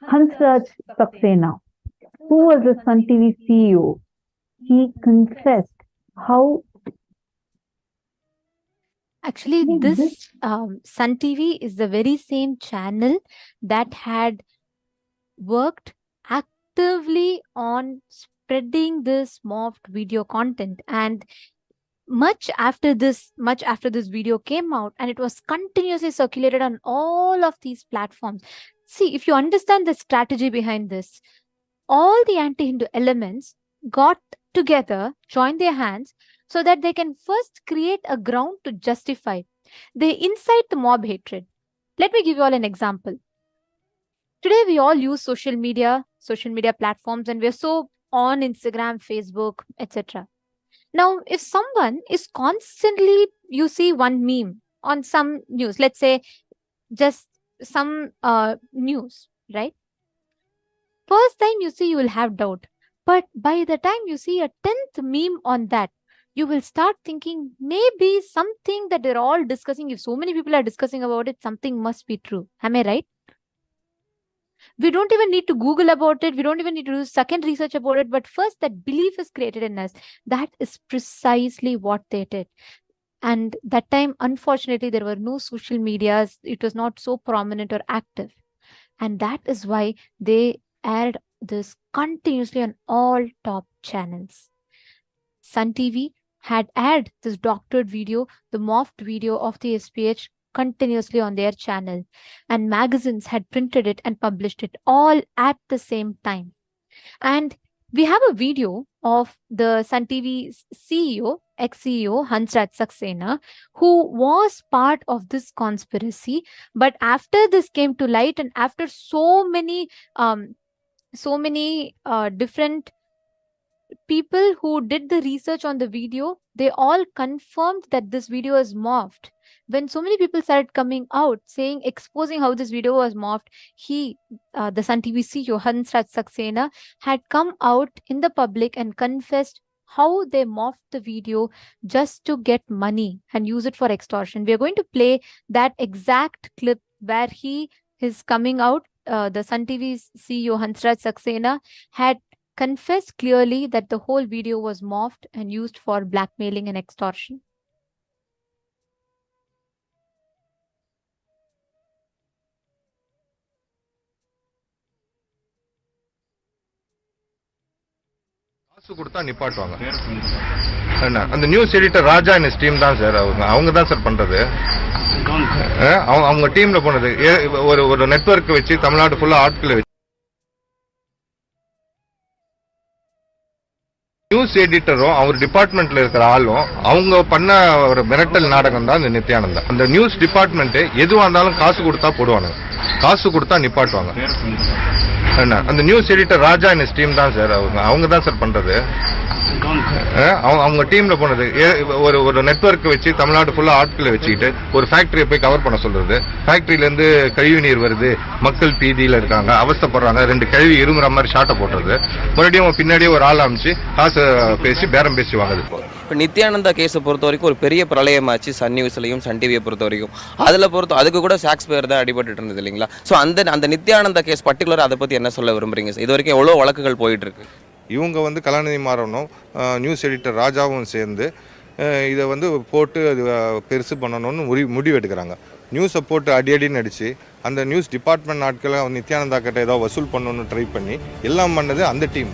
Hansraj Saxena, who was the Sun TV CEO, he confessed how Actually, Like this Sun TV is the very same channel that had worked actively on spreading this morphed video content, and much after this video came out, and it was continuously circulated on all of these platforms. See, if you understand the strategy behind this, all the anti-Hindu elements got together, joined their hands, so that they can first create a ground to justify. They incite the mob hatred. Let me give you all an example. Today we all use social media platforms, and we're so on Instagram, Facebook, etc. Now, if someone is constantly, you see one meme on some news, let's say just some news, right? First time you see, you will have doubt. But by the time you see a 10th meme on that, you will start thinking maybe something that they're all discussing, if so many people are discussing about it, something must be true. Am I right? We don't even need to Google about it. We don't even need to do second research about it. But first, that belief is created in us. That is precisely what they did. And that time, unfortunately, there were no social medias. It was not so prominent or active. And that is why they aired this continuously on all top channels. Sun TV had aired this doctored video, the morphed video of the SPH, continuously on their channel, and magazines had printed it and published it all at the same time. And we have a video of the Sun TV's CEO, ex-CEO Hansraj Saxena, who was part of this conspiracy. But after this came to light, and after so many different people who did the research on the video, they all confirmed that this video is morphed. When so many people started coming out saying, exposing how this video was morphed, the Sun TV CEO Hansraj Saxena had come out in the public and confessed how they morphed the video just to get money and use it for extortion. We are going to play that exact clip where he is coming out. The Sun TV's CEO Hansraj Saxena had confessed clearly that the whole video was morphed and used for blackmailing and extortion. காசு கொடுத்தா நிப்பாட்டுவாங்க. என்ன அந்த news editor Raja and his team தான் sir. அவங்க தான் sir பண்றது. அவங்க டீம்ல போனது ஒரு நெட்வொர்க் வச்சு தமிழ்நாடு ஃபுல்லா ஆட்களை வச்சு நியூஸ் எடிட்டரும் அவர் டிபார்ட்மெண்ட்ல இருக்கிற ஆளும் அவங்க பண்ண ஒரு மிரட்டல் நாடகம் தான் இந்த நித்யானந்தா. அந்த நியூஸ் டிபார்ட்மெண்ட் எதுவா இருந்தாலும் காசு கொடுத்தா போடுவாங்க, காசு கொடுத்தா நிப்பாட்டுவாங்க. என்ன அந்த news editor Raja and his team தான் சார். அவங்க தான் சார் பண்றது. அவங்க டீம்ல போனது ஒரு நெட்வொர்க் வச்சு தமிழ்நாடு ஃபுல்லா ஆட்களை வச்சுக்கிட்டு ஒரு ஃபேக்டரியை போய் கவர் பண்ண சொல்றது. ஃபேக்டரியில இருந்து கழிவு நீர் வருது, மக்கள் பீதியில இருக்காங்க, அவஸ்தப்படுறாங்க, 2 கழிவு இருமுற மாதிரி ஷாட்டை போட்டுறது. மறுபடியும் பின்னாடியே ஒரு ஆள் அமைச்சு காசு பேசி பேரம் பேசி வாங்குது. இப்போ நித்யானந்தா கேஸை பொறுத்த வரைக்கும் ஒரு பெரிய பிரளயமாச்சு சன் நியூஸ்லையும் சன் டிவியை பொறுத்த வரைக்கும். அதுக்கு கூட ஷேக்ஸ் பேர் தான் அடிபட்டு இருந்தது இல்லைங்களா? ஸோ அந்த நித்யானந்தா கேஸ் பர்டிகுலர் அதை பற்றி என்ன சொல்ல விரும்புறீங்க? இது வரைக்கும் எவ்வளோ வழக்குகள் போயிட்டு இருக்கு? இவங்க கலாநிதி மாறனும் நியூஸ் எடிட்டர் ராஜாவும் சேர்ந்து இதை போட்டு அது பெருசு பண்ணணும்னு முடிவு எடுக்கிறாங்க. நியூஸை போட்டு அடின்னு அடித்து அந்த நியூஸ் டிபார்ட்மெண்ட் நாட்களை நித்யானந்தா கிட்ட ஏதோ வசூல் பண்ணணும்னு ட்ரை பண்ணி எல்லாம் பண்ணது அந்த team.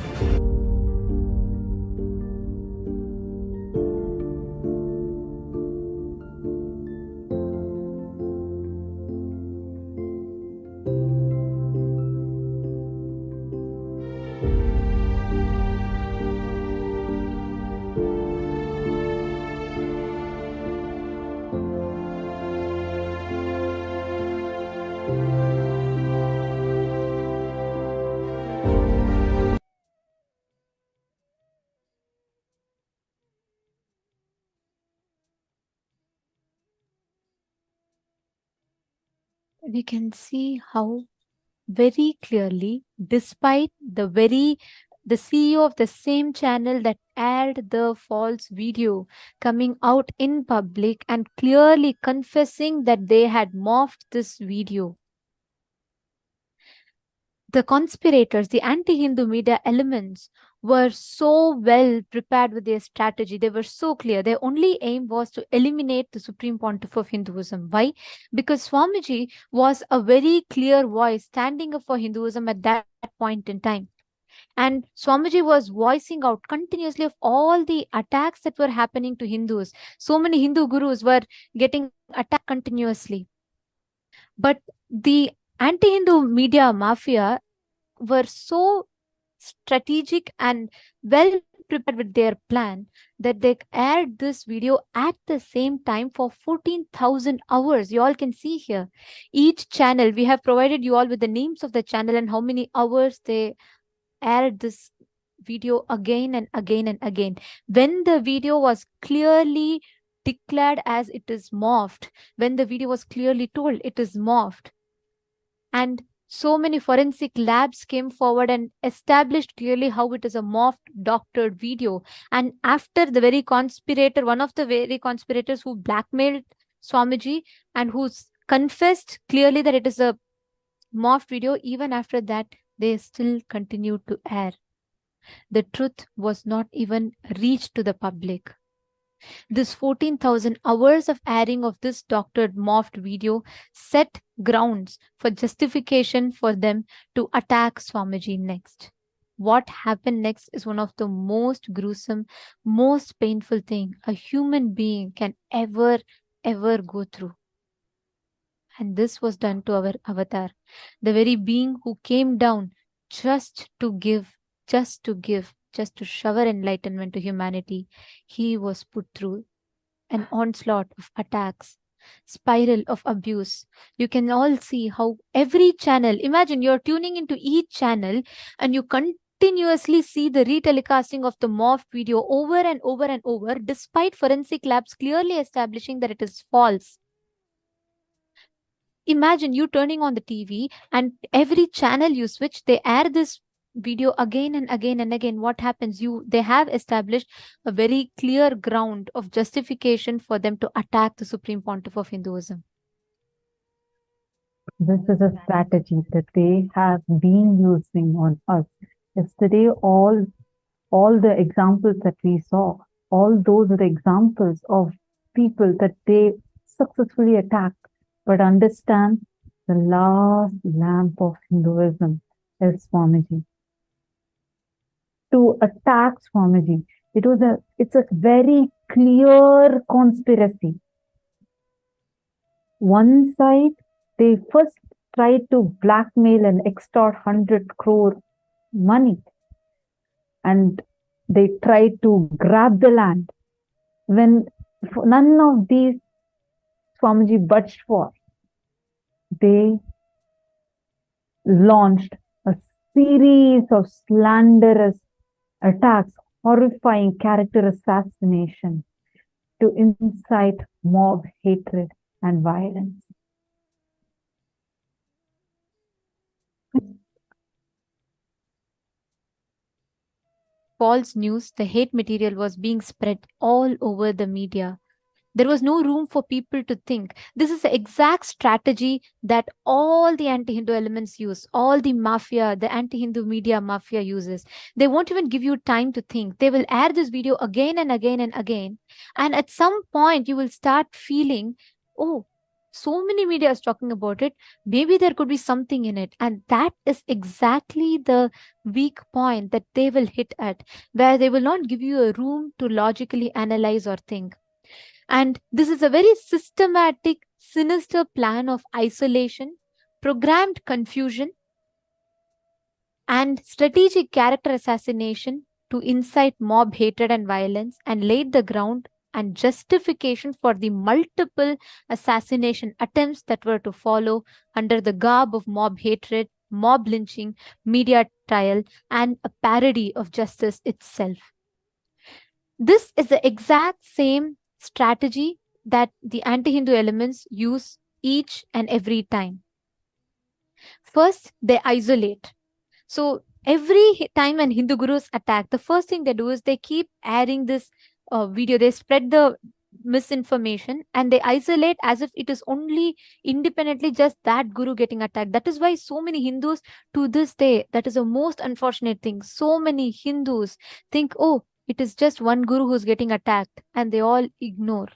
We can see how very clearly, despite the CEO of the same channel that aired the false video coming out in public and clearly confessing that they had morphed this video, the conspirators, the anti-Hindu media elements were so well prepared with their strategy. They were so clear. Their only aim was to eliminate the Supreme Pontiff of Hinduism. Why? Because Swamiji was a very clear voice standing up for Hinduism at that point in time. And Swamiji was voicing out continuously of all the attacks that were happening to Hindus. So many Hindu gurus were getting attacked continuously. But the anti-Hindu media mafia were so strategic and well prepared with their plan that they aired this video at the same time for 14,000 hours. You all can see here. Each channel, we have provided you all with the names of the channel and how many hours they aired this video again and again and again. When the video was clearly declared as it is morphed, when the video was clearly told it is morphed, and so many forensic labs came forward and established clearly how it is a morphed, doctored video. And after the very conspirator, one of the very conspirators who blackmailed Swamiji and who's confessed clearly that it is a morphed video, even after that, they still continued to air. The truth was not even reached to the public. This 14,000 hours of airing of this doctored morphed video set grounds for justification for them to attack Swamiji next. What happened next is one of the most gruesome, most painful thing a human being can ever go through. And this was done to our avatar, the very being who came down just to give, just to shower enlightenment to humanity. He was put through an onslaught of attacks, spiral of abuse. You can all see how every channel, imagine you're tuning into each channel and you continuously see the retelecasting of the morphed video over and over and over, despite forensic labs clearly establishing that it is false. Imagine you turning on the TV and every channel you switch, they air this video again and again and again. What happens? They have established a very clear ground of justification for them to attack the Supreme Pontiff of Hinduism. This is a strategy that they have been using on us. Yesterday, all the examples that we saw, all those are the examples of people that they successfully attacked. But understand, the last lamp of Hinduism is Swamiji. To attack Swamiji, it's a very clear conspiracy. One side, they first tried to blackmail and extort 100 crore money. And they tried to grab the land. When none of these Swamiji budged for, they launched a series of slanderous attacks, horrifying character assassination to incite mob hatred and violence. False news, the hate material was being spread all over the media. There was no room for people to think. This is the exact strategy that all the anti-Hindu elements use, all the mafia, the anti-Hindu media mafia uses. They won't even give you time to think. They will air this video again and again and again. And at some point, you will start feeling, oh, so many media is talking about it. Maybe there could be something in it. And that is exactly the weak point that they will hit at, where they will not give you a room to logically analyze or think. And this is a very systematic, sinister plan of isolation, programmed confusion, and strategic character assassination to incite mob hatred and violence, and laid the ground and justification for the multiple assassination attempts that were to follow under the garb of mob hatred, mob lynching, media trial, and a parody of justice itself. This is the exact same strategy that the anti-Hindu elements use each and every time. First, they isolate. So every time when Hindu gurus attack, the first thing they do is they keep airing this video. They spread the misinformation, and they isolate as if it is only independently just that guru getting attacked. That is why so many Hindus to this day, that is the most unfortunate thing. So many Hindus think, oh, it is just one guru who's getting attacked, and they all ignore.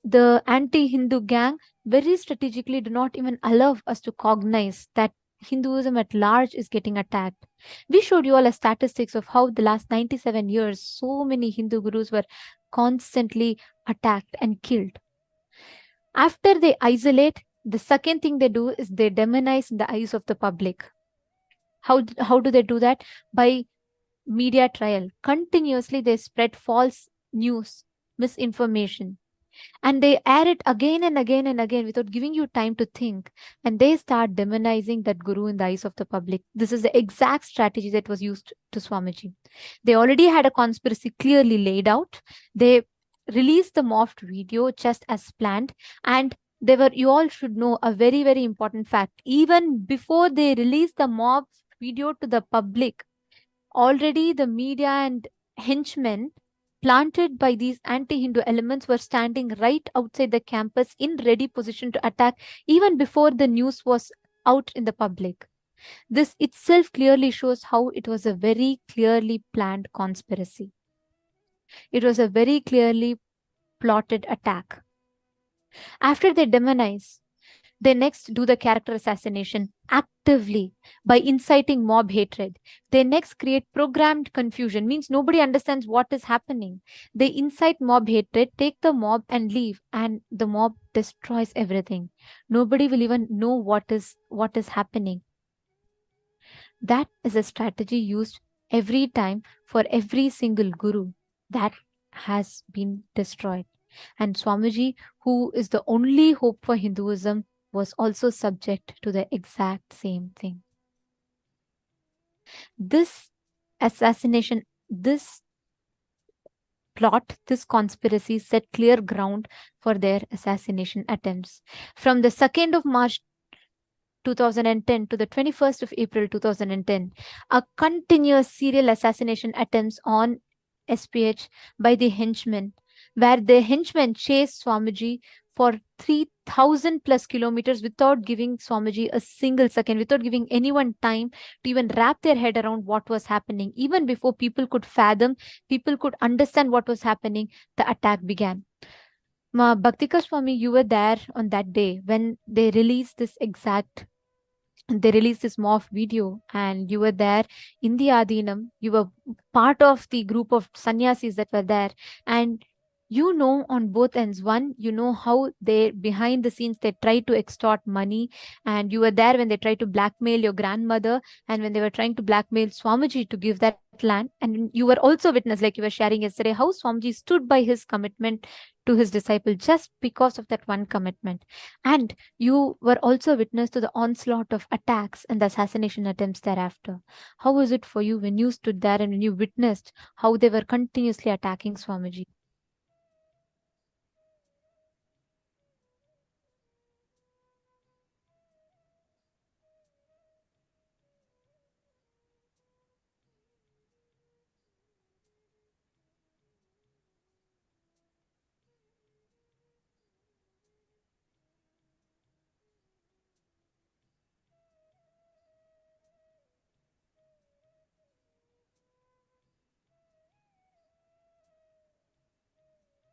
The anti-Hindu gang very strategically do not even allow us to cognize that Hinduism at large is getting attacked. We showed you all a statistics of how the last 97 years, so many Hindu gurus were constantly attacked and killed. After they isolate, the second thing they do is they demonize in the eyes of the public. How do they do that? By media trial. Continuously, they spread false news, misinformation, and they air it again and again and again without giving you time to think, and they start demonizing that guru in the eyes of the public. This is the exact strategy that was used to Swamiji. They already had a conspiracy clearly laid out. They released the morphed video just as planned, and they were, you all should know a very, very important fact. Even before they released the morphed video to the public, already the media and henchmen planted by these anti-Hindu elements were standing right outside the campus in ready position to attack even before the news was out in the public. This itself clearly shows how it was a very clearly planned conspiracy. It was a very clearly plotted attack. After they demonize, they next do the character assassination actively by inciting mob hatred. They next create programmed confusion, means nobody understands what is happening. They incite mob hatred, take the mob and leave, and the mob destroys everything. Nobody will even know what is happening. That is a strategy used every time for every single guru that has been destroyed. And Swamiji, who is the only hope for Hinduism, was also subject to the exact same thing. This assassination, this plot, this conspiracy set clear ground for their assassination attempts. From the 2nd of March 2010 to the 21st of April 2010, a continuous serial assassination attempts on SPH by the henchmen, where the henchmen chased Swamiji for 3,000 plus kilometers without giving Swamiji a single second, without giving anyone time to even wrap their head around what was happening. Even before people could fathom, people could understand what was happening, the attack began. Ma Bhaktika Swami, you were there on that day when they released this morph video, and you were there in the Adinam. You were part of the group of sannyasis that were there, and you know on both ends. One, you know how they behind the scenes they try to extort money, and you were there when they tried to blackmail your grandmother, and when they were trying to blackmail Swamiji to give that land. And you were also witness, like you were sharing yesterday, how Swamiji stood by his commitment to his disciple just because of that one commitment. And you were also witness to the onslaught of attacks and the assassination attempts thereafter. How was it for you when you stood there and when you witnessed how they were continuously attacking Swamiji?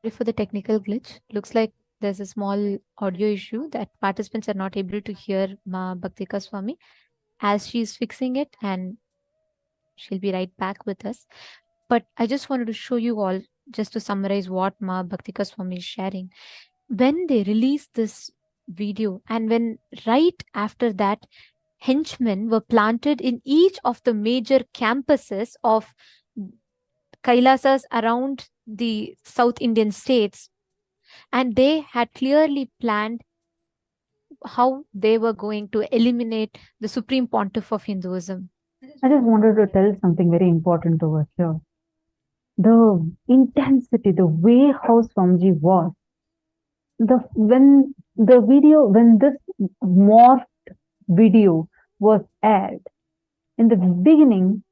Sorry for the technical glitch. Looks like there's a small audio issue that participants are not able to hear Ma Bhaktika Swami as she's fixing it, and she'll be right back with us. But I just wanted to show you all, just to summarize what Ma Bhaktika Swami is sharing. When they released this video, and when right after that, henchmen were planted in each of the major campuses of Kailasas around the South Indian states, and they had clearly planned how they were going to eliminate the Supreme Pontiff of Hinduism. I just wanted to tell something very important over here. The intensity, the way how Swamiji was, when this morphed video was aired, in the beginning,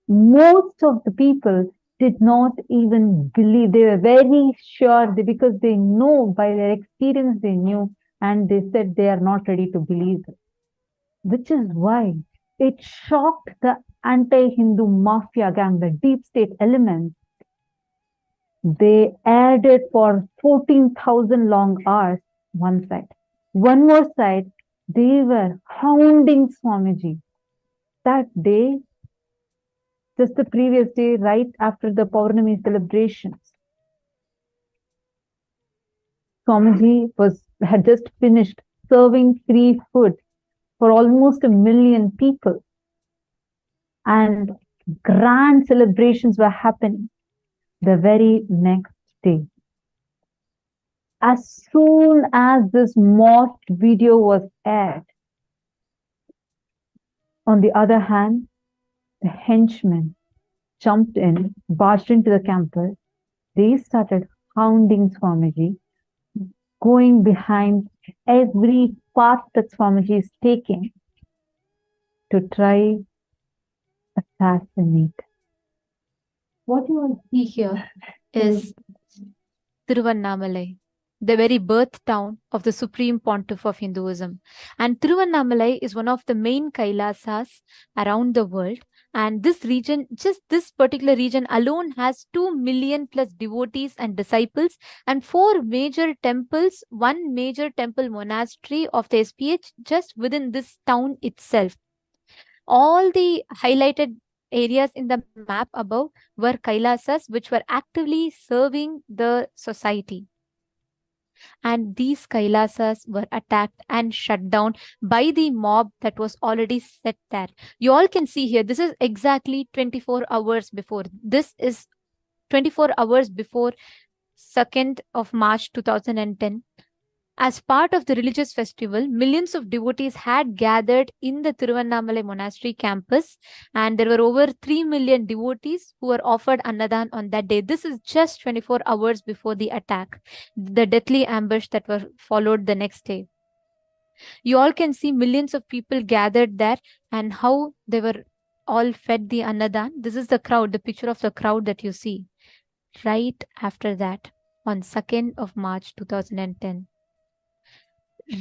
most of the people did not even believe. They were very sure because they know by their experience, they knew, and they said they are not ready to believe it. Which is why it shocked the anti-Hindu mafia gang, the deep state elements. They aired it for 14,000 long hours, one side. One more side, they were hounding Swamiji. That day, just the previous day, right after the Paurnami celebrations, Swamiji had just finished serving free food for almost 1 million people. And grand celebrations were happening the very next day. As soon as this mocked video was aired, on the other hand, the henchmen jumped in, barged into the campus. They started hounding Swamiji, going behind every path that Swamiji is taking to try assassinate. What you will see here is Tiruvannamalai, the very birth town of the Supreme Pontiff of Hinduism. And Tiruvannamalai is one of the main Kailasas around the world. And this region, just this particular region alone, has 2 million plus devotees and disciples, and 4 major temples, 1 major temple monastery of the SPH just within this town itself. All the highlighted areas in the map above were Kailasas, which were actively serving the society. And these Kailasas were attacked and shut down by the mob that was already set there. You all can see here, this is exactly 24 hours before. This is 24 hours before 2nd of March 2010. As part of the religious festival, millions of devotees had gathered in the Tiruvannamalai monastery campus, and there were over 3 million devotees who were offered Annadan on that day. This is just 24 hours before the attack, the deathly ambush that were followed the next day. You all can see millions of people gathered there and how they were all fed the Annadan. This is the crowd, the picture of the crowd that you see. Right after that, on 2nd of March 2010.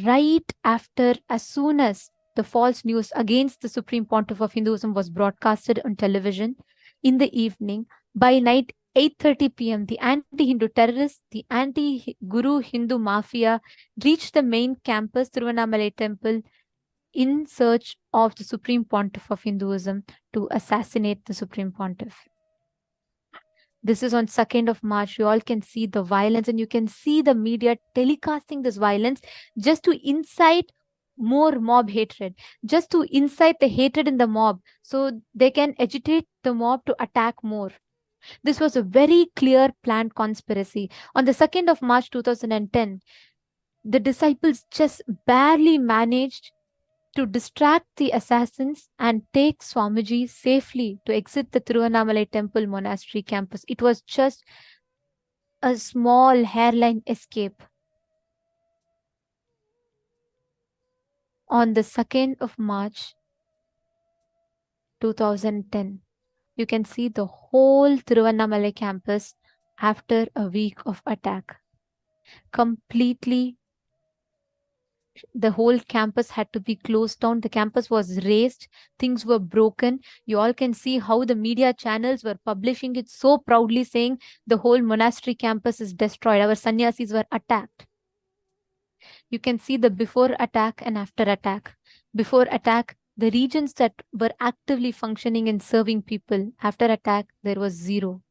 Right after, as soon as the false news against the Supreme Pontiff of Hinduism was broadcasted on television in the evening, by night 8:30 p.m., the anti-Hindu terrorists, the anti-Guru Hindu mafia reached the main campus, Tiruvannamalai temple, in search of the Supreme Pontiff of Hinduism to assassinate the Supreme Pontiff. This is on 2nd of March. You all can see the violence, and you can see the media telecasting this violence just to incite more mob hatred, just to incite the hatred in the mob so they can agitate the mob to attack more. This was a very clear planned conspiracy. On the 2nd of March 2010, the disciples just barely managed to distract the assassins and take Swamiji safely to exit the Tiruvannamalai temple monastery campus. It was just a small hairline escape. On the 2nd of March 2010, you can see the whole Tiruvannamalai campus after a week of attack. Completely, the whole campus had to be closed down. The campus was razed. Things were broken. You all can see how the media channels were publishing it so proudly, saying the whole monastery campus is destroyed. Our sannyasis were attacked. You can see the before attack and after attack. Before attack, the regions that were actively functioning and serving people. After attack, there was zero.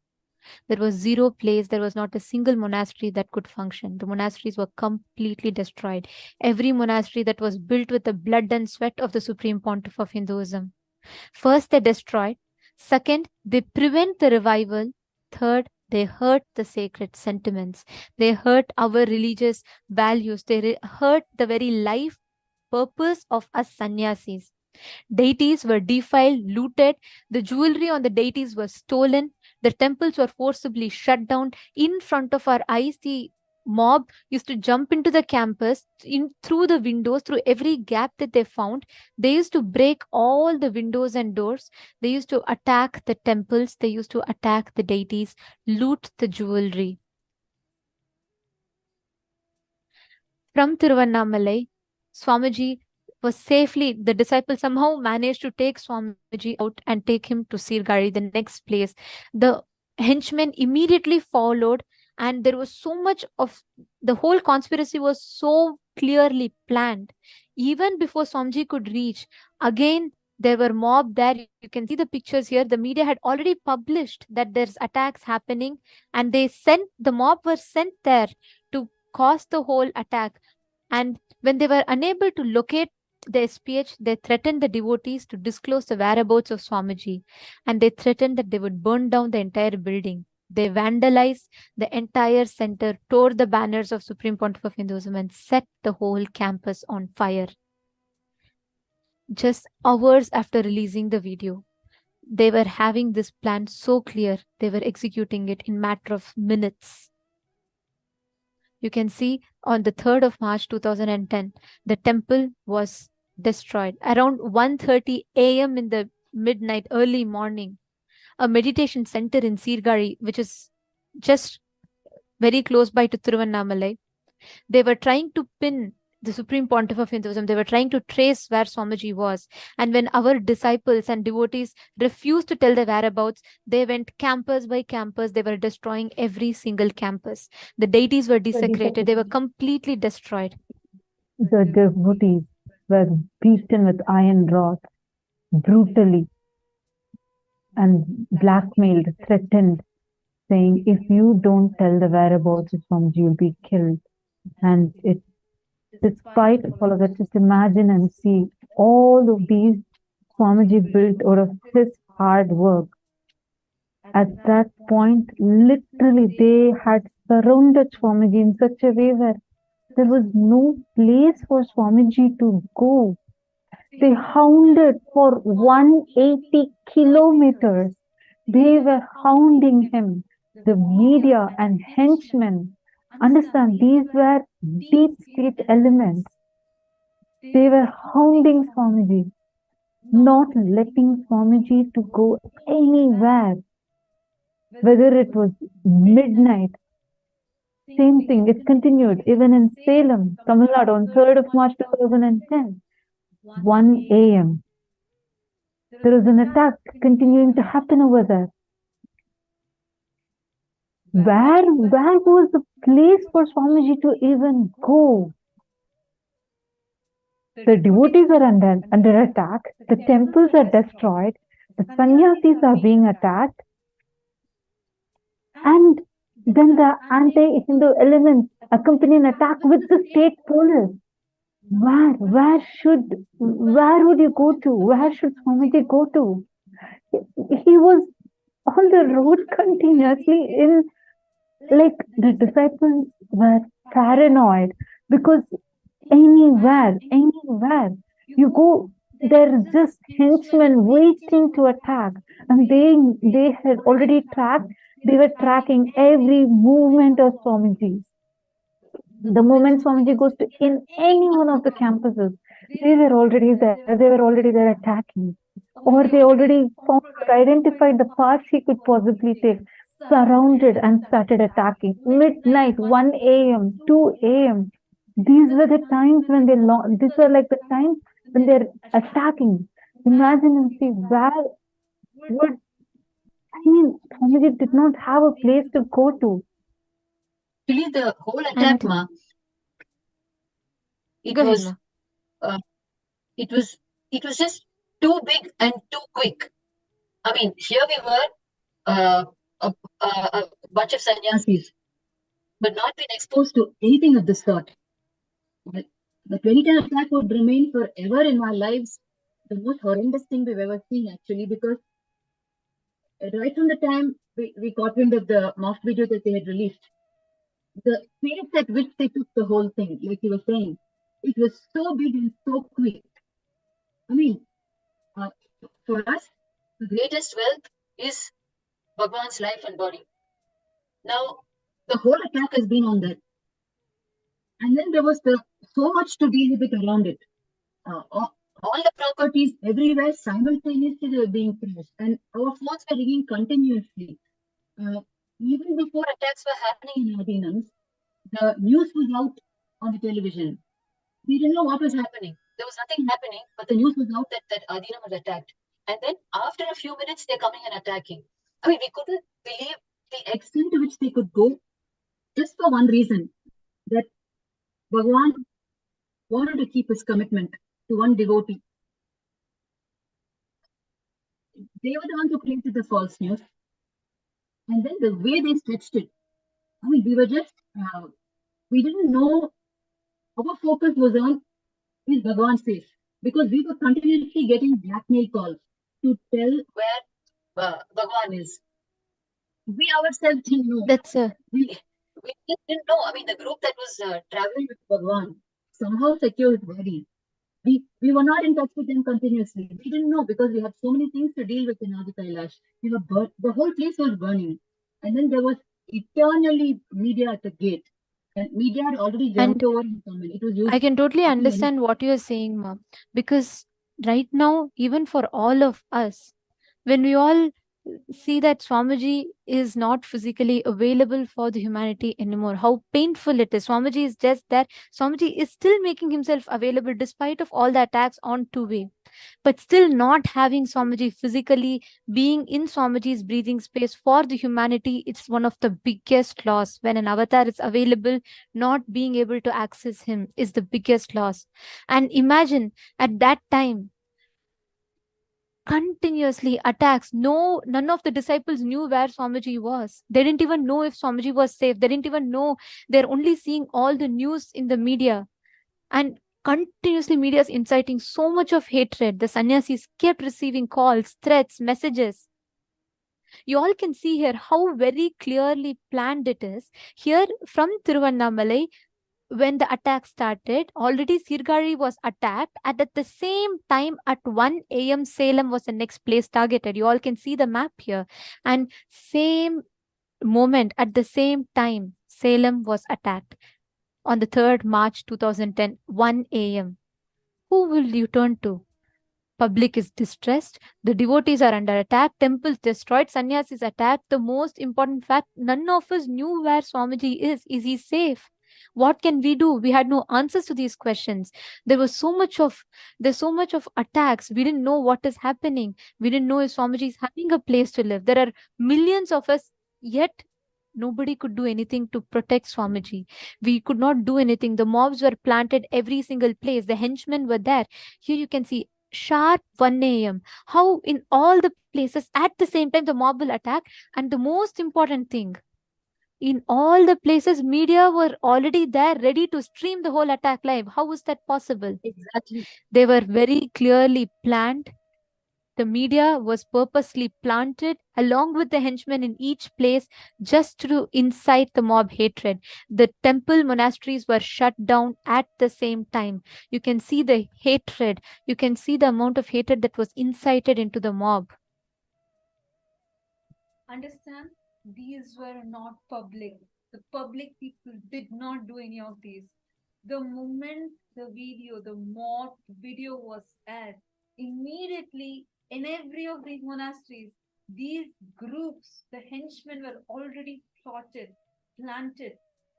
There was zero place. There was not a single monastery that could function. The monasteries were completely destroyed. Every monastery that was built with the blood and sweat of the Supreme Pontiff of Hinduism. First, they destroyed. Second, they prevent the revival. Third, they hurt the sacred sentiments. They hurt our religious values. They hurt the very life purpose of us sannyasis. Deities were defiled, looted. The jewelry on the deities was stolen. The temples were forcibly shut down. In front of our eyes, the mob used to jump into the campus, through the windows, through every gap that they found. They used to break all the windows and doors. They used to attack the temples. They used to attack the deities, loot the jewelry. From Tiruvannamalai, Swamiji was safely, the disciples somehow managed to take Swamiji out and take him to Sirgari, the next place. The henchmen immediately followed, and there was so much of, the whole conspiracy was so clearly planned. Even before Swamiji could reach, again, there were mob there. You can see the pictures here. The media had already published that there's attacks happening, and the mob were sent there to cause the whole attack. And when they were unable to locate the SPH, they threatened the devotees to disclose the whereabouts of Swamiji, and they threatened that they would burn down the entire building. They vandalized the entire center, tore the banners of Supreme Pontiff of Hinduism, and set the whole campus on fire. Just hours after releasing the video, they were having this plan so clear, they were executing it in matter of minutes. You can see on the 3rd of March 2010, the temple was destroyed. Around 1:30 a.m. in the midnight, early morning, a meditation center in Sirgari, which is just very close by to Tiruvannamalai, they were trying to pin the Supreme Pontiff of Hinduism. They were trying to trace where Swamiji was. And when our disciples and devotees refused to tell their whereabouts, they went campus by campus. They were destroying every single campus. The deities were desecrated. They were completely destroyed. The devotees were beaten with iron rods brutally and blackmailed, threatened, saying, if you don't tell the whereabouts of Swamiji, you'll be killed. And despite all of that, just imagine and see all of these Swamiji built out of his hard work. At that point, literally, they had surrounded Swamiji in such a way where there was no place for Swamiji to go. They hounded for 180 kilometers. They were hounding him. The media and henchmen, understand, these were deep state elements. They were hounding Swamiji, not letting Swamiji to go anywhere. Whether it was midnight, same thing, it continued even in Salem, Tamil Nadu on 3rd of March 2010, 1 a.m. There was an attack continuing to happen over there. Where was the place for Swamiji to even go? The devotees are under attack, the temples are destroyed, the sannyasis are being attacked, and then the anti-Hindu elements accompany an attack with the state police. Where would you go to? Where should Swamiji go to? He was on the road continuously like the disciples were paranoid because anywhere you go, there is just henchmen waiting to attack, and they had already tracked. They were tracking every movement of Swamiji. The moment Swamiji goes to in any one of the campuses, they were already there. They were already there attacking, or they already found or identified the paths he could possibly take. Surrounded and started attacking. Midnight, 1 a.m., 2 a.m. These were the times when these are like the times when they're attacking. Imagine and see Swamiji did not have a place to go to. Actually, the whole attack, it was just too big and too quick. I mean, here we were, a bunch of sannyasis, but not been exposed to anything of the sort. The 2010 attack would remain forever in our lives the most horrendous thing we've ever seen, actually, because right from the time we got wind of the mock video that they had released, the pace at which they took the whole thing, like you were saying, it was so big and so quick. I mean, for us, the greatest wealth is Bhagavan's life and body. Now, the whole attack has been on that. And then there was so much to deal with it around it. All the properties everywhere simultaneously they were being crashed, and our phones were ringing continuously. Even before attacks were happening in Adinams, the news was out on the television. We didn't know what was happening. There was nothing happening, but the news was out that Adinam was attacked. And then after a few minutes, they're coming and attacking. I mean, we couldn't believe the extent to which they could go, just for one reason, that Bhagavan wanted to keep his commitment to one devotee. They were the ones who created the false news. And then the way they stretched it, I mean, we were just, we didn't know. Our focus was on, is Bhagavan safe? Because we were continuously getting blackmail calls to tell where Bhagavan is. We ourselves didn't know. We just didn't know. I mean, the group that was traveling with Bhagavan somehow secured his body. We were not in touch with them continuously. We didn't know because we had so many things to deal with in Adi Kailash. The whole place was burning. And then there was eternally media at the gate. And media had already jumped over and come in. It was used. I can totally understand what you're saying, Mom, because right now, even for all of us, when we all see that Swamiji is not physically available for the humanity anymore, how painful it is. Swamiji is just there. Swamiji is still making himself available despite of all the attacks on two-way. But still not having Swamiji physically being in Swamiji's breathing space for the humanity, it's one of the biggest loss. When an avatar is available, not being able to access him is the biggest loss. And imagine at that time, continuously attacks. None of the disciples knew where Swamiji was. They didn't even know if Swamiji was safe. They didn't even know. They're only seeing all the news in the media. And continuously media is inciting so much of hatred. The sannyasis kept receiving calls, threats, messages. You all can see here how very clearly planned it is. Here from Tiruvannamalai, when the attack started, already Sirgari was attacked. And at the same time, at 1 a.m., Salem was the next place targeted. You all can see the map here. And same moment, at the same time, Salem was attacked on the 3rd March 2010, 1 a.m. Who will you turn to? Public is distressed. The devotees are under attack. Temples destroyed. Sannyasis attacked. The most important fact, none of us knew where Swamiji is. Is he safe? What can we do? We had no answers to these questions. There's so much of attacks. We didn't know what is happening. We didn't know if Swamiji is having a place to live. There are millions of us, yet nobody could do anything to protect Swamiji. We could not do anything. The mobs were planted every single place. The henchmen were there. Here you can see sharp 1 a.m. How in all the places at the same time the mob will attack. And the most important thing, in all the places, media were already there, ready to stream the whole attack live. How was that possible? Exactly. They were very clearly planned. The media was purposely planted along with the henchmen in each place just to incite the mob hatred. The temple monasteries were shut down at the same time. You can see the hatred. You can see the amount of hatred that was incited into the mob. Understand? These were not public. The public people did not do any of these. The moment the mock video was aired, immediately in every of these monasteries, these groups, the henchmen were already plotted, planted,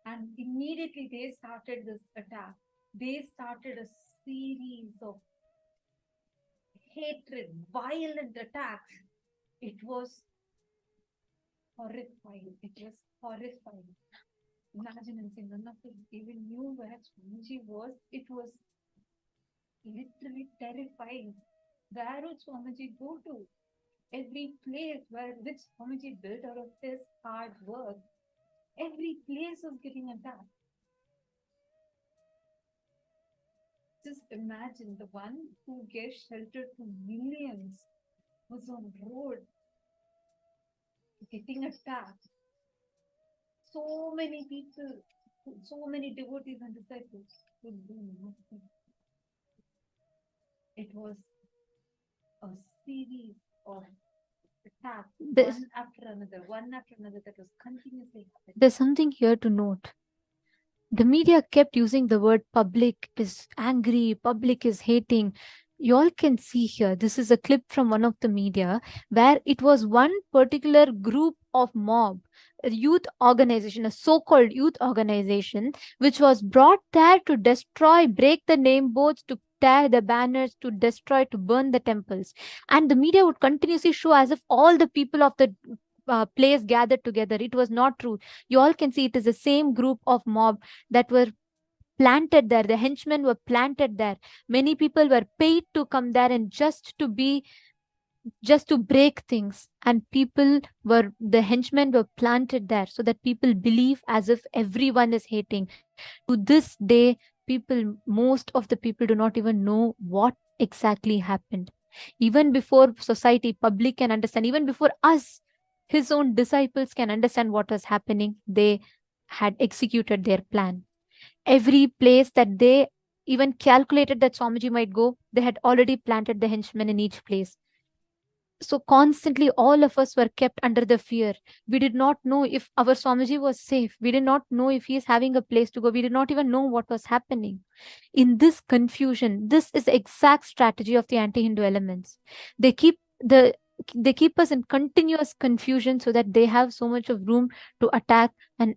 and immediately they started this attack. They started a series of hatred, violent attacks. It was horrifying. It was horrifying. Imagine and say none of us even knew where Swamiji was. It was literally terrifying. Where would Swamiji go to? Every place which Swamiji built out of his hard work, every place was getting attacked. Just imagine the one who gave shelter to millions was on road getting attacked. So many people, so many devotees and disciples could do nothing. It was a series of attacks, one after another, that was continuously happening. There's something here to note. The media kept using the word public is angry, public is hating. You all can see here, this is a clip from one of the media where it was one particular group of mob, a youth organization, a so-called youth organization, which was brought there to destroy, break the name boards, to tear the banners, to destroy, to burn the temples. And the media would continuously show as if all the people of the place gathered together. It was not true. You all can see it is the same group of mob that were planted there. The henchmen were planted there. Many people were paid to come there and just to break things. And the henchmen were planted there so that people believe as if everyone is hating. To this day, most of the people do not even know what exactly happened. Even before society, public can understand, even before us, his own disciples can understand what was happening, they had executed their plan. Every place that they even calculated that Swamiji might go, they had already planted the henchmen in each place. So constantly all of us were kept under the fear. We did not know if our Swamiji was safe. We did not know if he is having a place to go. We did not even know what was happening. In this confusion, this is the exact strategy of the anti-Hindu elements. They keep us in continuous confusion so that they have so much of room to attack and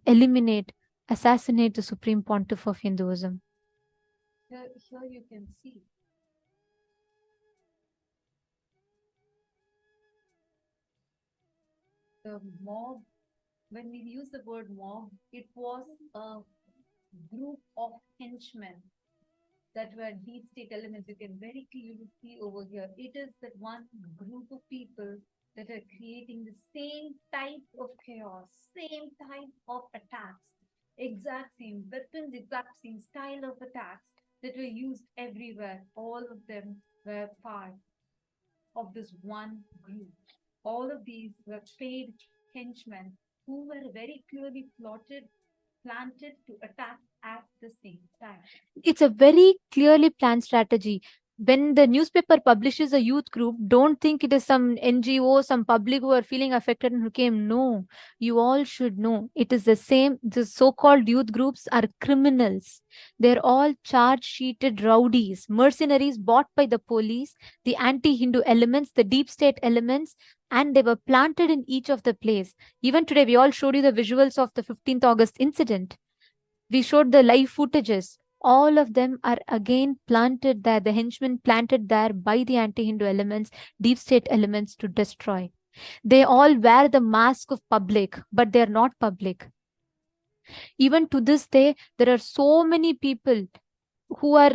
assassinate the Supreme Pontiff of Hinduism. Here you can see the mob. When we use the word mob, it was a group of henchmen that were deep state elements. You can very clearly see over here. It is that one group of people that are creating the same type of chaos, same type of attacks, exact same weapons, exact same style of attacks that were used everywhere. All of them were part of this one group. All of these were paid henchmen who were very clearly planted to attack at the same time. It's a very clearly planned strategy. When the newspaper publishes a youth group, don't think it is some NGO, some public who are feeling affected and who came. No, you all should know. It is the same. The so-called youth groups are criminals. They're all charge-sheeted rowdies, mercenaries bought by the police, the anti-Hindu elements, the deep state elements, and they were planted in each of the place. Even today, we all showed you the visuals of the 15th August incident. We showed the live footages. All of them are again planted there, the henchmen planted there by the anti-Hindu elements, deep state elements to destroy. They all wear the mask of public, but they're not public. Even to this day, there are so many people who are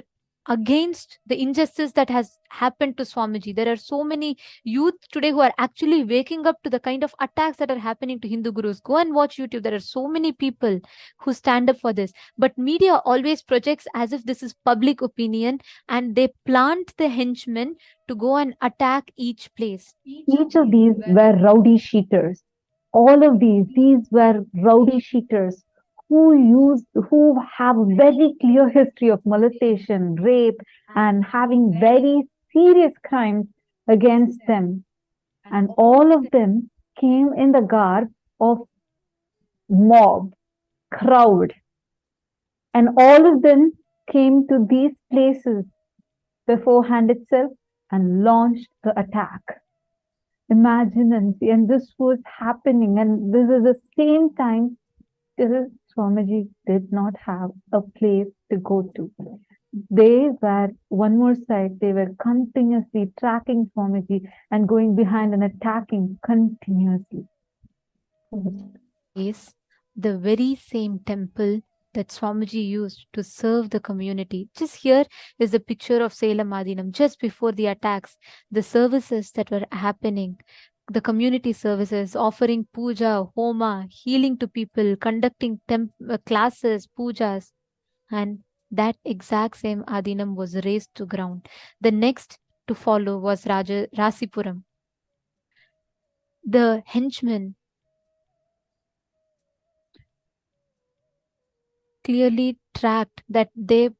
against the injustice that has happened to Swamiji. There are so many youth today who are actually waking up to the kind of attacks that are happening to Hindu gurus. Go and watch YouTube. There are so many people who stand up for this. But media always projects as if this is public opinion, and they plant the henchmen to go and attack each place. Each of these were rowdy sheeters. All of these were rowdy sheeters who have a very clear history of molestation, rape, and having very serious crimes against them. And all of them came in the garb of mob, crowd. And all of them came to these places beforehand itself and launched the attack. Imagine and see, and this was happening, and this is the same time Swamiji did not have a place to go to. They were, one more side, they were continuously tracking Swamiji and going behind and attacking continuously. Is the very same temple that Swamiji used to serve the community. Just here is a picture of Salem Adinam just before the attacks, the services that were happening, the community services, offering puja, homa, healing to people, conducting classes, pujas, and that exact same Adinam was razed to ground. The next to follow was Rasipuram. The henchmen clearly tracked that they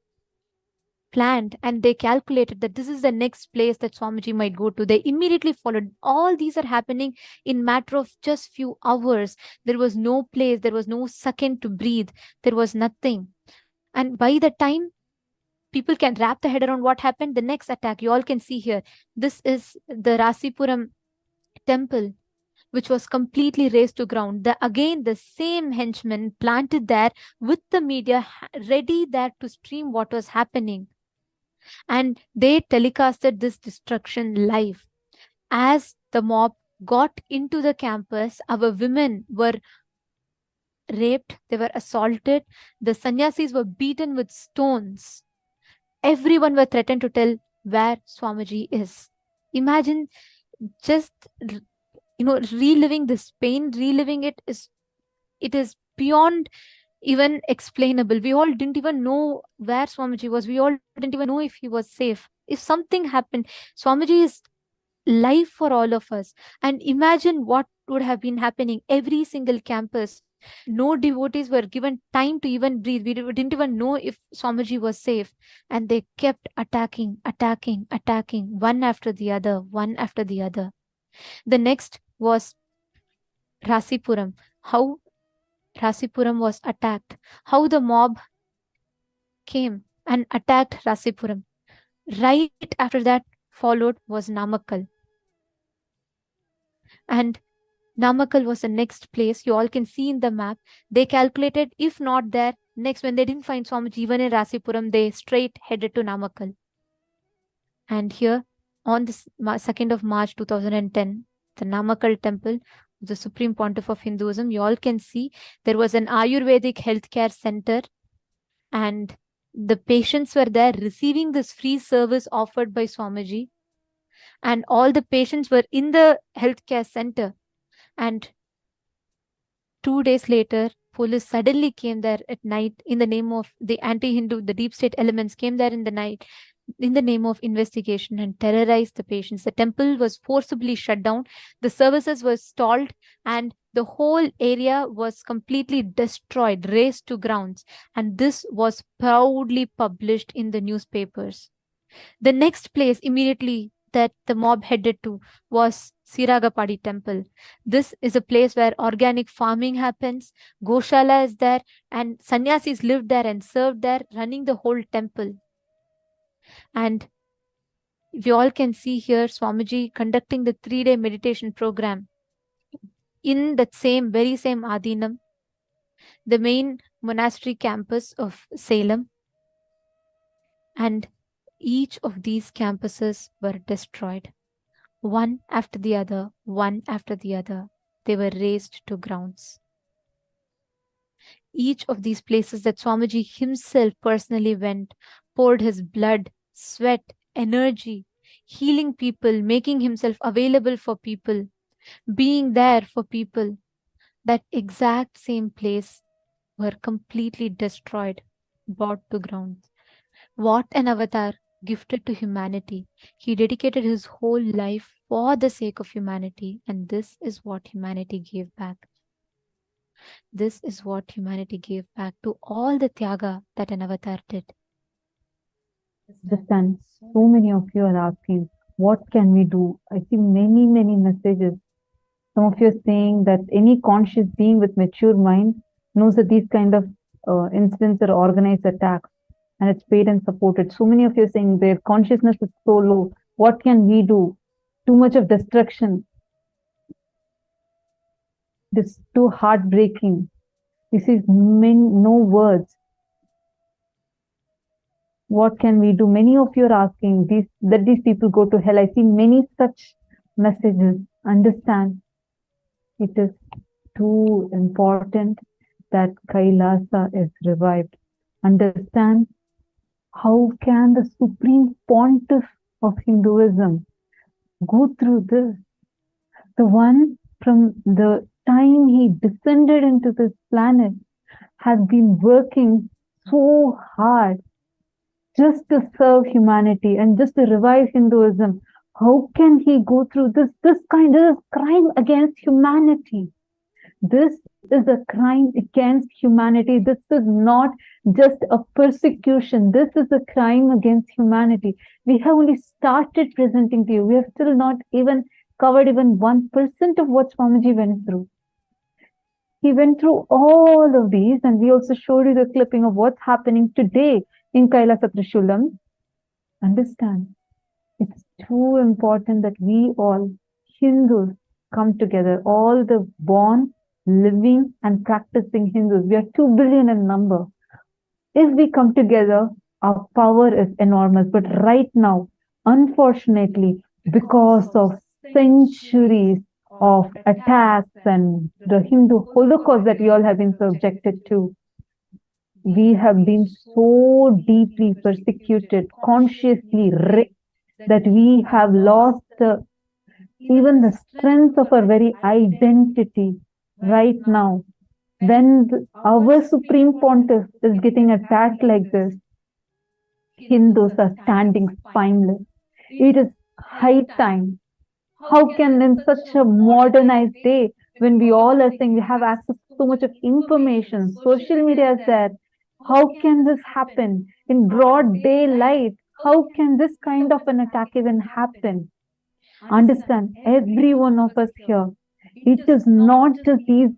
planned and they calculated that this is the next place that Swamiji might go to. They immediately followed. All these are happening in matter of just few hours. There was no place, there was no second to breathe, there was nothing. And by the time people can wrap their head around what happened, the next attack, you all can see here, this is the Rasipuram temple, which was completely razed to ground. Again, the same henchmen planted there with the media ready there to stream what was happening. And they telecasted this destruction live. As the mob got into the campus, our women were raped, they were assaulted, the sannyasis were beaten with stones. Everyone were threatened to tell where Swamiji is. Imagine just reliving this pain, reliving it is beyond even explainable. We all didn't even know where Swamiji was. We all didn't even know if he was safe. If something happened, Swamiji is life for all of us. And imagine what would have been happening every single campus. No devotees were given time to even breathe. We didn't even know if Swamiji was safe. And they kept attacking, one after the other, one after the other. The next was Rasipuram. How Rasipuram was attacked. How the mob came and attacked Rasipuram. Right after that followed was Namakkal. And Namakkal was the next place. You all can see in the map. They calculated, if not there, next when they didn't find Swamiji even in Rasipuram, they straight headed to Namakkal. And here on the 2nd of March 2010, the Namakkal temple, the Supreme Pontiff of Hinduism, you all can see there was an Ayurvedic healthcare center and the patients were there receiving this free service offered by Swamiji. And all the patients were in the healthcare center. And 2 days later, police suddenly came there at night in the name of the anti-Hindu, the deep state elements came there in the night in the name of investigation and terrorized the patients. The temple was forcibly shut down. The services were stalled and the whole area was completely destroyed, razed to grounds. And this was proudly published in the newspapers. The next place immediately that the mob headed to was Siragapadi temple. This is a place where organic farming happens. Goshala is there and sannyasis lived there and served there, running the whole temple. And we all can see here Swamiji conducting the 3-day meditation program in that very same Adinam, the main monastery campus of Salem. And each of these campuses were destroyed. One after the other, one after the other. They were razed to grounds. Each of these places that Swamiji himself personally went, poured his blood, sweat, energy, healing people, making himself available for people, being there for people. That exact same place were completely destroyed, brought to ground. What an avatar gifted to humanity. He dedicated his whole life for the sake of humanity, and this is what humanity gave back. This is what humanity gave back to all the Tyaga that an avatar did. Understand, so many of you are asking, what can we do? I see many, many messages. Some of you are saying that any conscious being with mature mind knows that these kind of incidents are organized attacks and it's paid and supported. So many of you are saying their consciousness is so low. What can we do? Too much of destruction. This is too heartbreaking. This is no words. What can we do? Many of you are asking that these people go to hell. I see many such messages. Understand, it is too important that Kailasa is revived. Understand, how can the Supreme Pontiff of Hinduism go through this? The one from the time he descended into this planet has been working so hard just to serve humanity and just to revive Hinduism. How can he go through this kind of crime against humanity? This is a crime against humanity. This is not just a persecution. This is a crime against humanity. We have only started presenting to you. We have still not even covered even 1% of what Swamiji went through. He went through all of these, and we also showed you the clipping of what's happening today in Kailasa Trishulam. Understand, it's too important that we all Hindus come together, all the born, living, and practicing Hindus. We are 2 billion in number. If we come together, our power is enormous. But right now, unfortunately, because of centuries of attacks and the Hindu Holocaust that we all have been subjected to, we have been so deeply persecuted, consciously raped, that we have lost even the strength of our very identity right now. When our Supreme Pontiff is getting attacked like this, Hindus are standing spineless. It is high time. How can in such a modernized day, when we all are saying we have access to so much of information, social media is there, how can this happen in broad daylight? How can this kind of an attack even happen? Understand, every one of us here, it is not just these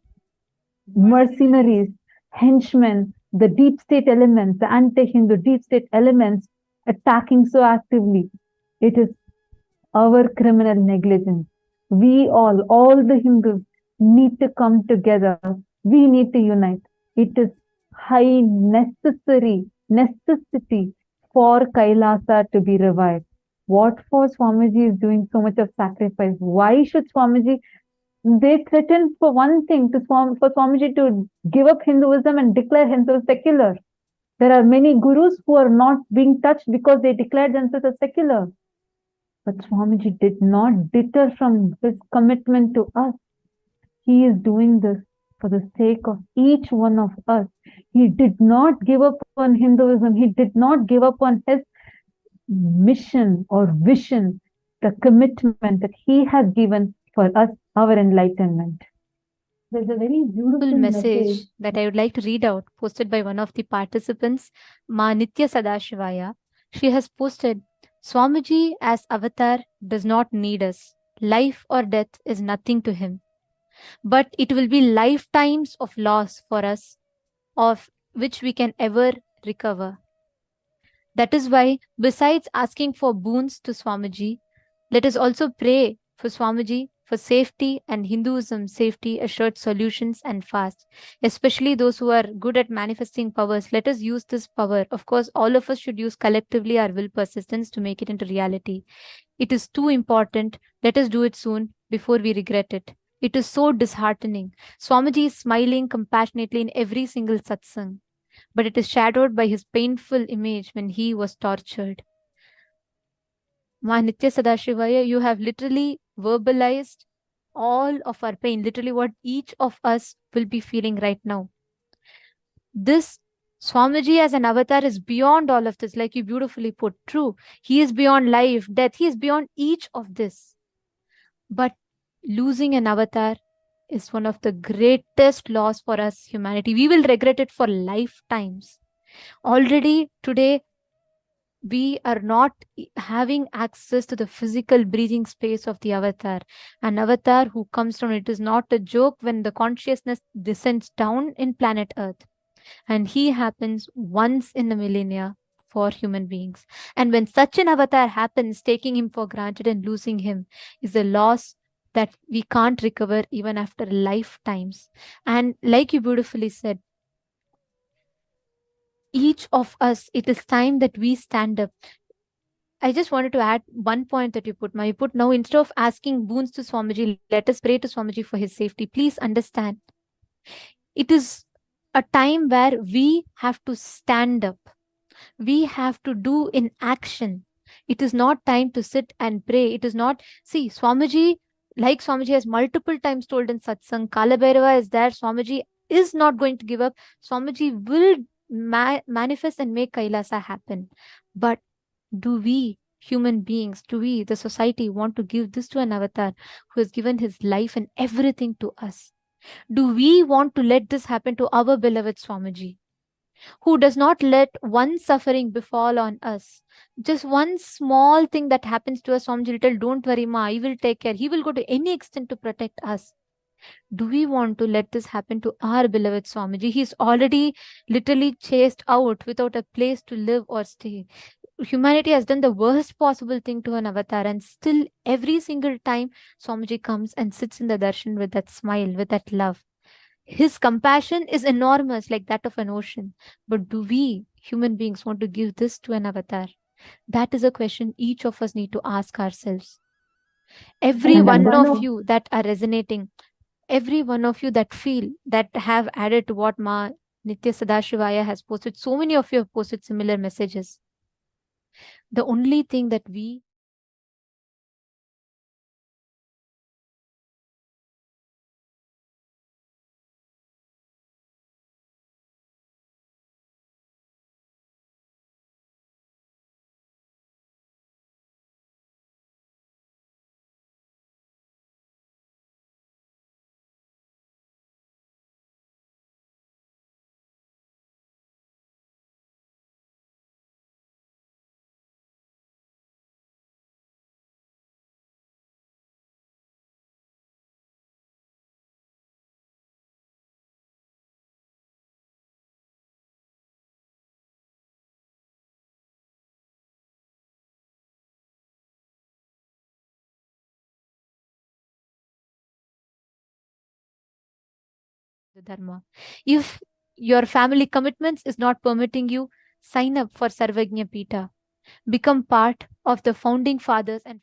mercenaries, henchmen, the deep state elements, the anti-Hindu deep state elements attacking so actively. It is our criminal negligence. We all the Hindus need to come together. We need to unite. It is high necessity for Kailasa to be revived. What for Swamiji is doing so much of sacrifice? Why should Swamiji? They threatened for one thing for Swamiji to give up Hinduism and declare himself secular. There are many gurus who are not being touched because they declared themselves as secular. But Swamiji did not deter from his commitment to us. He is doing this for the sake of each one of us. He did not give up on Hinduism. He did not give up on his mission or vision, the commitment that he has given for us, our enlightenment. There's a very beautiful message that I would like to read out, posted by one of the participants, Ma Nitya Sadashivaya. She has posted, Swamiji as avatar does not need us. Life or death is nothing to him. But it will be lifetimes of loss for us, of which we can ever recover. That is why, besides asking for boons to Swamiji, let us also pray for Swamiji for safety and Hinduism safety assured solutions and fast. Especially those who are good at manifesting powers, let us use this power. Of course, all of us should use collectively our will persistence to make it into reality. It is too important. Let us do it soon before we regret it. It is so disheartening. Swamiji is smiling compassionately in every single satsang, but it is shadowed by his painful image when he was tortured. Ma Nitya Sadashivaya, you have literally verbalized all of our pain, literally what each of us will be feeling right now. This Swamiji as an avatar is beyond all of this, like you beautifully put. True, he is beyond life, death, he is beyond each of this. But losing an avatar is one of the greatest loss for us, humanity. We will regret it for lifetimes. Already today, we are not having access to the physical breathing space of the avatar. An avatar who comes down, it is not a joke when the consciousness descends down in planet Earth. And he happens once in a millennia for human beings. And when such an avatar happens, taking him for granted and losing him is a loss that we can't recover even after lifetimes. And like you beautifully said, each of us, it is time that we stand up. I just wanted to add one point that you put. You put now, instead of asking boons to Swamiji, let us pray to Swamiji for his safety. Please understand, it is a time where we have to stand up. We have to do in action. It is not time to sit and pray. It is not, see, Swamiji, like Swamiji has multiple times told in satsang, Kalabhairava is there. Swamiji is not going to give up. Swamiji will manifest and make Kailasa happen. But do we, human beings, do we, the society, want to give this to an avatar who has given his life and everything to us? Do we want to let this happen to our beloved Swamiji, who does not let one suffering befall on us? Just one small thing that happens to us, Swamiji will tell, don't worry, ma, I will take care. He will go to any extent to protect us. Do we want to let this happen to our beloved Swamiji? He's already literally chased out without a place to live or stay. Humanity has done the worst possible thing to an avatar, and still every single time Swamiji comes and sits in the darshan with that smile, with that love. His compassion is enormous, like that of an ocean. But do we, human beings, want to give this to an avatar? That is a question each of us need to ask ourselves. Every And one Amber, of you that are resonating, every one of you that feel, that have added to what Ma Nitya Sadashivaya has posted, so many of you have posted similar messages. The only thing that we the dharma. If your family commitments is not permitting you, sign up for Sarvagnya Pita. Become part of the founding fathers and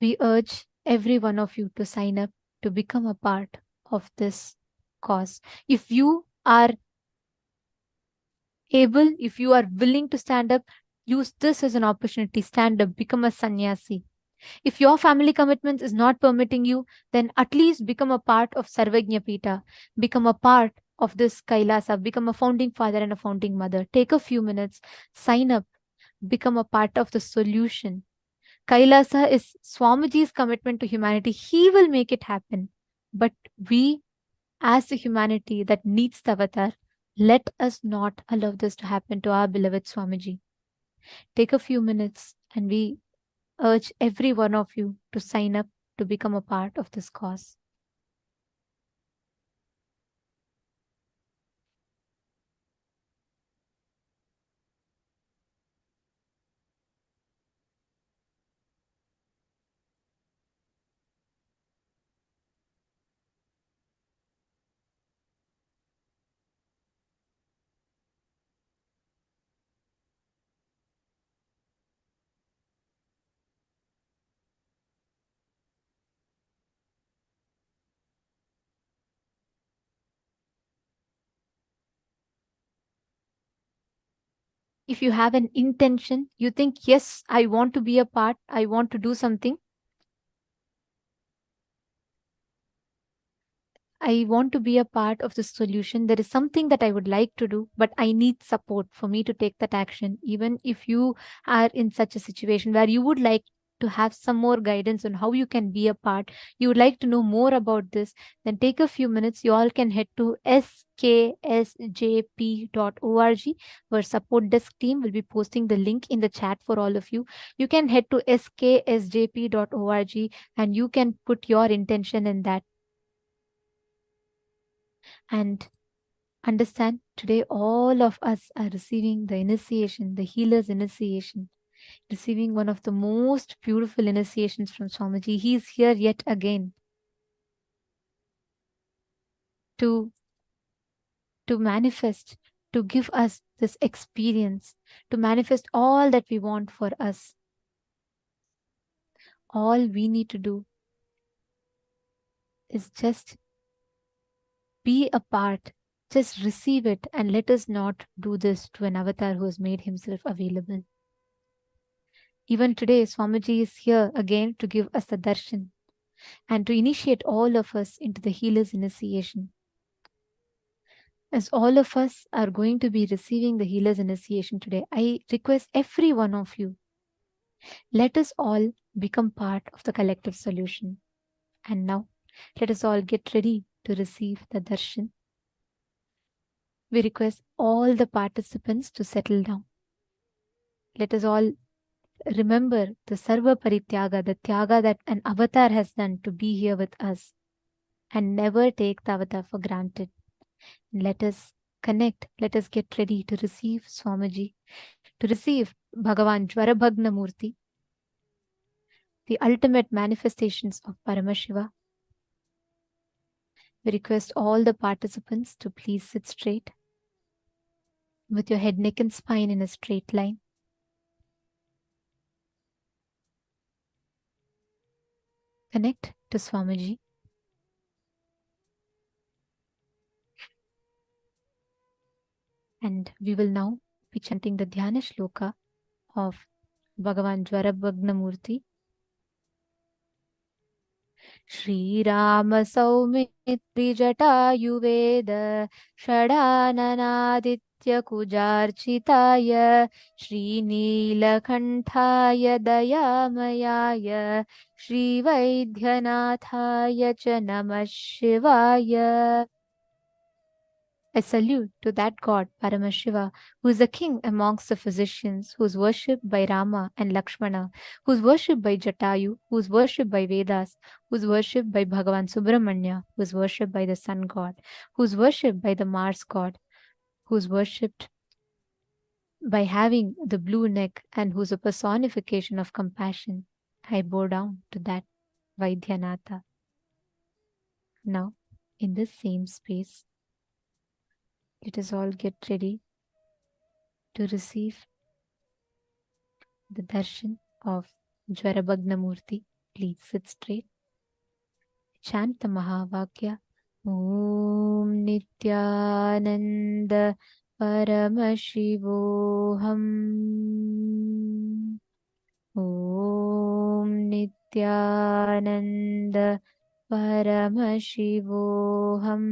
we urge every one of you to sign up to become a part of this cause. If you are able, if you are willing to stand up, use this as an opportunity. Stand up, become a sannyasi. If your family commitments is not permitting you, then at least become a part of Sarvagnya Pita. Become a part of this Kailasa. Become a founding father and a founding mother. Take a few minutes, sign up, become a part of the solution. Kailasa is Swamiji's commitment to humanity. He will make it happen. But we, as the humanity that needs the avatar, let us not allow this to happen to our beloved Swamiji. Take a few minutes and we urge every one of you to sign up to become a part of this cause. If you have an intention, you think, yes, I want to be a part, I want to do something, I want to be a part of the solution. There is something that I would like to do, but I need support for me to take that action. Even if you are in such a situation where you would like to have some more guidance on how you can be a part, you would like to know more about this, then take a few minutes. You all can head to sksjp.org, where support desk team will be posting the link in the chat for all of you. You can head to sksjp.org and you can put your intention in that. And understand, today all of us are receiving the initiation, the healer's initiation, receiving one of the most beautiful initiations from Swamiji. He is here yet again to manifest, to give us this experience, to manifest all that we want for us. All we need to do is just be a part, just receive it, and let us not do this to an avatar who has made himself available. Even today, Swamiji is here again to give us a darshan. and to initiate all of us into the healer's initiation. As all of us are going to be receiving the healer's initiation today, I request every one of you, let us all become part of the collective solution. And now, let us all get ready to receive the darshan. We request all the participants to settle down. Let us all remember the Sarva Parityaga, the Tyaga that an avatar has done to be here with us, and never take the avatar for granted. Let us connect, let us get ready to receive Swamiji, to receive Bhagavan Jvarabhagana Murthy, the ultimate manifestations of Paramashiva. We request all the participants to please sit straight with your head, neck, and spine in a straight line. Connect to Swamiji. And we will now be chanting the Dhyana Shloka of Bhagavan Jvarabhagana Murthy. Shri Rama Saumitri Jatayuveda Shadananaditya Kujarchitaya Shri Neelakanthaya Dayamayaya Shri Vaidhyanathaya Cha Namah Shivaya. I salute to that God, Paramashiva, who is the king amongst the physicians, who is worshipped by Rama and Lakshmana, who is worshipped by Jatayu, who is worshipped by Vedas, who is worshipped by Bhagavan Subramanya, who is worshipped by the sun god, who is worshipped by the Mars god, who is worshipped by having the blue neck, and who is a personification of compassion. I bow down to that Vaidyanatha. Now, in this same space, let us all get ready to receive the darshan of Jvarabhagana Murthy. Please sit straight. Chant the Mahavakya. Om Nithyananda Paramashivoham. Om Nithyananda Paramashivoham.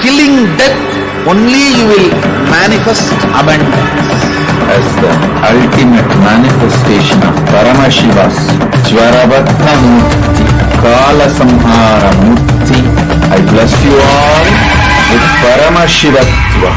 killing death, only you will manifest abundance. As the ultimate manifestation of Paramashiva's Jvarabhagana Murthy, Kalantakar Murthy, I bless you all with Paramashivatva.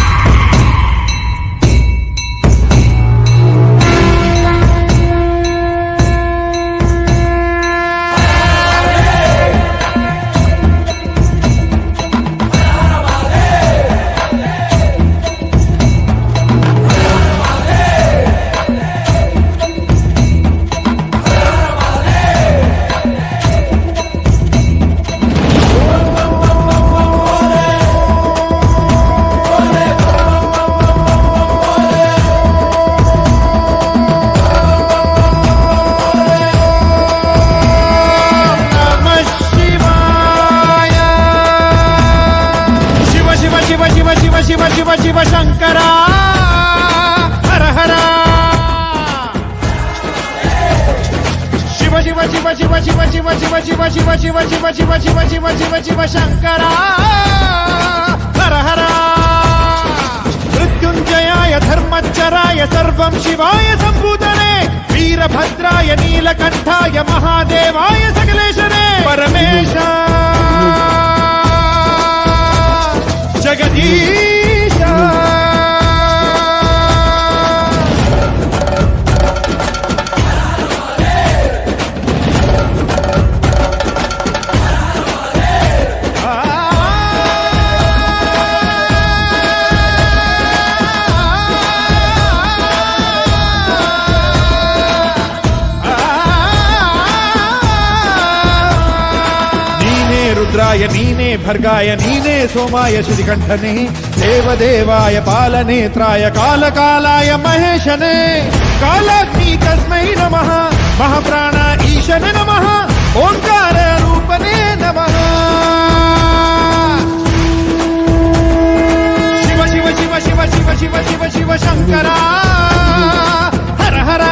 మృత్యుంజయాయ ధర్మచ్చరాయ సర్వం శివాయ సంభూతనే వీరభద్రాయ నీలకంఠాయ మహాదేవాయ సకలేశనే పరమేశ జగదీశ నీనే భర్గాయ నీనే సోమాయ శ్రీకంఠనే దేవదేవాయ పాలనేత్రాయ కాలకాలాయ మహేశనే కాలాగ్ని తస్మై నమః మహాప్రాణ ఈశనే నమః ఓంకార రూపనే నమః శివ శివ శివ శివ శివ శివ శివ శివ శంకర హర హర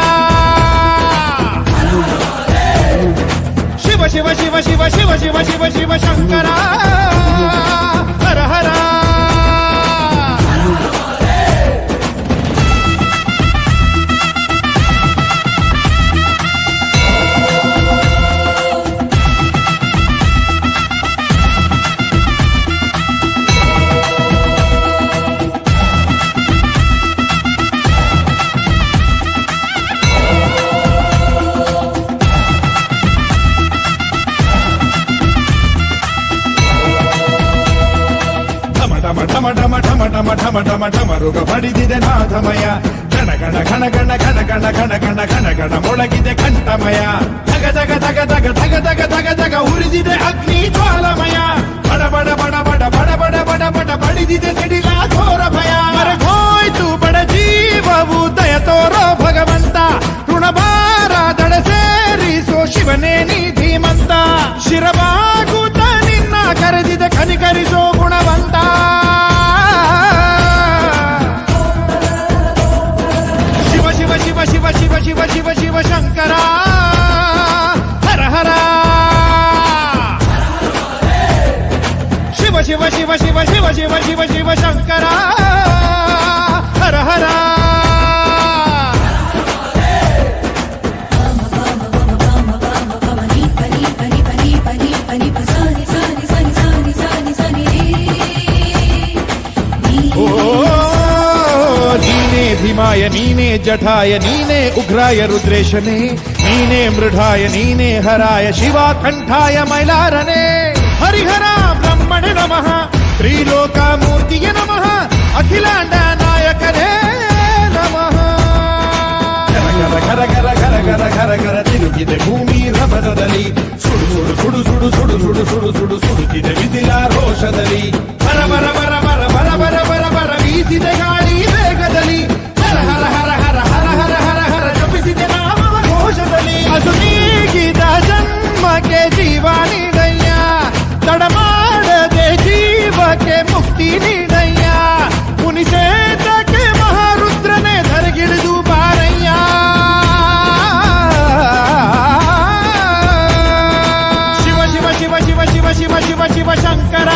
శివ శివ శివ శివ శివ శివ శివ శివ శంకర హర హర ಢಮರುಗ ಬಡಿದಿದೆ ನಾಥಮಯ ಗಣ ಗಣ ಘನ ಗಣ ಘನ ಗಣ ಘನ ಗಣ ಘನ ಗಣ ಮೊಳಗಿದೆ ಕಂಠಮಯ ಧಗ ಧಗ ಧಗ ಧಗ ಧಗ ಧಗ ಧಗ ಧಗ ಉರಿದಿದೆ ಅಗ್ನಿ ಜ್ವಾಲಮಯ ಬಡ ಬಡ ಬಡ ಬಡ ಬಡ ಬಡ ಬಡ ಬಡ ಬಡಿದಿದೆ ಸಿಡಿಲ ಘೋರ ಭಯ ಹೋಯ್ತು ಬಡ ಜೀವವು ದಯ ತೋರೋ ಭಗವಂತ ಋಣಭಾರ ದಡ ಸೇರಿಸೋ ಶಿವನೇ ನೀ ಧೀಮಂತ ಶಿರವಾಗುತ್ತ ನಿನ್ನ ಕರೆದಿದೆ ಕನಿಕರಿಸೋ ಗುಣವಂತ ಶಿವ ಶಿವ ಶಿವ ಶಿವ ಶಿವ ಶಿವ ಶಂಕರ ಹರ ಹರ ಶಿವ ಶಿವ ಶಿವ ಶಿವ ಶಿವ ಶಿವ ಶಿವ ಶಿವ ಶಂಕರ ಹರ ಹರ భీమాయ నీనే జఠాయ నీనే ఉగ్రాయ రుద్రేశనే నీనే మృఢాయ నీనే హరాయ శివాకంఠాయ మైలారనే హరిహర బ్రహ్మణే నమః త్రిలోకమూర్తియే నమః అఖిలాండ నాయకనే నమః గర గర గర గర గర గర గర తిరుగుಗಿದೆ ಭೂಮಿ ರಭಸದಲ್ಲಿ ಸುಡು ಸುಡು ಸುಡು ಸುಡು ಸುಡು ಸುಡು ಸುಡು ಸುಡು ಸುಡುತ್ತಿದೆ ಬಿಸಿಲ ರೋಷದಲ್ಲಿ ಬರ ಬರ ಬರ ಬರ ಬರ ಬರ ಬರ ಬರ ಬೀಸಿದೆ ಗಾಳಿ ವೇಗದಲ್ಲಿ ಹರ ಹರ ಹರ ಹರ ಹರ ಹರ ಹರ ಹರ ಜಪಿಸಿದೆ ನಾಮವ ಘೋಷದಲ್ಲಿ ಅದು ನೀಗಿದ ಜನ್ಮಕ್ಕೆ ಜೀವ ನೀಡಯ್ಯ ತಡ ಮಾಡದೆ ಜೀವಕ್ಕೆ ಮುಕ್ತಿ ನೀಡಯ್ಯ ಮುನಿಸೇತಕ್ಕೆ ಮಹಾರುದ್ರನೇ ಧರೆಗಿಳಿದು ಬಾರಯ್ಯ ಶಿವ ಶಿವ ಶಿವ ಶಿವ ಶಿವ ಶಿವ ಶಿವ ಶಿವ ಶಂಕರ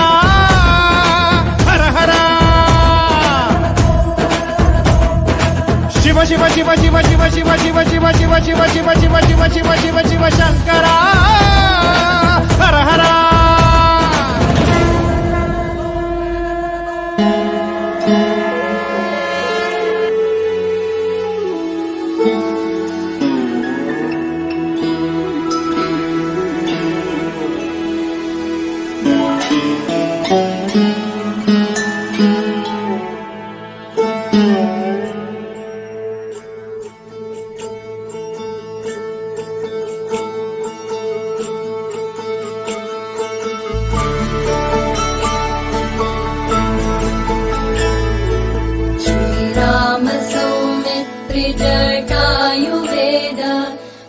ಶಿವ ಶಿವ ಶಿವ ಶಿವ ಶಿವ ಶಿವ ಶಿವ ಶಿವ ಶಿವ ಶಿವ ಶಿವ ಶಿವ ಶಿವ ಶಿವ ಶಿವ ಶಂಕರ ಹರ ಹರ. Ayurveda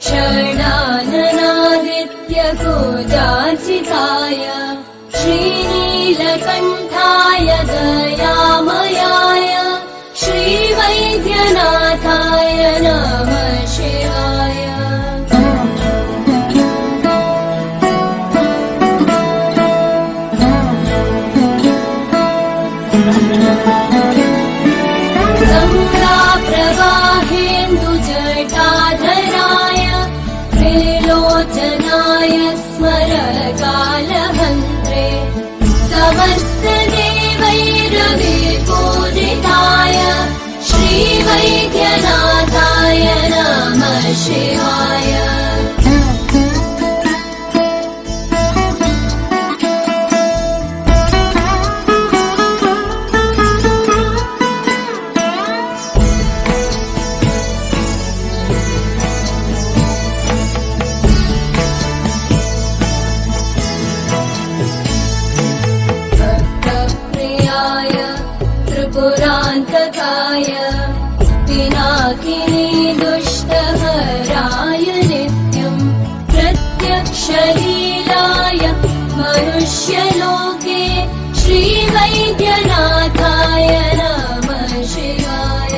Shardananaditya Gojarchitaya Srinilakantaya Dayamayaya Shri Vaidyanathaya Namah Shivaya. त्रिलोचनाय स्मरकालहन्त्रे समस्तदेवैरविपूजिताय श्रीवैद्यनाथाय नमः शिवाय. पुरान्तकाय पिनाकिनी दुष्टहराय नित्यम् प्रत्यक्षलीलाय मनुष्यलोके श्रीवैद्यनाथाय नमः शिवाय.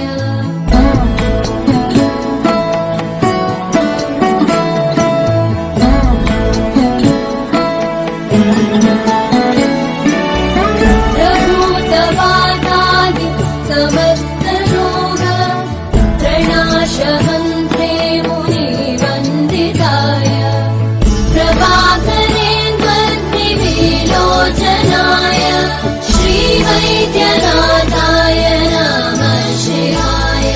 समस्तरोग प्रणाशहन्त्रे मुनिवन्दिताय प्रभाकरेन्द्वर्निविलोचनाय श्रीवैद्यनाथाय नमः शिवाय.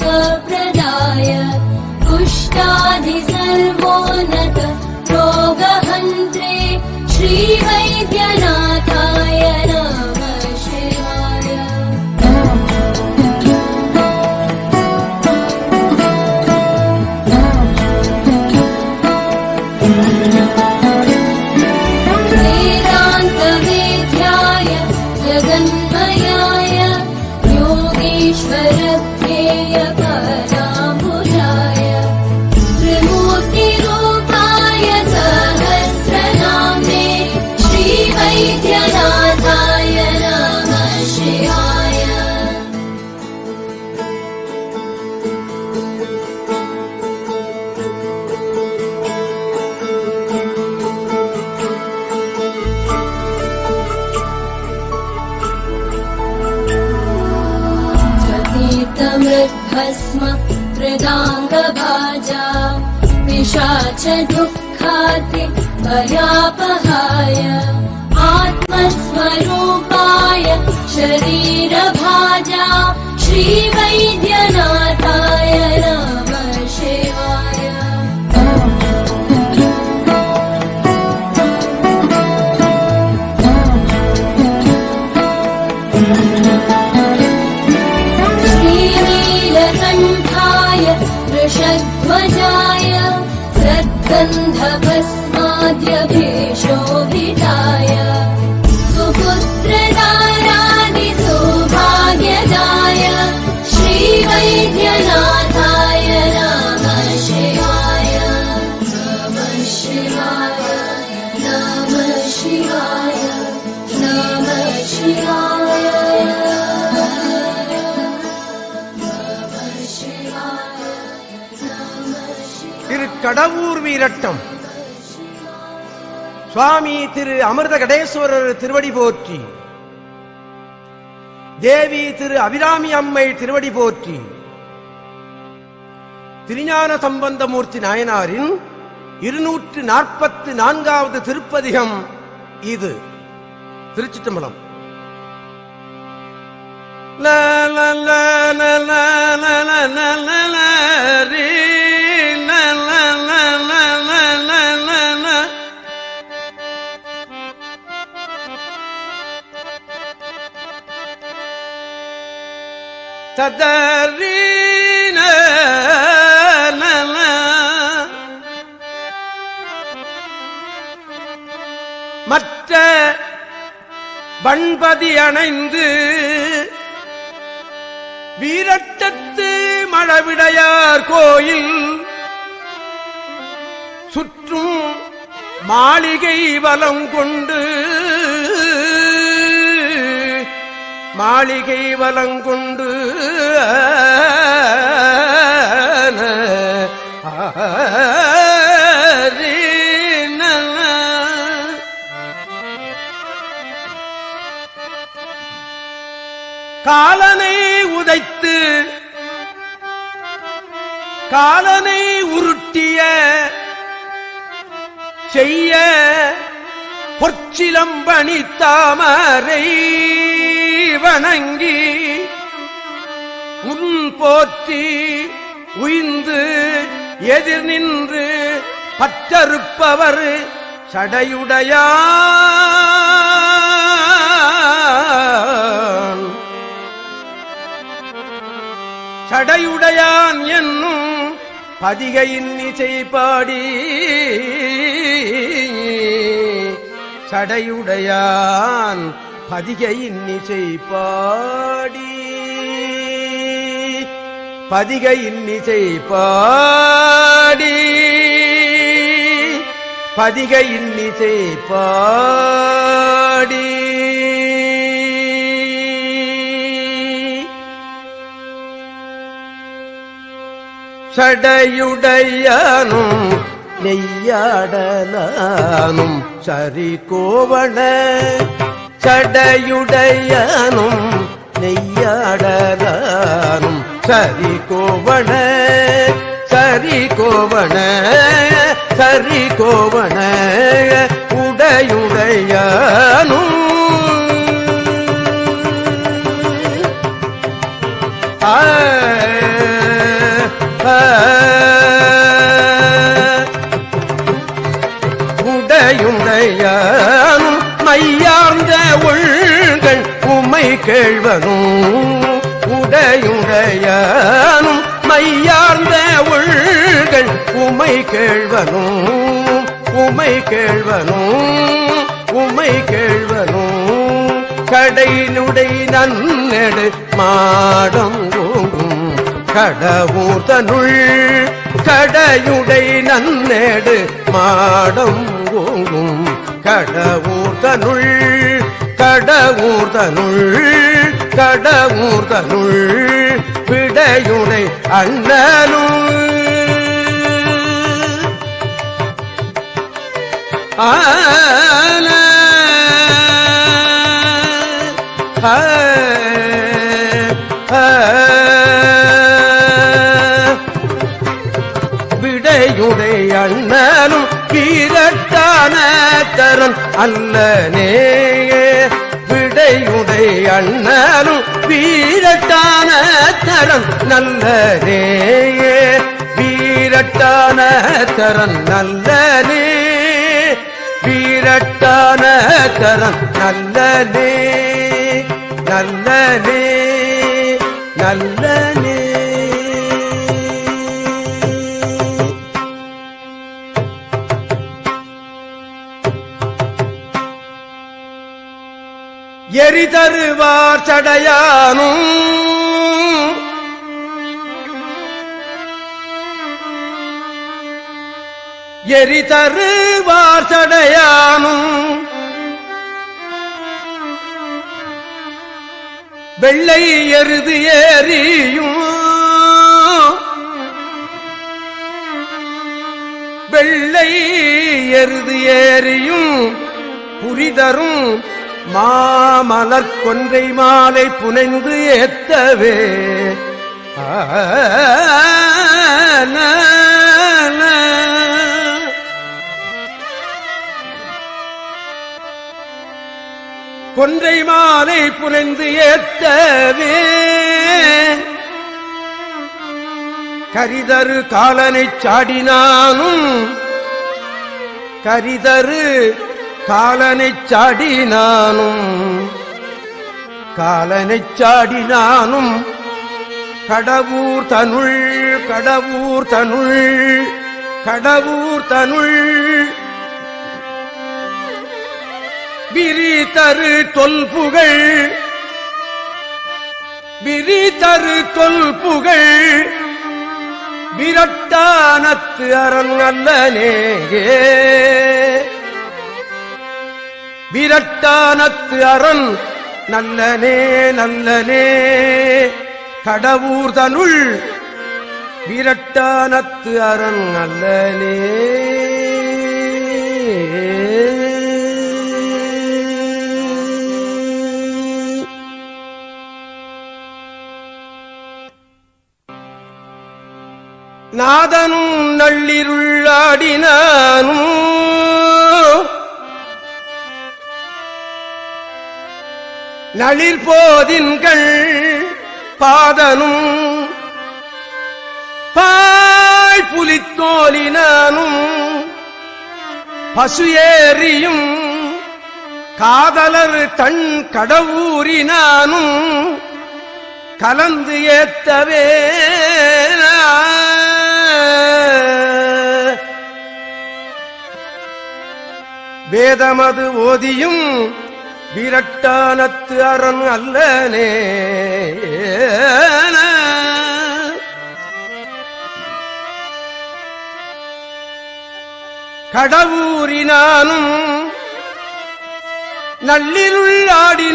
वाक्श्रोत्रनेत्राङ्घ्रिसुखप्रदाय कुष्ठादिसर्वोन्नत रोगहन्त्रे श्रीवैद्यनाथाय नमः शिवाय. वेदान्तवेद्याय जगन्मयाय योगीश्वरध्येय पराम्बुजाय त्रिमूर्तिरूपाय सहस्रनाम्ने श्रीवैद्यनाथाय नमः शिवाय. मृद्भस्म कृदाङ्गभाजा पिशाच दुःखाति भयापहाय आत्मस्वरूपाय शरीरभाजा श्रीवैद्यनाथाय नमः शिवाय. वृषध्वजाय सद्गन्धभस्माद्यभिषेकाय கடவுர் வீரட்டம். சுவாமி திரு அமிர்த கடேஸ்வரர் திருவடி போற்றி, தேவி திரு அபிராமி அம்மை திருவடி போற்றி. திருஞான சம்பந்தமூர்த்தி நாயனாரின் 244வது திருப்பதிகம் இது. திருச்சிற்றம்பலம். ததரீன மற்ற வண்பதி அணைந்து வீரட்டத்து மழவிடையார் கோயில் சுற்றும் மாளிகை வலம் கொண்டு மாளிகை வலங்கொண்டு காலனை உதைத்து காலனை உருட்டிய செய்ய பொற்சிலம்பணி தாமரை வணங்கி உன் போற்றி உய்ந்து எதிர் நின்று பற்றறுப்பவர் சடையுடையான் சடையுடையான் என்னும் பதிகையின் இசை பாடி சடையுடையான் பதிகையின் இசை பாடி பதிகையின் இசை பாடி பதிகையின் இசை பாடி சடையுடையானும் நெய்யாடலானும் சரி கோவண சடையுடையானும் நெய்யாடலானும் சரி கோவண சரி கோவண சரி கோவண உடையுடையானும் உடையுடையானும் மையார்ந்த உள்கள் உமை கேள்வனும் உடையுடையானும் மையார்ந்த உள்கள் உமை கேள்வனும் உமை கேள்வனும் உமை கேள்வனும் கடையினுடை நன்னெடு மாடம் ஓங்கும் கடவுதனுள் கடையுடை நன்னேடு மாடம் ஓங்கும் கடவுதனுள் கடவுதனுள் கடவுதனுள் விடையுடை அண்ணனும் ஆன விடையுடை அண்ணனும் வீரட்டான தரன் அல்லனே விடையுடை அண்ணனும் வீரட்டான தரன் நல்லனே வீரட்டான தரன் நல்லனே வீரட்டான தரன் நல்லனே நல்லனே நல்லனே எரிதருவார் சடையானும் எரிதருவார் சடையானும் வெள்ளை எருது ஏறியும் வெள்ளை எருது ஏறியும் புரிதரும் மாமலர் கொன்றை மாலை புனைந்து ஏத்தவே கொன்றை மாலை புனைந்து ஏத்தவே கரிதரு காலனைச் சாடினானும் கரிதரு காலனைச் சாடினானும் காலனைச் சாடினானும் கடவுர் தனுள் கடவுர் தனுள் கடவுர் தனுள் விரிதரு தொல்புகழ் விரிதரு தொல்புகழ் விரட்டானத்து அரண் நல்லனே விரட்டானத்து அரண் நல்லனே நல்லனே கடவுர் தனுள் விரட்டானத்து அரண் நல்லனே நாதனும் நள்ளிருள்ளாடினானும் நளிர் போதின்கள் பாதனும் பாய் புலித்தோலினானும் பசு ஏறியும் காதலர் தன் கடவுரினானும் கலந்து ஏத்தவே வேதமது ஓதியும் விரட்டானத்து அரண் அல்லனே கடவுரினானும் நள்ளிருள்ளாடினானும்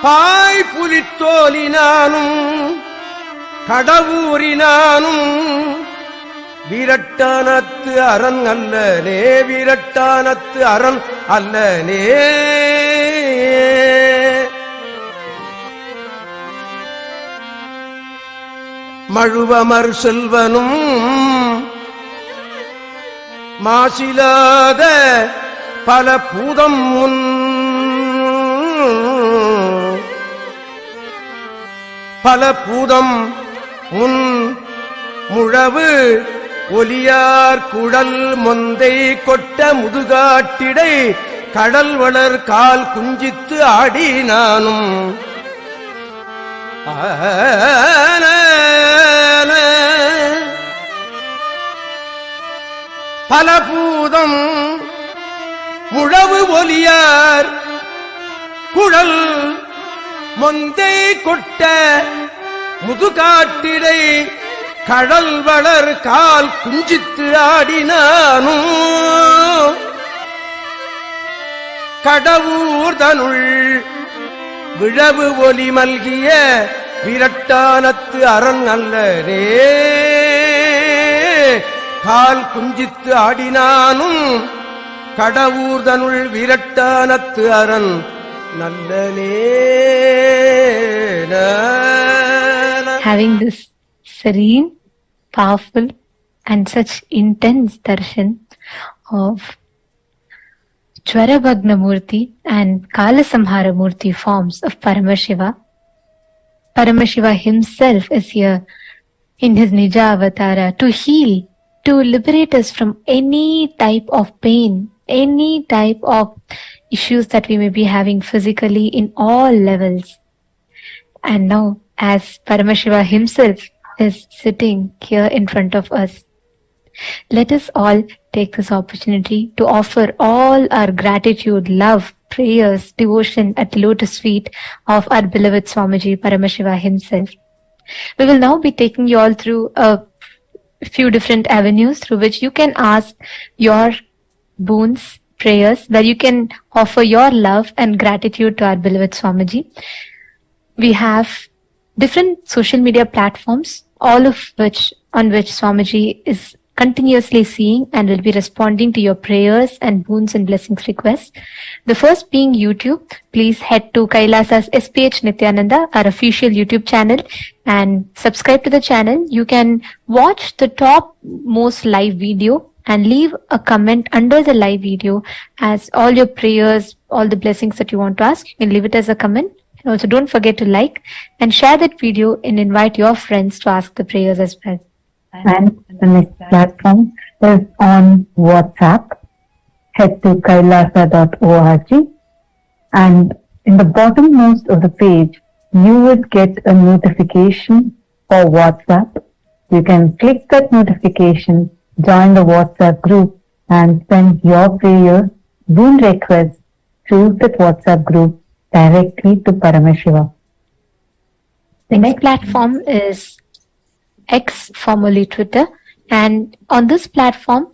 பாய் புலித்தோலினானும் கடவுரினானும் விரட்டானத்து அரண் அல்லனே விரட்டானத்து அரண் அல்லனே மழுவமர் செல்வனும் மாசிலாத பல பூதம் முன் பல பூதம் முன் முழவு ஒலியார் குழல் மொந்தை கொட்ட முதுகாட்டிடை கடல் வளர் கால் குஞ்சித்து ஆடினானும் பல பூதம் முழவு ஒலியார் குழல் மொந்தை கொட்ட முதுகாட்டிடை கடல் வளர் கால் குஞ்சித்து ஆடினானும் கடவுர் தனுள் விழவு ஒலி மல்கிய விரட்டானத்து அரண் அல்லனே கால் குஞ்சித்து ஆடினானும் கடவுர் தனுள் விரட்டானத்து அரண் நல்லனே. Having this serene, powerful and such intense darshan of Jvarabhagana Murthy and Kalasamhara Murthy forms of Paramashiva. Paramashiva himself is here in his Nija Avatara to heal, to liberate us from any type of pain, any type of issues that we may be having physically in all levels. And now, as Paramashiva himself is sitting here in front of us, let us all take this opportunity to offer all our gratitude, love, prayers, devotion at the lotus feet of our beloved Swamiji Paramashiva himself. We will now be taking you all through a few different avenues through which you can ask your boons, prayers, where you can offer your love and gratitude to our beloved Swamiji. We have different social media platforms, all of which on which Swamiji is continuously seeing and will be responding to your prayers and boons and blessings requests. The first being YouTube. Please head to Kailasa's SPH Nithyananda, our official YouTube channel, and subscribe to the channel. You can watch the top most live video and leave a comment under the live video as all your prayers, all the blessings that you want to ask. You can leave it as a comment. And also don't forget to like and share that video and invite your friends to ask the prayers as well. And the next platform is on WhatsApp. Head to kailasa.org, and in the bottommost of the page, you would get a notification for WhatsApp. You can click that notification, join the WhatsApp group, and send your prayers, boon requests through that WhatsApp group directly to Paramashivam. The next platform is X, formerly Twitter, and on this platform,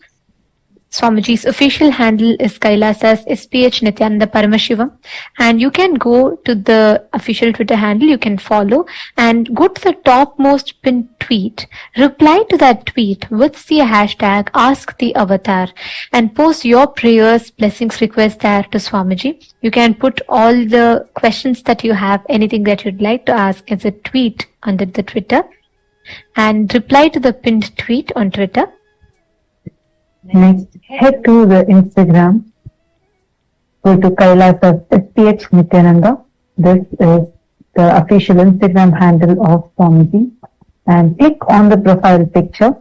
Swamiji's official handle is Kailasa's SPH Nithyananda Paramashivam, and you can go to the official Twitter handle, you can follow and go to the topmost pinned tweet, reply to that tweet with the hashtag Ask the Avatar, and post your prayers, blessings, requests there to Swamiji. You can put all the questions that you have, anything that you'd like to ask as a tweet under the Twitter, and reply to the pinned tweet on Twitter. Next, head to the Instagram. Go to Kailasa's SPH Nithyananda. This is the official Instagram handle of Swamiji. And click on the profile picture.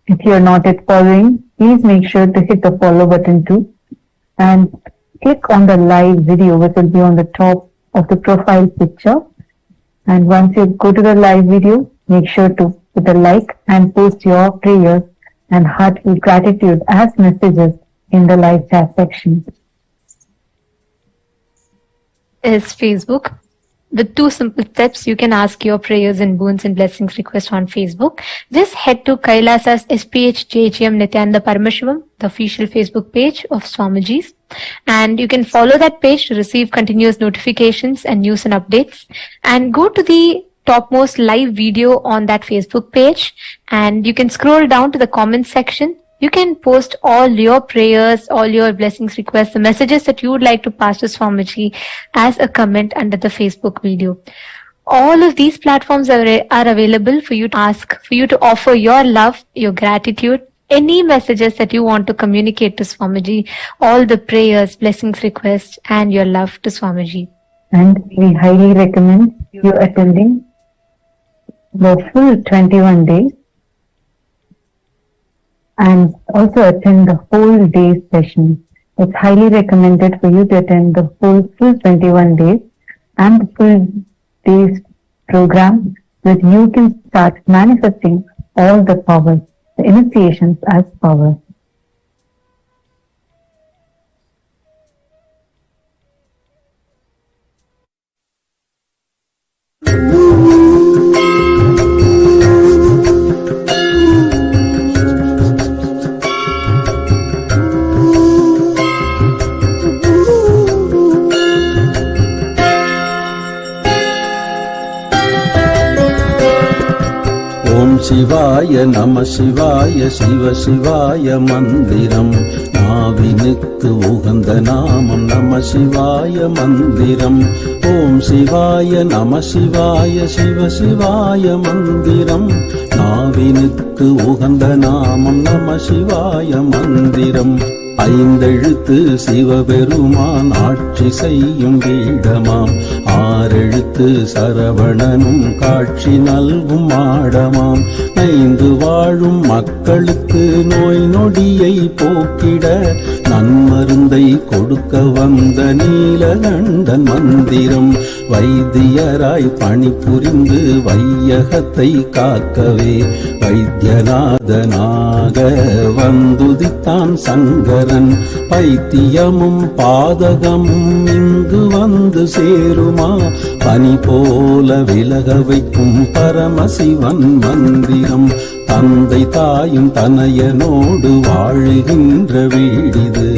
If you are not yet following, please make sure to hit the follow button too. And click on the live video, which will be on the top of the profile picture. And once you go to the live video, make sure to put a like and post your prayers and heartfelt gratitude as messages in the live chat section. Is Facebook. With 2 simple steps, you can ask your prayers and boons and blessings request on Facebook. Just head to Kailasa's SPH JGM Nithyananda Paramashivam, the official Facebook page of Swamiji's, and you can follow that page to receive continuous notifications and news and updates. And go to the topmost live video on that Facebook page, and you can scroll down to the comments section. You can post all your prayers, all your blessings requests, the messages that you would like to pass to Swamiji as a comment under the Facebook video. All of these platforms are available for you to ask, for you to offer your love, your gratitude, any messages that you want to communicate to Swamiji, all the prayers, blessings, requests, and your love to Swamiji. And we highly recommend you attending the full 21 days and also attend the whole day session. It's highly recommended for you to attend the full 21 days and the full days program, so that you can start manifesting all the powers, the initiations as power. சிவாய நம சிவாய சிவ சிவாய மந்திரம் நாவினுக்கு உகந்த நாமம் நம சிவாய மந்திரம் ஓம் சிவாய நம சிவாய சிவ சிவாய மந்திரம் நாவினுக்கு உகந்த நாமம் நம சிவாய மந்திரம் ஐந்தெழுத்து சிவபெருமான் ஆட்சி செய்யும் வீடமாம் ஆறெழுத்து சரவணனும் காட்சி நல்கும் மாடமாம் நைந்து வாழும் மக்களுக்கு நோய் நொடியை போக்கிட நன்மருந்தை கொடுக்க வந்த நீலகண்டன் மந்திரம் வைத்தியராய் பணிபுரிந்து வையகத்தை காக்கவே வைத்தியநாதனாக வந்துதித்தான் சங்கரன் பைத்தியமும் பாதகமும் இங்கு வந்து சேருமா பனி போல விலக வைக்கும் பரமசிவன் மந்திரம் தந்தை தாயும் தனையனோடு வாழுகின்ற வீடிது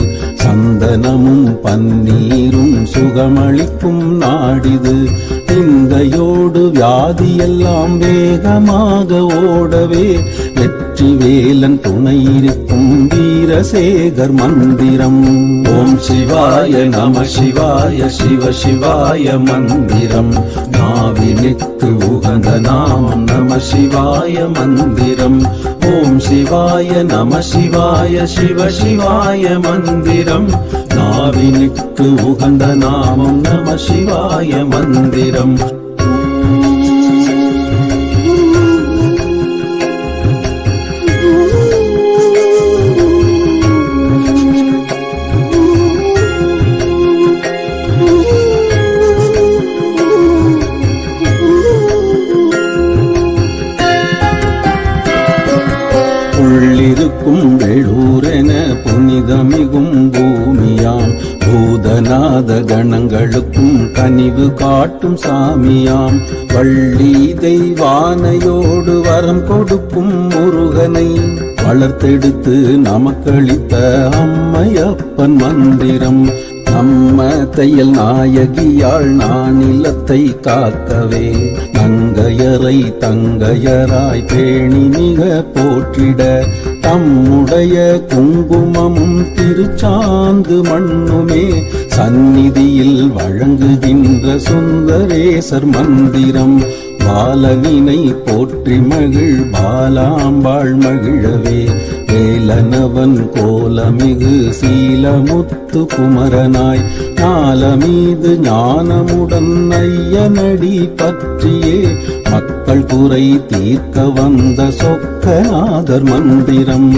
சந்தனமும் பன்னீரும் சுகமளிக்கும் நாடிது சிந்தையோடு வியாதியெல்லாம் வேகமாக ஓடவே வெற்றி வேலன் துணை இருக்கும் வீரசேகர் மந்திரம். ஓம் சிவாய நம சிவாய சிவ சிவாய மந்திரம். நாவினுக்கு உகந்த நாமம் நம சிவாய மந்திரம். ஓம் சிவாய நம சிவாய சிவ சிவாய மந்திரம். நாவினுக்கு உகந்த நாமம் நம சிவாய மந்திரம். உள்ளிருக்கும் வெளூரென புனிதமிகும் பூமியாம். பூதநாத கணங்களுக்கும் கனிவு காட்டும் சாமியாம். வள்ளி தெய்வானையோடு வரம் கொடுக்கும் முருகனை வளர்த்தெடுத்து நமக்களித்த அம்மையப்பன் மந்திரம். நம்ம தையல் நாயகியாள் நானிலத்தை காக்கவே நங்கையரை தங்கையராய் பேணி மிக போற்றிட தம்முடைய குங்குமமும் திருச்சாந்து மண்ணுமே சந்நிதியில் வழங்குகின்ற சுந்தரேசர் மந்திரம். பாலனினை போற்றி மகிழ் பாலாம்பாள் மகிழவே வேலனவன் கோலமிகு சீலமுத்து குமரனாய் ஞாலமீது ஞானமுடன் ஐயனடி பற்றியே மக்கள் குறை தீர்க்க வந்த சொக்கநாதர் மந்திரம்.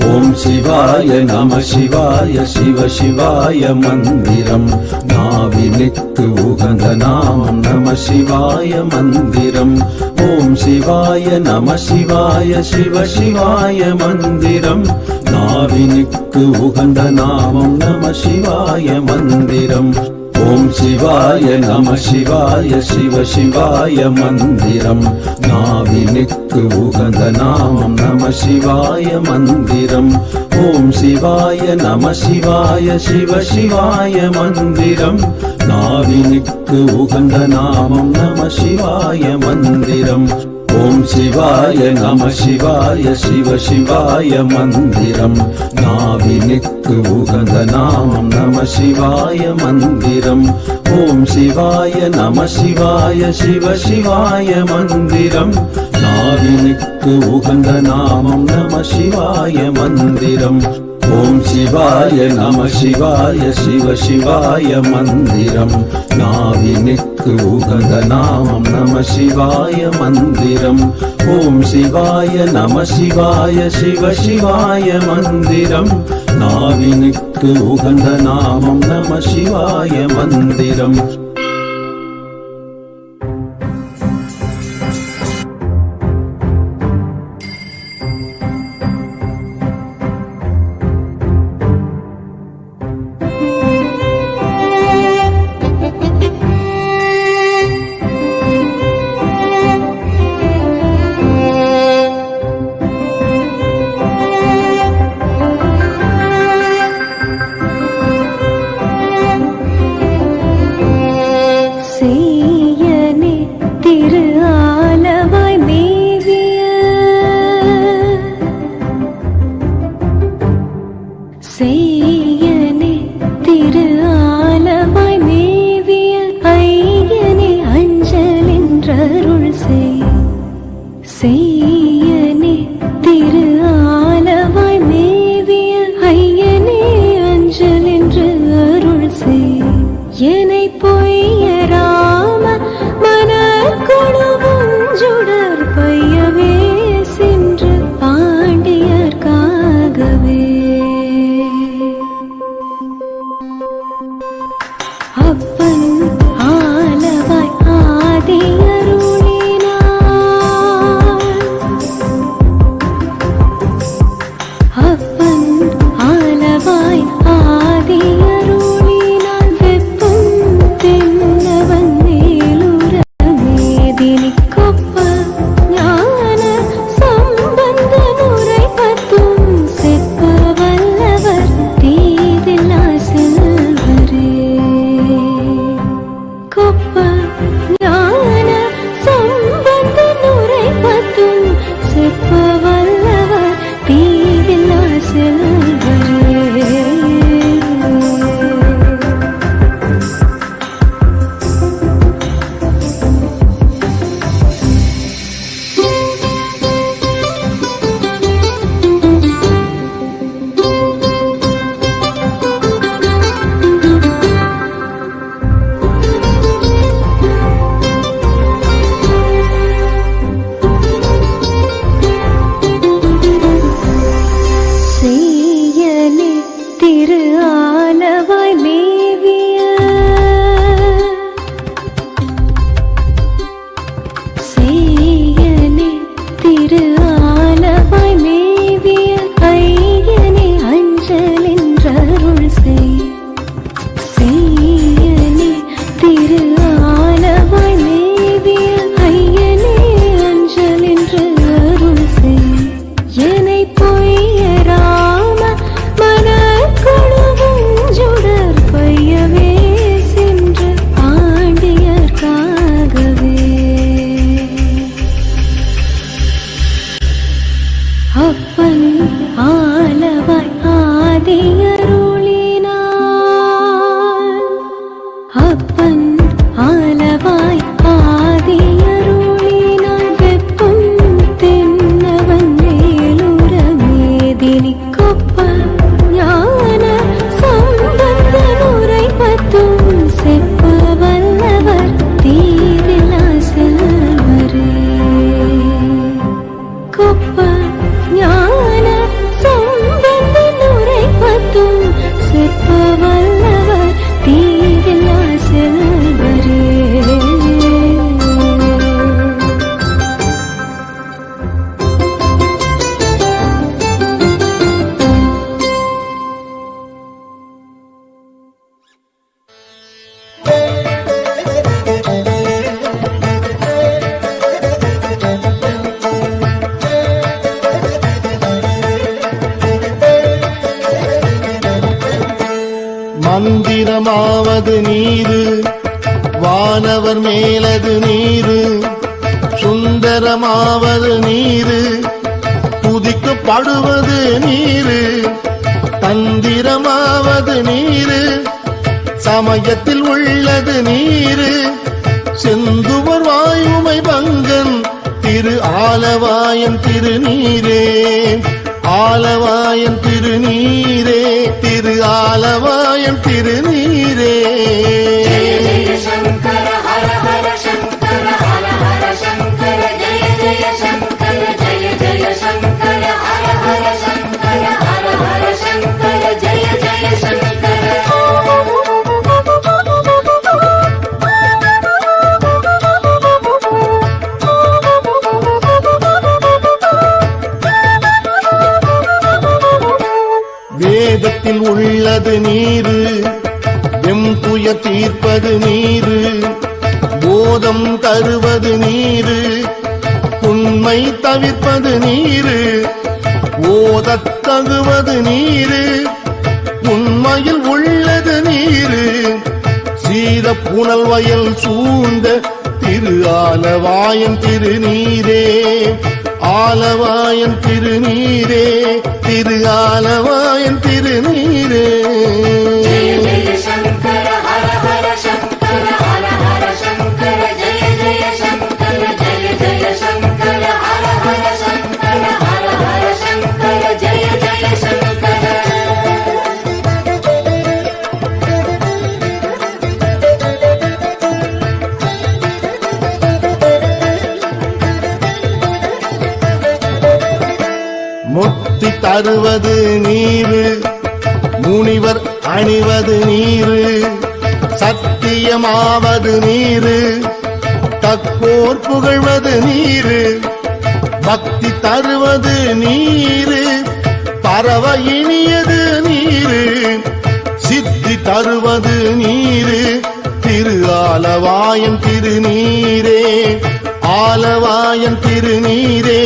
ஓம் சிவாய நம சிவாய சிவ சிவாய மந்திரம். நாவினுக்கு உகந்த நாமம் நம சிவாய மந்திரம். ஓம் சிவாய நம சிவாய சிவ சிவாய மந்திரம். நாவினுக்கு உகந்த நாமம் நம சிவாய மந்திரம். ஓம் சிவாய நம சிவாய சிவ சிவாய மந்திரம். நாவினுக்கு உகந்த நாமம் நம சிவாய மந்திரம். ஓம் சிவாய நம சிவாய சிவ சிவாய மந்திரம். நாவினுக்கு உகந்த நாமம் நம சிவாய மந்திரம். ஓம் சிவாய நம சிவாய சிவ சிவாய மந்திரம். நாவினுக்கு உகந்த நாமம் நம சிவாய மந்திரம். ஓம் சிவாய நம சிவாய சிவ சிவாய மந்திரம். நாவினுக்கு உகந்த நாமம் நம சிவாய மந்திரம். ஓம் சிவாய நம சிவாய சிவ சிவாய மந்திரம். நாவினுக்கு உகந்த நாமம் நம சிவாய மந்திரம். ஓம் சிவாய நம சிவாய சிவ சிவாய மந்திரம். நாவினுக்கு உகந்த நாமம் நம சிவாய மந்திரம். கொப்ப ஞான தருவது நீரு, வானவர் மேலது நீரு, சுந்தரமாவது நீரு, துதிக்கப்படுவது நீரு, தந்திரமாவது நீரு, சமயத்தில் உள்ளது நீரு, செந்துவர் வாயுமை பங்கன் திரு ஆலவாயன் திருநீரே, ஆலவாயன் திருநீரே, திரு ஆலவாயன் திருநீரே. शङ्कर हर हर शङ्कर हर हर शङ्कर जय जय शङ्कर जय जय शङ्कर हर हर शङ्कर हर हर शङ्कर जय जय शङ्कर வேதத்தில் உள்ளது நீரு, எம் துயர் தீர்ப்பது நீரு, போதம் தருவது நீரு, உண்மை தவிர்ப்பது நீரு, ஓதத் தகுவது நீரு, உண்மையில் உள்ளது நீரு, சீத புனல் வயல் சூழ்ந்த திரு ஆலவாயன் திருநீரே, ஆலவாயன் திருநீரே, திரு ஆலவாயன் திருநீரே. जय जय शङ्कर हर हर शङ्कर हर हर शङ्कर जय जय शङ्कर जय जय शङ्कर हर हर शङ्कर हर हर शङ्कर जय जय शङ्कर முக்தி தருவது நீரு, முனிவர் அணிவது நீரு, சத்தியமாவது நீரு, தக்கோர் புகழ்வது நீரு, பக்தி தருவது நீரு, பரவ இனியது நீரு, சித்தி தருவது நீரு, திரு ஆலவாயன் திருநீரே, ஆலவாயன் திருநீரே,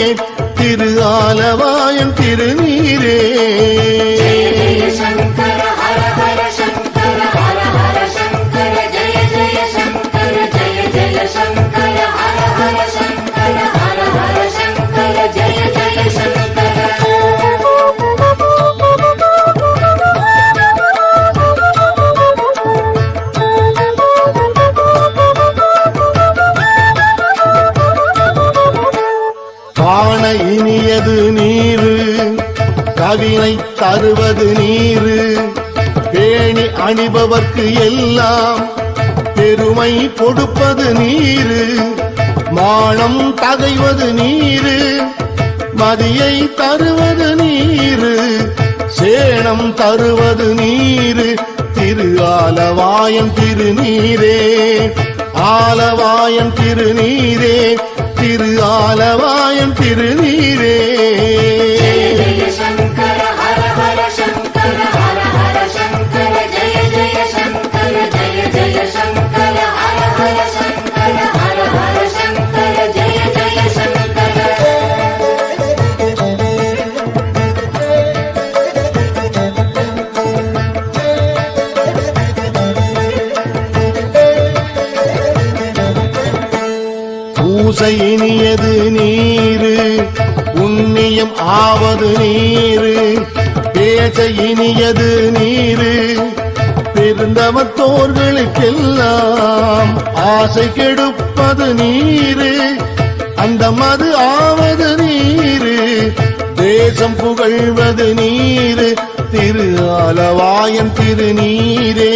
திரு ஆலவாயன் திருநீரே. जय जय शङ्कर हर हर शङ्कर हर हर शङ्कर जय जय शङ्कर जय जय शङ्कर हर हर शङ्कर हर हर शङ्कर जय जय शङ्कर காண இனியது நீரு, கவினை தருவது நீரு, பேணி அணிபவர்க்கு எல்லாம் பெருமை கொடுப்பது நீரு, மானம் தகைவது நீரு, மதியை தருவது நீரு, சேணம் தருவது நீரு, திரு ஆலவாயன் திருநீரே, ஆலவாயன் திருநீரே, திரு ஆலவாயன் திருநீரே. जय जय शङ्कर हर हर शङ्कर हर हर शङ्कर जय जय शङ्कर जय जय शङ्कर हर हर शङ्कर हर हर शङ्कर जय जय शङ्कर பூசை இனியது நீரு, புண்ணியம் ஆவது நீரு, பேச இனியது நீரு, பெருந்தவத்தோர்களுக்கெல்லாம் ஆசை கெடுப்பது நீரு, அந்த மது ஆவது நீரு, தேசம் புகழ்வது நீரு, திரு ஆலவாயன் திருநீரே,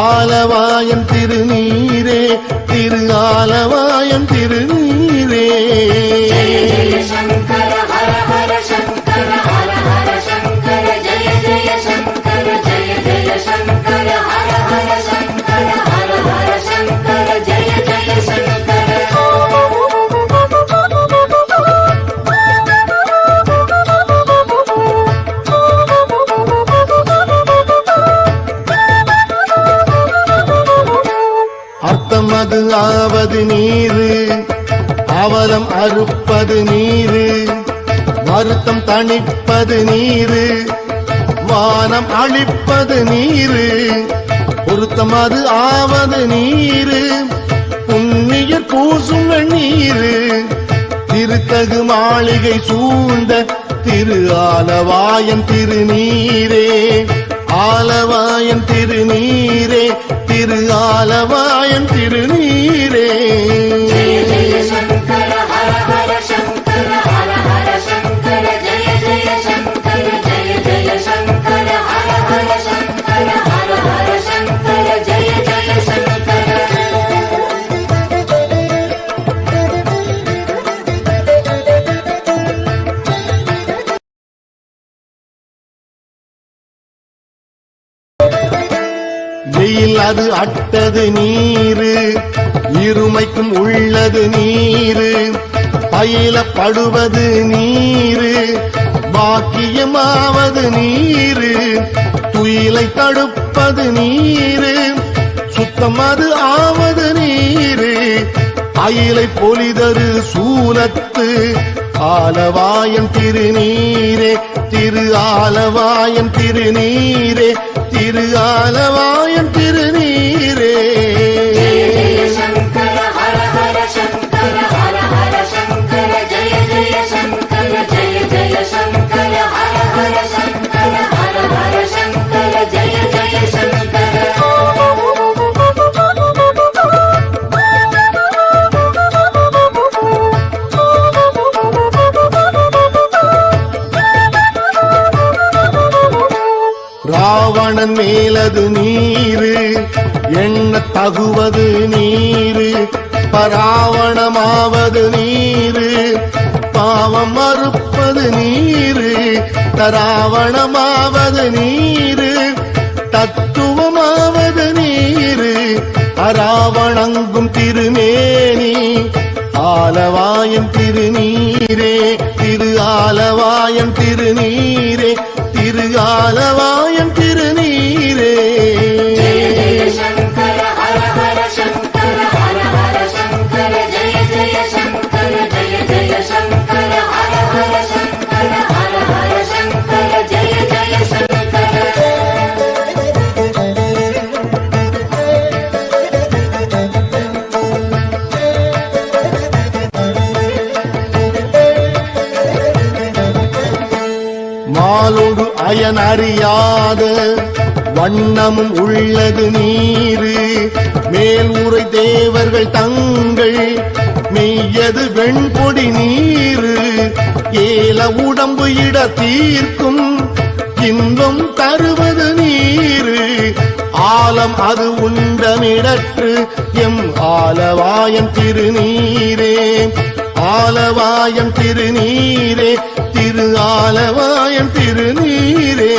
ஆலவாயன் திருநீரே, திரு ஆலவாயன் திருநீரே. जय जय शङ्कर हर हर शङ्कर हर हर शङ्कर जय जय शङ्कर जय जय शङ्कर हर हर शङ्कर हर हर शङ्कर जय जय शङ्कर அர்த்தமது ஆவது நீரு, அவலம் அறுப்பது நீரு, வருத்தம் தணிப்பது நீரு, வானம் அழிப்பது நீரு, பொருத்தமது ஆவது நீரு புண்ணிய பூசும் வெண்ணீரு திருத்தகு மாளிகை சூழ்ந்த திரு ஆலவாயன் திருநீரே ஆலவாயன் திருநீரே திரு ஆலவாயன் திருநீரே. ஜெய ஜெய சங்கர ஹர ஹர சங்கர ஹர ஹர சங்கர ஜெய ஜெய சங்கர ஜெய ஜெய சங்கர ஹர ஹர சங்கர ஹர ஹர சங்கர ஜெய ஜெய சங்கர. வெயில் அது அட்டது நீரு இருமைக்கும் உள்ளது நீரு பயிலப்படுவது நீரு பாக்கியமாவது நீரு துயிலை தடுப்பது நீரு சுத்தமது ஆவது நீரு அயிலை பொலிதரு சூலத்து ஆலவாயன் திருநீரே திரு ஆலவாயன் திருநீரே திரு ஆலவாயன் திருநீரே. ஜெய ஜெய சங்கர ஹர ஹர சங்கர ஹர ஹர சங்கர ஜெய ஜெய சங்கர ஜெய ஜெய சங்கர ஹர ஹர சங்கர ஹர ஹர சங்கர ஜெய ஜெய சங்கர. ராவணன் மேலது நீரு எண்ண தகுவது நீரு பராவணமாவது நீரு பாவம் மறுப்பது நீரு தராவணமாவது நீரு தத்துவமாவது நீரு அராவணங்கும் திருமேனி ஆலவாயன் திருநீரே திரு ஆலவாயன் திருநீரே திரு ஆலவாயன் திருநீரே. ஜெய ஜெய சங்கர ஹர ஹர சங்கர ஹர ஹர சங்கர ஜெய ஜெய சங்கர ஜெய ஜெய சங்கர ஹர ஹர சங்கர ஹர ஹர சங்கர ஜெய ஜெய சங்கர. மாலோடு அயன் அறியாத வண்ணமும் உள்ளது நீரு மேல் உரை தேவர்கள் தங்கள் மெய்யது வெண்பொடி நீரு ஏல உடம்பு இட தீர்க்கும் இன்பம் தருவது நீரு ஆலம் அது உண்டமிடற்று எம் ஆலவாயன் திருநீரே ஆலவாயன் திருநீரே திரு ஆலவாயன் திருநீரே.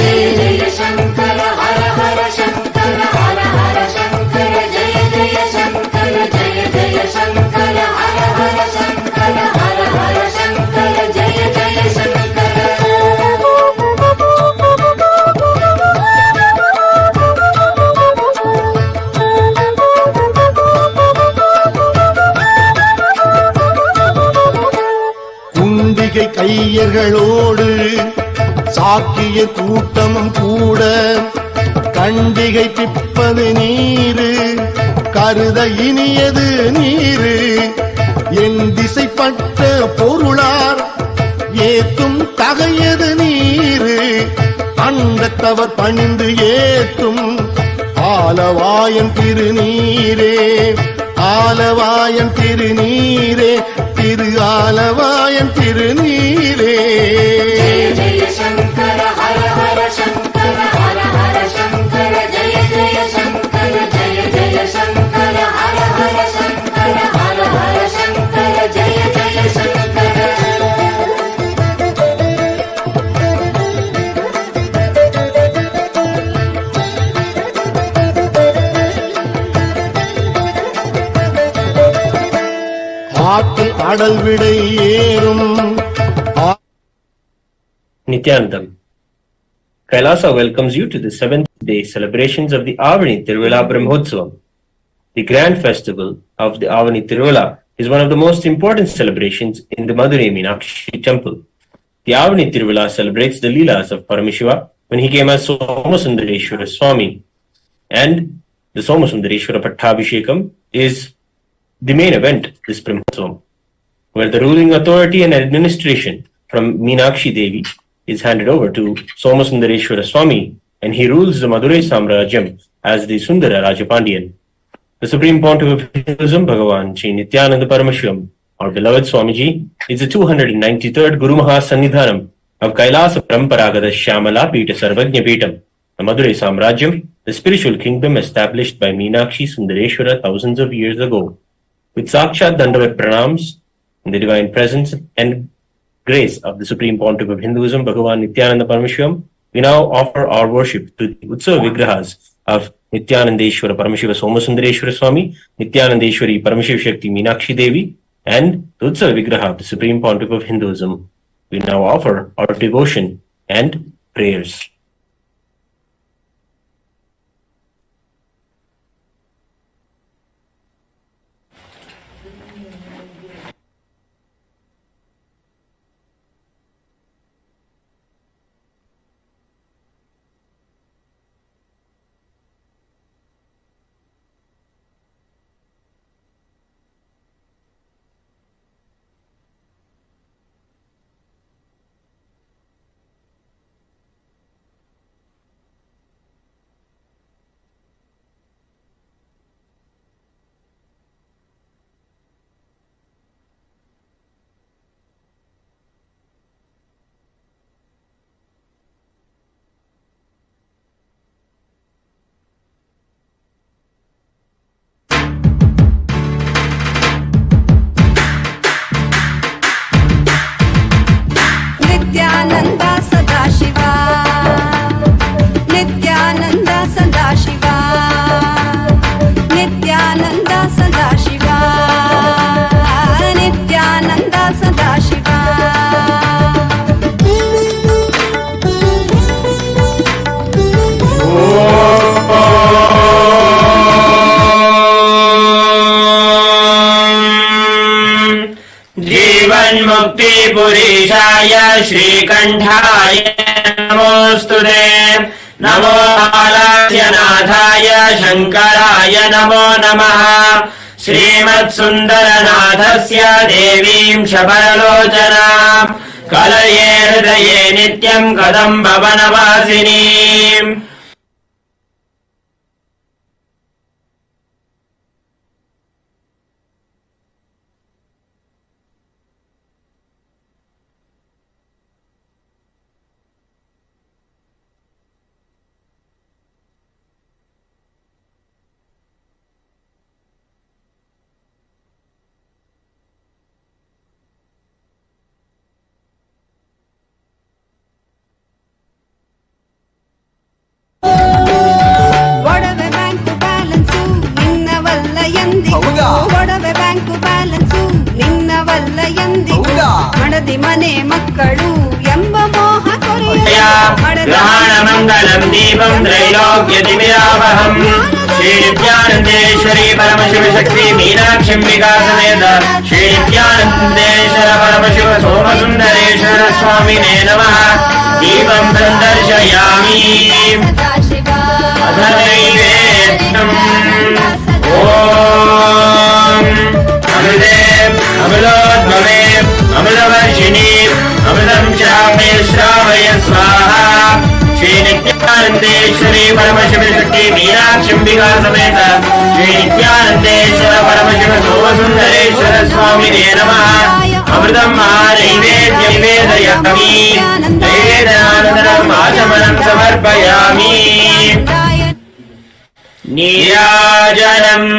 ஜெய ஜெய சங்கர ஹர ஹர சங்கர ஹர ஹர சங்கர ஜெய ஜெய சங்கர ஜெய ஜெய சங்கர ஹர ஹர சங்கர ஹர ஹர சங்கர ஜெய ஜெய சங்கர. குண்டிகை கையர்களோடு சாக்கிய கூட்டமும் கூட கண்டிகை பிப்பது நீரு கருத இனியது நீரு என் திசைப்பட்ட பொருளார் ஏத்தும் தகையது நீரு அண்டத்தவர் பணிந்து ஏத்தும் ஆலவாயன் திருநீரே ஆலவாயன் திருநீரே திரு ஆலவாயன் திருநீரே. ஜெய ஜெய சங்கர ஹர ஹர சங்கர ஹர ஹர சங்கர ஜெய ஜெய சங்கர ஜெய ஜெய சங்கர ஹர ஹர சங்கர ஹர ஹர சங்கர ஜெய ஜெய சங்கர. ஆற்றில் அடல் விடை ஏறும் Nithyanandam. Kailasa welcomes you to the 7th day celebrations of the Avani Tiruvila Brahmotsavam. The grand festival of the Avani Tiruvila is one of the most important celebrations in the Madurai Meenakshi temple. The Avani Tiruvila celebrates the Leelas of Paramashiva when he came as Somasundareshwara Swami. And the Somasundareshwara Pattabhishekam is the main event this Brahmotsavam, where the ruling authority and administration from Meenakshi Devi is handed over to Somasundareshwara Swami, and he rules the Madurai Samrajyam as the Sundara Rajapandian. The Supreme Pontiff of Hinduism, Bhagavan Sri Nithyananda Paramashivam, our beloved Swamiji, is the 293rd Guru Mahasannidhanam of Kailasa Paramparagada Shyamala Pita Sarvajna Pitam, the Madurai Samrajyam, the spiritual kingdom established by Meenakshi Sundareshwara thousands of years ago. With Sakshat Dandavat Pranams in the divine presence and grace of the Supreme Pontiff of Hinduism, Bhagavan Nithyananda Paramashivam, we now offer our worship to the Utsava Vigrahas of Nithyanandeshwara Paramashiva Somasundareshwara Swami, Nithyanandeshwari Paramashiva Shakti Meenakshi Devi, and the Utsava Vigraha of the Supreme Pontiff of Hinduism. We now offer our devotion and prayers. पुरीशाय श्रीकण्ठाय नमोऽस्तुते। नमो आलास्यनाथाय शङ्कराय नमो नमः। श्रीमत्सुन्दरनाथस्य देवीं शबरलोचनाम् कलये हृदये नित्यम् कदम्बवनवासिनीम्। ಮನೆ ಮಕ್ಕಳು ಎಂಬ ಮೋಹ ಗ್ರಹಣಮಂಗಲಂ ದೀಪಂ ತ್ರೈಲೋಕ್ಯತಿಮಿರಾವಹಂ ಶ್ರೀ ನಿತ್ಯಾನಂದೇಶ್ವರಿ ಪರಮಶಿವ ಶಕ್ತಿ ಮೀನಾಕ್ಷಂಬಿಕಾ ಸಮೇತ ಶ್ರೀ ನಿತ್ಯಾನಂದೇಶ್ವರ ಪರಮಶಿವ ಸೋಮಸುಂದರೇಶ್ವರ ಸ್ವಾಮಿನೇ ನಮಃ। ದೀಪಂ ಸಂದರ್ಶಯಾಮಿ ಅಧನೈವೇದ್ಯಂ ಓಂ ಅಮೃತೆ ಅಮೃತೋದ್ಭವೆ अमृतवर्षिणी अमृतं श्रावय श्रावय स्वाहा। श्री नित्यानंदेश्वरी परमशिव शक्ति मीनाक्षंबिका समेत श्री नित्यानंदेश्वर परमशिव सोमसुंदरेश्वर स्वामिने नमः। अमृतं नैवेद्यं निवेदयामि नैवेद्यानन्तरम् आचमनं समर्पयामि। नीराजनम्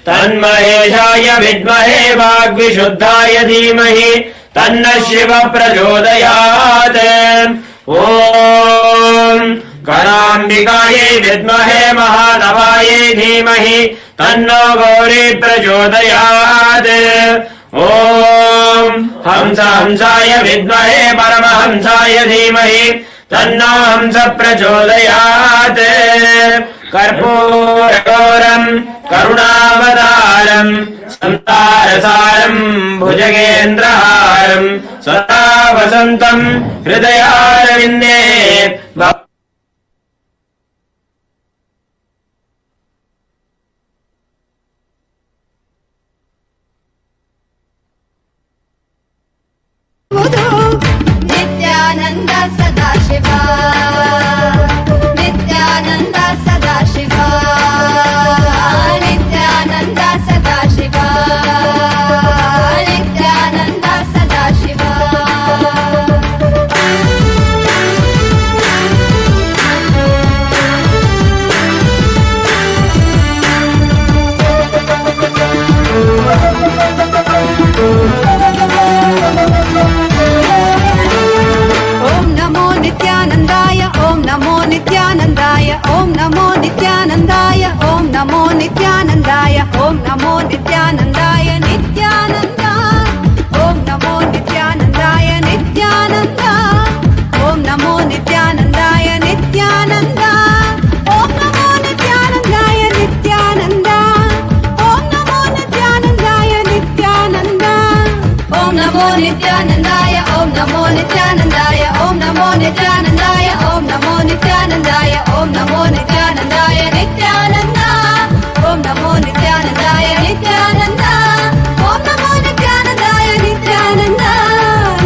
तन्महेशाय विद्महे वाग्विशुद्धाय धीमहि तन्नः शिवः प्रचोदयात्। ॐ कराम्बिकायै विद्महे महादेवायै धीमहि तन्नो गौरी प्रचोदयात्। ॐ हंसाय विद्महे परमहंसाय धीमहि तन्नो हंस प्रचोदयात्। कर्पूरगौरम् करुणावतारम् संसारसारम् भुजगेन्द्रहारम् सदा वसन्तम् हृदयारविन्दे नित्यानन्द सदाशिवा नित्यानन्द सदाशिवा नित्यानन्द सदाशिवा नित्यानन्द सदाशिवा नित्यानन्दाय ॐ नमो नित्यानन्दाय ॐ नमो नित्यानन्दाय ॐ नमो नित्यानन्दाय ॐ नमो नित्यानन्दाय नित्यानन्द ॐ नमो नित्यानन्दाय नित्यानन्द ॐ नमो नित्यानन्दाय नित्यानन्द ॐ नमो नित्यानन्दाय नित्यानन्द ॐ नमो नित्यानन्दाय नित्यानन्द ॐ नमो नित्यानन्दाय ॐ नमो नित्यानन्दाय ॐ नमो नित्यानन्दाय ॐ नमो नित्यानन्दाय ॐ नमो नित्यानन्दाय नित्यानन्द ॐ नमो नित्यानन्दाय नित्यानन्द ॐ नमो नित्यानन्दाय Nityanand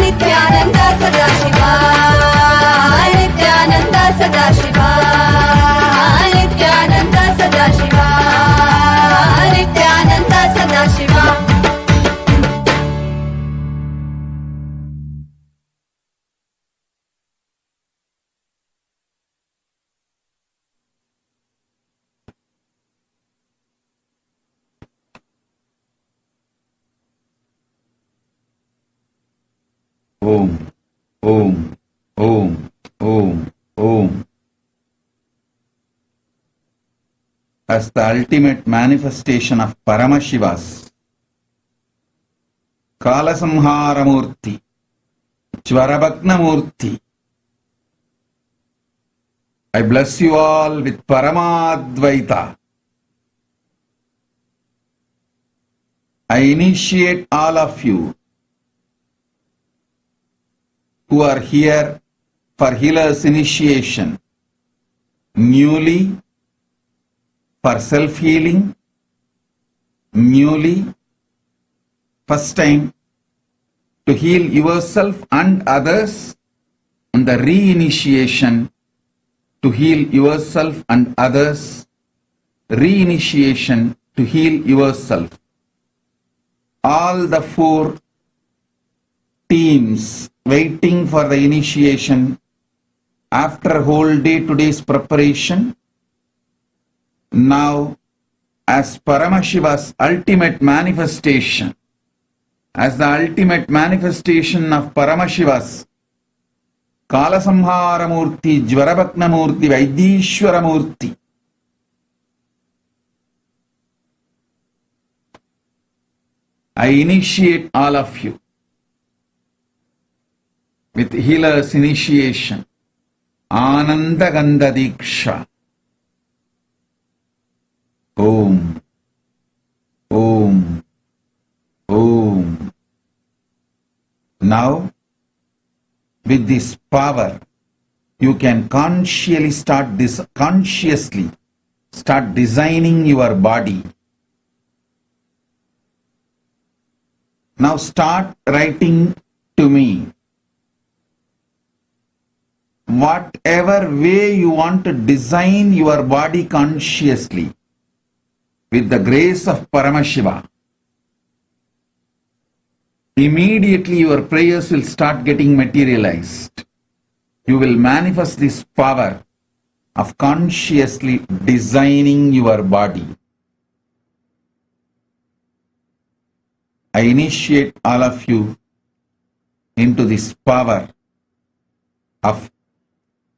Nityanand Sadashiva Nityanand Sadashiva Nityanand Sadashiva Nityanand Sadashiva Om, Om, Om, Om, Om. As the ultimate manifestation of Paramashiva's Kalasamhara Murthy, Jvarabhagana Murthy, I bless you all with Paramadvaita. I initiate all of you who are here for healer's initiation, newly for self-healing, newly first time to heal yourself and others, and the re-initiation to heal yourself and others, re-initiation to heal yourself. All the four teams waiting for the initiation after whole day today's preparation. Now, as Paramashiva's ultimate manifestation, as the ultimate manifestation of Paramashiva's Kalasamhara Murthy, Jvarabhagana Murthy, Vaidishwara Murthy, I initiate all of you with healer's initiation, Ananda Gandha Diksha. Om, Om, Om. Now, with this power, you can consciously start designing your body. Now start writing to me whatever way you want to design your body consciously with the grace of Paramashiva. Immediately your prayers will start getting materialized. You will manifest this power of consciously designing your body. I initiate all of you into this power of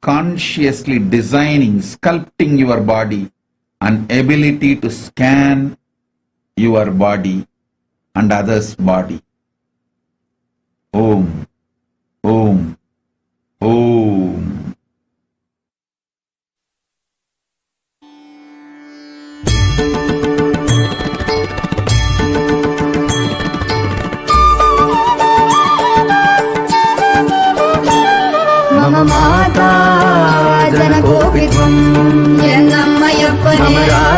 consciously designing, sculpting your body, and ability to scan your body and others' body. Om, Om, Om.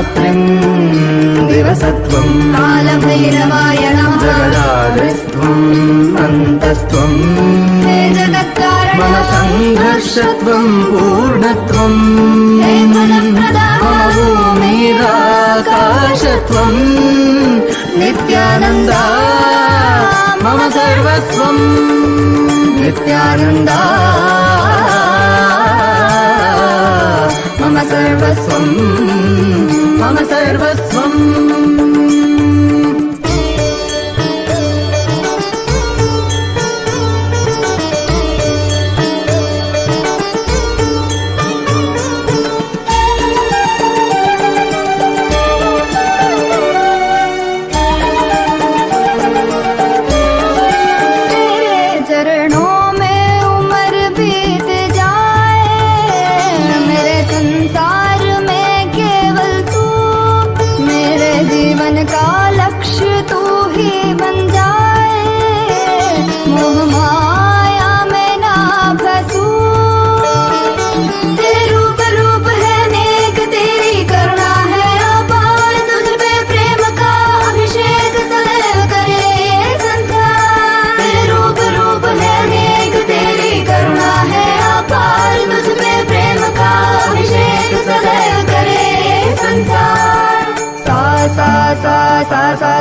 रात्रिं दिवसत्वं कालभैरवाय नमः जगदादिस्त्वम् अन्तस्त्वं हे जगत्कारण मम संघर्षत्वं पूर्णत्वं हे फलप्रदाः मम भूमिराकाशत्वं नित्यानन्दा मम सर्वस्वं नित्यानन्दा मम सर्वस्वं मम सर्वस्वम्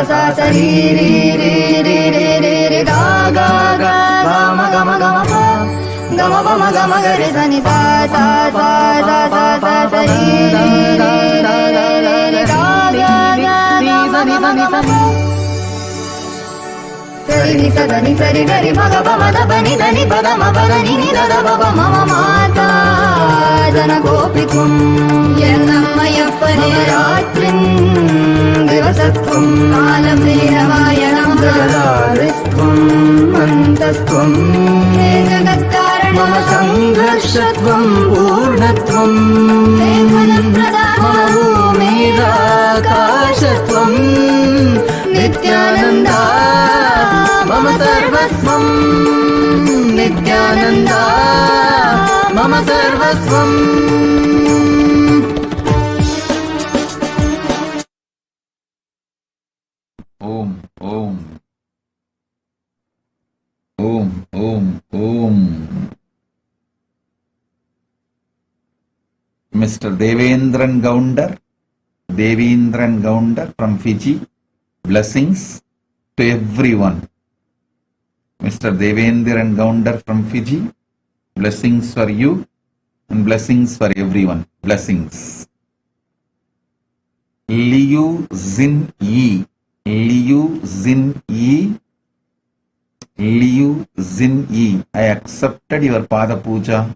सा री री री री री री री गा गा गा ग म ग प ग म प म ग म ग रे सा नि सा सा सा सा सा सा सा री री री री री री गा गा गा सा नि सा नि सा सरि नि सा द नि सरि ग रि म ग प म द प नि द नि प द म प द नि नि द द प प म म माता जन गोपित्वं यन्नमयप्पने रात्रिं दिवसत्वं कालभैरवाय नमः जगदादिस्त्वम् अन्तस्त्वं हे जगत्कारण मम संघर्षत्वं पूर्णत्वं हे फलप्रदाः मम भूमिराकाशत्वं नित्यानन्दा मम सर्वस्वं नित्यानन्दा मम सर्वस्वम् Om, Om, Om, Om, Om. Mr. Devendran Gounder from Fiji, blessings to everyone. Mr. Devendran Gounder from Fiji, blessings for you and blessings for everyone. Blessings. Liu Zin Yi. Liu Zin Yi, I accepted your Pada Puja.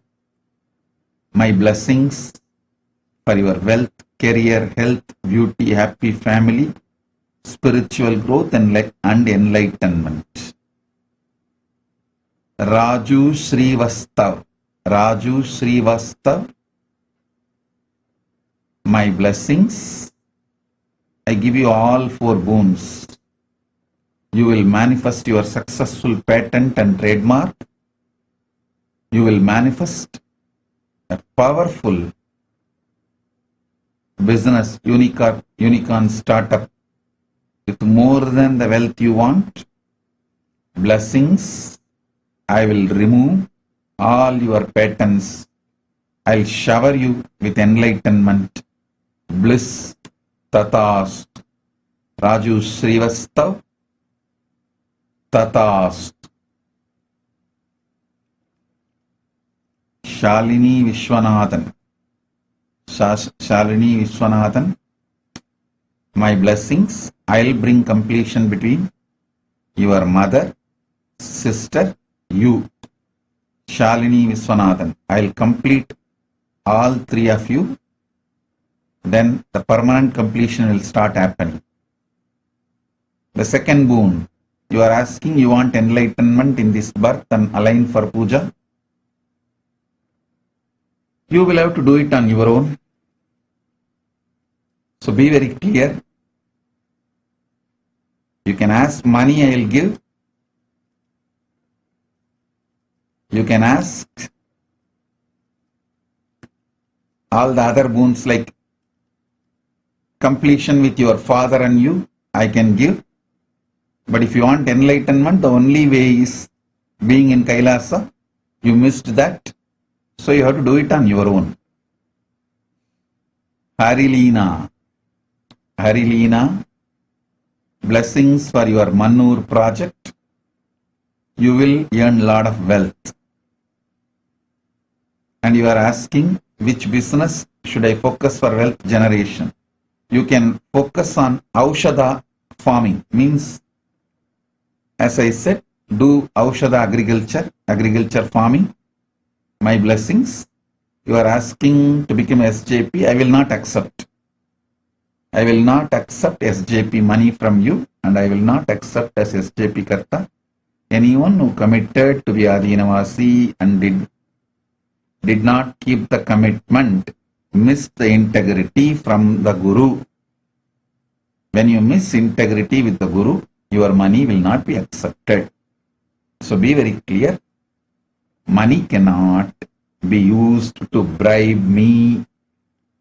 My blessings for your wealth, career, health, beauty, happy family, spiritual growth and enlightenment. Raju Srivastav, my blessings. I give you all 4 boons. You will manifest your successful patent and trademark. You will manifest a powerful business unicorn startup with more than the wealth you want. Blessings. I will remove all your patents. I'll shower you with enlightenment, bliss. Tatast. Raju Srivastav. Tatast. Shalini Vishwanathan. My blessings. I'll bring completion between your mother, sister, you. Shalini Vishwanathan. I'll complete all 3 of you. Then the permanent completion will start happening. The second boon, you are asking you want enlightenment in this birth and align for puja. You will have to do it on your own. So be very clear. You can ask money, I will give. You can ask all the other boons like completion with your father and you, I can give. But if you want enlightenment, the only way is being in Kailasa. You missed that. So you have to do it on your own. Harilina. Harilina. Blessings for your Manur project. You will earn a lot of wealth. And you are asking, which business should I focus for wealth generation? You can focus on Aushadha farming. Means, as I said, do Aushadha agriculture farming. My blessings. You are asking to become SJP. I will not accept. I will not accept SJP money from you, and I will not accept as SJP Karta anyone who committed to be Adinavasi and did not keep the commitment, missed the integrity from the Guru. When you miss integrity with the Guru, your money will not be accepted. So be very clear. Money cannot be used to bribe me,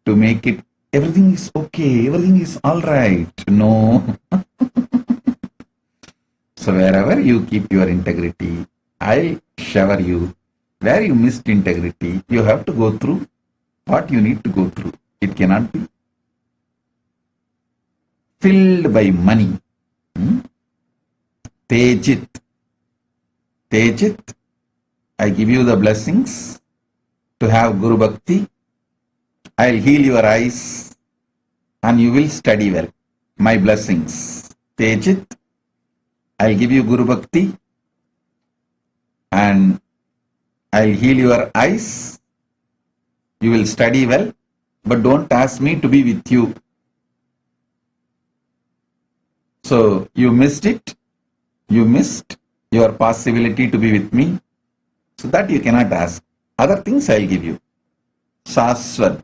to make it everything is okay, everything is all right. No. So wherever you keep your integrity, I'll shower you. Where you missed integrity, you have to go through what you need to go through. It cannot be filled by money. Tejit. Tejit. I give you the blessings to have Guru Bhakti. I'll heal your eyes and you will study well. My blessings. Tejit. I'll give you Guru Bhakti and I'll heal your eyes. You will study well, but don't ask me to be with you. So you missed it. You missed your possibility to be with me. So that you cannot ask. Other things I'll give you. Shaswat.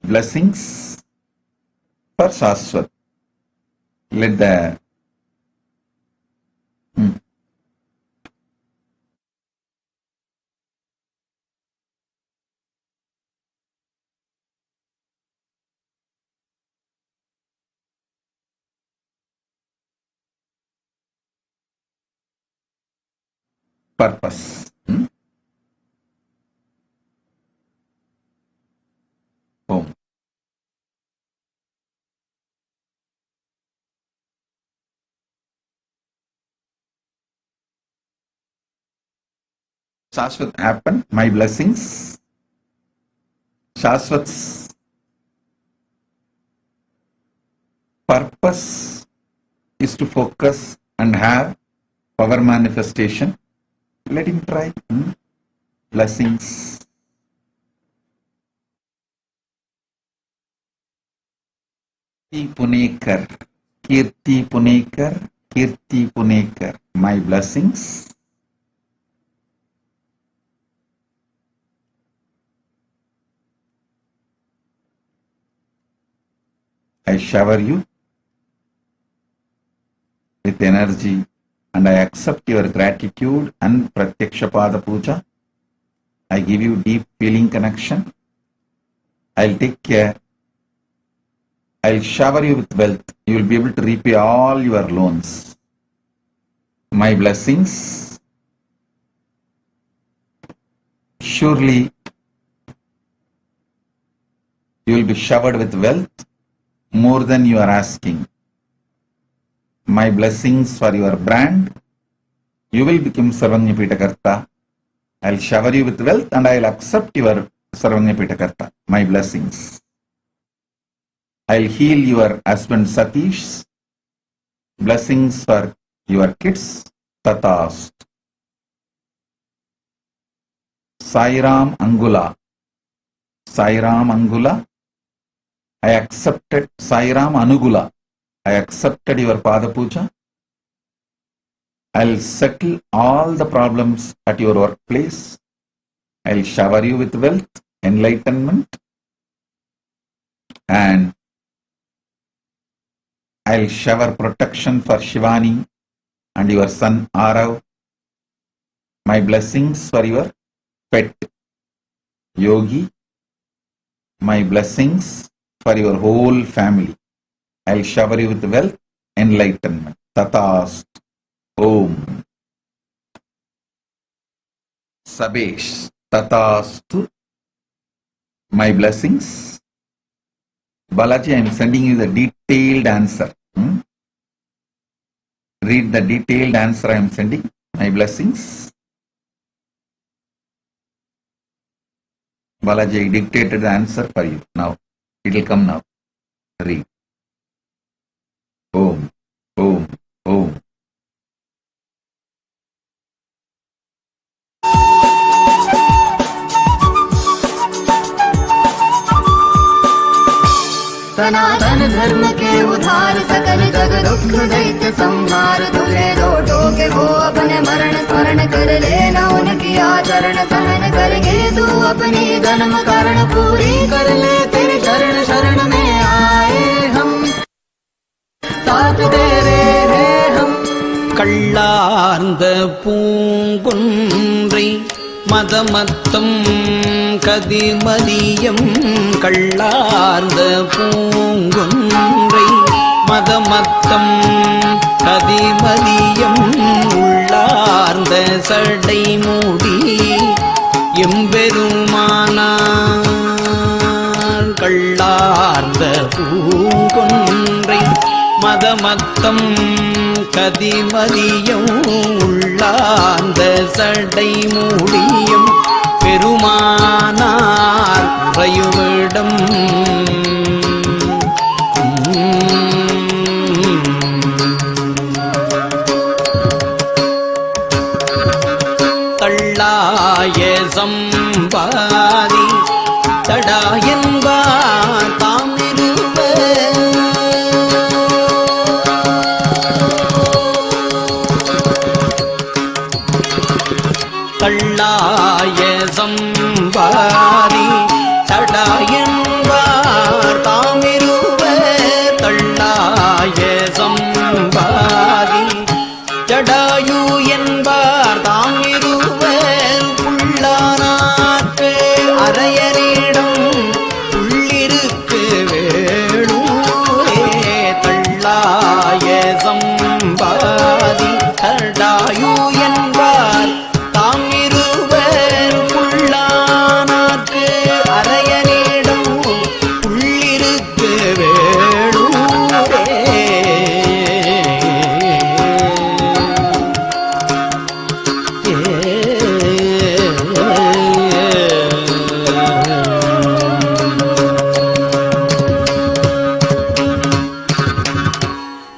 Blessings for Shaswat. Let the purpose. Home. Shaswat happen, my blessings. Shaswat's purpose is to focus and have power manifestation. Let him try. Blessings. Punekar. Kirti Punekar. Kirti Punekar. My blessings. I shower you with energy and I accept your gratitude and Pratyakshapada Puja. I give you deep feeling connection. I'll take care. I'll shower you with wealth. You will be able to repay all your loans. My blessings. Surely you will be showered with wealth more than you are asking. My blessings for your brand. You will become Sarvanyapita Karta. I'll shower you with wealth and I'll accept your Sarvanyapita Karta. My blessings. I'll heal your husband Satish. Blessings for your kids. Tatast. Sairam Angula. Sairam Angula. I accepted Sairam Anugula. I accepted your Pada Puja. I'll settle all the problems at your workplace. I'll shower you with wealth, enlightenment, and I'll shower protection for Shivani and your son Arav. My blessings for your pet Yogi. My blessings for your whole family. I'll shower you with wealth, enlightenment. Tatast. Om. Sabesh. Tatastu. My blessings. Balaji, I am sending you the detailed answer. Read the detailed answer I am sending. My blessings. Balaji, I dictated the answer for you. Now, it will come now. Read. Om. Om. Om. सनातन धर्म के उधार सकल जग दुख दैत्य संहार तुझे दो टोके वो अपने मरण स्मरण कर लेना उनकी आचरण सहन करके तू अपनी जन्म कारण पूरी कर ले तेरे शरण शरण में आए हम साथ तेरे है हम கள்ளார்ந்த பூங்குன்றை மதமத்தம் கதிமதியம் கள்ளார்ந்த பூங்குன்றை மதமத்தம் கதிமதியம் உள்ளார்ந்த சடை மூடி எம்பெருமானார் கள்ளார்ந்த பூங்குன்றை மதமத்தம் கதிமதியம் உள்ளார்ந்த சடை மூடியும் பெருமானார் உறையுமிடம் தள்ளாய சம்பாதி தடாயன்பார் தாம் தள்ளாய சம்பாதி சடாயன்பார் தாமிருவ தள்ளாய சம்பாதி ஜடாயு என்பார் தாமிருவ புள்ளானார்க்கு அரையரிடம் உள்ளிருக்கு வேளூரே தள்ளாய சம்பாதி ஜடாயு என்பார்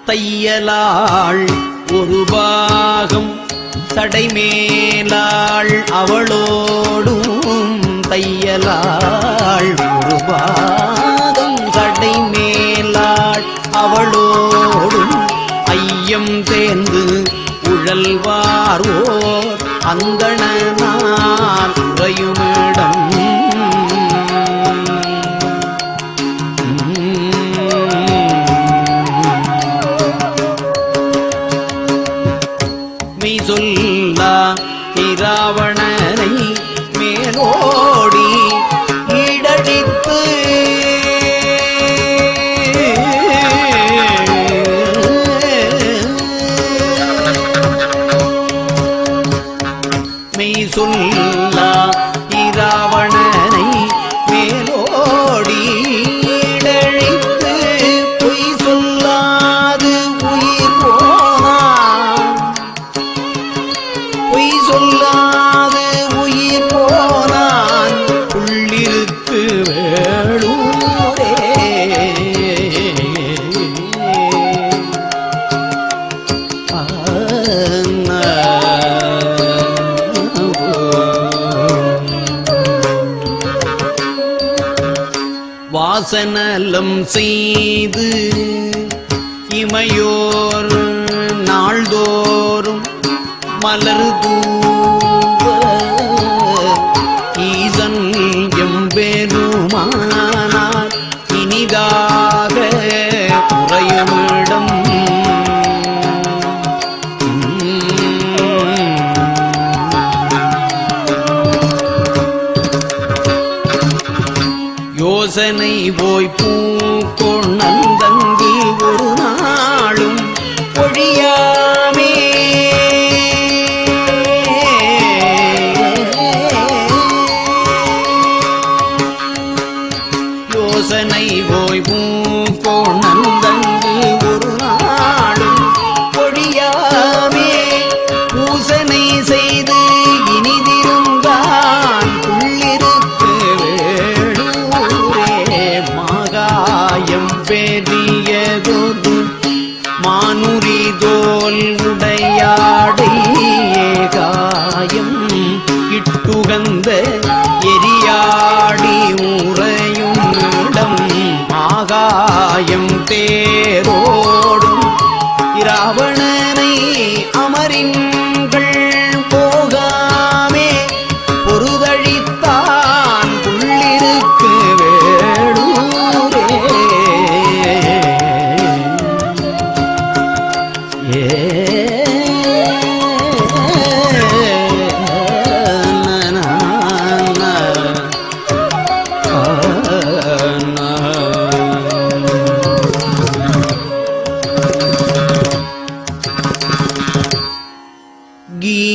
தையலாள் ஒரு பாகம் சடைமேலாள் அவளோடும் தையலாள் ஒரு பாகம் சடைமேலாள் அவளோடும் ஐயம் தேர்ந்து உழல்வார்வோர் அங்கணனார் உறையுமிடம் சொல்லா இராவணனை மேலோடி ஈடடித்து மெய் சொல்லா இராவணனை மேலோடி ஈடழித்து பொய் சொல்லாது உயிர் போனான் பொய் சொல்லாது உயிர் போனான் உள்ளிருக்கு வேளூரே வாசனலம் செய்து இமையோர் நாள்தோறும் மலர் தூவ ஈசன் எம்பெருமானார் இனிதாக உறையுமிடம் யோசனை போய் பூக்கொணர்ந்தங்கு ஒரு நாளும் ஒழியாமே. யோசனை போய் பூக்கொணர்ந்தங்கு ஒரு நாளும் ஒழியாமே. பூசனை செய்து இனிதிருந்தான் உள்ளிருக்கு வேடூரே. மாகாயம் பெரியதொரு மானுரி தோல் உடையாடை காயம் இட்டுகந்த எரியாடி உறையும் இடம். ஆகாயம் தேரோடும் இராவணனை அமரின்கள் போகாமே. பொருதழித்தான் புள்ளிருக்கு வேடூரே.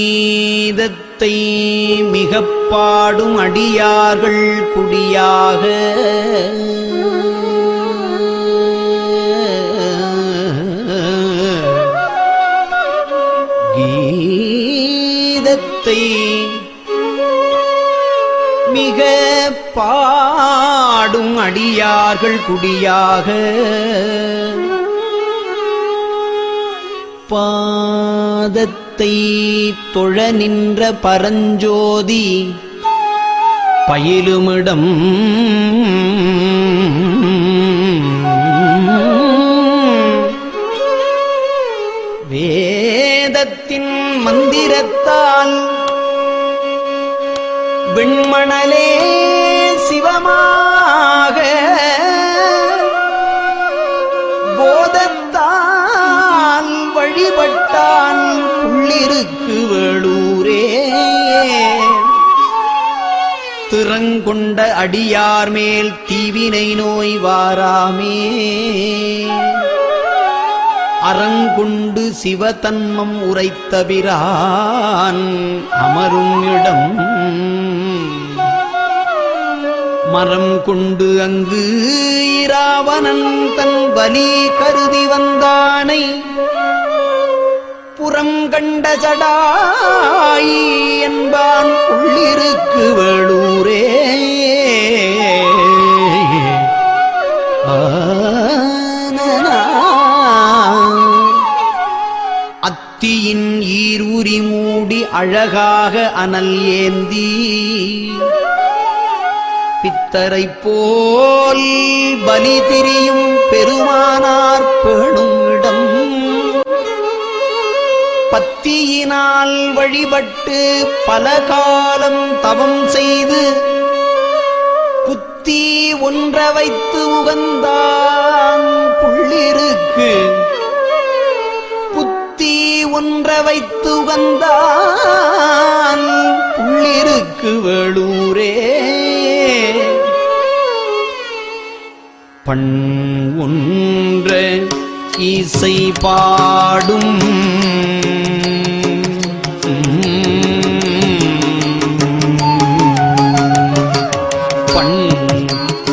கீதத்தை மிகப் பாடும் அடியார்கள் குடியாக கீதத்தை மிக பாடும் அடியார்கள் குடியாக பாதத்தை தொழ நின்ற பரஞ்சோதி பயிலுமிடம். வேதத்தின் மந்திரத்தால் விண்மணலே சிவமாக போதத்தால் வழிபட்டான் புள்ளிருக்கு வேளூரே. திறங்கொண்ட அடியார் மேல் தீவினை நோய் வாராமே. அறங்கொண்டு சிவதன்மம் உரைத்தபிரான் அமரும் இடம். மரம் கொண்டு அங்கு இராவணன் தன் பலி கருதி வந்தானை புறம் கண்ட சடாயி என்பான் உள்ளிருக்கு வேளூரே. அத்தியின் ஈரூரி மூடி அழகாக அனல் ஏந்தி பித்தரை போல் பலி திரியும் பெருமானார் பேணும் இடம். பத்தியினால் வழிபட்டு பல காலம் தவம் செய்து புத்தி ஒன்ற வைத்து உகந்தான் புள்ளிருக்கு. புத்தி ஒன்ற வைத்து உகந்தான் புள்ளிருக்கு வேளூரே. பண் ஒன்ற இசை பாடும் பண்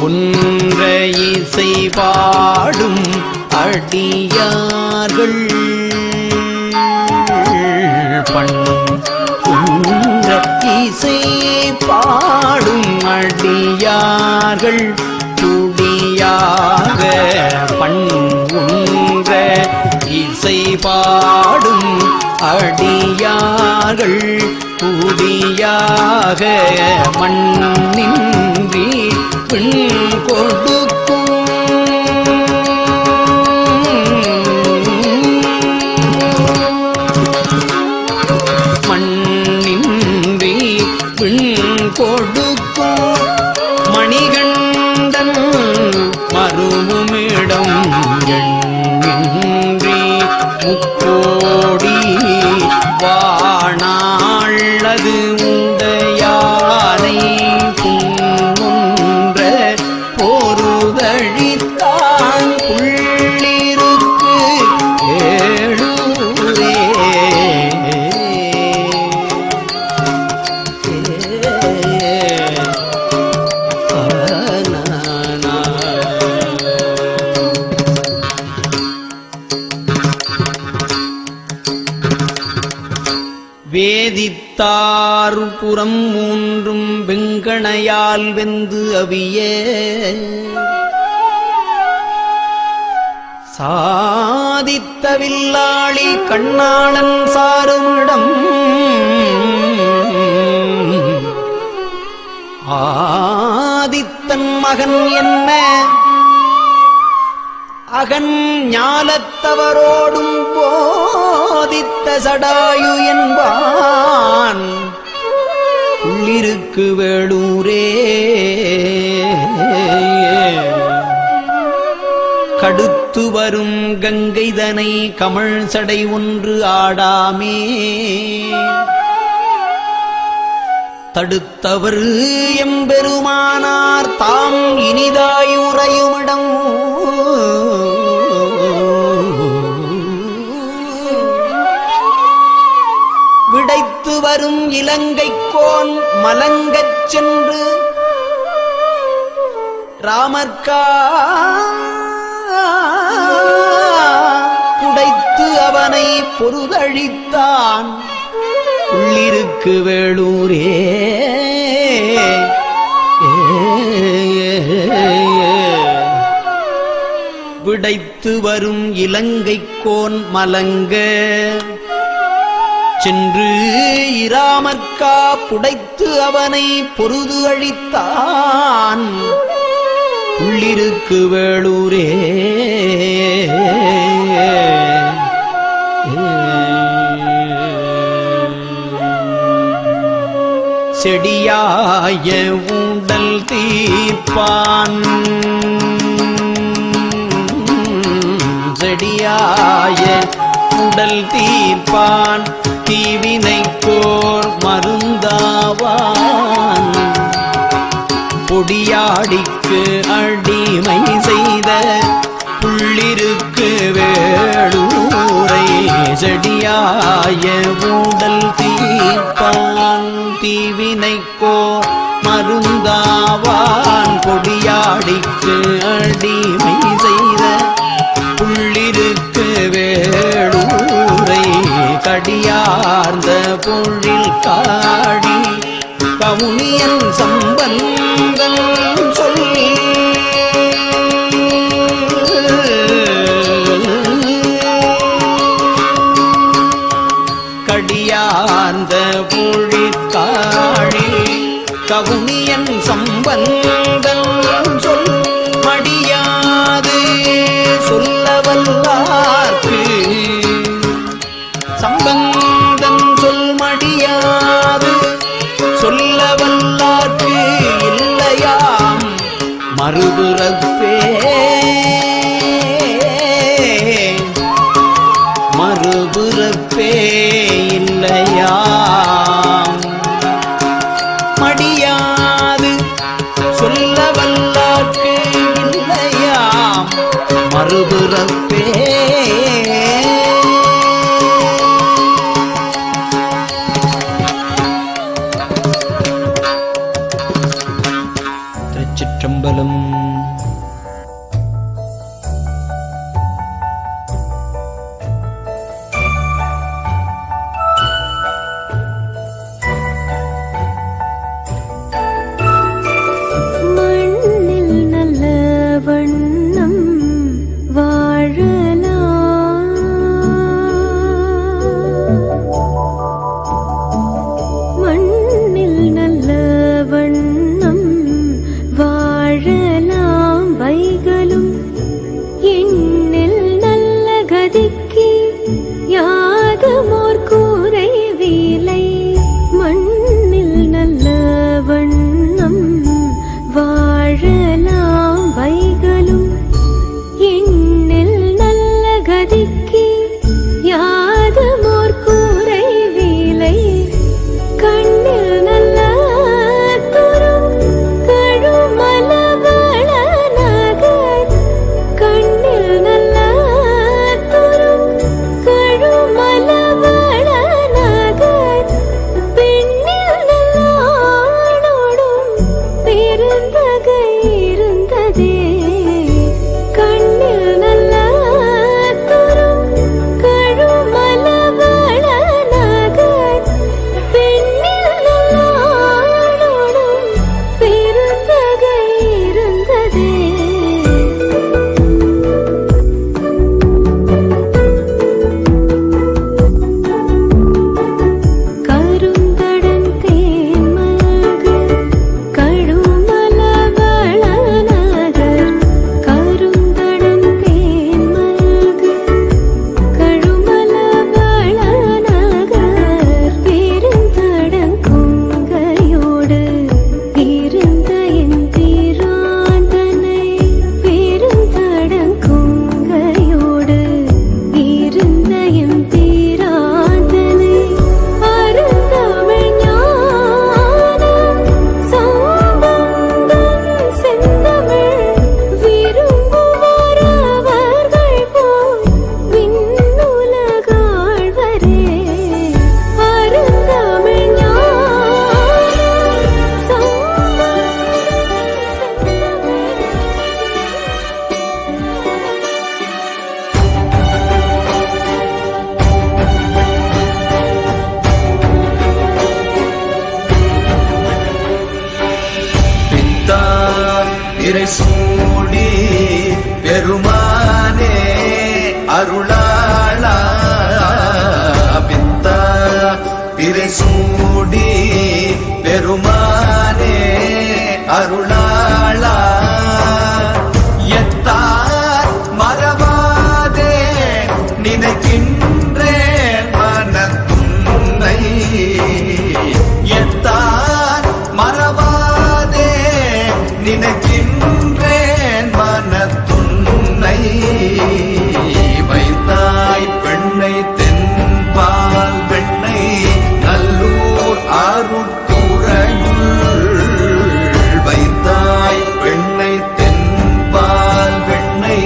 ஒன்ற இசை பாடும் அடியார்கள் பண் ஒன்ற இசை பாடும் அடியார்கள் குடியாக பண் ஒன்ற இசை பாடும் அடியார்கள் குடியாக மண்ணின்றி பெண் கொடுக்கும் மண்ணின்றி பெண் கொடுக்கும் மணிகண்டன் மருவுமிடம் எண்ணின்றி முக்கோடி வாணாள்ளது உண்டையானை புன்முன்ற போ வித்தாறு புறம் மூன்றும் வெங்கணையால் வெந்து அவிய சாதித்த வில்லாளி கண்ணாளன் சாருமிடம் ஆதித்தன் மகன் என்ன அகன் ஞாலத்தவரோடும் போதித்த சடாயு என்பான் உள்ளிருக்கு வேளூரே கடுத்து வரும் கங்கைதனை கமழ் சடை ஒன்று ஆடாமே தடுத்தவர் எம்பெருமானார் தாம் இனிதாய் உறையுமிடம் விடைத்து வரும் இலங்கைக்கோன் மலங்கச் சென்று ராமர்கா புடைத்து அவனை பொருதழித்தான் உள்ளிருக்கு வேளூரே விடைத்து வரும் இலங்கைக்கோன் மலங்க சென்று இராமர்கா புடைத்து அவனை பொருது அழித்தான் உள்ளிருக்கு வேளூரே செடியாய ஊடல் தீர்ப்பான் செடியாய உடல் தீர்ப்பான் தீவினைக்கோர் மருந்தாவான் பொடியாடிக்கு அடிமை செய்த புள்ளிருக்கு வேளூரை செடியாய ஊடல் தீர்ப்பான் தீவினைக்கோர் மருந்தாவான் பொடியாடிக்கு அடிமை செய்த புள்ளிருக்கு வேளூரை கடியார்ந்த பொழில் காடி கவுனியன் சம்பந்தன் சொல்லி கடியார்ந்த பொழில் காடி கவுனியன் சம்பந்தன் சொல் மடியாது சொல்லவல்லார்க்கு சம்பந்தன் சொல் மடியாது சொல்லவல்லார்க்கு இல்லையாம் மறுபுறப்பே மறுபுறப்பே இல்லையாம் மடியாது சொல்லவல்லார்க்கு இல்லையாம் மறுபுறப்பே திருச்சிற்றம்பலம். மண்ணில் நல்ல வண்ணம் வாழலாம் சூடி பெருமானே அருளாளா பித்தா திரை சூடி பெருமானே அருளாளா எத்தார் மறவாதே நினைக்கின்றேன் மனத்துன்னை எத்தார் மறவாதே நினைக்கின்றேன் மனத்துன்னை வைத்தாய் பெண்ணை தென்பால் வெண்ணை நல்லூர் ஆருட்டுறையுள் வைத்தாய் பெண்ணை தென்பால் வெண்ணை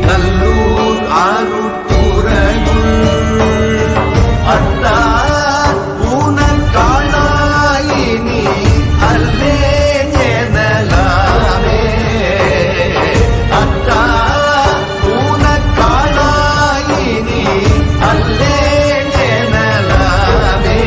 நல்லூர் ஆருட்டுறையுள் அத்தா ஊனக்காளாயினி அல்லே எனலாமே அத்தா ஊனக்காளாயினி அல்லே எனலாமே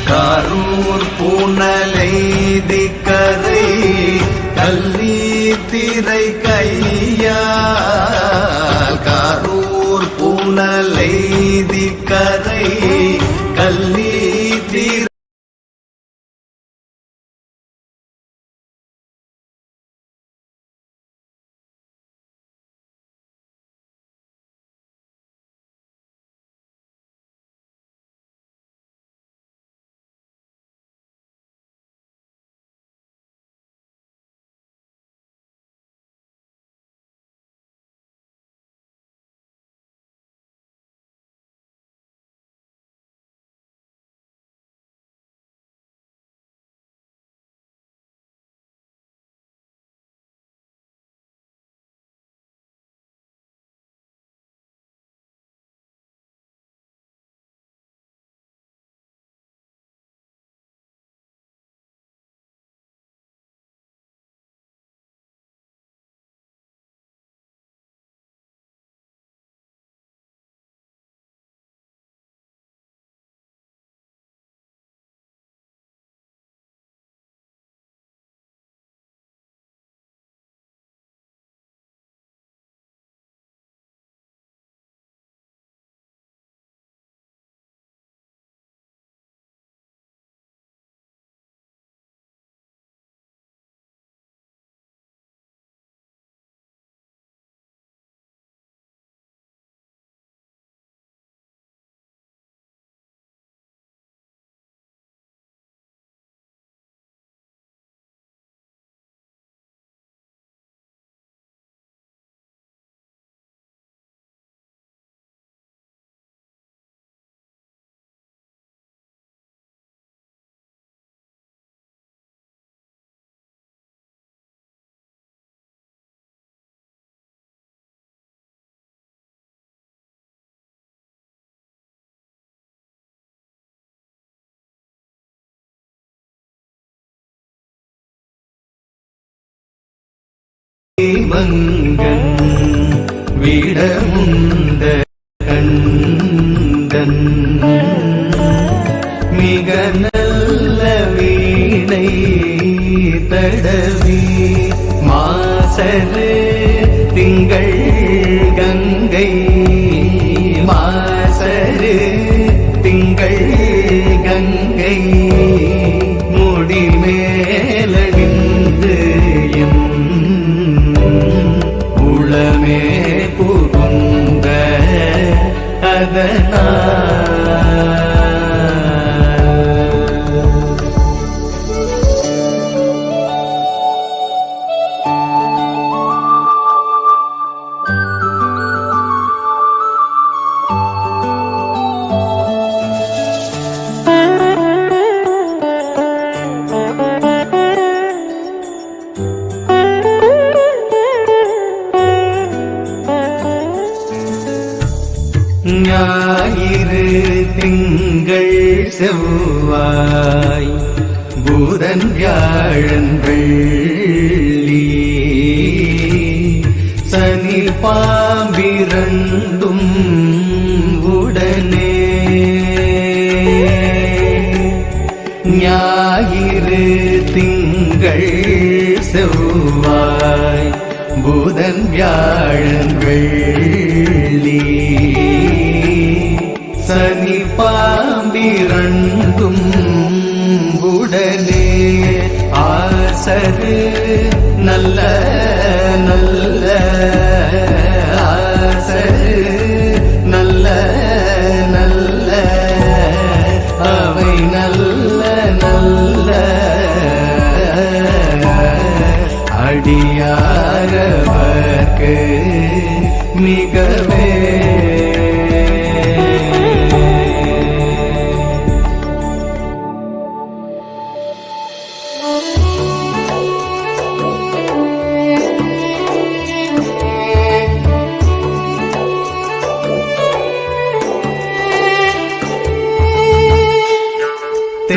காரூர் பூனலை திக்கரை கல்லி திரை கையால் காரூர் பூனலை திக்கரை கல்லி திரை மங்கன் விடமுண்ட கண்டன் மிக நல்ல வீணை தடவி மாசரு திங்கள் கங்கை மாசரு திங்கள் கங்கை முடிமேலடிந்து என் உளமே புகுந்த அதனால் ஞாயிறு திங்கள் செவ்வாய் புதன் வியாழன் வெள்ளி சனி பாம்பிரண்டும் உடனே ஞாயிறு திங்கள் செவ்வாய் புதன் வியாழன் வெள்ளி சனி பாம்பிரண்டும் உடனே ஆசரு நல்ல நல்ல ஆசரு நல்ல நல்ல அவை நல்ல நல்ல அடியாரவர்க்கு மிகவே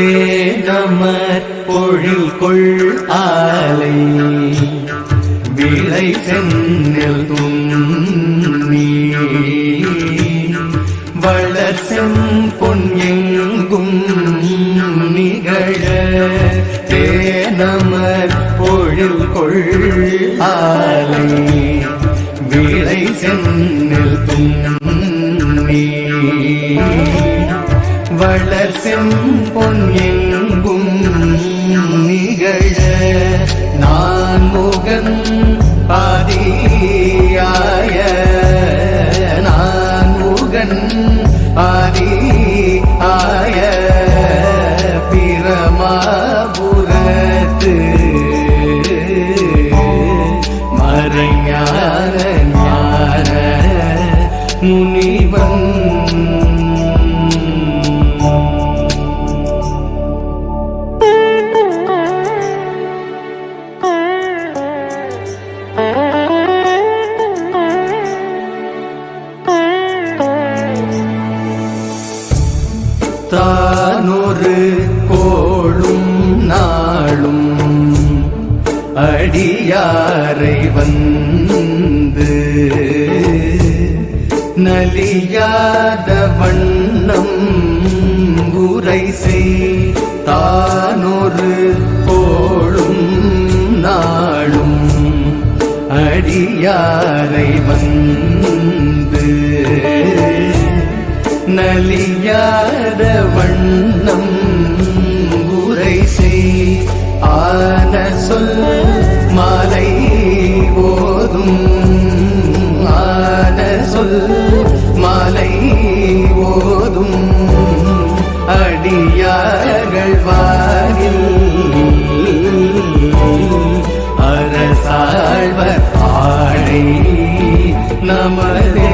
தேனமர் பொழில் கொள் ஆலை விளை சென்னில் துண்ணி வளர் செம்பொன் எங்கும் நிகழ தேனமர் பொழில் கொள் ஆலை விளை சென்னில் துண்ணி வளர் செம்பொன் எங்கும் நிகழ நான் முகன் ஆதியாய நான் முகன் ஆதியாய பிரமாபுரத்து மறைஞான ஞான முனிவன் தானொரு கோளும் நாளும் அடியாரை வந்து நலியாத வண்ணம் உரை செய் தானொரு கோளும் நாளும் அடியாரை வந்து நலியாத வண்ணம் உரை செய் ஆன சொல் மாலை ஓதும் ஆன சொல் மாலை ஓதும் அடியார்கள் வாயில் அரசாழ்வர் ஆடை நமதே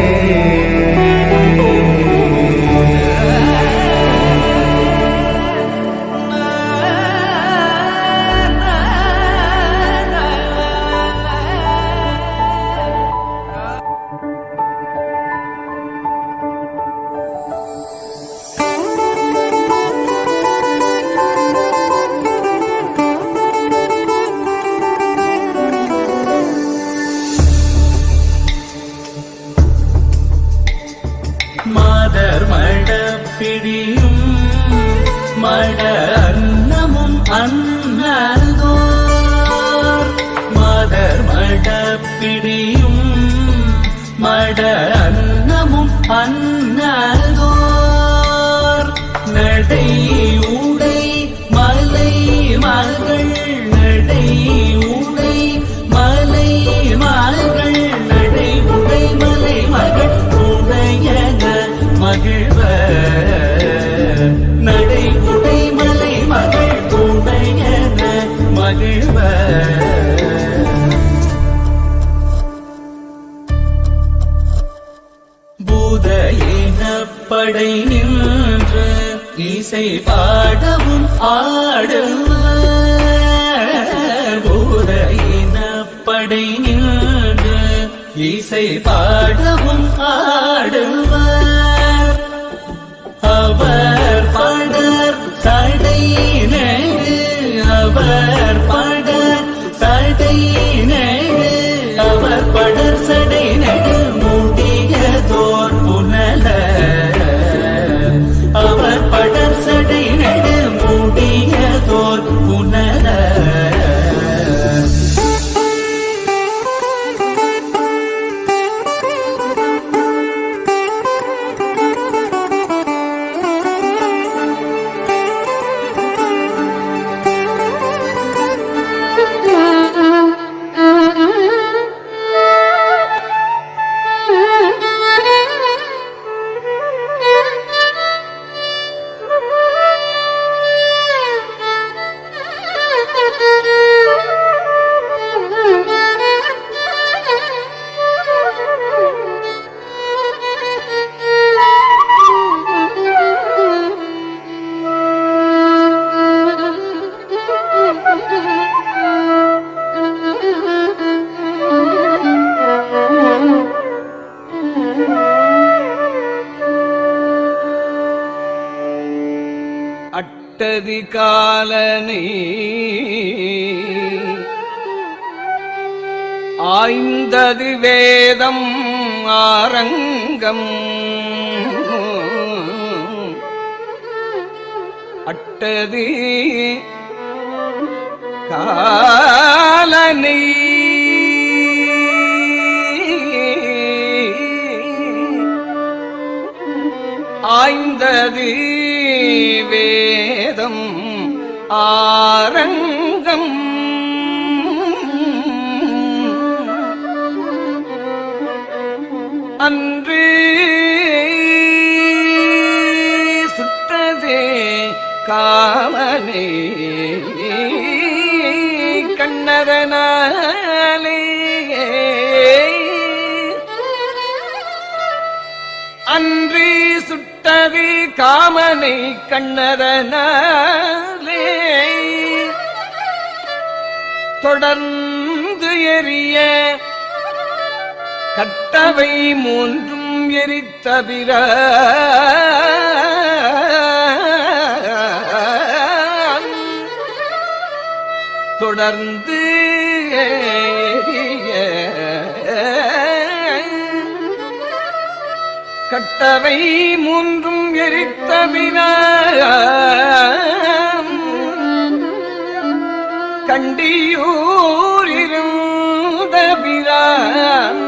மாதர் மடப்பிடியும் மட அன்னமும் அன்னதோர் மாதர் மடப்பிடியும் மட அன்னமும் அன்னதோர் நடை உடை மலை மகள் நடை உடை மலை மகள் நடை உடை மலை மகள் மகிழ்வர் நடை உடை மலை மகள் உடையன மகிழ்வர் பூத இனப்படை நின்று இசை பாடவும் ஆடுவர் பூத இனப்படை நின்று இசை பாடவும் ஆடுவர் அவர் படர் சடை நெடு அவர் படர் சடை நெடு மூடிய தோர் புனல அவர் படர் சடை நெடு மூடிய தோர் புனல காலனை ஆய்ந்தது வேதம் ஆரங்கம் அட்டது காலனை ஆய்ந்தது வேதம் ஆரங்கம் அன்று சுற்றதே காமனே கண்ணதனாலே அன்று சுட்டது காமனை கண்ணதனாலே தொடர்ந்து எரிய கட்டவை மூன்றும் எரித்தபிர தொடர்ந்து எரிய கட்டவை மூன்றும் எரித்தபிர கண்டியூர் இருந்த பிரான்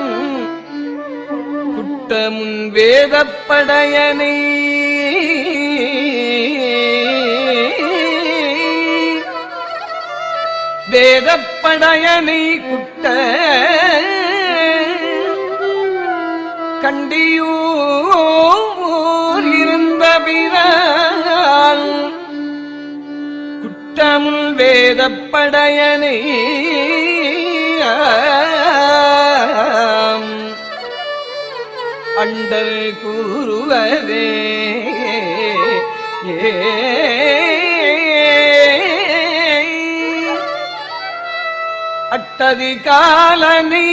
குட்டமுன் வேதப்படையனை வேதப்படையனை குட்ட கண்டியூர் இருந்த பிரான் குட்டமுன் வேதப்படையனை அண்டர் கூறுவதே அட்டதி காலனை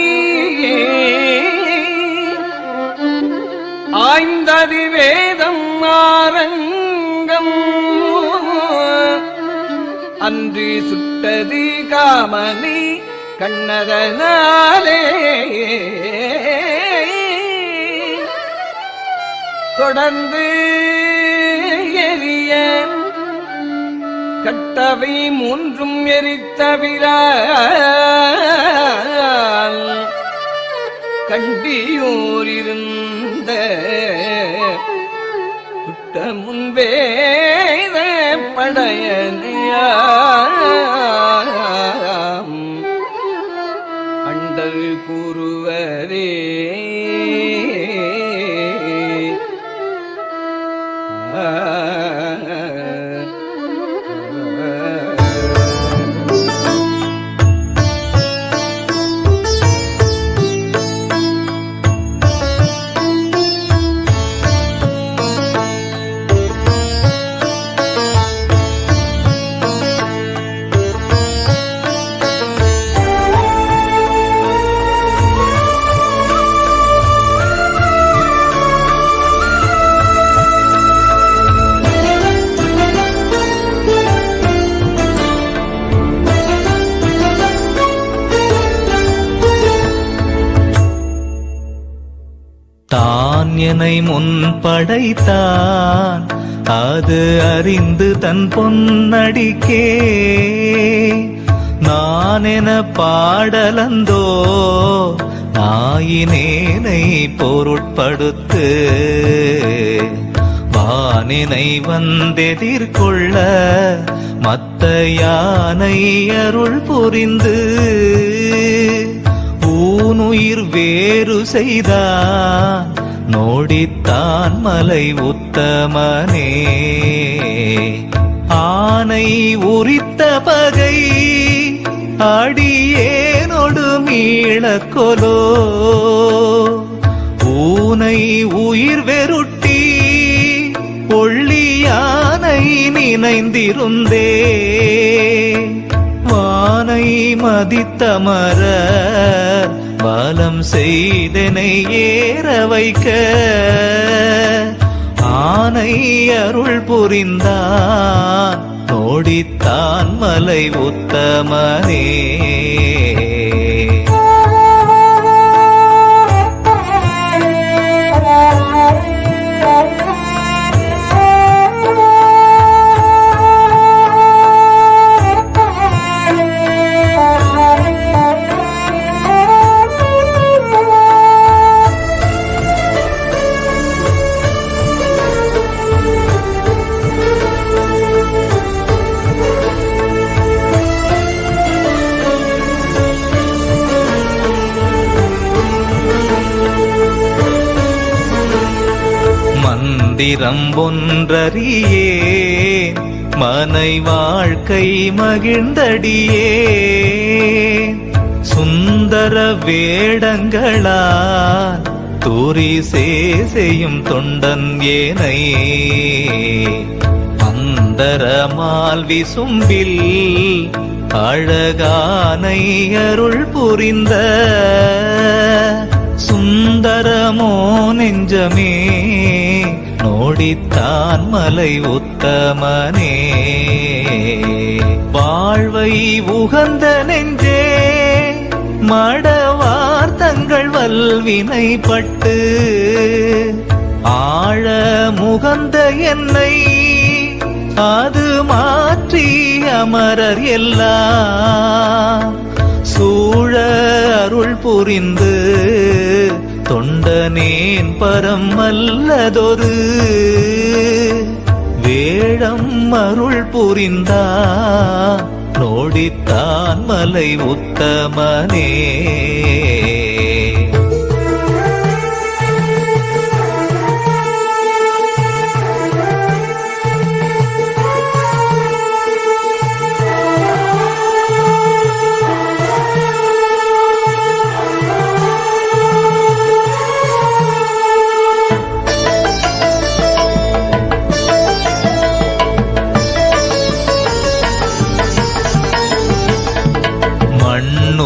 ஆய்ந்ததி வேதம் ஆரங்கம் அன்று சுட்டதி காமனை கண்ணதனாலே தொடர்ந்து எரிய கட்டவை மூன்றும் எரித்தவிரால் கண்டியூர் இருந்த குட்ட முன்வேத படையனையாம் அண்டர் கூறுவரே தான் என்னை முன் படைத்தான், அது அறிந்து தன் பொன்னடிக்கே நான் என பாடலந்தோ நாயினேனை பொருட்படுத்து வானினை வந்தெதிர்கொள்ள மத்த யானை அருள் புரிந்து ஊனுயிர் வேறு செய்தான் நோடித்தான் மலை உத்தமனே. ஆனை உரித்த பகை அடியேனொடு மீளக்கொலோ, ஊனை உயிர் வெருட்டி ஒள்ளியானை நினைந்திருந்தே வானை மதித்தமர வலம் செய்தனை ஏற வைக்க ஆனை அருள் புரிந்தான் நோடித்தான் மலை உத்தமனே. மந்திரம் ஒன்றறியே மனை வாழ்க்கை மகிழ்ந்தடியே சுந்தர வேடங்களால் தூரி செய்யும் தொண்டன் ஏனை அந்தரமால் விசும்பில் அழகானை அருள் புரிந்த சுந்தரமோ நெஞ்சமே நோடித்தான் மலை உத்தமனே. வாழ்வை உகந்த நெஞ்சே மடவார் தங்கள் வல்வினை பட்டு ஆழ முகந்த என்னை அது மாற்றி அமரர் எல்லாம் சூழ அருள் புரிந்து தொண்டனேன் பரம் அல்லதொரு வேடம் அருள் புரிந்தா நோடித்தான் மலை உத்தமனே.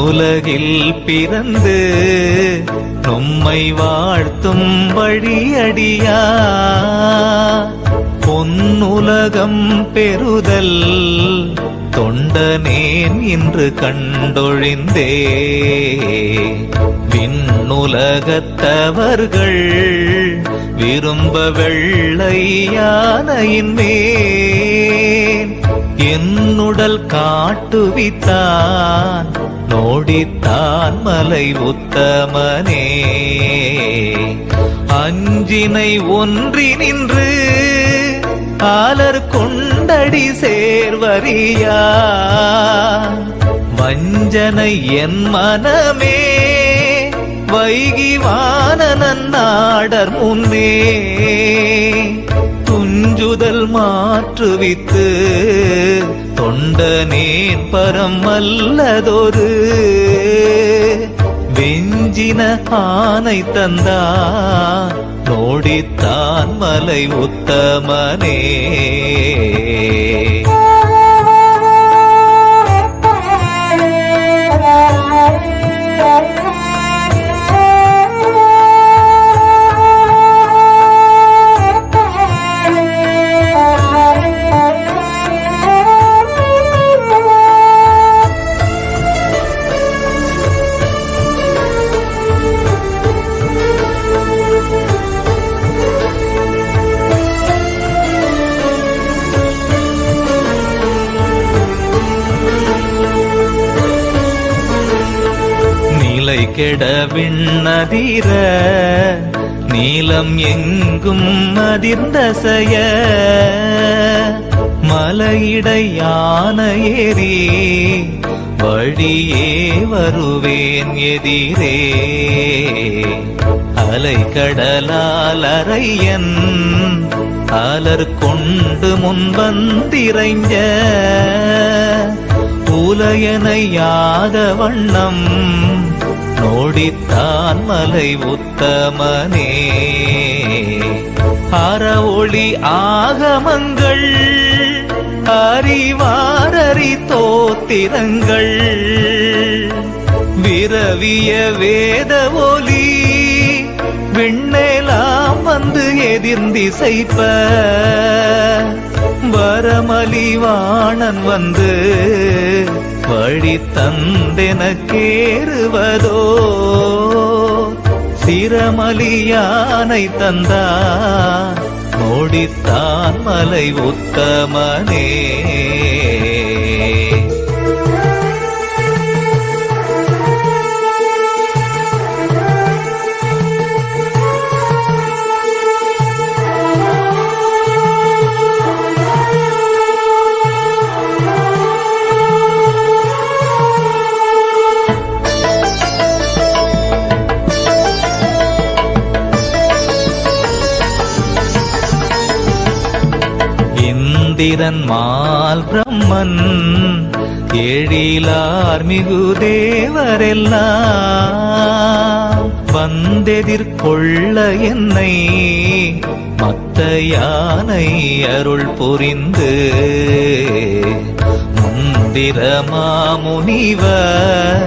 உலகில் பிறந்து நம்மை வாழ்த்தும் வழியடியா பொன்னுலகம் பெறுதல் தொண்டனேன் இன்று கண்டொழிந்தே விண்ணுலகத்தவர்கள் விரும்ப வெள்ளை யானையின் மேல் என்னுடல் காட்டுவித்தான் நோடித்தான் மலை உத்தமனே. அஞ்சினை ஒன்றி நின்று ஆலர் கொண்டடி சேர்வரியா வஞ்சனை என் மனமே வைகி வானனன் நாடர் முன்னே துஞ்சுதல் மாற்றுவித்து தொண்டனேன் பரம் அல்லதொரு வெஞ்சின ஆனை தந்தா நோடித்தான் மலை உத்தமனே. கெட விண்ணதிர நீலம் எங்கும் அதிர்ந்தசைய மலையிடையான ஏறி வழியே வருவேன் எதிரே அலைக்கடலால் அரையன் அலர் கொண்டு முன்வந்திரைஞ்ச உலயனையாத வண்ணம் நோடித்தான் மலை உத்தமனே அற ஒளி ஆகமங்கள் அறிவாரறி தோத்திரங்கள் விரவிய வேத ஒலி விண்ணேலாம் வந்து எதிர்ந்திசைப்ப வரமலிவாணன் வந்து வழி தந்தெனக்கேறுவதோ சிரமலியானை தந்தா நோடித்தான் மலை உத்தமனே மால் பிரம்மன் எழிலார் மிகு தேவரெல்லாம் வந்தெதிர்கொள்ள என்னை மத்த யானை அருள் புரிந்து மந்திரமா முனிவர்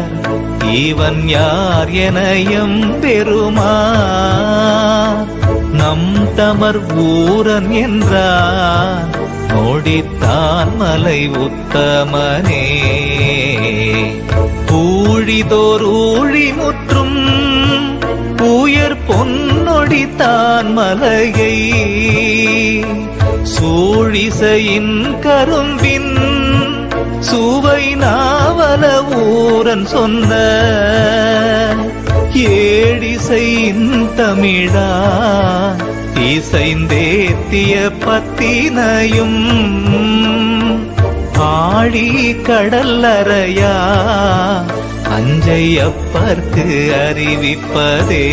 இவன் யார் எனையும் பெருமா நம் தமர் ஊரன் என்றார் நோடித்தான் மலை உத்தமனே ஊழிதோர் ஊழி முற்றும் உயர் பொன்னொடித்தான் மலையை சூழிசையின் கரும்பின் சுவை நாவல ஊரன் சொன்ன ஏழிசையின் தமிழா இசைந்தேத்திய பத்தினையும் ஆழி கடல்லறையா அஞ்சையப்பர்க்கு அறிவிப்பதே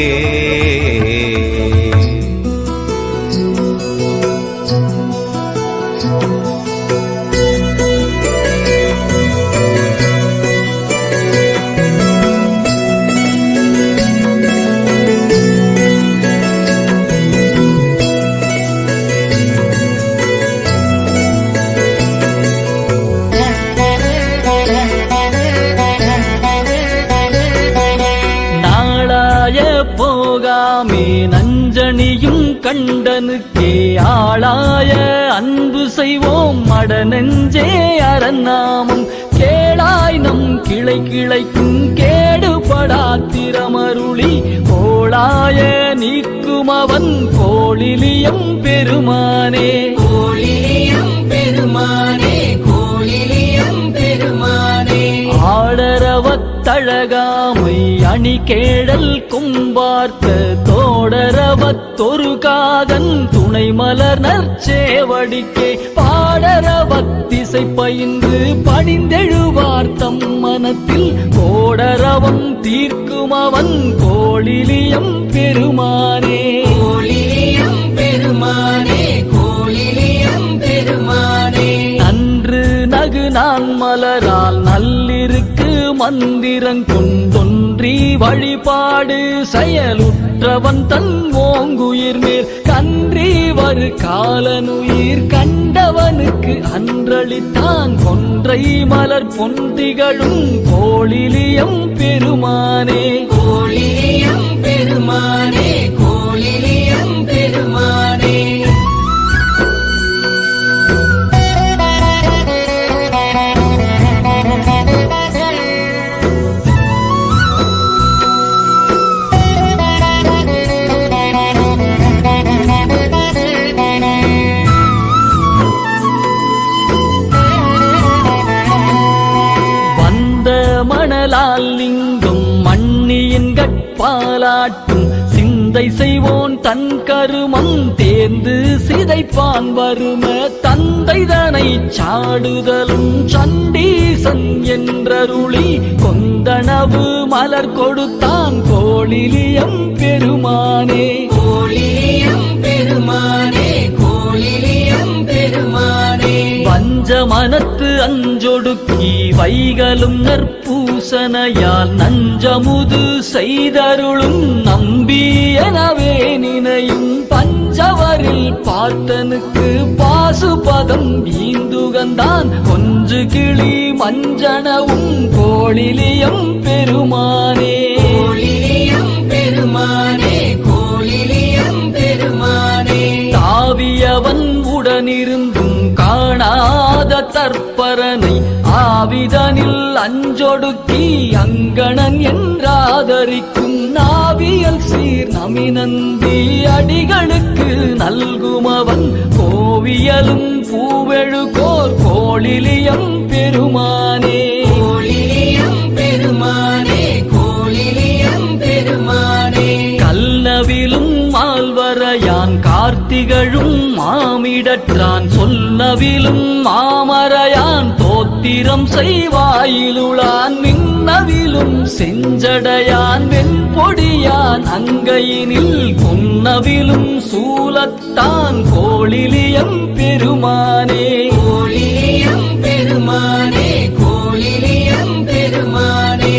நஞ்சணியும் கண்டனுக்கே ஆளாய அன்பு செய்வோம் மடநெஞ்சே அரநாமம் கேளாய் நம் கிளை கிளைக்கும் கேடுபடாத்திரமருளி கோளாய நீக்கும் அவன் கோளிலியம் பெருமானே கோளிலியம் பெருமானே கோளிலியம் பெருமானே ஆடரவத்தழகாமை அணி கேடல் கும்பார்த்த தோடரவத்தொரு காதன் துணை மலர் நற்சேவடிக்கே பாடரவத்திசை பயின்று பணிந்தெழுவார் தம் மனத்தில் கோடரவம் தீர்க்கும் அவன் கோளிலியம் பெருமானே கோளிலியம் பெருமானே கோளிலியம் பெருமானே நன்று நகு நான் மலரால் நல்லிருக்கு மந்திரங் கொண்டொன்றி வழிபாடு செயலுற்றவன் தன் ஓங்குயிர் மேல் கன்றி வரு காலனுயிர் கண்டவனுக்கு அன்றளித்தான் கொன்றை மலர் பொந்திகளும் கோளிலியம் பெருமானே கோளிலியம் பெருமானே கோளிலியம் பெருமானே மணலால் லிங்கம் மண்ணியின் சிந்தை செய்வோன் தன் கருமம் தேர்ந்து சிதைப்பான் வரும தந்தைதனை சாடுதலும் சண்டீசன் என்றருளி கொந்தனவு மலர் கொடுத்தான் கோளிலியம் பெருமானே கோளிலியம் பெருமானே கோளிலியம் பெருமானே வஞ்சமனத்து அஞ்சொடுக்கி வைகளும் நற்பூசனையால் நஞ்சமுது செய்தருளும் நம்பி எனவே நினையும் பஞ்சவரில் பார்த்தனுக்கு பாசுபதம் ஈந்துகந்தான் கொஞ்சு கிளி மஞ்சனவும் கோளிலியம் பெருமானே கோளிலியம் பெருமானே கோளிலியம் பெருமானே தாவியவன் உடனிருந்தும் காணாத தற்பரனை ஆவிதனில் அஞ்சொடுக்கி அங்கணன் என்றாதரிக்கும் நாவியல் சீர் நமினந்தி அடிகளுக்கு நல்குமவன் கோவியலும் பூவெழுகோர் கோளிலியம் பெருமானே கோளிலியம் பெருமானே கோளிலியம் பெருமானே கல்லவிலும் மால்வரையான் கார்த்திகழும் மாமிடற்றான் சொல்லவிலும் மாமரையான் தோத்திரம் செய்வாயிலுளான் மின்னவிலும் செஞ்சடையான் வெண்பொடியான் அங்கையினில் கொன்னவிலும் சூலத்தான் கோளிலியம் பெருமானே கோளிலியம் பெருமானே கோளிலியம் பெருமானே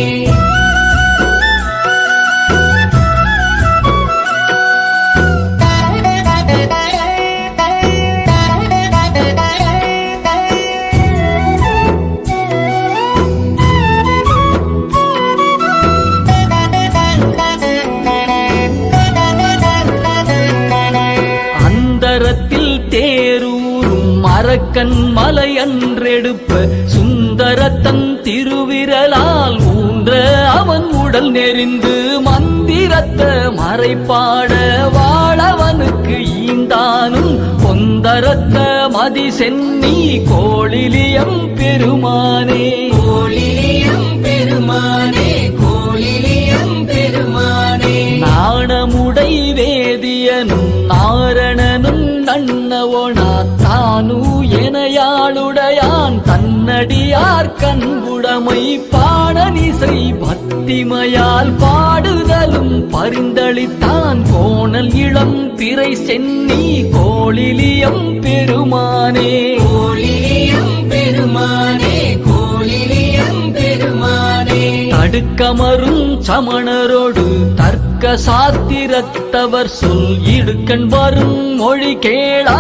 அரக்கன் மலை அன்றெடுப்ப சுந்தரத்தன் திருவிரலால் ஊன்ற அவன் உடல் நெறிந்து மந்திரத்த மறைப்பாட வாழவனுக்கு ஈந்தானும் பொந்தரத்த மதி சென்னி கோளிலியம் பெருமானே கோளிலியம் பெருமானே கோளிலியம் பெருமானே நாணமுடை வேதியனும் நாரணனும் நன்னவோனா தானு எனையாளுடையான் தன்னடியார் கண்புடமை பாடனிசை பக்திமையால் பாடுதலும் பரிந்தளித்தான் கோணல் இளம் பிறை சென்னி கோளிலியம் பெருமானே கோளிலியம் பெருமானே கோளிலியம் பெருமானே தடுக்கமரும் சமணரோடு தர்க்க சாத்திரத்தவர் சொல் இடுக்கண் வரும் மொழி கேளா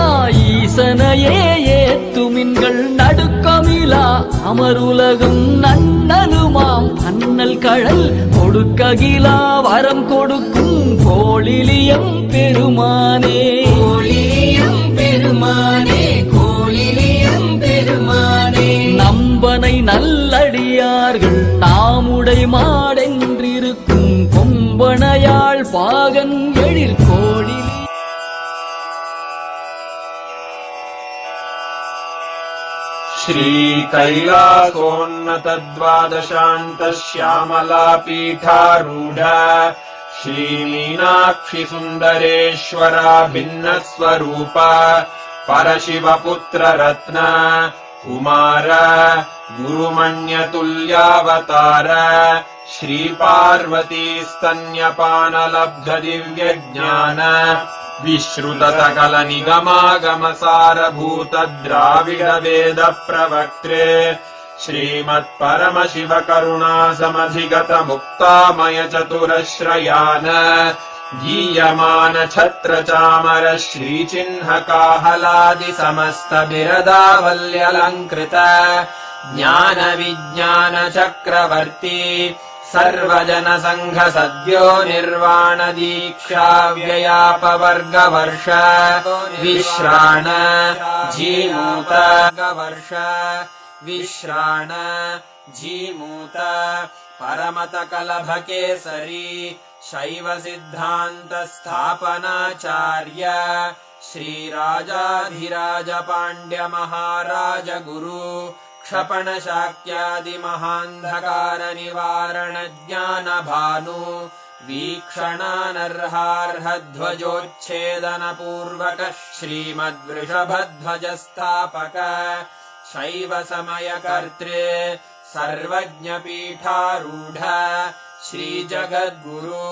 ஈசனையே ஏத்துமின்கள் நடுக்கமிலா அமருலகம் நன்னலுமாம் அண்ணல் கழல் கொடுக்ககிலா வரம் கொடுக்கும் கோளிலியம் பெருமானே கோளிலியம் பெருமானே கோளிலியம் பெருமானே நம்பனை நல்லடியார்கள் நாமுடை மாடென்றிருக்கும் கொம்பனையாள் பாகன் எழில் கோழி श्रीकैलासोन्नतद्वादशान्तश्यामला पीठारूढ श्रीमीनाक्षि सुन्दरेश्वरा भिन्नस्वरूप परशिवपुत्र रत्न कुमार गुरुमण्यतुल्यावतार श्रीपार्वती स्तन्यपानलब्ध दिव्यज्ञान विश्रुत सकल निगमागमसारभूत द्राविड वेद प्रवक्त्रे श्रीमत्परमशिव करुणा समधिगत मुक्तामय चतुरश्रयान गीयमान छत्र चामर श्रीचिह्न काहलादि समस्त बिरदावल्यलङ्कृत ज्ञान विज्ञान चक्रवर्ती सर्वजन संघ सद्यो निर्वाण दीक्षा व्ययापवर्ग वर्ष विश्राण जीमूत वर्ष विश्राण जीमूत परमत कलभ केसरी शैव सिद्धांत स्थापनाचार्य श्री राजाधिराज पांड्य महाराज गुरु क्षपण शाक्यादि महांधकार निवारण ज्ञान भानु वीक्षणानर्हार्हध्वजोच्छेदनपूर्वकः श्रीमद्वृषभध्वजस्थापक शैव समयकर्त्रे सर्वज्ञपीठारूढ श्रीजगद्गुरु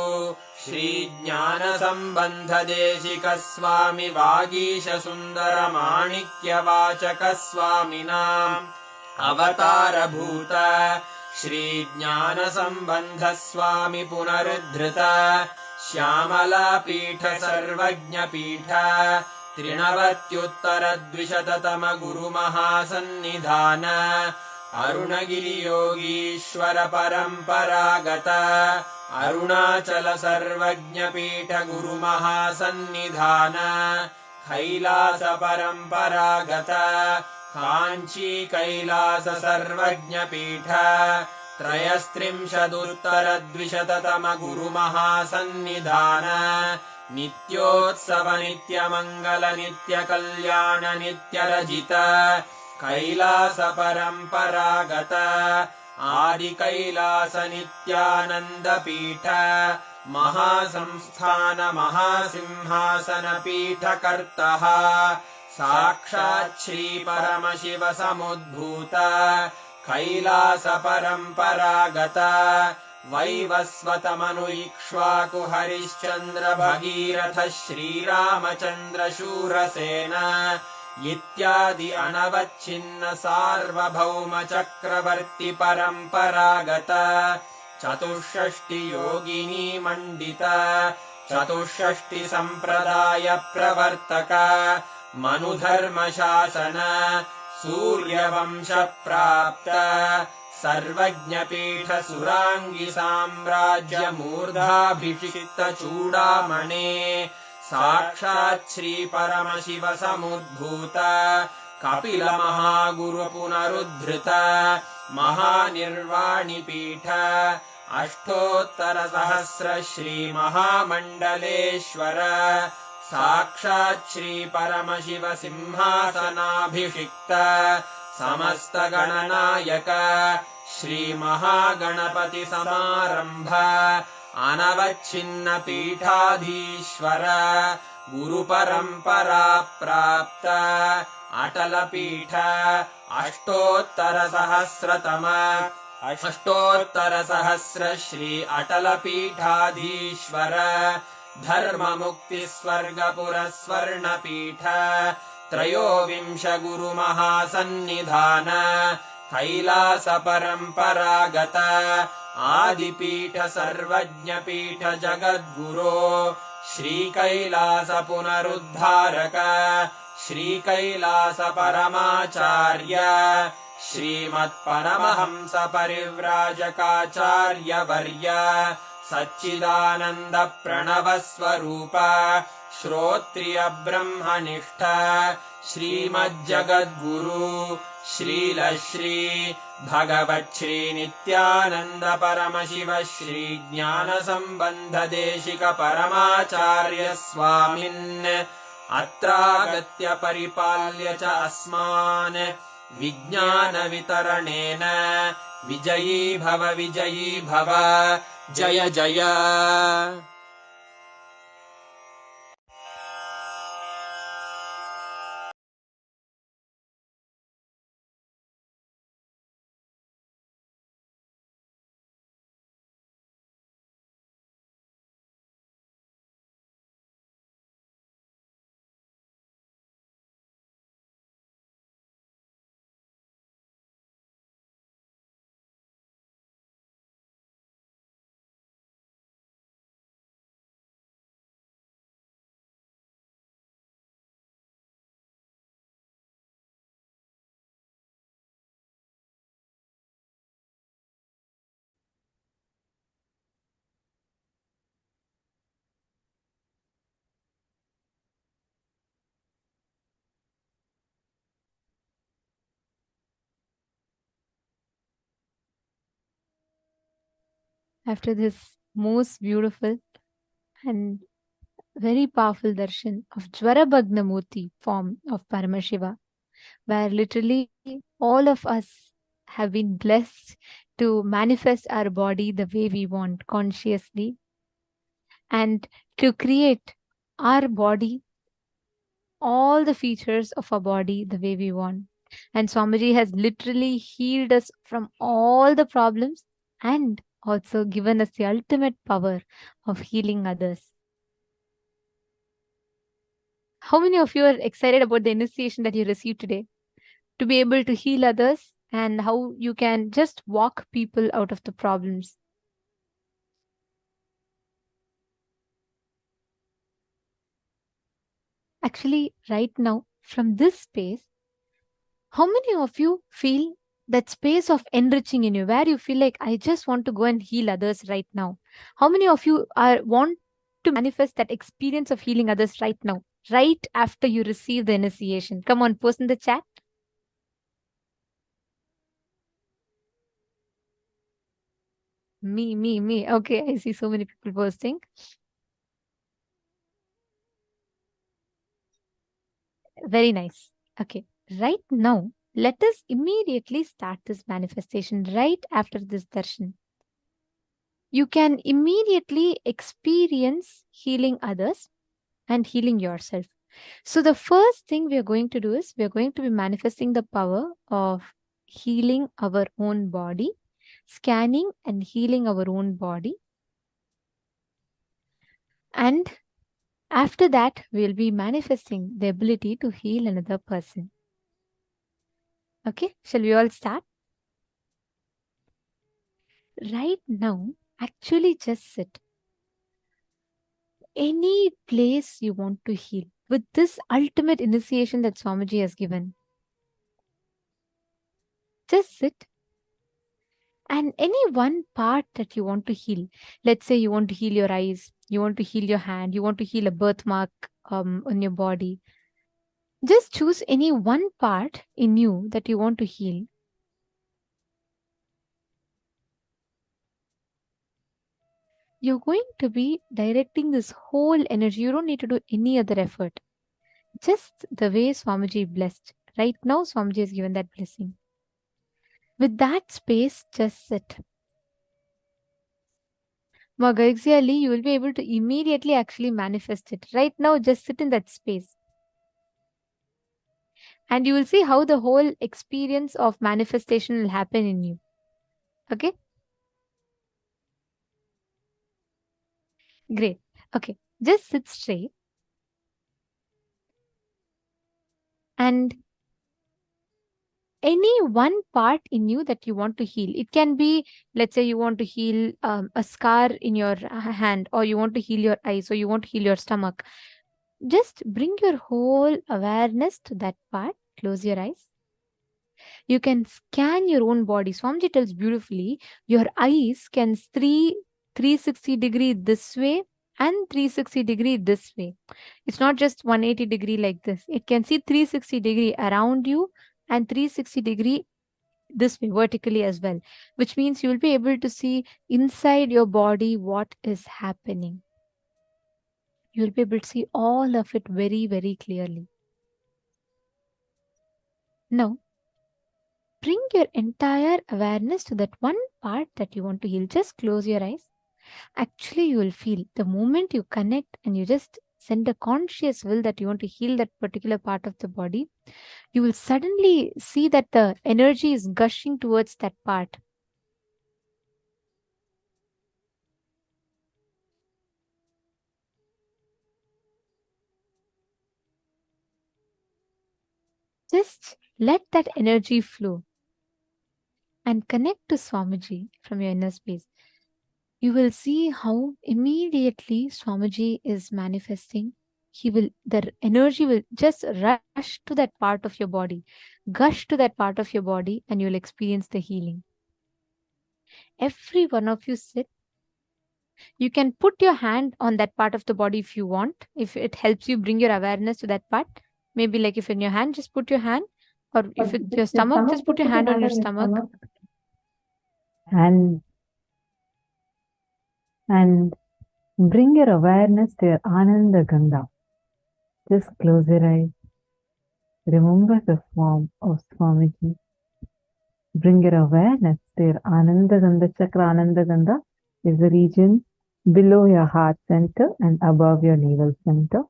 श्रीज्ञानसम्बन्धदेशिकस्वामि वागीशसुन्दरमाणिक्यवाचकस्वामिनाम् अवतारभूत श्रीज्ञानसम्बन्धस्वामि पुनरुद्धृत श्यामलापीठ सर्वज्ञपीठ त्रिनवत्युत्तरद्विशततम गुरुमहासन्निधान अरुणगिरियोगीश्वर परम्परागत अरुणाचल सर्वज्ञपीठ गुरुमहासन्निधान कैलास परम्परागत काञ्ची कैलास सर्वज्ञपीठ त्रयस्त्रिंशदुत्तरद्विशततम गुरुमहासन्निधान नित्योत्सव नित्यमङ्गल नित्यकल्याण नित्यरजित कैलास परम्परागत आदिकैलास नित्यानन्दपीठ महासंस्थान महासिंहासनपीठकर्तः साक्षात् श्री परमशिव समुद्भूत कैलास परम्परागत वैवस्वतमनु इक्ष्वाकु हरिश्चन्द्र भगीरथ श्रीरामचन्द्र शूरसेन इत्यादि अनवच्छिन्न सार्वभौम चक्रवर्ति परम्परागत चतुष्षष्टि योगिनी मण्डित चतुष्षष्टि सम्प्रदाय प्रवर्तक मनुधर्मशासन सूर्यवंश प्राप्त सर्वज्ञपीठ सुराङ्गी साम्राज्य मूर्धाभिषिक्त चूडामणे साक्षात् श्री परमशिव समुद्भूत कपिल महागुरु पुनरुद्धृत महानिर्वाणिपीठ अष्टोत्तर सहस्र श्री महामण्डलेश्वर साक्षात् श्री परमशिव सिंहासनाभिषिक्त समस्त गणनायक श्री महागणपति समारंभ अनवच्छिन्न पीठाधीश्वर गुरुपरम्परा प्राप्त अटल पीठ अष्टोत्तर सहस्र श्री अटल पीठाधीश्वर धर्म मुक्ति स्वर्गपुर स्वर्ण पीठ त्रयोविंश गुरु महासन्निधान कैलास परम्परागत आदिपीठ सर्वज्ञपीठ जगद्गुरो श्री कैलास पुनरुद्धारक श्री कैलास परमाचार्य श्रीमत्परमहंस परिव्राजकाचार्य वर्य सच्चिदानन्द प्रणव स्वरूप श्रोत्रिय ब्रह्मनिष्ठ श्रीमज्जगद्गुरु श्रीलश्री भगवच्छ्री नित्यानन्द परमशिव श्री ज्ञान संबंध देशिक परमाचार्य स्वामिन् अत्रागत्य परिपाल्य च अस्मान् विज्ञान वितरणेन विजयी भव जय जय। After this most beautiful and very powerful darshan of Jvarabhagana Murthy form of Paramashiva, where literally all of us have been blessed to manifest our body the way we want consciously, and to create our body, all the features of our body the way we want. And Swamiji has literally healed us from all the problems and also given us the ultimate power of healing others. How many of you are excited about the initiation that you received today? To be able to heal others and how you can just walk people out of the problems. Actually, right now, from this space, how many of you feel that space of enriching in you, where you feel like, I just want to go and heal others right now? How many of you want to manifest that experience of healing others right now, right after you receive the initiation? Come on, post in the chat. Me. Okay, I see so many people posting. Very nice. Okay, right now, let us immediately start this manifestation right after this darshan. You can immediately experience healing others and healing yourself. So the first thing we are going to do is we are going to be manifesting the power of healing our own body, scanning and healing our own body. And after that, we will be manifesting the ability to heal another person. Okay, shall we all start? Right now, actually just sit. Any place you want to heal with this ultimate initiation that Swamiji has given. Just sit. And any one part that you want to heal. Let's say you want to heal your eyes, you want to heal your hand, you want to heal a birthmark on your body. Just choose any one part in you that you want to heal. You're going to be directing this whole energy. You don't need to do any other effort. Just the way Swamiji blessed. Right now, Swamiji has given that blessing. With that space, just sit. Magaxially, you will be able to immediately actually manifest it. Right now, just sit in that space. And you will see how the whole experience of manifestation will happen in you. Okay? Great. Okay. Just sit straight. And any one part in you that you want to heal. It can be, let's say you want to heal a scar in your hand, or you want to heal your eyes, or you want to heal your stomach. Just bring your whole awareness to that part. Close your eyes. You can scan your own body. Swamiji tells beautifully, your eyes can 360 degree this way and 360 degree this way. It's not just 180 degree like this. It can see 360 degree around you and 360 degree this way vertically as well, which means you will be able to see inside your body what is happening. You will be able to see all of it very, very clearly. Now, bring your entire awareness to that one part that you want to heal. Just close your eyes. Actually, you will feel the moment you connect and you just send a conscious will that you want to heal that particular part of the body, you will suddenly see that the energy is gushing towards that part. Just let that energy flow and connect to Swamiji from your inner space. You will see how immediately Swamiji is manifesting. The energy will just rush to that part of your body, gush to that part of your body, and you'll experience the healing. Every one of you sit. You can put your hand on that part of the body if you want, if it helps you bring your awareness to that part. Maybe like if in your hand, just put your hand, or if it's your stomach, just put your hand on your stomach. And bring your awareness to your Ananda Ganga. Just close your eyes. Remember the form of Swamiji. Bring your awareness to your Ananda Ganga chakra. Ananda Ganga is the region below your heart center and above your navel center.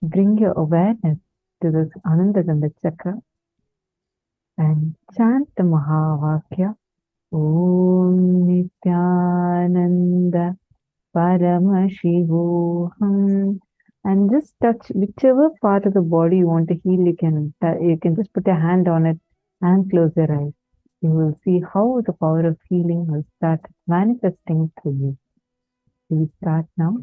Bring your awareness to this Anandagandha chakra and chant the Mahavakya. Om Nithyananda Paramashivam. And just touch whichever part of the body you want to heal. You can just put your hand on it and close your eyes. You will see how the power of healing will start manifesting through you. We start now.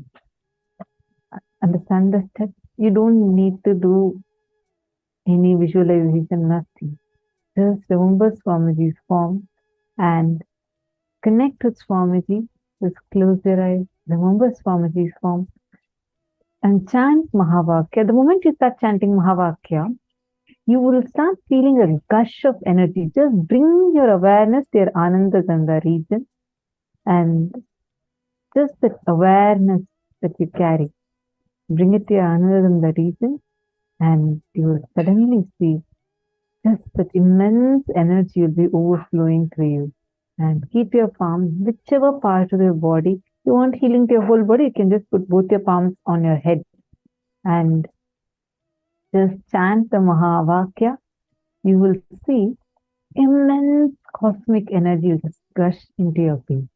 Understand the steps. You don't need to do any visualization, nothing. Just remember Swamiji's form and connect with Swamiji. Just close your eyes. Remember Swamiji's form and chant Mahavakya. The moment you start chanting Mahavakya, you will start feeling a gush of energy. Just bring your awareness to your Anandagandha region and just that awareness that you carry. Bring it to your Anandagandha region and you will suddenly see just that immense energy will be overflowing through you. And keep your palms, whichever part of your body you want healing to your whole body, you can just put both your palms on your head and just chant the Mahavakya. You will see immense cosmic energy will just gush into your being.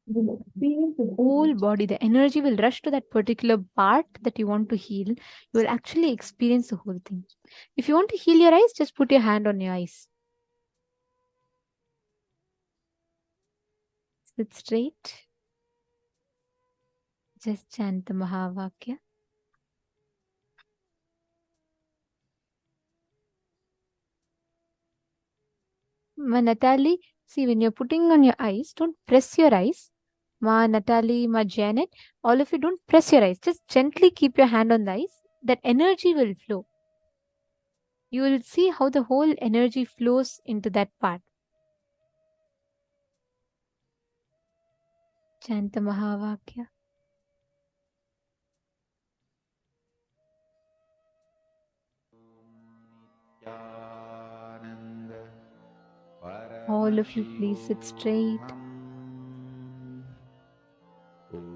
You will experience the Whole body, the energy will rush to that particular part that you want to heal. You will actually experience the whole thing. If you want to heal your eyes, just put your hand on your eyes. Sit straight. Just chant the Mahavakya. Ma Natalie, see, when you're putting on your eyes, don't press your eyes. Ma Natalie, Ma Janet, all of you don't press your eyes. Just gently keep your hand on the eyes. That energy will flow. You will see how the whole energy flows into that part. Chant the Mahavakya. All of you, please sit straight.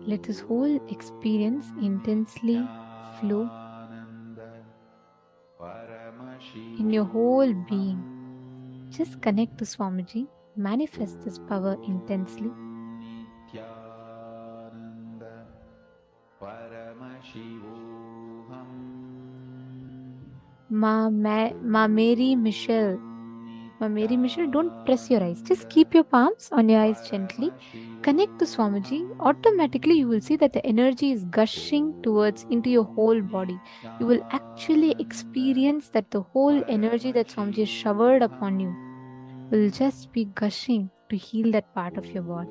Let this whole experience intensely flow in your whole being. Just connect to Swamiji. Manifest this power intensely. Ma Mary Michelle. Ma Mary Michelle, don't press your eyes. Just keep your palms on your eyes gently. Connect to Swamiji. Automatically, you will see that the energy is gushing towards into your whole body. You will actually experience that the whole energy that Swamiji has showered upon you will just be gushing to heal that part of your body.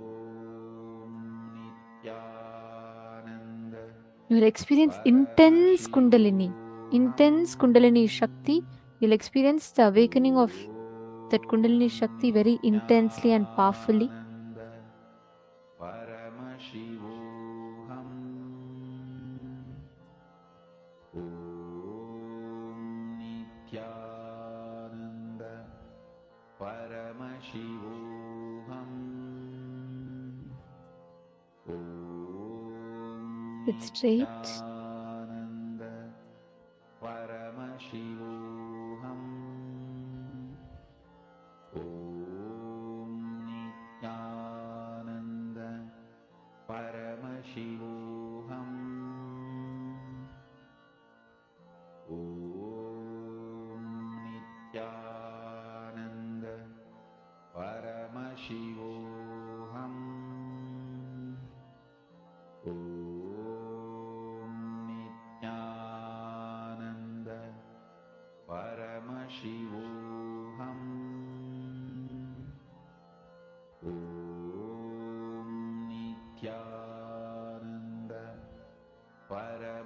You will experience intense Kundalini Shakti. You will experience the awakening of that Kundalini Shakti very intensely and powerfully. Sit straight.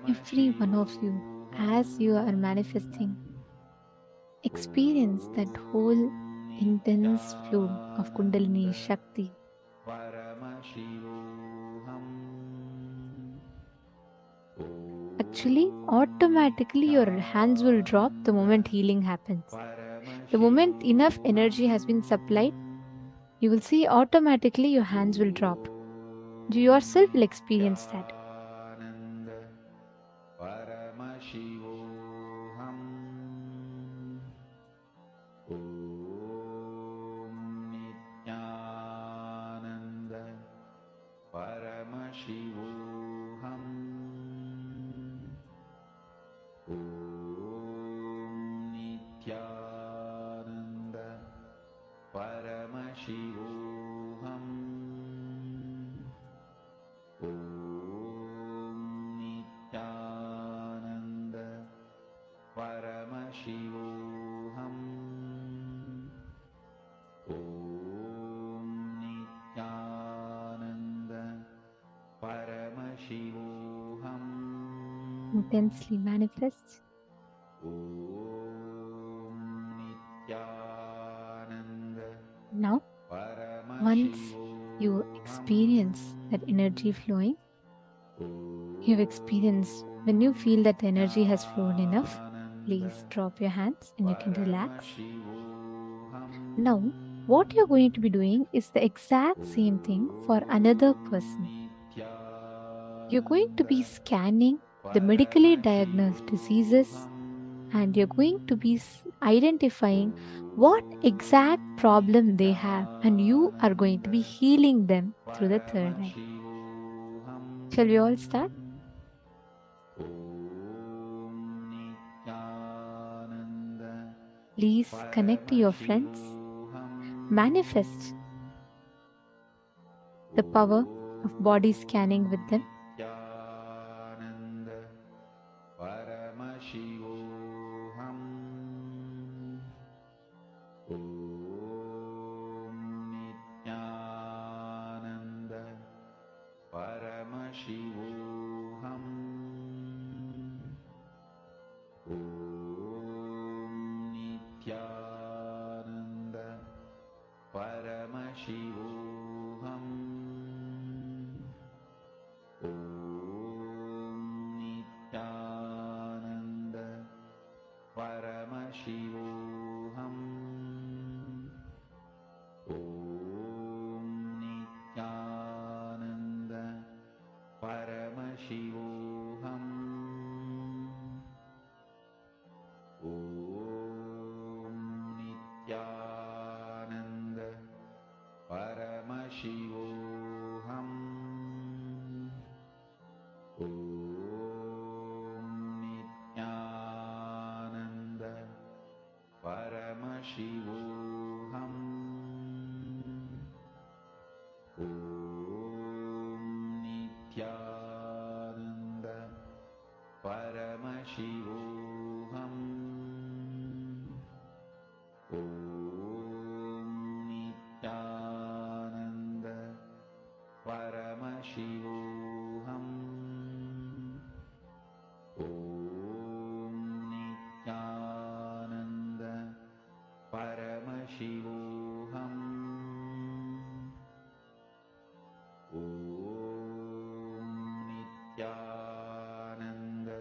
Every one of you, as you are manifesting, experience that whole intense flow of Kundalini Shakti. Actually, automatically your hands will drop the moment healing happens. The moment enough energy has been supplied, you will see automatically your hands will drop. You yourself will experience that. Paramashivoham. Om Nithyananda Paramashivoham. Om Nithyananda Paramashivoham. Om Nithyananda Paramashivoham. Om Nithyananda Paramashivoham. Intensely manifest. Om Nithyananda Now, once you experience that energy flowing, you've experienced when you feel that the energy has flown enough, please drop your hands and you can relax. Now, what you're going to be doing is the exact same thing for another person. You're going to be scanning the medically diagnosed diseases and you're going to be identifying what exact problem they have, and you are going to be healing them through the third eye. Shall we all start? Please connect to your friends. Manifest the power of body scanning with them. Paramashivoham. Om Nithyananda Paramashivoham. Om Nithyananda Paramashivoham. Om Nithyananda Paramashivoham. Om Nithyananda Paramashivoham. Om Nithyananda Paramashivoham. Om Nithyananda Paramashivoham. Om Nithyananda Paramashivoham. Om Nithyananda Paramashivoham. Om Nithyananda Paramashivoham. Om Nithyananda Paramashivoham. Om Nithyananda Paramashivoham. Om Nithyananda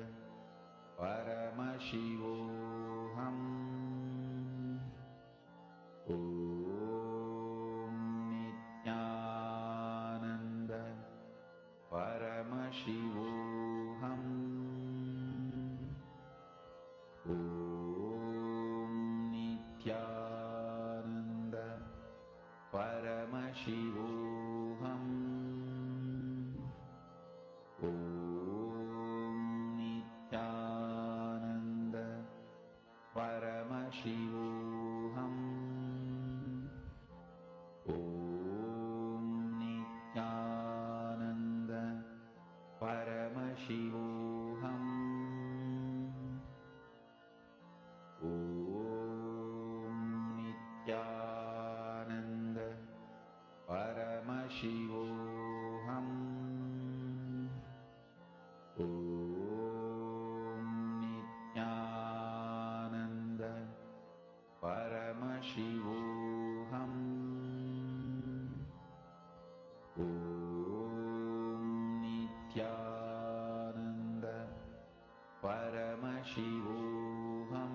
Paramashivoham. Om Nithyananda Paramashivoham. Om Nithyananda Paramashivoham. Om Nithyananda Paramashivoham. Om Nithyananda Paramashivoham. Om Nithyananda Paramashivoham. Om Nithyananda Paramashivoham.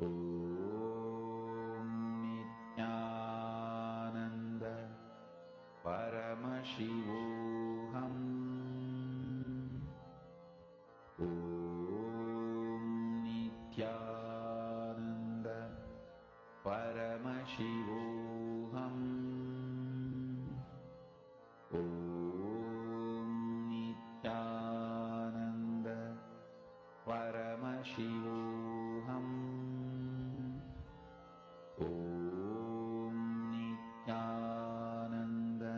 Om Nithyananda Paramashivoham. Om Nithyananda Paramashivoham. Om Nithyananda Paramashivoham. Om Nithyananda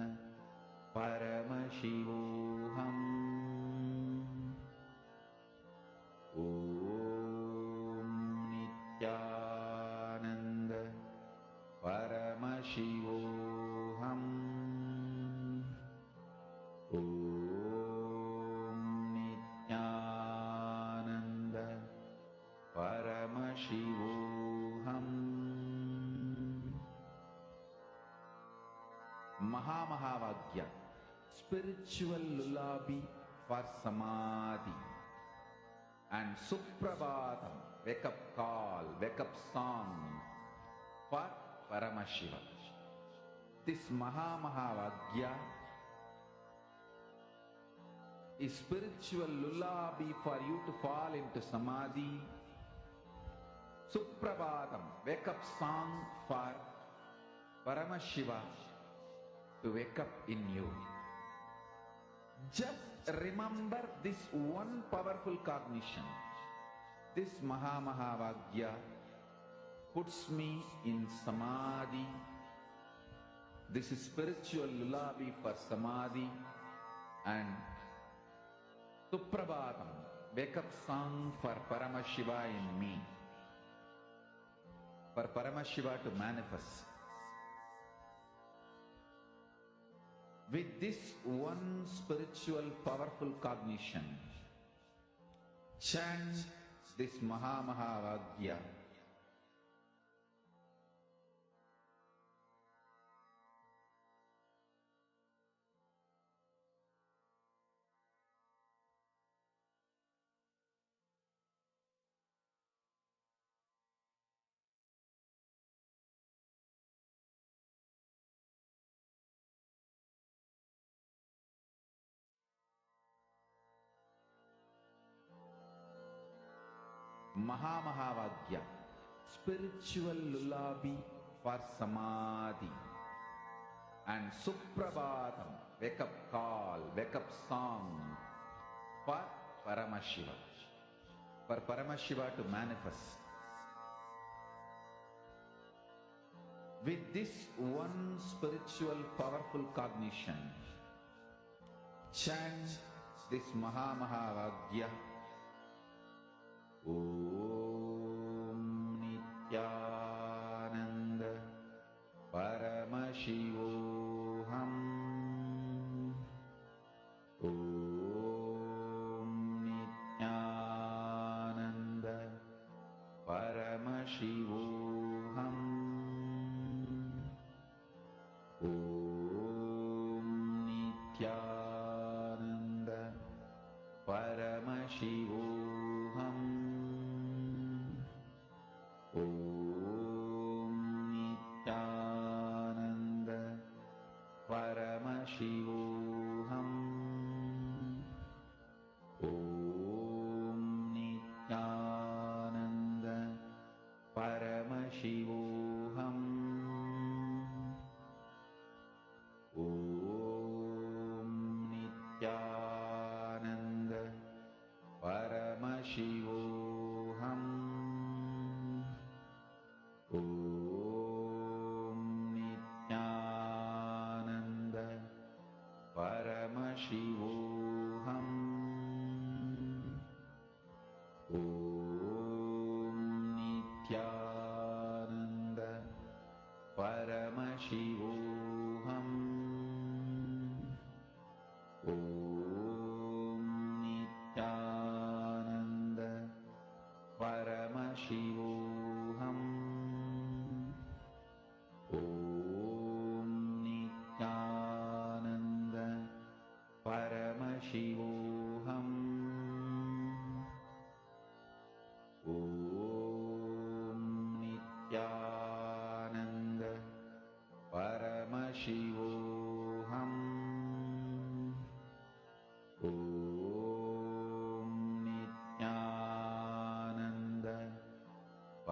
Paramashivoham. Om Nithyananda Paramashivoham. Om Nithyananda Paramashivoham. Mahamahavagya, spiritual lullaby for Samadhi, and Suprabhatam, wake up call, wake up song for Paramashiva. This Mahamahavagya is spiritual lullaby for you to fall into Samadhi. Suprabhatam, wake up song for Paramashiva to wake up in you. Just remember this one powerful cognition. This Mahamahavagya puts me in Samadhi. This is spiritual lullaby for Samadhi. And Suprabhatam, wake up song for Paramashiva in me. For Paramashiva to manifest. With this one spiritual powerful cognition, chant this Mahamahavagya. Mahamahavagya, spiritual lullaby for Samadhi, and Suprabhatam, wake up call, wake up song for Paramashiva. For Paramashiva to manifest. With this one spiritual powerful cognition, chant this Mahamahavagya. Om Nithyananda Paramashivoham. Om Nithyananda Paramashivoham. Om Nithyananda Paramashivoham. Om Nithyananda Paramashivoham. Om Nithyananda Paramashivoham. Om Nithyananda Paramashivoham. Om Nithyananda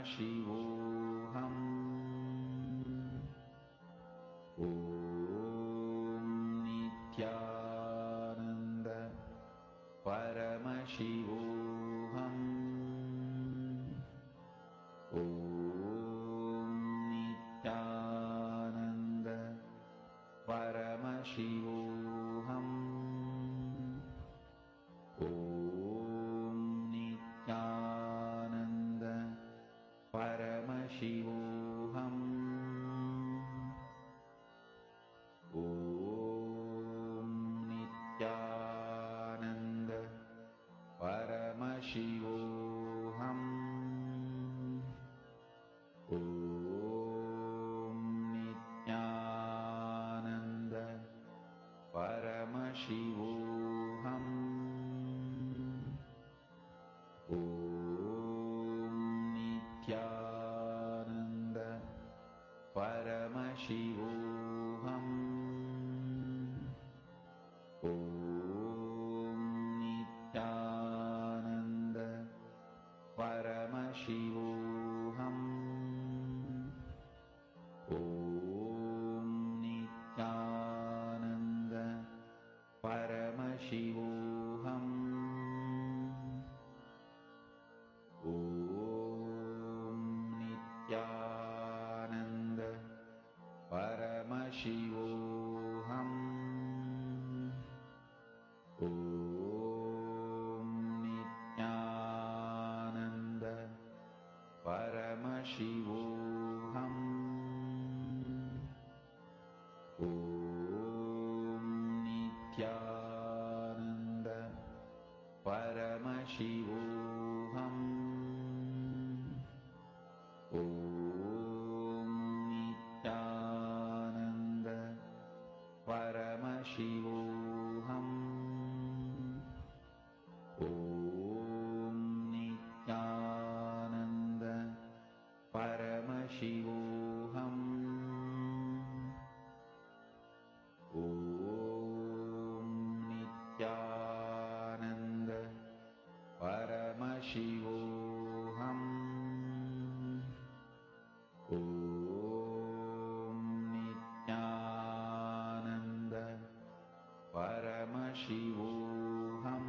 Paramashivoham. Om Nithyananda Paramashivoham. Om Nithyananda Paramashivoham. Om Nithyananda Paramashivoham. Om Nithyananda Paramashivoham. Om Nithyananda Paramashivoham. Om Nithyananda Paramashivoham. Om Nithyananda Paramashivoham. Om Nithyananda Paramashivoham. Om Nithyananda Paramashivoham. Om Nithyananda Paramashivoham. Om Nithyananda Paramashivoham. Om Nithyananda Paramashivoham. Om Nithyananda Paramashivoham. Om Nithyananda Paramashivoham. Om Nithyananda Paramashivoham.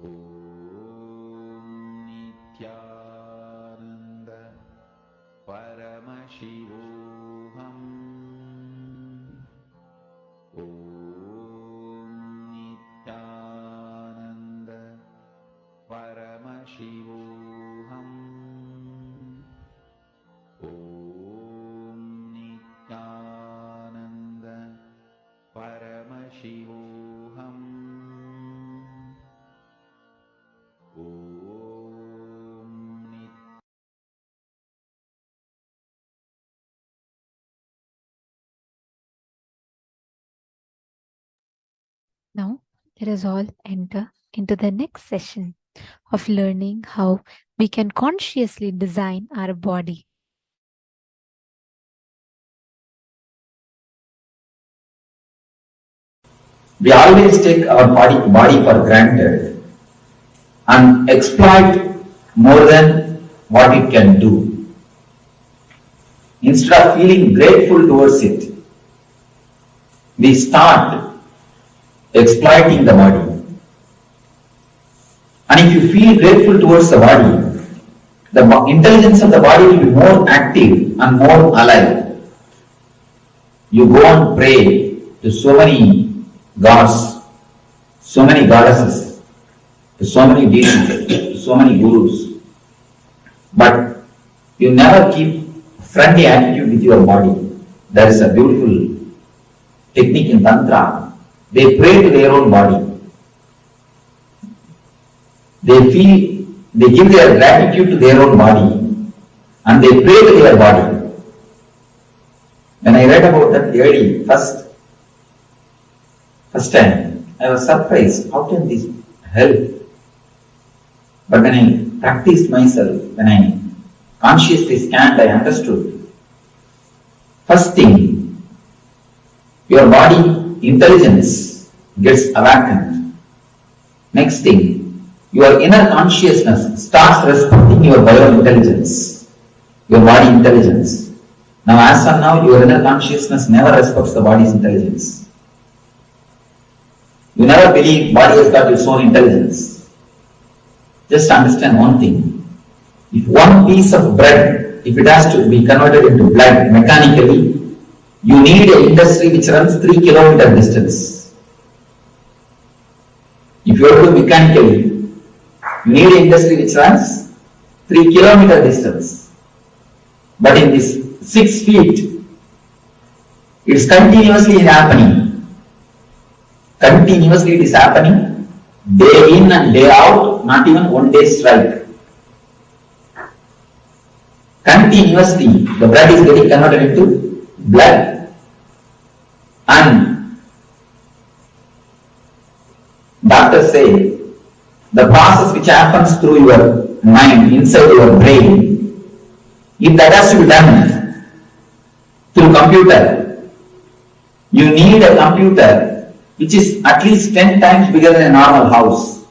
Om Nithyananda Paramashivoham. Om Nithyananda Paramashivoham. Om Nithyananda Paramashivoham. Om Now, let us all enter into the next session of learning how we can consciously design our body. We always take our body for granted and exploit more than what it can do. Instead of feeling grateful towards it, we start exploiting the body. And if you feel grateful towards the body, the intelligence of the body will be more active and more alive. You go and pray to so many gods, so many goddesses, to so many deities, to so many gurus, but you never keep friendly attitude with your body. There is a beautiful technique in Tantra. They pray to their own body. They give their gratitude to their own body and they pray to their body. When I read about that lady first time, I was surprised. How can this help? But when I practiced myself, when I consciously scanned, I understood. First thing, your body intelligence gets awakened. Next thing, your inner consciousness starts respecting your bio-intelligence, your body intelligence. Now, as of now, your inner consciousness never respects the body's intelligence. You never believe body has got its own intelligence. Just understand one thing. If one piece of bread, if it has to be converted into blood mechanically, you need an industry which runs 3 kilometer distance. If you have to do mechanically, you need an industry which runs 3 kilometer distance. But in this 6 feet, it's continuously happening. Continuously it is happening, day in and day out, not even one day strike. Continuously, the blood is getting converted into blood. And doctors say, the process which happens through your mind, inside your brain, if that has to be done through computer, you need a computer which is at least 10 times bigger than a normal house.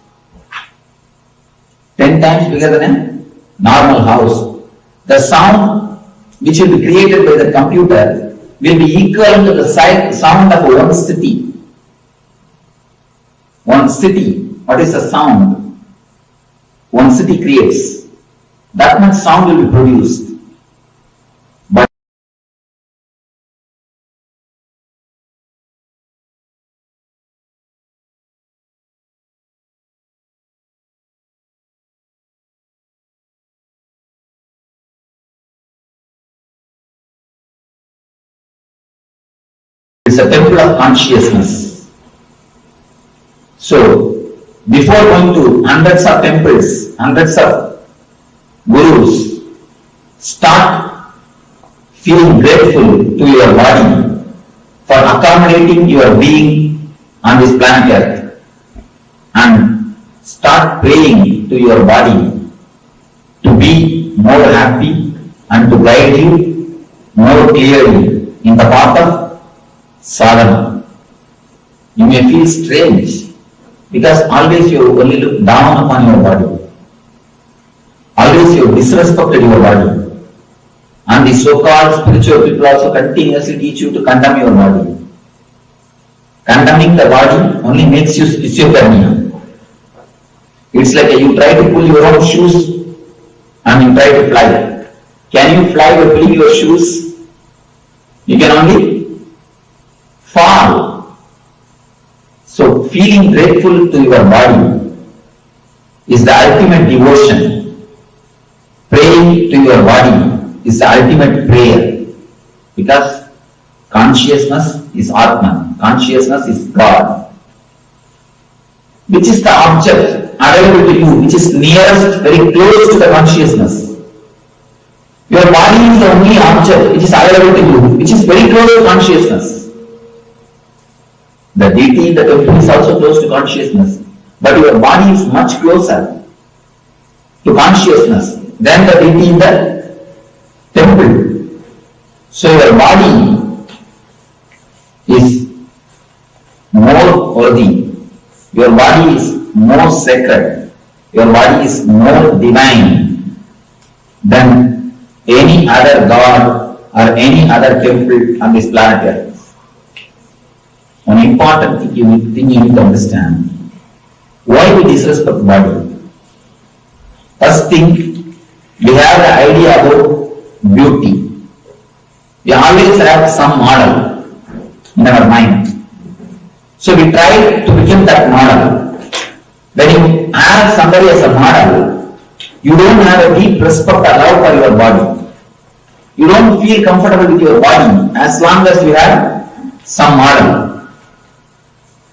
10 times bigger than a normal house. The sound which will be created by the computer will be equal to the sound of one city. One city. What is the sound one city creates? That much sound will be produced. But it's a temple of consciousness. So, before going to hundreds of temples, hundreds of gurus, start feeling grateful to your body for accommodating your being on this planet Earth, and start praying to your body to be more happy and to guide you more clearly in the path of sadhana. You may feel strange, because always you only look down upon your body. Always you disrespected your body. And the so-called spiritual people also continuously teach you to condemn your body. Condemning the body only makes you schizophrenia. It's like you try to pull your own shoes and you try to fly. Can you fly by pulling your shoes? You can only fall. So, feeling grateful to your body is the ultimate devotion. Praying to your body is the ultimate prayer. Because consciousness is Atman, consciousness is God. Which is the object available to you, which is nearest, very close to the consciousness. Your body is the only object which is available to you, which is very close to consciousness. The deity in the temple is also close to consciousness, but your body is much closer to consciousness than the deity in the temple. So your body is more worthy, your body is more sacred, your body is more divine than any other god or any other temple on this planet Earth. One important thing you need to understand. Why we disrespect body? First thing, we have the idea about beauty. We always have some model in our mind. So we try to become that model. When you have somebody as a model, you don't have a deep respect or love for your body. You don't feel comfortable with your body as long as you have some model.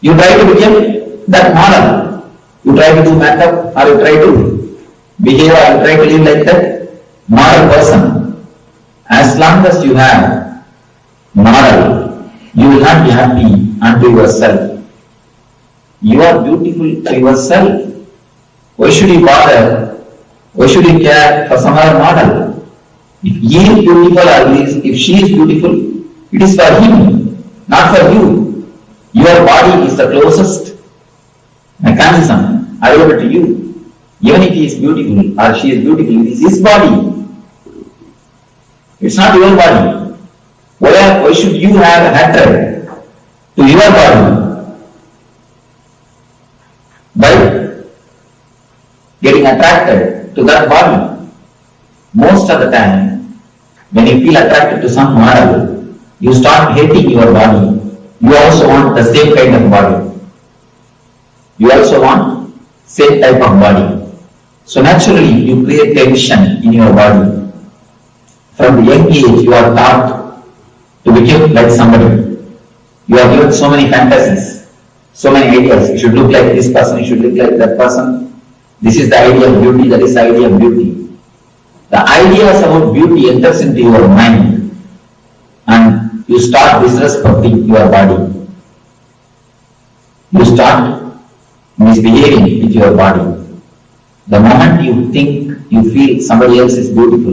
You try to become that model. You try to do makeup, or you try to behave, or you try to live like that model person. As long as you have model, you will not be happy unto yourself. You are beautiful to yourself. Why should you bother? Why should you care for some other model? If he is beautiful or if she is beautiful, it is for him, not for you. Your body is the closest mechanism available to you. Even if he is beautiful or she is beautiful, it is his body. It's not your body. Why should you have hatred to your body by getting attracted to that body? Most of the time, when you feel attracted to some model, you start hating your body. You also want the same kind of body. You also want same type of body. So naturally, you create tension in your body. From the young age, you are taught to become like somebody. You are given so many fantasies, so many ideas. You should look like this person, you should look like that person. This is the idea of beauty, that is the idea of beauty. The ideas about beauty enters into your mind and you start disrespecting your body. You start misbehaving with your body. The moment you think, you feel somebody else is beautiful,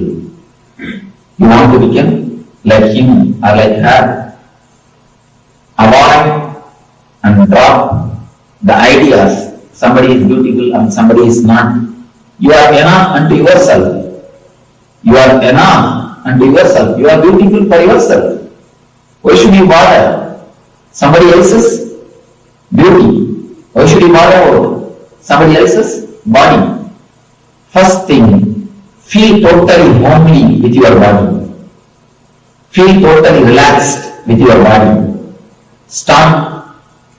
you want to become like him or like her. Avoid and drop the ideas somebody is beautiful and somebody is not. You are enough unto yourself. You are enough unto yourself. You are beautiful for yourself. Why should you bother somebody else's beauty? Why should you bother somebody else's body? First thing, feel totally homely with your body. Feel totally relaxed with your body. Start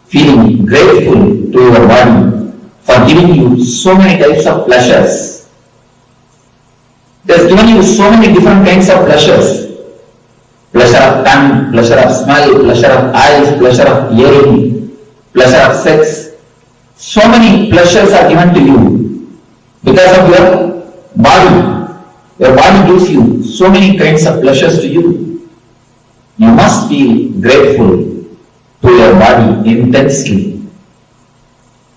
feeling grateful to your body for giving you so many types of pleasures. It has given you so many different kinds of pleasures. Pleasure of tongue, pleasure of smell, pleasure of eyes, pleasure of hearing, pleasure of sex. So many pleasures are given to you because of your body. Your body gives you so many kinds of pleasures to you. You must feel grateful to your body intensely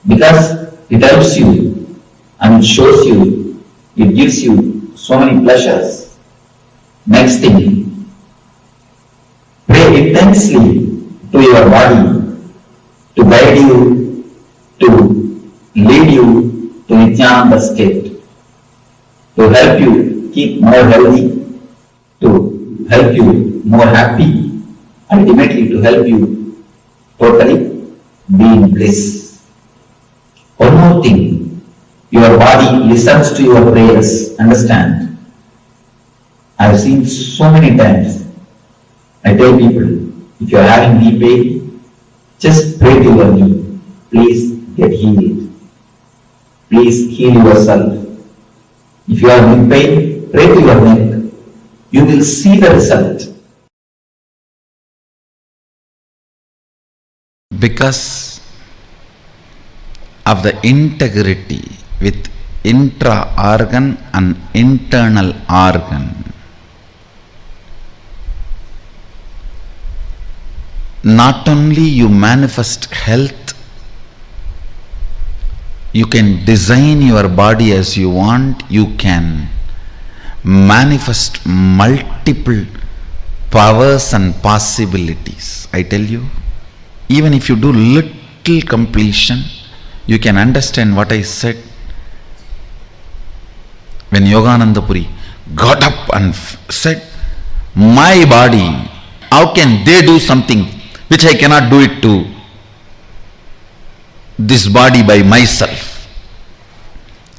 because it helps you and it shows you, it gives you so many pleasures. Next thing, pray intensely to your body to guide you, to lead you to Nithyananda state, to help you keep more healthy, to help you more happy, ultimately to help you totally be in bliss. One more thing, your body listens to your prayers, understand. I have seen so many times, I tell people, if you are having knee pain, just pray to your knee, please get healed. Please heal yourself. If you are in pain, pray to your neck. You will see the result. Because of the integrity with intra-organ and internal organ, not only you manifest health, you can design your body as you want, you can manifest multiple powers and possibilities. I tell you, even if you do little completion, you can understand what I said. When Yogananda Puri got up and said, my body, how can they do something which I cannot do it to this body by myself?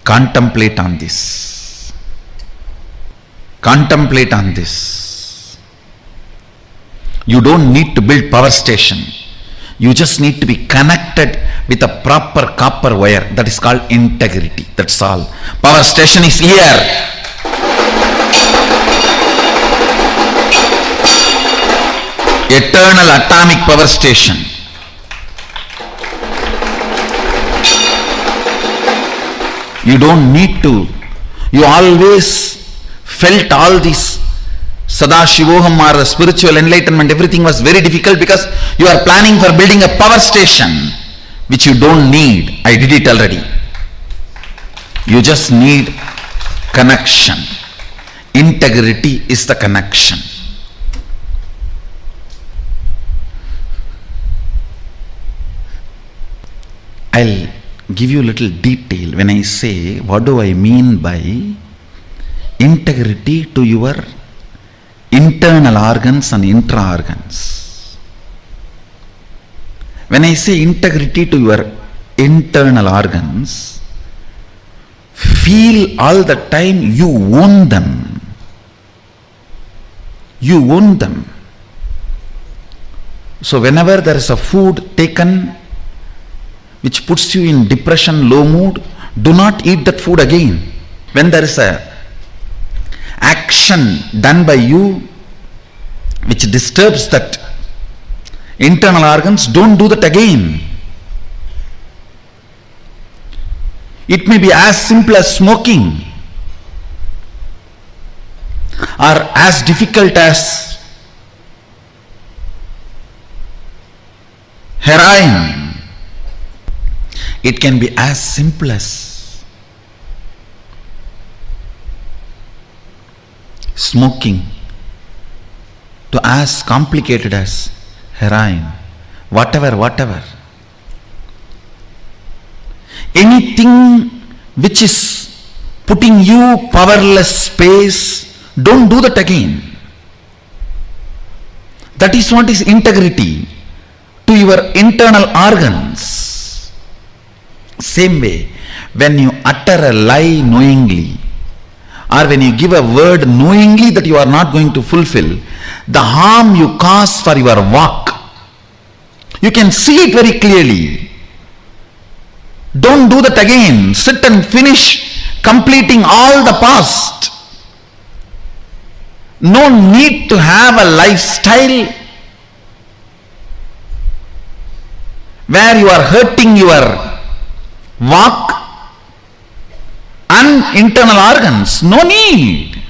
Contemplate on this. Contemplate on this. You don't need to build power station. You just need to be connected with a proper copper wire. That is called integrity. That's all. Power station is here. Eternal atomic power station. You don't need to. You always felt all these Sadashivoham or the spiritual enlightenment, everything was very difficult because you are planning for building a power station which you don't need. I did it already. You just need connection. Integrity is the connection. I'll give you a little detail when I say what do I mean by integrity to your internal organs and intra organs. When I say integrity to your internal organs, feel all the time you own them. You own them. So whenever there is a food taken which puts you in depression, low mood, do not eat that food again. When there is a action done by you which disturbs that internal organs, don't do that again. It may be as simple as smoking, or as difficult as heroin. It can be as simple as smoking to as complicated as heroin. Whatever. Anything which is putting you powerless space, don't do that again. That is what is integrity to your internal organs. Same way, when you utter a lie knowingly, or when you give a word knowingly that you are not going to fulfill, the harm you cause for your walk, you can see it very clearly. Don't do that again. Sit and finish completing all the past. No need to have a lifestyle where you are hurting your walk and internal organs. No need.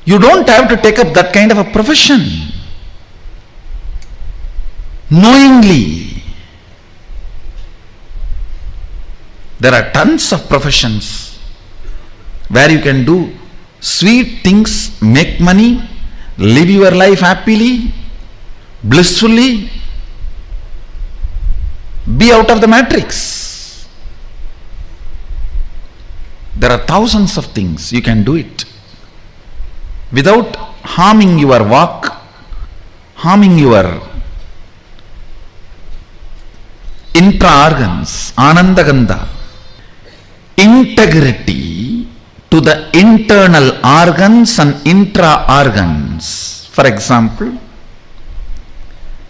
You don't have to take up that kind of a profession. Knowingly. There are tons of professions where you can do sweet things, make money, live your life happily, blissfully, be out of the matrix. There are thousands of things you can do it without harming your walk, harming your intra organs, anandagandha. Integrity to the internal organs and intra organs. For example,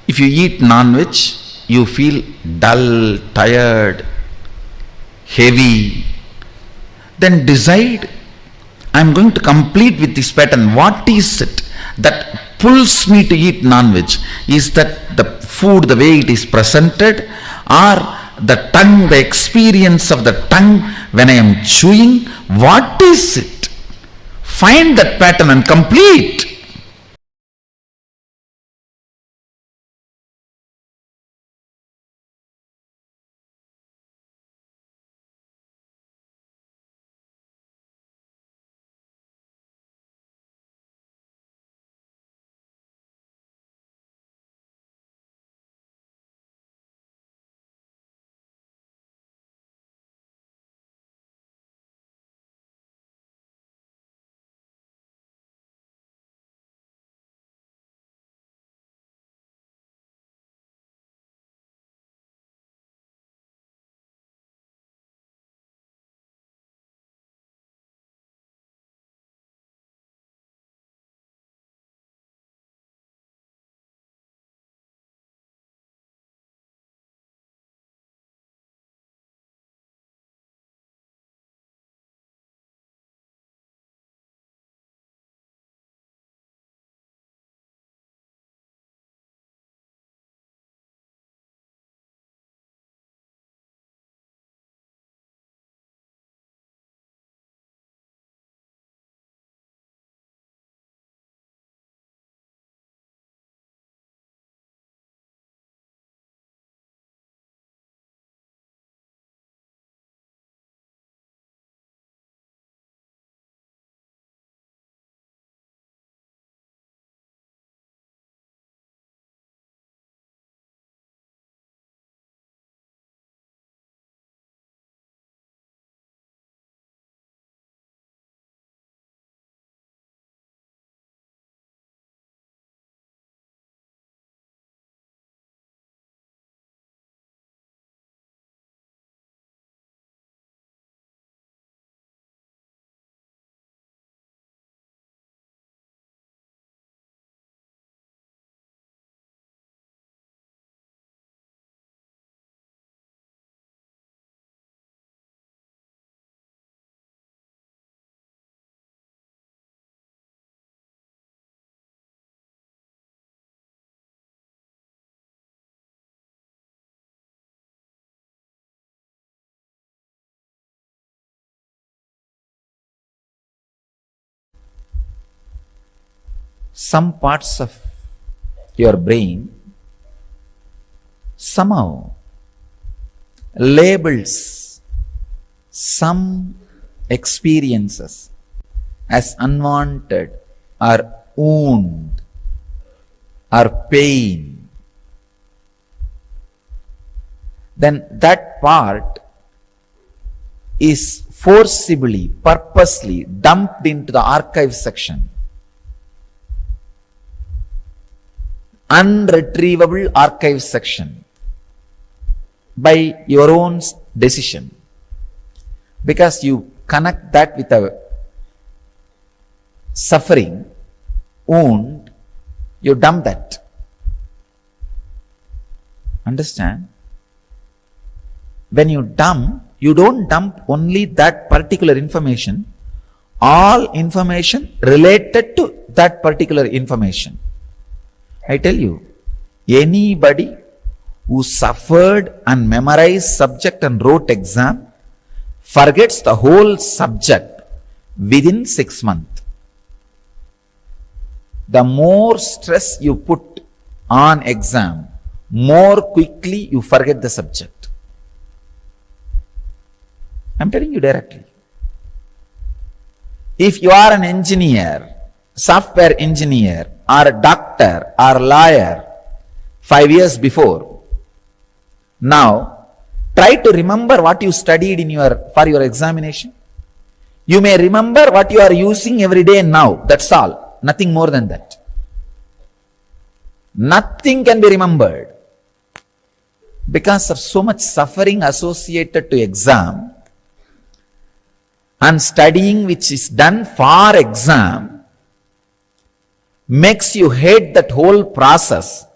if you eat non-veg, you feel dull, tired, heavy, then decide, I am going to complete with this pattern. What is it that pulls me to eat non-veg? Is that the food, the way it is presented, or the tongue, the experience of the tongue when I am chewing? What is it? Find that pattern and complete. some parts of your brain somehow labels some experiences as unwanted or wound or pain, then that part is forcibly, purposely dumped into the archive section. Unretrievable archive section by your own decision. Because you connect that with a suffering, wound, you dump that. Understand? When you dump, you don't dump only that particular information, all information related to that particular information. I tell you, anybody who suffered and memorized subject and wrote exam forgets the whole subject within 6 months. The more stress you put on exam, more quickly you forget the subject. I'm telling you directly. If you are an engineer, software engineer, or a doctor, or lawyer 5 years before, now try to remember what you studied for your examination. You may remember what you are using every day now. That's all. Nothing more than that. Nothing can be remembered. Because of so much suffering associated to exam, and studying which is done for exam makes you hate that whole process.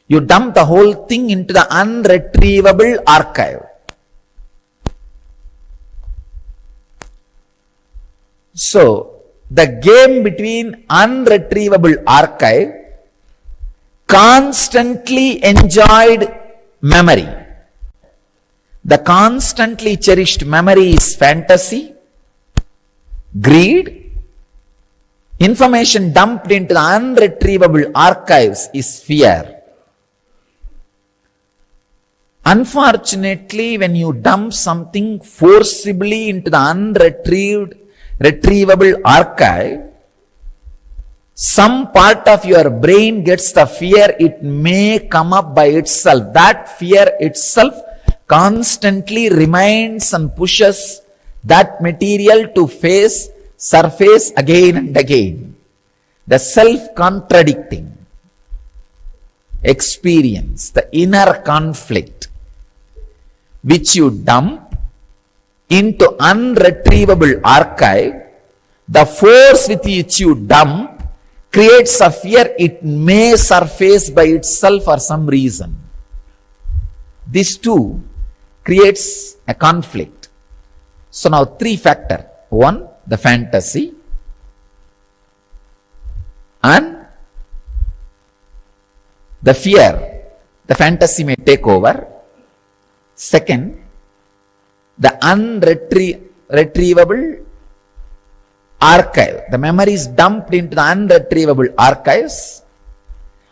You dump the whole thing into the unretrievable archive. So, the game between unretrievable archive, constantly enjoyed memory. The constantly cherished memory is fantasy, greed. Information dumped into the unretrievable archives is fear. Unfortunately, when you dump something forcibly into the retrievable archive, some part of your brain gets the fear it may come up by itself. That fear itself constantly reminds and pushes that material to surface again and again. The self-contradicting experience, the inner conflict, which you dump into unretrievable archive, the force with which you dump creates a fear it may surface by itself for some reason. This too creates a conflict. So now 3 factors. 1, the fantasy, and the fear. The fantasy may take over. Second, the unretrievable archive. The memory is dumped into the unretrievable archives,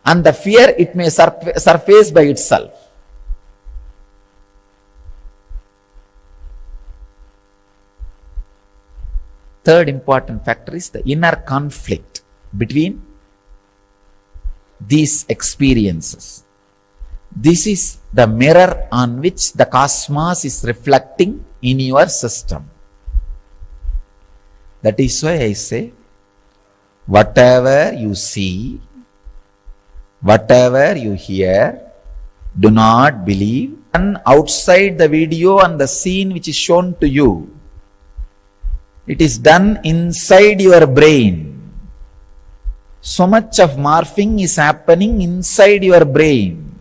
and the fear it may surface by itself. Third important factor is the inner conflict between these experiences. This is the mirror on which the cosmos is reflecting in your system. That is why I say, whatever you see, whatever you hear, do not believe. And outside the video and the scene which is shown to you, it is done inside your brain. So much of morphing is happening inside your brain.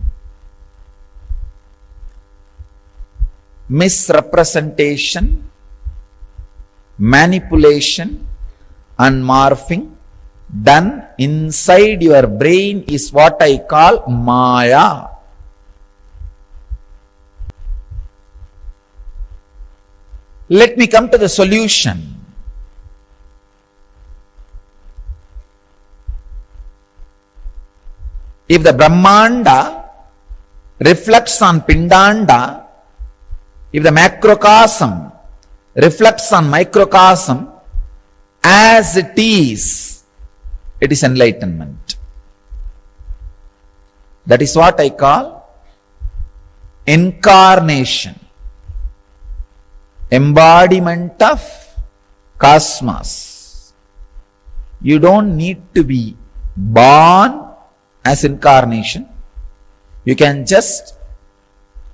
Misrepresentation, manipulation, and morphing done inside your brain is what I call Maya. Let me come to the solution. If the Brahmanda reflects on Pindanda, if the macrocosm reflects on microcosm, as it is enlightenment. That is what I call incarnation, embodiment of cosmos. You don't need to be born as incarnation. You can just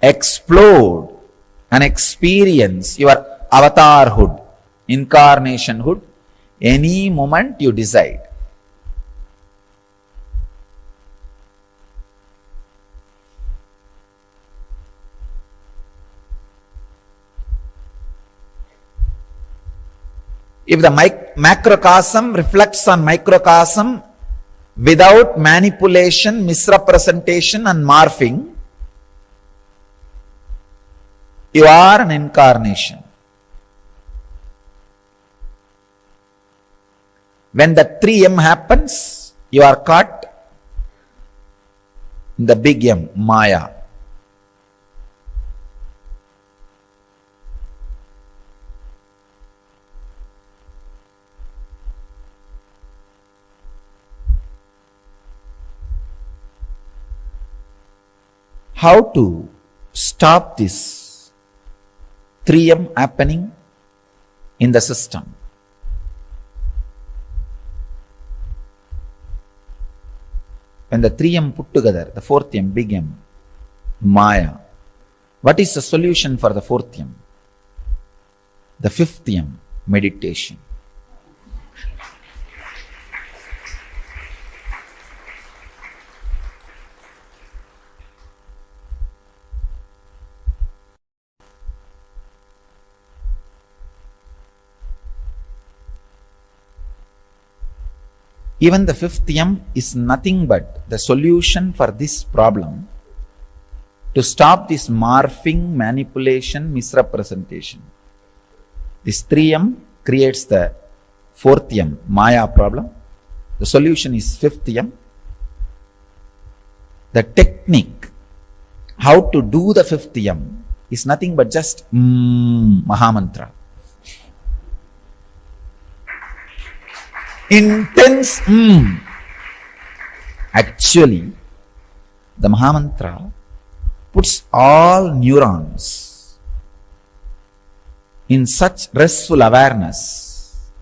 explode and experience your avatarhood, incarnationhood, any moment you decide. If the macrocosm reflects on microcosm without manipulation, misrepresentation and morphing, you are an incarnation. When the 3M happens, you are caught in the big M, Maya. How to stop this 3M happening in the system? When the 3M put together, the 4th M, big M, Maya, what is the solution for the 4th M? The 5th M, meditation. Even the 5th M is nothing but the solution for this problem, to stop this morphing, manipulation, misrepresentation. This 3M creates the 4th M, Maya problem. The solution is 5th M. The technique, how to do the 5th M, is nothing but just Mahamantra. Intense Actually, the Mahamantra puts all neurons in such restful awareness,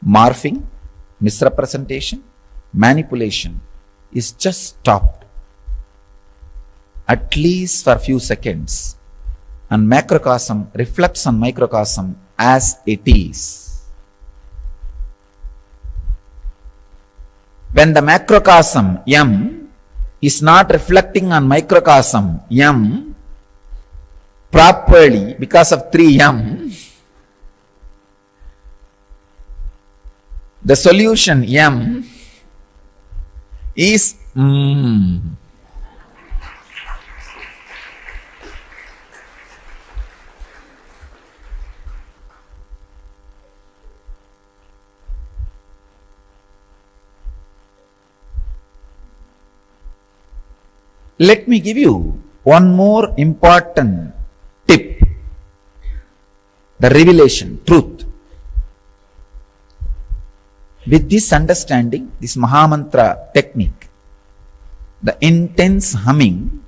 morphing, misrepresentation, manipulation is just stopped, at least for a few seconds, and macrocosm reflects on microcosm as it is. When the macrocosm M is not reflecting on microcosm M properly because of 3M, the solution M is Let me give you one more important tip. The revelation, truth. With this understanding, this Mahamantra technique, the intense humming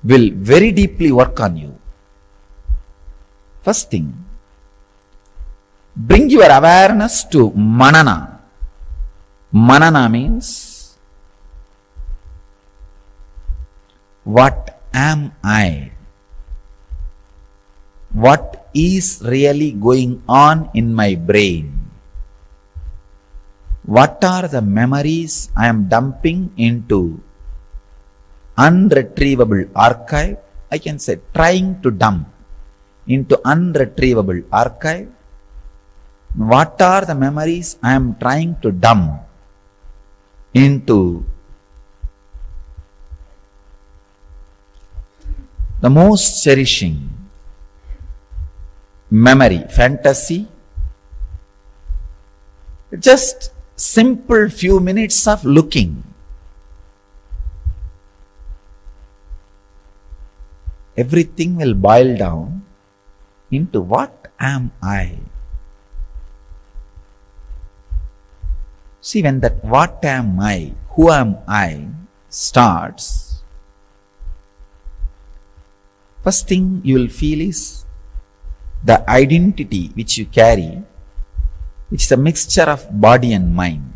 will very deeply work on you. First thing, bring your awareness to manana. Manana means, what am I? What is really going on in my brain? What are the memories I am dumping into unretrievable archive? I can say trying to dump into unretrievable archive. What are the memories I am trying to dump into the most cherishing memory, fantasy, Just simple few minutes of looking. Everything will boil down into what am I? See, when that what am I, who am I starts, first thing you will feel is the identity which you carry, which is a mixture of body and mind.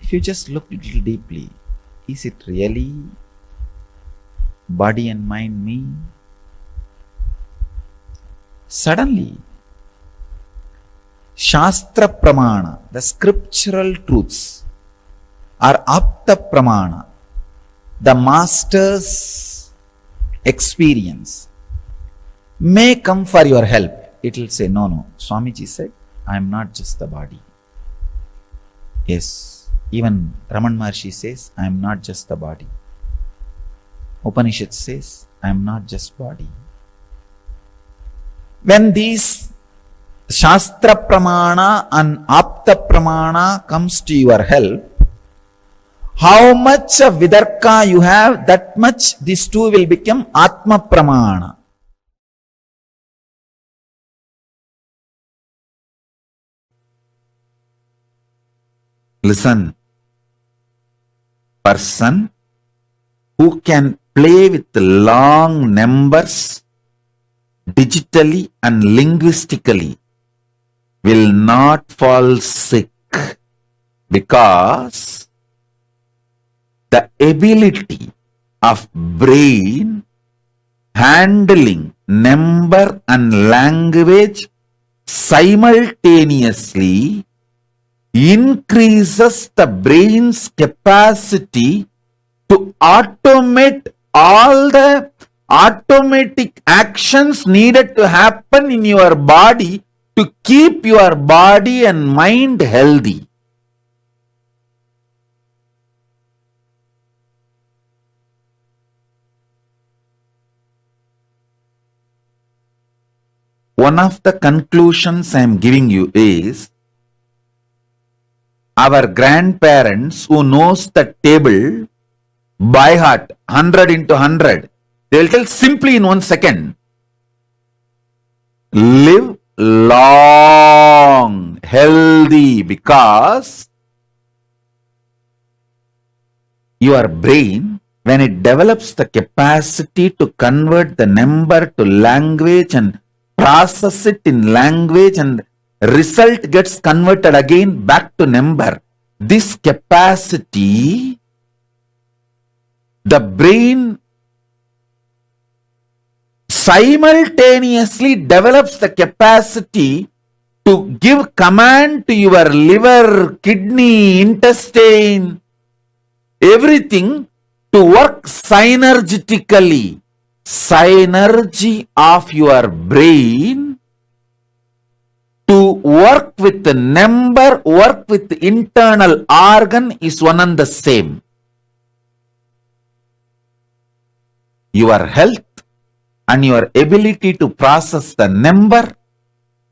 If you just look a little deeply, is it really body and mind me? Suddenly, Shastra Pramana, the scriptural truths, or Apta Pramana, the master's experience, may come for your help. It will say, no, Swamiji said, I am not just the body. Yes. Even Raman Maharshi says, I am not just the body. Upanishad says, I am not just body. When these Shastra Pramana and Apta Pramana comes to your help, how much of Vidarka you have, that much these two will become Atma Pramana. Listen. Person who can play with long numbers digitally and linguistically will not fall sick, because the ability of brain handling number and language simultaneously increases the brain's capacity to automate all the automatic actions needed to happen in your body to keep your body and mind healthy. One of the conclusions I am giving you is, our grandparents who knows the table by heart, 100 into 100, they will tell simply in 1 second, live long, healthy, because your brain, when it develops the capacity to convert the number to language and process it in language, and result gets converted again back to number. This capacity, the brain simultaneously develops the capacity to give command to your liver, kidney, intestine, everything to work synergetically. Synergy of your brain to work with the number, work with the internal organ is one and the same. Your health and your ability to process the number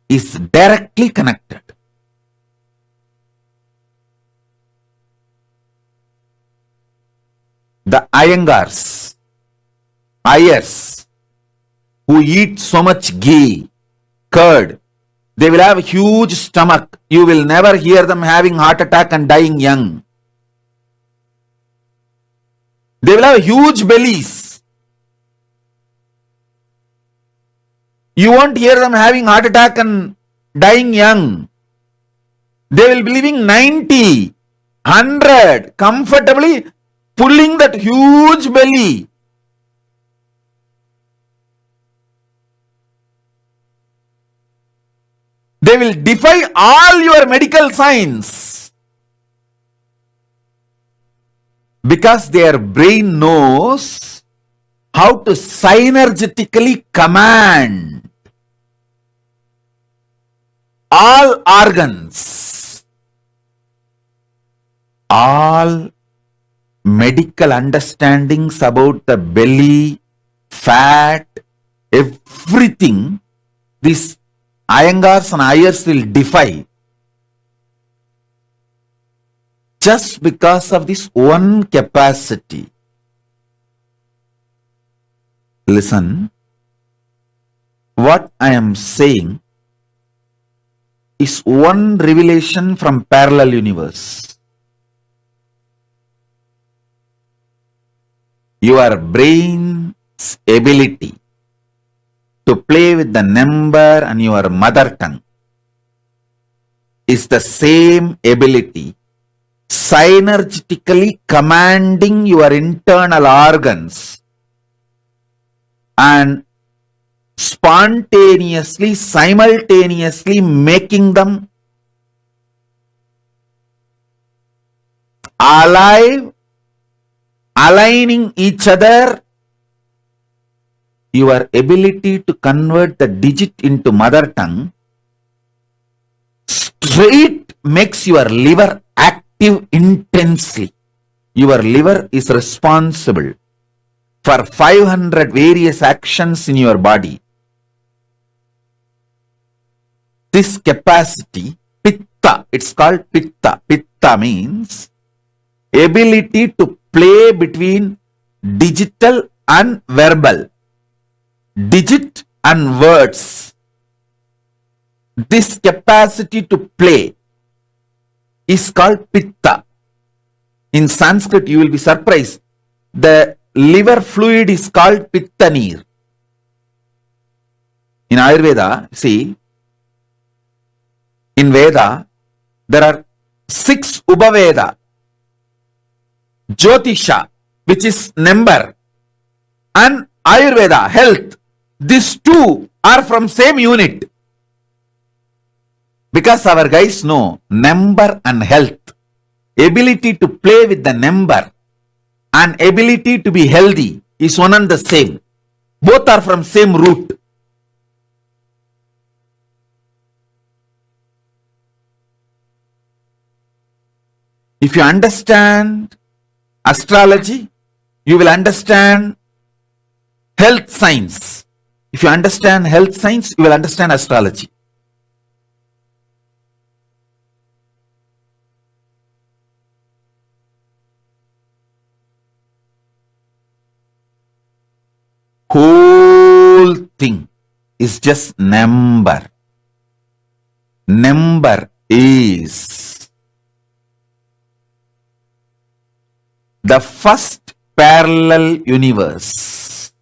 is directly connected. The Iyengars, Ayers, who eat so much ghee, curd, they will have a huge stomach. You will never hear them having heart attack and dying young. They will have huge bellies. You won't hear them having heart attack and dying young. They will be living 90, 100, comfortably pulling that huge belly. They will defy all your medical science, because their brain knows how to synergetically command all organs, all medical understandings about the belly, fat, everything, these Iyengars and Ayers will defy just because of this one capacity. Listen, what I am saying is one revelation from parallel universe. Your brain's ability to play with the number and your mother tongue is the same ability synergetically commanding your internal organs and spontaneously, simultaneously making them alive, aligning each other. Your ability to convert the digit into mother tongue straight makes your liver active intensely. Your liver is responsible for 500 various actions in your body. This capacity, pitta, it's called pitta. Pitta means ability to play between digital and verbal, digit and words. This capacity to play is called pitta. In Sanskrit, you will be surprised. The liver fluid is called pitta neer. In Ayurveda, see, in Veda, there are 6 Ubaveda. Jyotisha, which is number, and Ayurveda, health. These 2 are from same unit. Because our guys know number and health, ability to play with the number and ability to be healthy is one and the same. Both are from same root. If you understand astrology, you will understand health science. If you understand health science, you will understand astrology. Whole thing is just number. Number is the first parallel universe.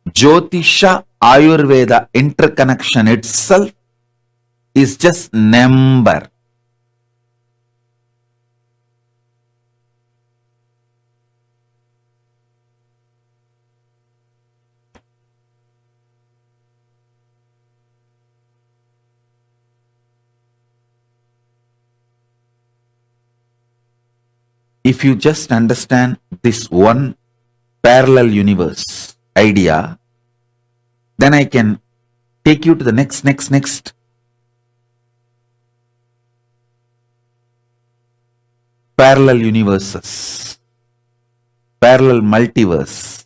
Jyotisha Ayurveda interconnection itself is just number. If you just understand this one parallel universe idea, then I can take you to the next. Parallel universes, parallel multiverse.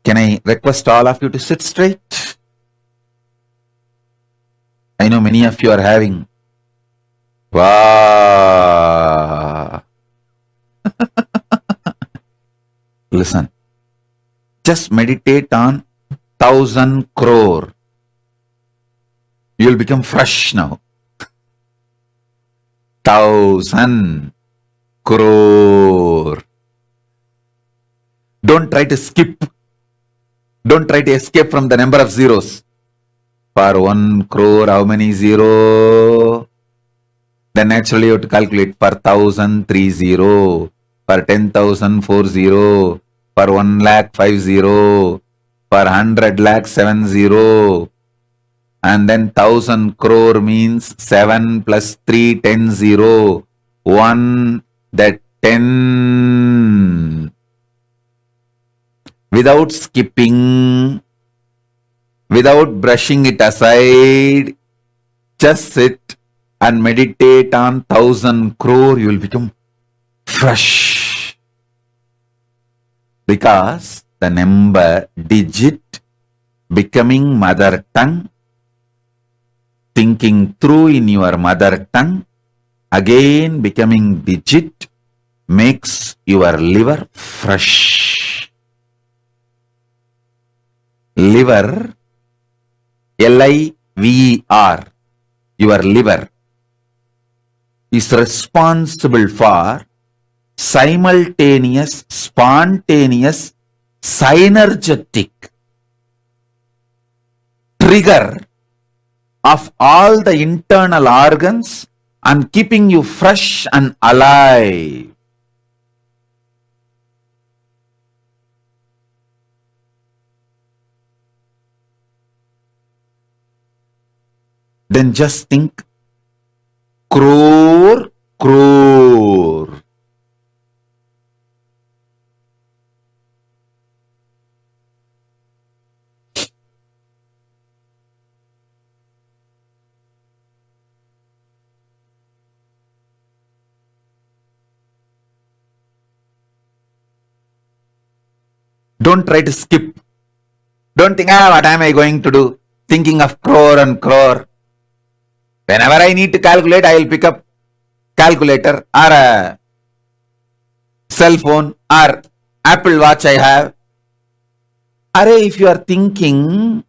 Can I request all of you to sit straight? I know many of you are having, wow. Listen, just meditate on 1,000 crore. You will become fresh now. 1,000 crore. Don't try to skip. Don't try to escape from the number of zeros. For 1 crore, how many zero? Then naturally you have to calculate for 1,000, 3 0. For 10,000, 4 0. For 1 lakh, 5 0. For 100 lakh, 7 0. And then 1,000 crore means 7 plus 3, 10 0. 1, that 10. Without skipping, without brushing it aside, just sit and meditate on 1,000 crore, you will become fresh. Because the number, digit, becoming mother tongue, thinking through in your mother tongue, again becoming digit, makes your liver fresh. Liver, L-I-V-E-R, your liver, is responsible for simultaneous, spontaneous, synergetic trigger of all the internal organs and keeping you fresh and alive. Then just think, crore, crore. Don't try to skip. Don't think, what am I going to do? Thinking of crore and crore. Whenever I need to calculate, I will pick up calculator or a cell phone or Apple Watch I have. If you are thinking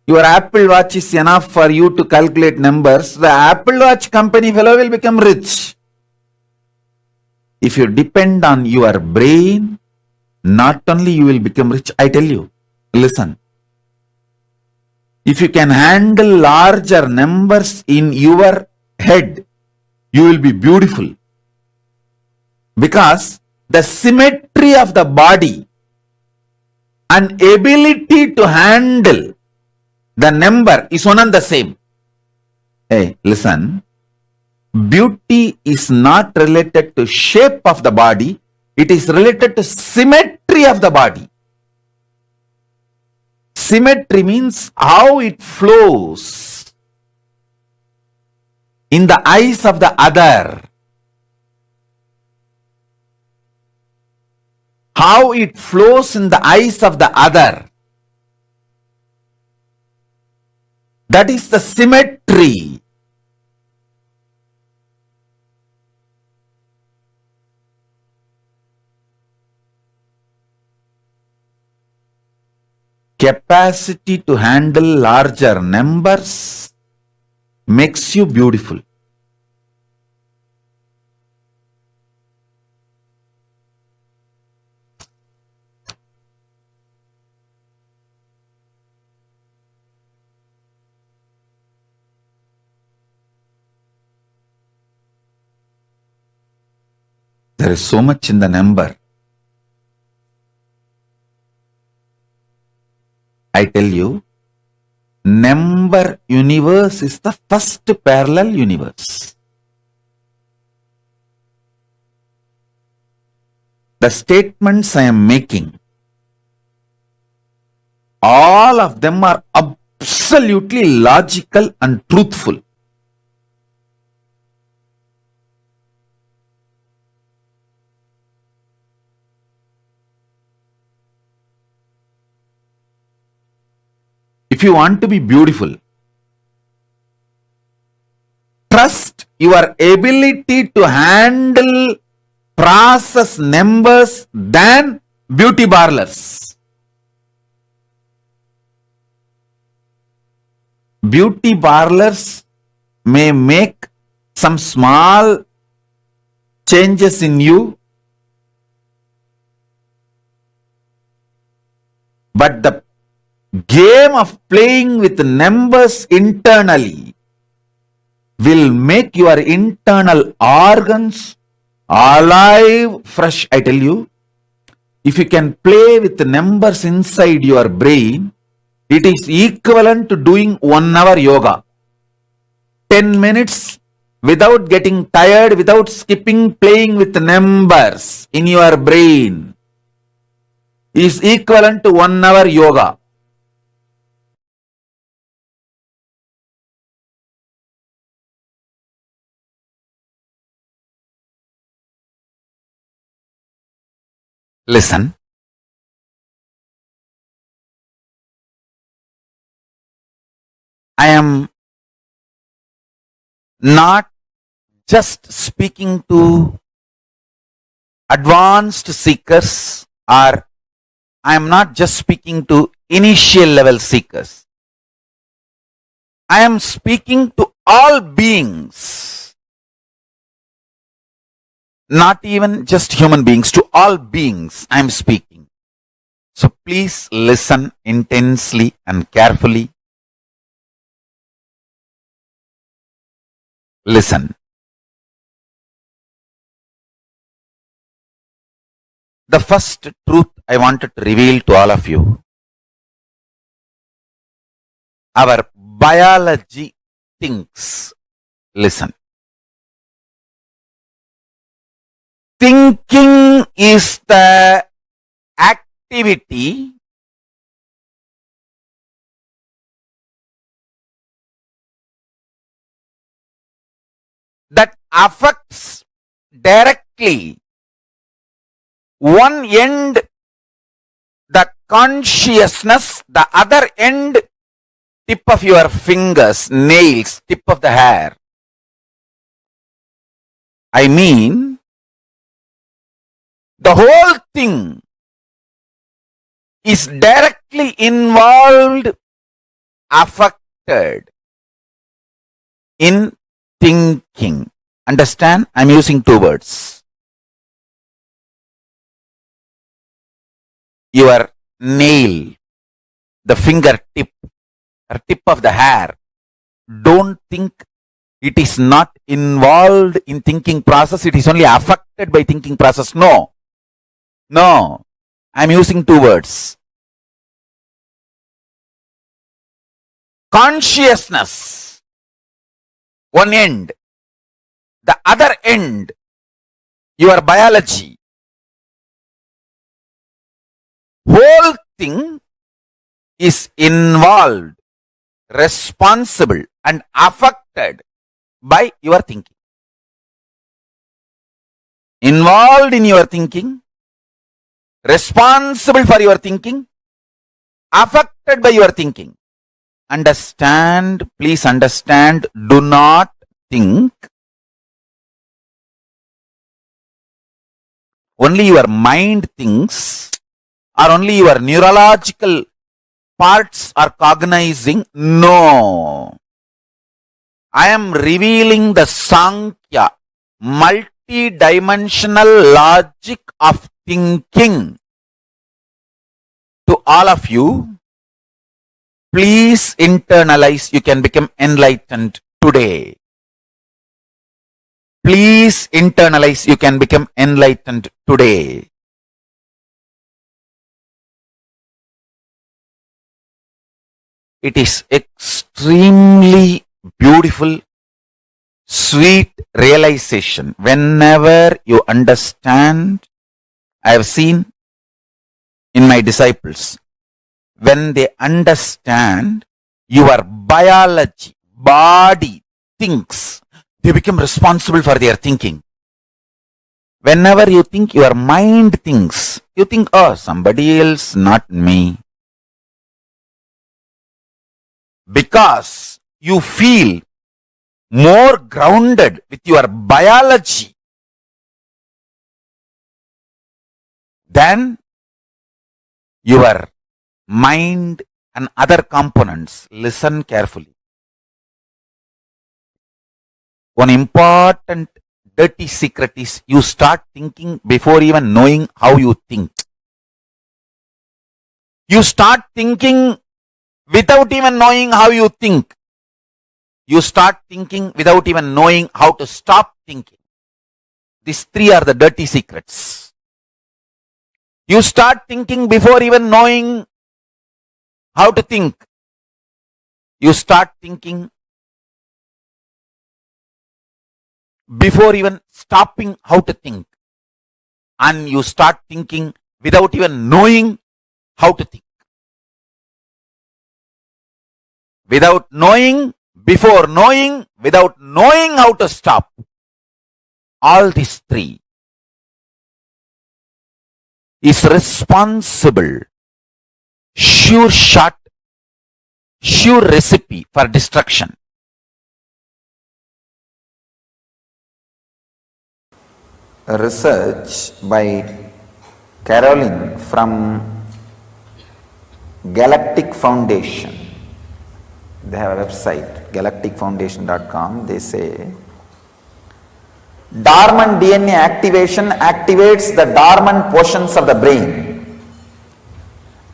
your Apple Watch is enough for you to calculate numbers, the Apple Watch company fellow will become rich. If you depend on your brain, not only you will become rich, I tell you, listen. If you can handle larger numbers in your head, you will be beautiful. Because the symmetry of the body and ability to handle the number is one and the same. Hey, listen. Beauty is not related to shape of the body. It is related to symmetry of the body. Symmetry means how it flows in the eyes of the other. How it flows in the eyes of the other. That is the symmetry. Capacity to handle larger numbers makes you beautiful. There is so much in the number. I tell you, number universe is the first parallel universe. The statements I am making, all of them are absolutely logical and truthful. If you want to be beautiful, trust your ability to handle process numbers than beauty parlors. Beauty parlors may make some small changes in you, but the game of playing with numbers internally will make your internal organs alive, fresh. I tell you, if you can play with the numbers inside your brain, it is equivalent to doing 1 hour yoga. 10 minutes without getting tired, without skipping, playing with numbers in your brain is equivalent to 1 hour yoga. Listen. I am not just speaking to advanced seekers, or I am not just speaking to initial level seekers. I am speaking to all beings, not even just human beings, to all beings I am speaking. So please listen intensely and carefully. Listen. The first truth I wanted to reveal to all of you. Our biology thinks. Listen. Thinking is the activity that affects directly one end, the consciousness, the other end, tip of your fingers, nails, tip of the hair. I mean, the whole thing is directly involved, affected in thinking. Understand? I'm using 2 words. Your nail, the fingertip, or tip of the hair. Don't think it is not involved in thinking process. It is only affected by thinking process. No. No. I'm using 2 words. Consciousness, one end. The other end, your biology. Whole thing is involved, responsible and affected by your thinking. Involved in your thinking, responsible for your thinking, affected by your thinking. Understand, please understand, do not think only your mind thinks, or only your neurological parts are cognizing. No. I am revealing the Sankhya, multi-dimensional logic of thinking to all of you. Please internalize. You can become enlightened today. Please internalize. You can become enlightened today. It is extremely beautiful, sweet realization. Whenever you understand, I have seen in my disciples, when they understand your biology, body thinks, they become responsible for their thinking. Whenever you think, your mind thinks, you think, oh, somebody else, not me. Because you feel more grounded with your biology than your mind and other components. Listen carefully. One important dirty secret is you start thinking before even knowing how you think. You start thinking without even knowing how you think. You start thinking without even knowing how to stop thinking. These 3 are the dirty secrets. You start thinking before even knowing how to think. You start thinking before even stopping how to think. And you start thinking without even knowing how to think. Without knowing, before knowing, without knowing how to stop. All these three is responsible, sure shot, sure recipe for destruction. A research by Caroline from Galactic Foundation. They have a website, galacticfoundation.com. They say, dormant DNA activation activates the dormant portions of the brain.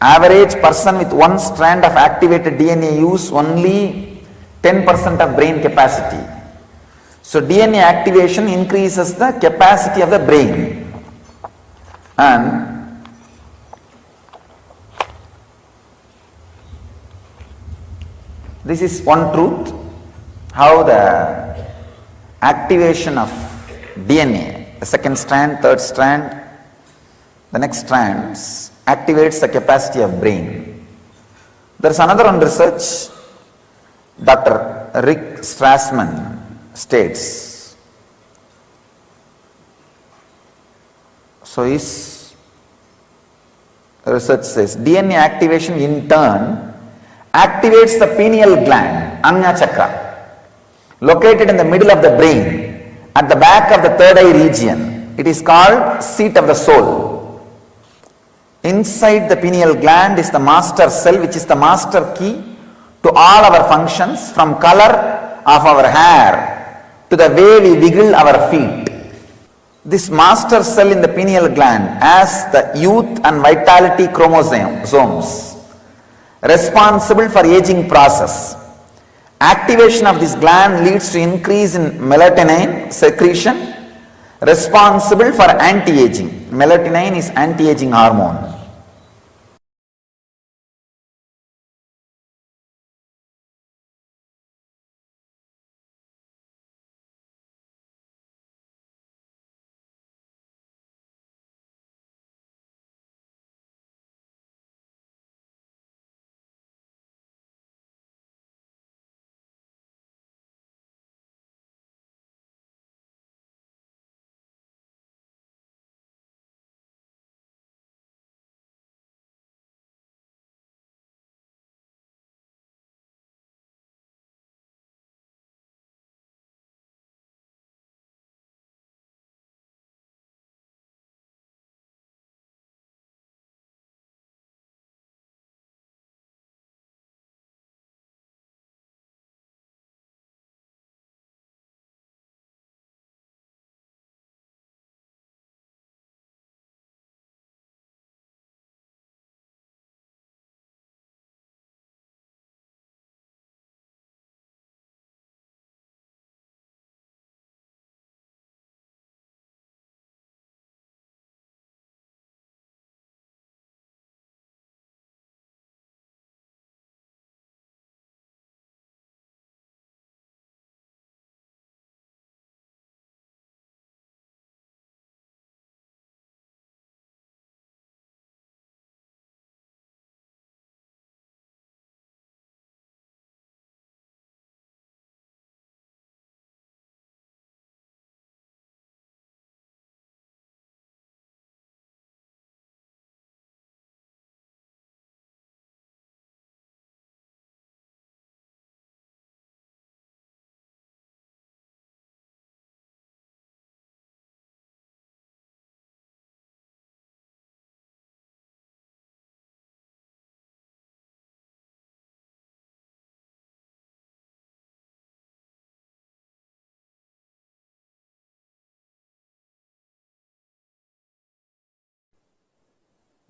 Average person with one strand of activated DNA use only 10% of brain capacity. So DNA activation increases the capacity of the brain. And this is one truth, how the activation of DNA, the second strand, third strand, the next strands activates the capacity of brain. There is another one research, Dr. Rick Strassman states, so his research says, DNA activation in turn activates the pineal gland, Anya Chakra, located in the middle of the brain, at the back of the third eye region. It is called seat of the soul. Inside the pineal gland is the master cell, which is the master key to all our functions, from color of our hair to the way we wiggle our feet. This master cell in the pineal gland has the youth and vitality chromosomes responsible for aging process. Activation of this gland leads to increase in melatonin secretion, responsible for anti-aging. Melatonin is anti-aging hormone.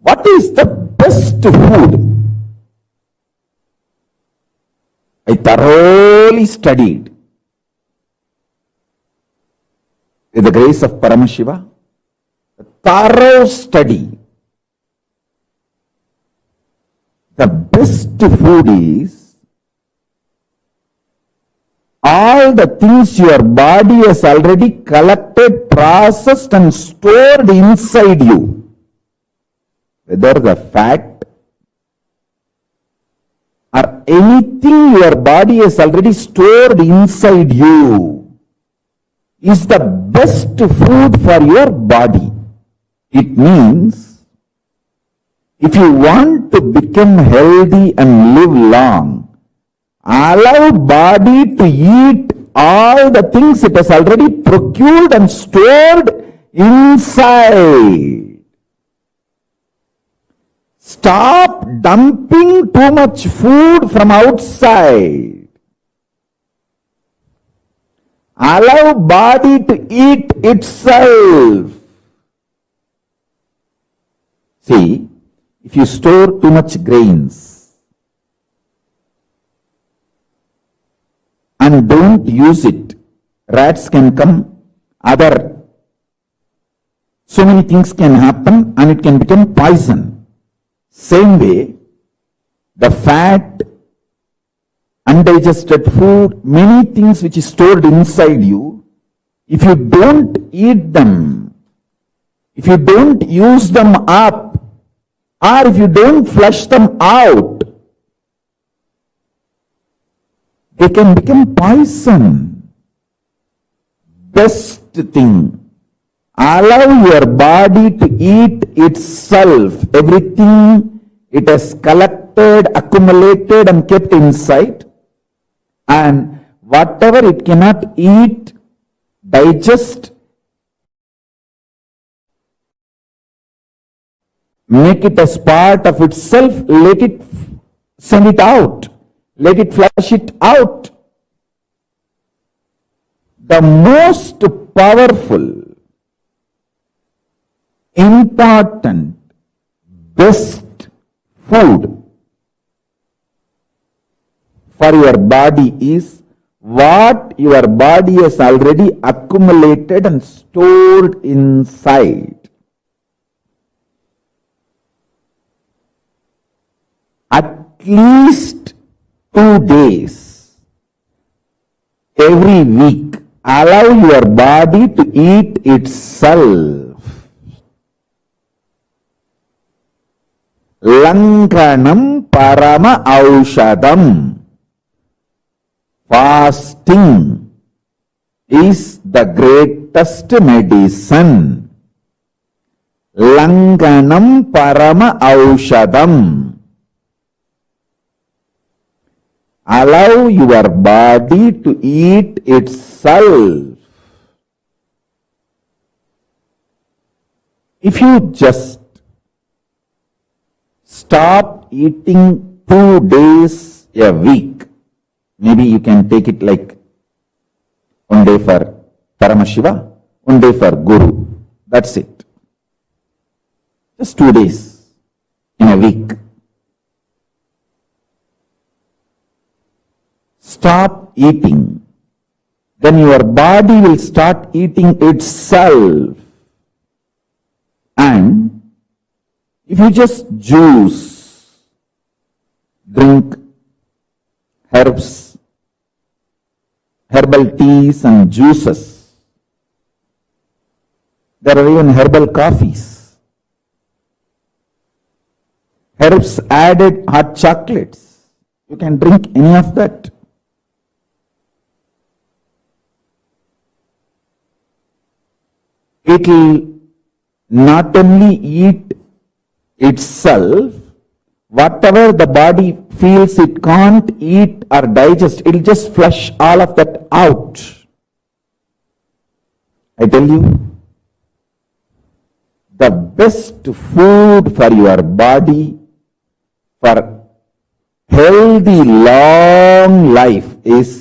What is the best food? I thoroughly studied, with the grace of Paramashiva, a thorough study. The best food is all all the things your body has already collected, processed and stored inside you. Whether the fat or anything your body has already stored inside you is the best food for your body. It means if you want to become healthy and live long, allow body to eat all the things it has already procured and stored inside. Stop dumping too much food from outside. Allow body to eat itself. See, if you store too much grains and don't use it, rats can come, so many things can happen and it can become poison. Same way, the fat, undigested food, many things which is stored inside you, if you don't eat them, if you don't use them up, or if you don't flush them out, they can become poison. Best thing, allow your body to eat itself. Everything it has collected, accumulated and kept inside, and whatever it cannot eat, digest, make it as part of itself, let it send it out, let it flush it out. The most powerful, important, best food for your body is what your body has already accumulated and stored inside. At least 2 days every week, allow your body to eat itself. Lankanam parama aushadam. Fasting is the greatest medicine. Lankanam parama aushadam. Allow your body to eat itself. If you just stop eating 2 days a week, maybe you can take it like 1 day for Paramashivam, 1 day for Guru. That's it. Just 2 days in a week. Stop eating. Then your body will start eating itself. And if you just juice, drink herbs, herbal teas and juices, there are even herbal coffees, herbs added hot chocolates, you can drink any of that. It will not only eat itself, whatever the body feels it can't eat or digest, it will just flush all of that out. I tell you, the best food for your body, for healthy long life is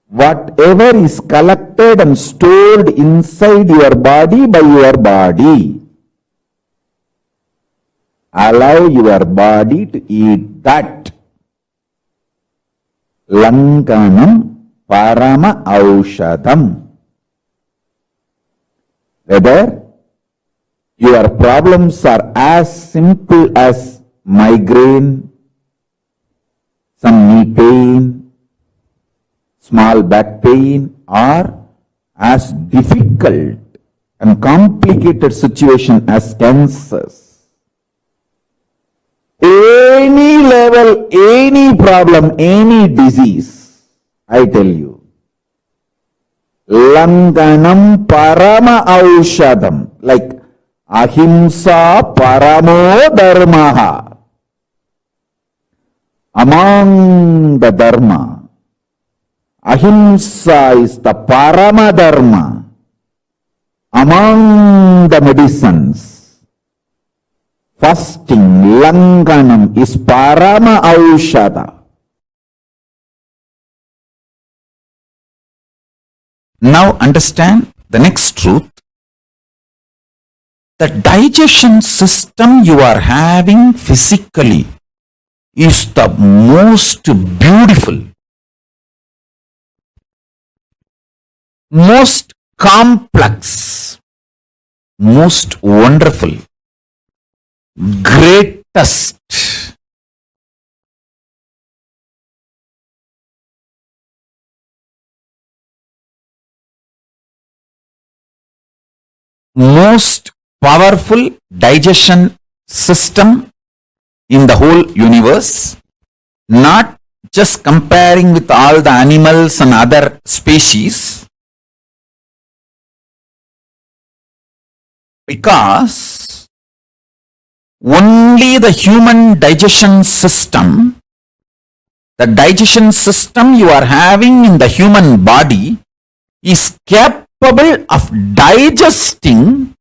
whatever is collected and stored inside your body by your body. Allow your body to eat that. Lankanam parama aushadam. Whether your problems are as simple as migraine, some knee pain, small back pain, or as difficult and complicated situation as cancers. Any level, any problem, any disease, I tell you, Langanam Parama Aushadam, like Ahimsa Paramo Dharmaha. Among the Dharma, Ahimsa is the Parama Dharma. Among the medicines, fasting, Langanam, is Parama Aushada. Now understand the next truth. The digestion system you are having physically is the most beautiful, most complex, most wonderful, greatest, most powerful digestion system in the whole universe, not just comparing with all the animals and other species, because only the human digestion system, the digestion system you are having in the human body, is capable of digesting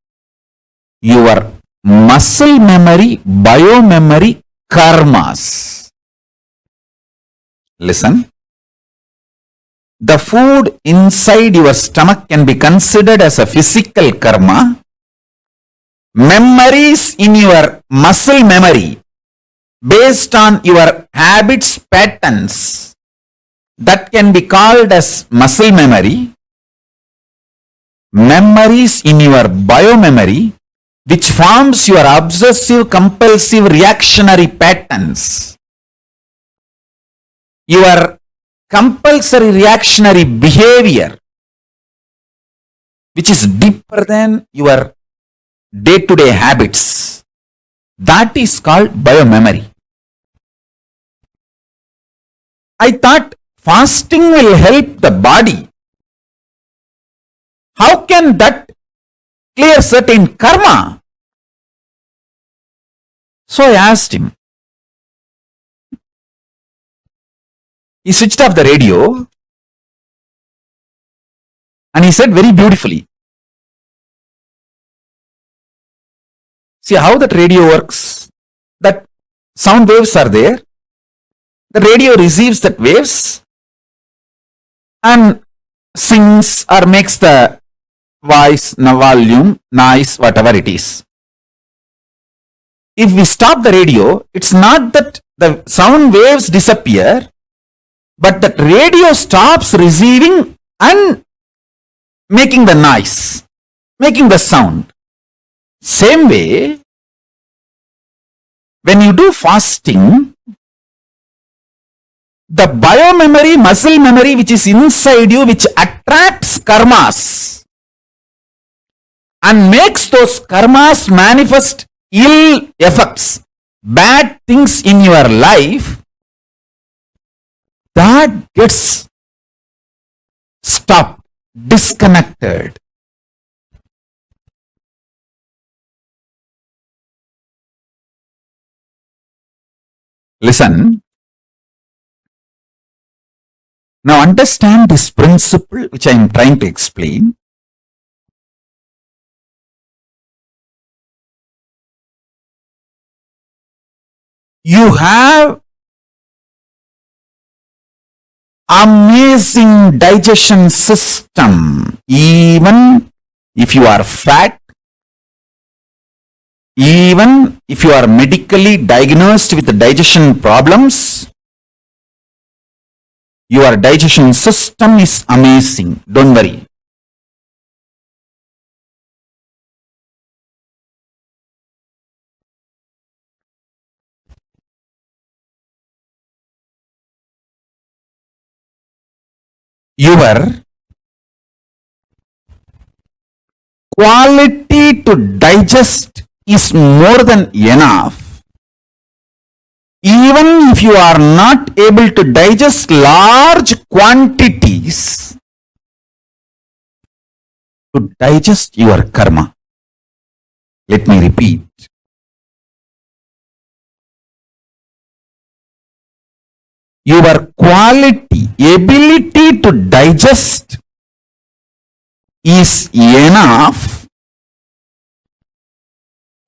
your muscle memory, biomemory, karmas. Listen. The food inside your stomach can be considered as a physical karma. Memories in your muscle memory based on your habits, patterns, that can be called as muscle memory. Memories in your biomemory, which forms your obsessive compulsive reactionary patterns. Your compulsory reactionary behavior, which is deeper than your day-to-day habits, that is called biomemory. I thought fasting will help the body. How can that clear certain karma? So I asked him. He switched off the radio and he said very beautifully, see how that radio works? That sound waves are there. The radio receives that waves and sings or makes the voice, volume, noise, whatever it is. If we stop the radio, it's not that the sound waves disappear, but that radio stops receiving and making the noise, making the sound. Same way, when you do fasting, the biomemory, muscle memory which is inside you, which attracts karmas and makes those karmas manifest ill effects, bad things in your life, that gets stopped, disconnected. Listen. Now understand this principle which I am trying to explain. You have amazing digestion system. Even if you are fat, even if you are medically diagnosed with digestion problems, your digestion system is amazing. Don't worry. your quality to digest is more than enough. Even if you are not able to digest large quantities, to digest your karma. Let me repeat. Your quality, ability to digest is enough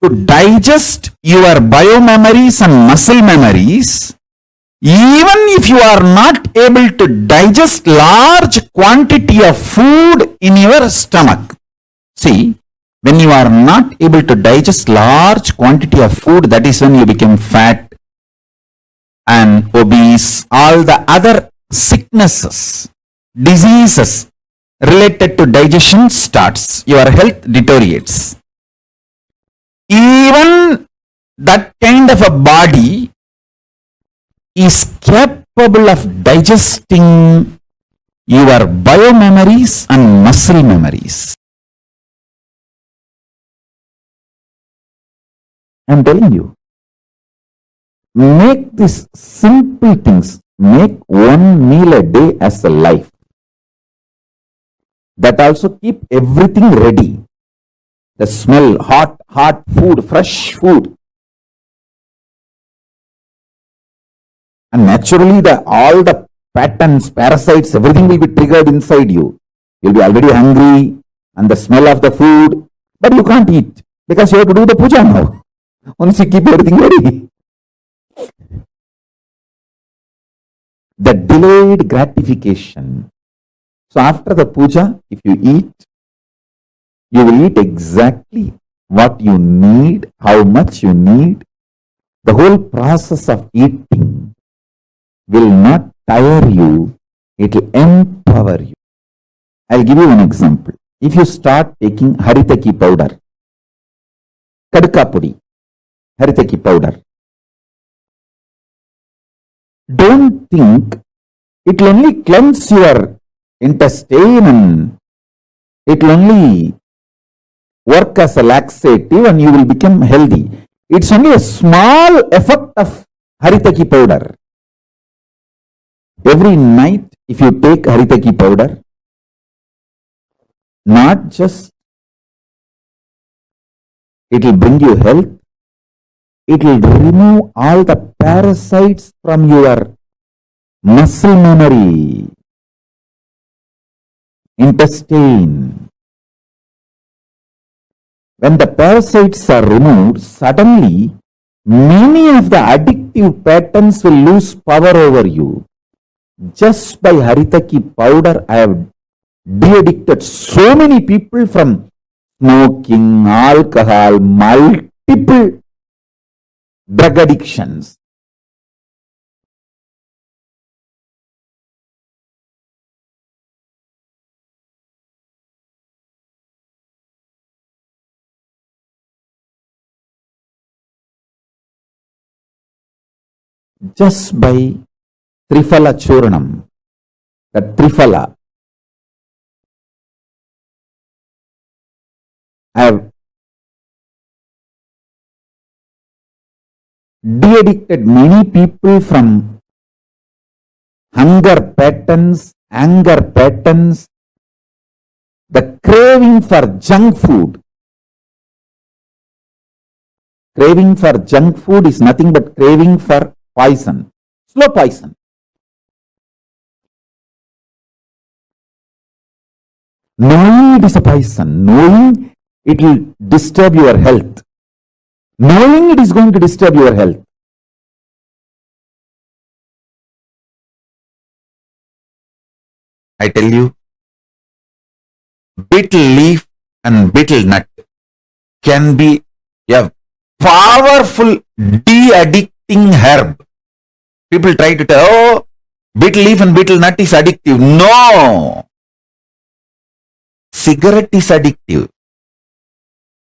to digest your biomemories and muscle memories, even if you are not able to digest large quantity of food in your stomach. See, when you are not able to digest large quantity of food, that is when you become fat and obese, all the other sicknesses, diseases related to digestion starts, your health deteriorates. Even that kind of a body is capable of digesting your biomemories and muscle memories. I am telling you, make these simple things, make one meal a day as a life. That also keep everything ready. The smell, hot food, fresh food. And naturally all the patterns, parasites, everything will be triggered inside you. You'll be already hungry and the smell of the food, but you can't eat because you have to do the puja now. Once you keep everything ready. The delayed gratification. So after the puja, if you eat, you will eat exactly what you need, how much you need. The whole process of eating will not tire you, it will empower you. I'll give you an example. If you start taking haritaki powder, kadka pudi, haritaki powder, don't think it will only cleanse your intestine and it will only work as a laxative and you will become healthy. It's only a small effect of haritaki powder. Every night, if you take haritaki powder, not just it will bring you health, it will remove all the parasites from your muscle memory, intestine. When the parasites are removed, suddenly many of the addictive patterns will lose power over you. Just by haritaki powder, I have de-addicted so many people from smoking, alcohol, multiple drug addictions. Just by Trifala Churnam, the Trifala, I have de-addicted many people from hunger patterns, anger patterns, the craving for junk food. Craving for junk food is nothing but craving for poison, slow poison. Knowing it is a poison, knowing it will disturb your health, knowing it is going to disturb your health. I tell you, betel leaf and betel nut can be a powerful de-addicting herb. People try to tell, oh, betel leaf and betel nut is addictive. No! Cigarette is addictive.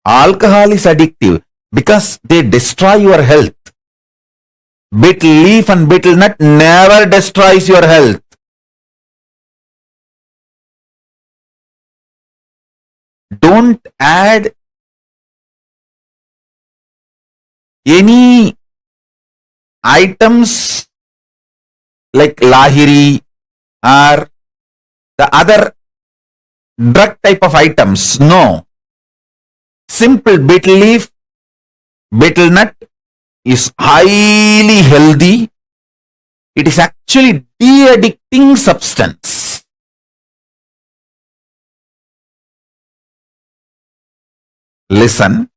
Alcohol is addictive because they destroy your health. Betel leaf and betel nut never destroys your health. Don't add any items like lahiri or the other drug type of items. No. Simple betel leaf, betel nut is highly healthy. It is actually de-addicting substance. Listen.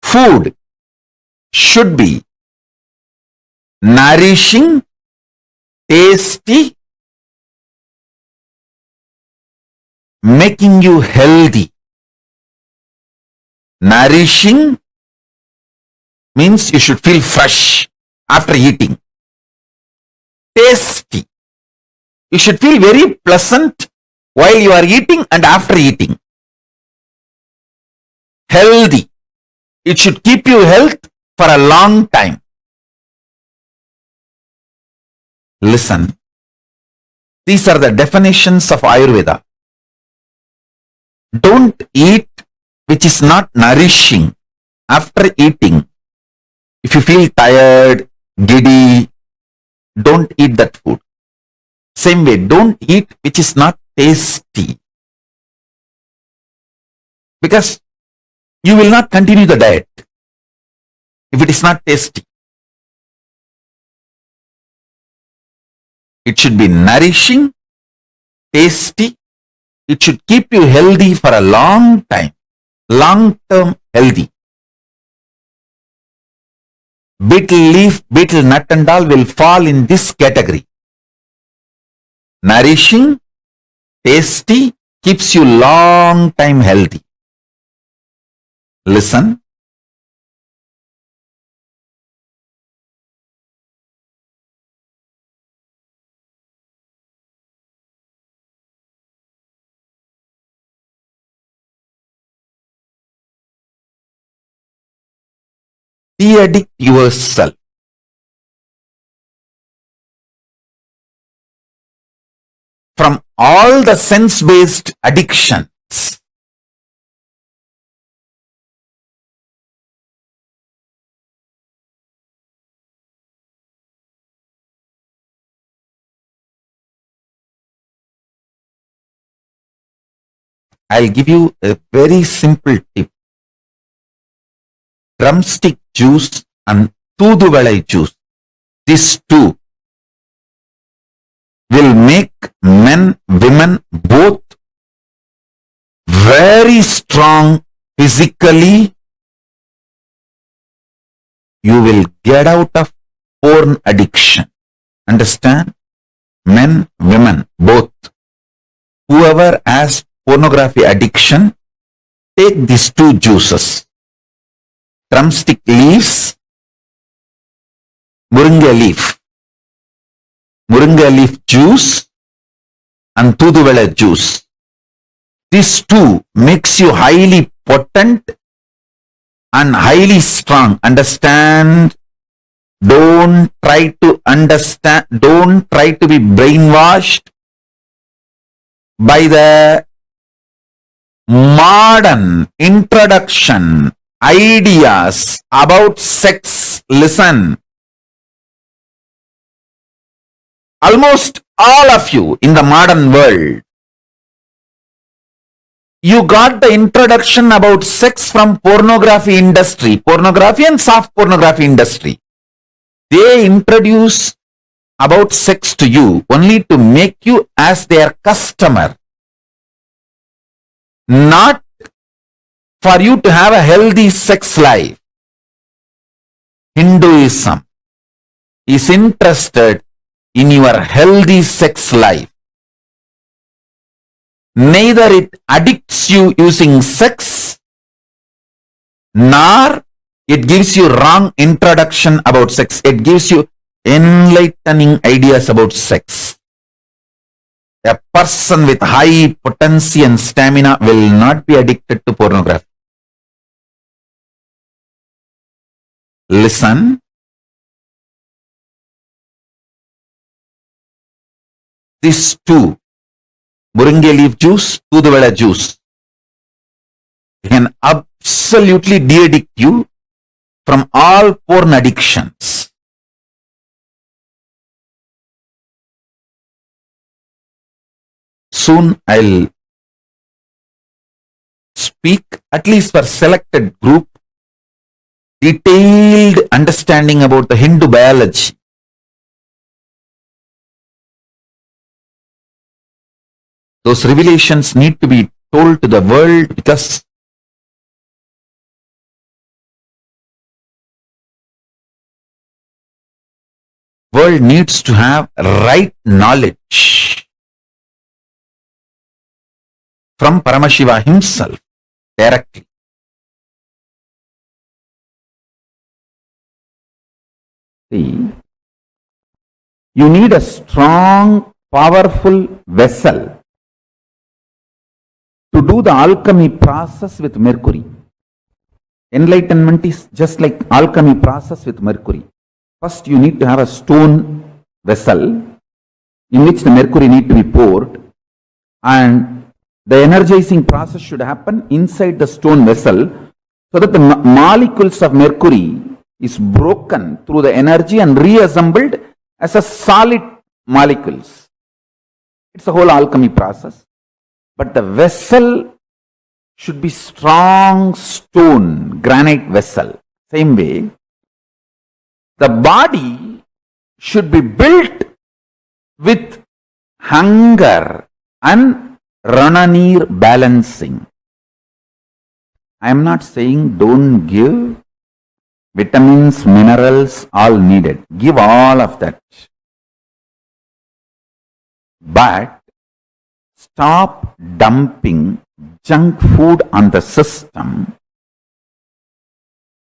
Food should be nourishing, tasty, making you healthy. Nourishing means you should feel fresh after eating. Tasty. You should feel very pleasant while you are eating and after eating. Healthy. It should keep you health for a long time. Listen. These are the definitions of Ayurveda. Don't eat which is not nourishing after eating. If you feel tired, giddy, don't eat that food. Same way, don't eat which is not tasty. Because you will not continue the diet if it is not tasty. It should be nourishing, tasty. It should keep you healthy for a long time. Long-term healthy. Betel leaf, betel nut and all will fall in this category. Nourishing, tasty, keeps you long time healthy. Listen. De-addict yourself. From all the sense-based addictions. I'll give you a very simple tip. Drumstick juice and Tuduvalai juice. These two will make men, women both very strong physically. You will get out of porn addiction. Understand? Men, women, both. Whoever has pornography addiction, take these two juices. Drumstick leaves, moringa leaf juice and Tuduvela juice. These two makes you highly potent and highly strong. Understand? Don't try to understand, don't try to be brainwashed by the modern introduction ideas about sex. Listen. Almost all of you in the modern world, you got the introduction about sex from pornography industry, pornography and soft pornography industry. They introduce about sex to you only to make you as their customer, not for you to have a healthy sex life. Hinduism is interested in your healthy sex life. Neither it addicts you using sex, nor it gives you wrong introduction about sex. It gives you enlightening ideas about sex. A person with high potency and stamina will not be addicted to pornography. Listen. These two Muringe leaf juice, Toothuvela juice can absolutely de-addict you from all porn addictions. Soon I'll speak, at least for selected group, detailed understanding about the Hindu biology. Those revelations need to be told to the world because world needs to have right knowledge from Paramashiva himself directly. See, you need a strong, powerful vessel to do the alchemy process with mercury. Enlightenment is just like alchemy process with mercury. First, you need to have a stone vessel in which the mercury need to be poured, and the energizing process should happen inside the stone vessel so that the molecules of mercury is broken through the energy and reassembled as a solid molecules. It's a whole alchemy process. But the vessel should be strong stone, granite vessel. Same way, the body should be built with hunger and Rananir balancing. I am not saying don't give vitamins, minerals, all needed. Give all of that. But stop dumping junk food on the system.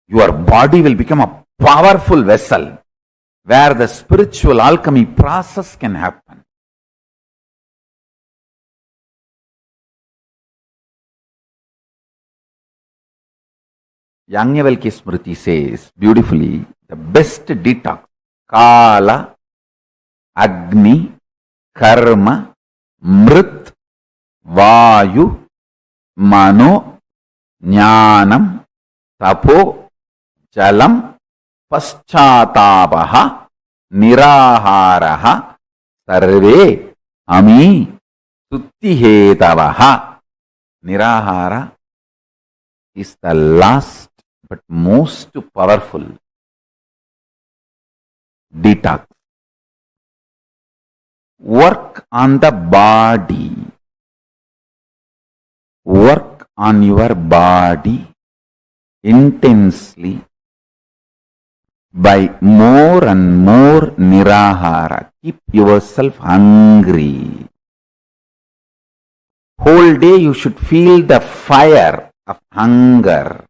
Your body will become a powerful vessel where the spiritual alchemy process can happen. Yajnavalkya Smriti says beautifully, the best detox, Kala, Agni, Karma, Mrit, Vayu, Mano, Jnanam, Tapo, Jalam, Paschatapaha, Niraharaha, Sarve, Ami, Suttihetabaha. Nirahara is the last but most powerful detox. Work on the body. Work on your body intensely by more and more nirahara. Keep yourself hungry. Whole day you should feel the fire of hunger.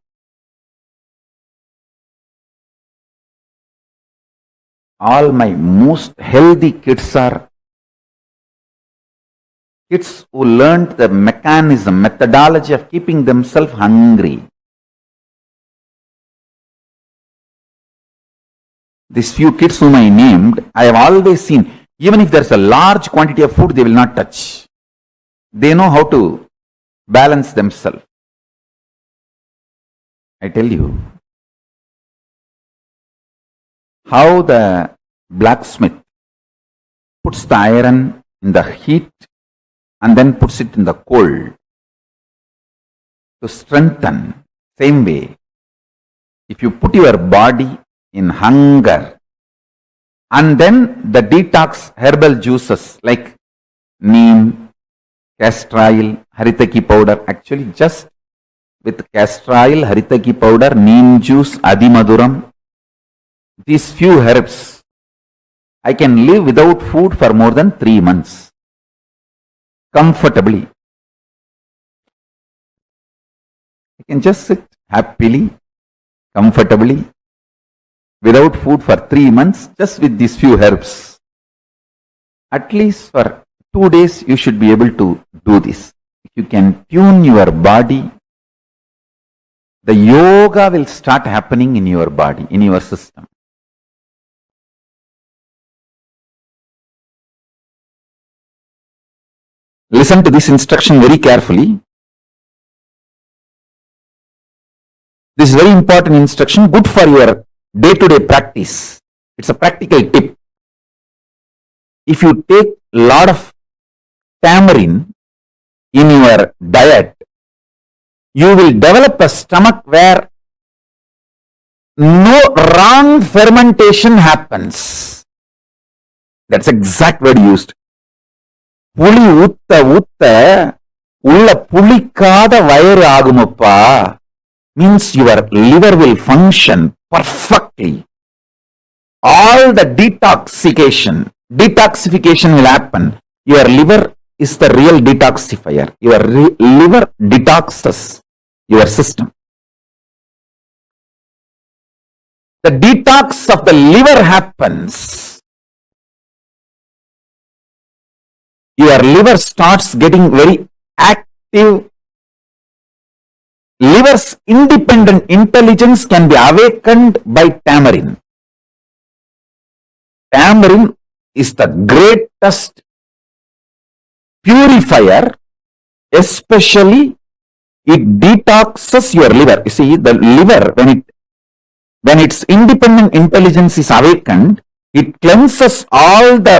All my most healthy kids are kids who learned the methodology of keeping themselves hungry. These few kids whom I named, I have always seen, even if there is a large quantity of food, they will not touch. They know how to balance themselves. I tell you, how the blacksmith puts the iron in the heat and then puts it in the cold to strengthen. Same way, if you put your body in hunger and then the detox herbal juices like neem, castor oil, haritaki powder, actually just with castor oil, haritaki powder, neem juice, adimaduram, these few herbs, I can live without food for more than 3 months. Comfortably. I can just sit happily, comfortably, without food for 3 months, just with these few herbs. At least for 2 days, you should be able to do this. If you can tune your body, the yoga will start happening in your body, in your system. Listen to this instruction very carefully. This is very important instruction, good for your day-to-day practice. It's a practical tip. If you take a lot of tamarind in your diet, you will develop a stomach where no wrong fermentation happens. That's the exact word used. புளி ஊத்த ஊத்த உள்ள புளிக்காத வயிறு ஆகுமப்பா. Means your liver will function perfectly. All the detoxification will happen. Your liver is the real detoxifier. Your liver detoxes your system. The detox of the liver happens. Your liver starts getting very active. Liver's independent intelligence can be awakened by tamarind. Tamarind is the greatest purifier, especially it detoxes your liver. You see, the liver, when its independent intelligence is awakened, it cleanses all the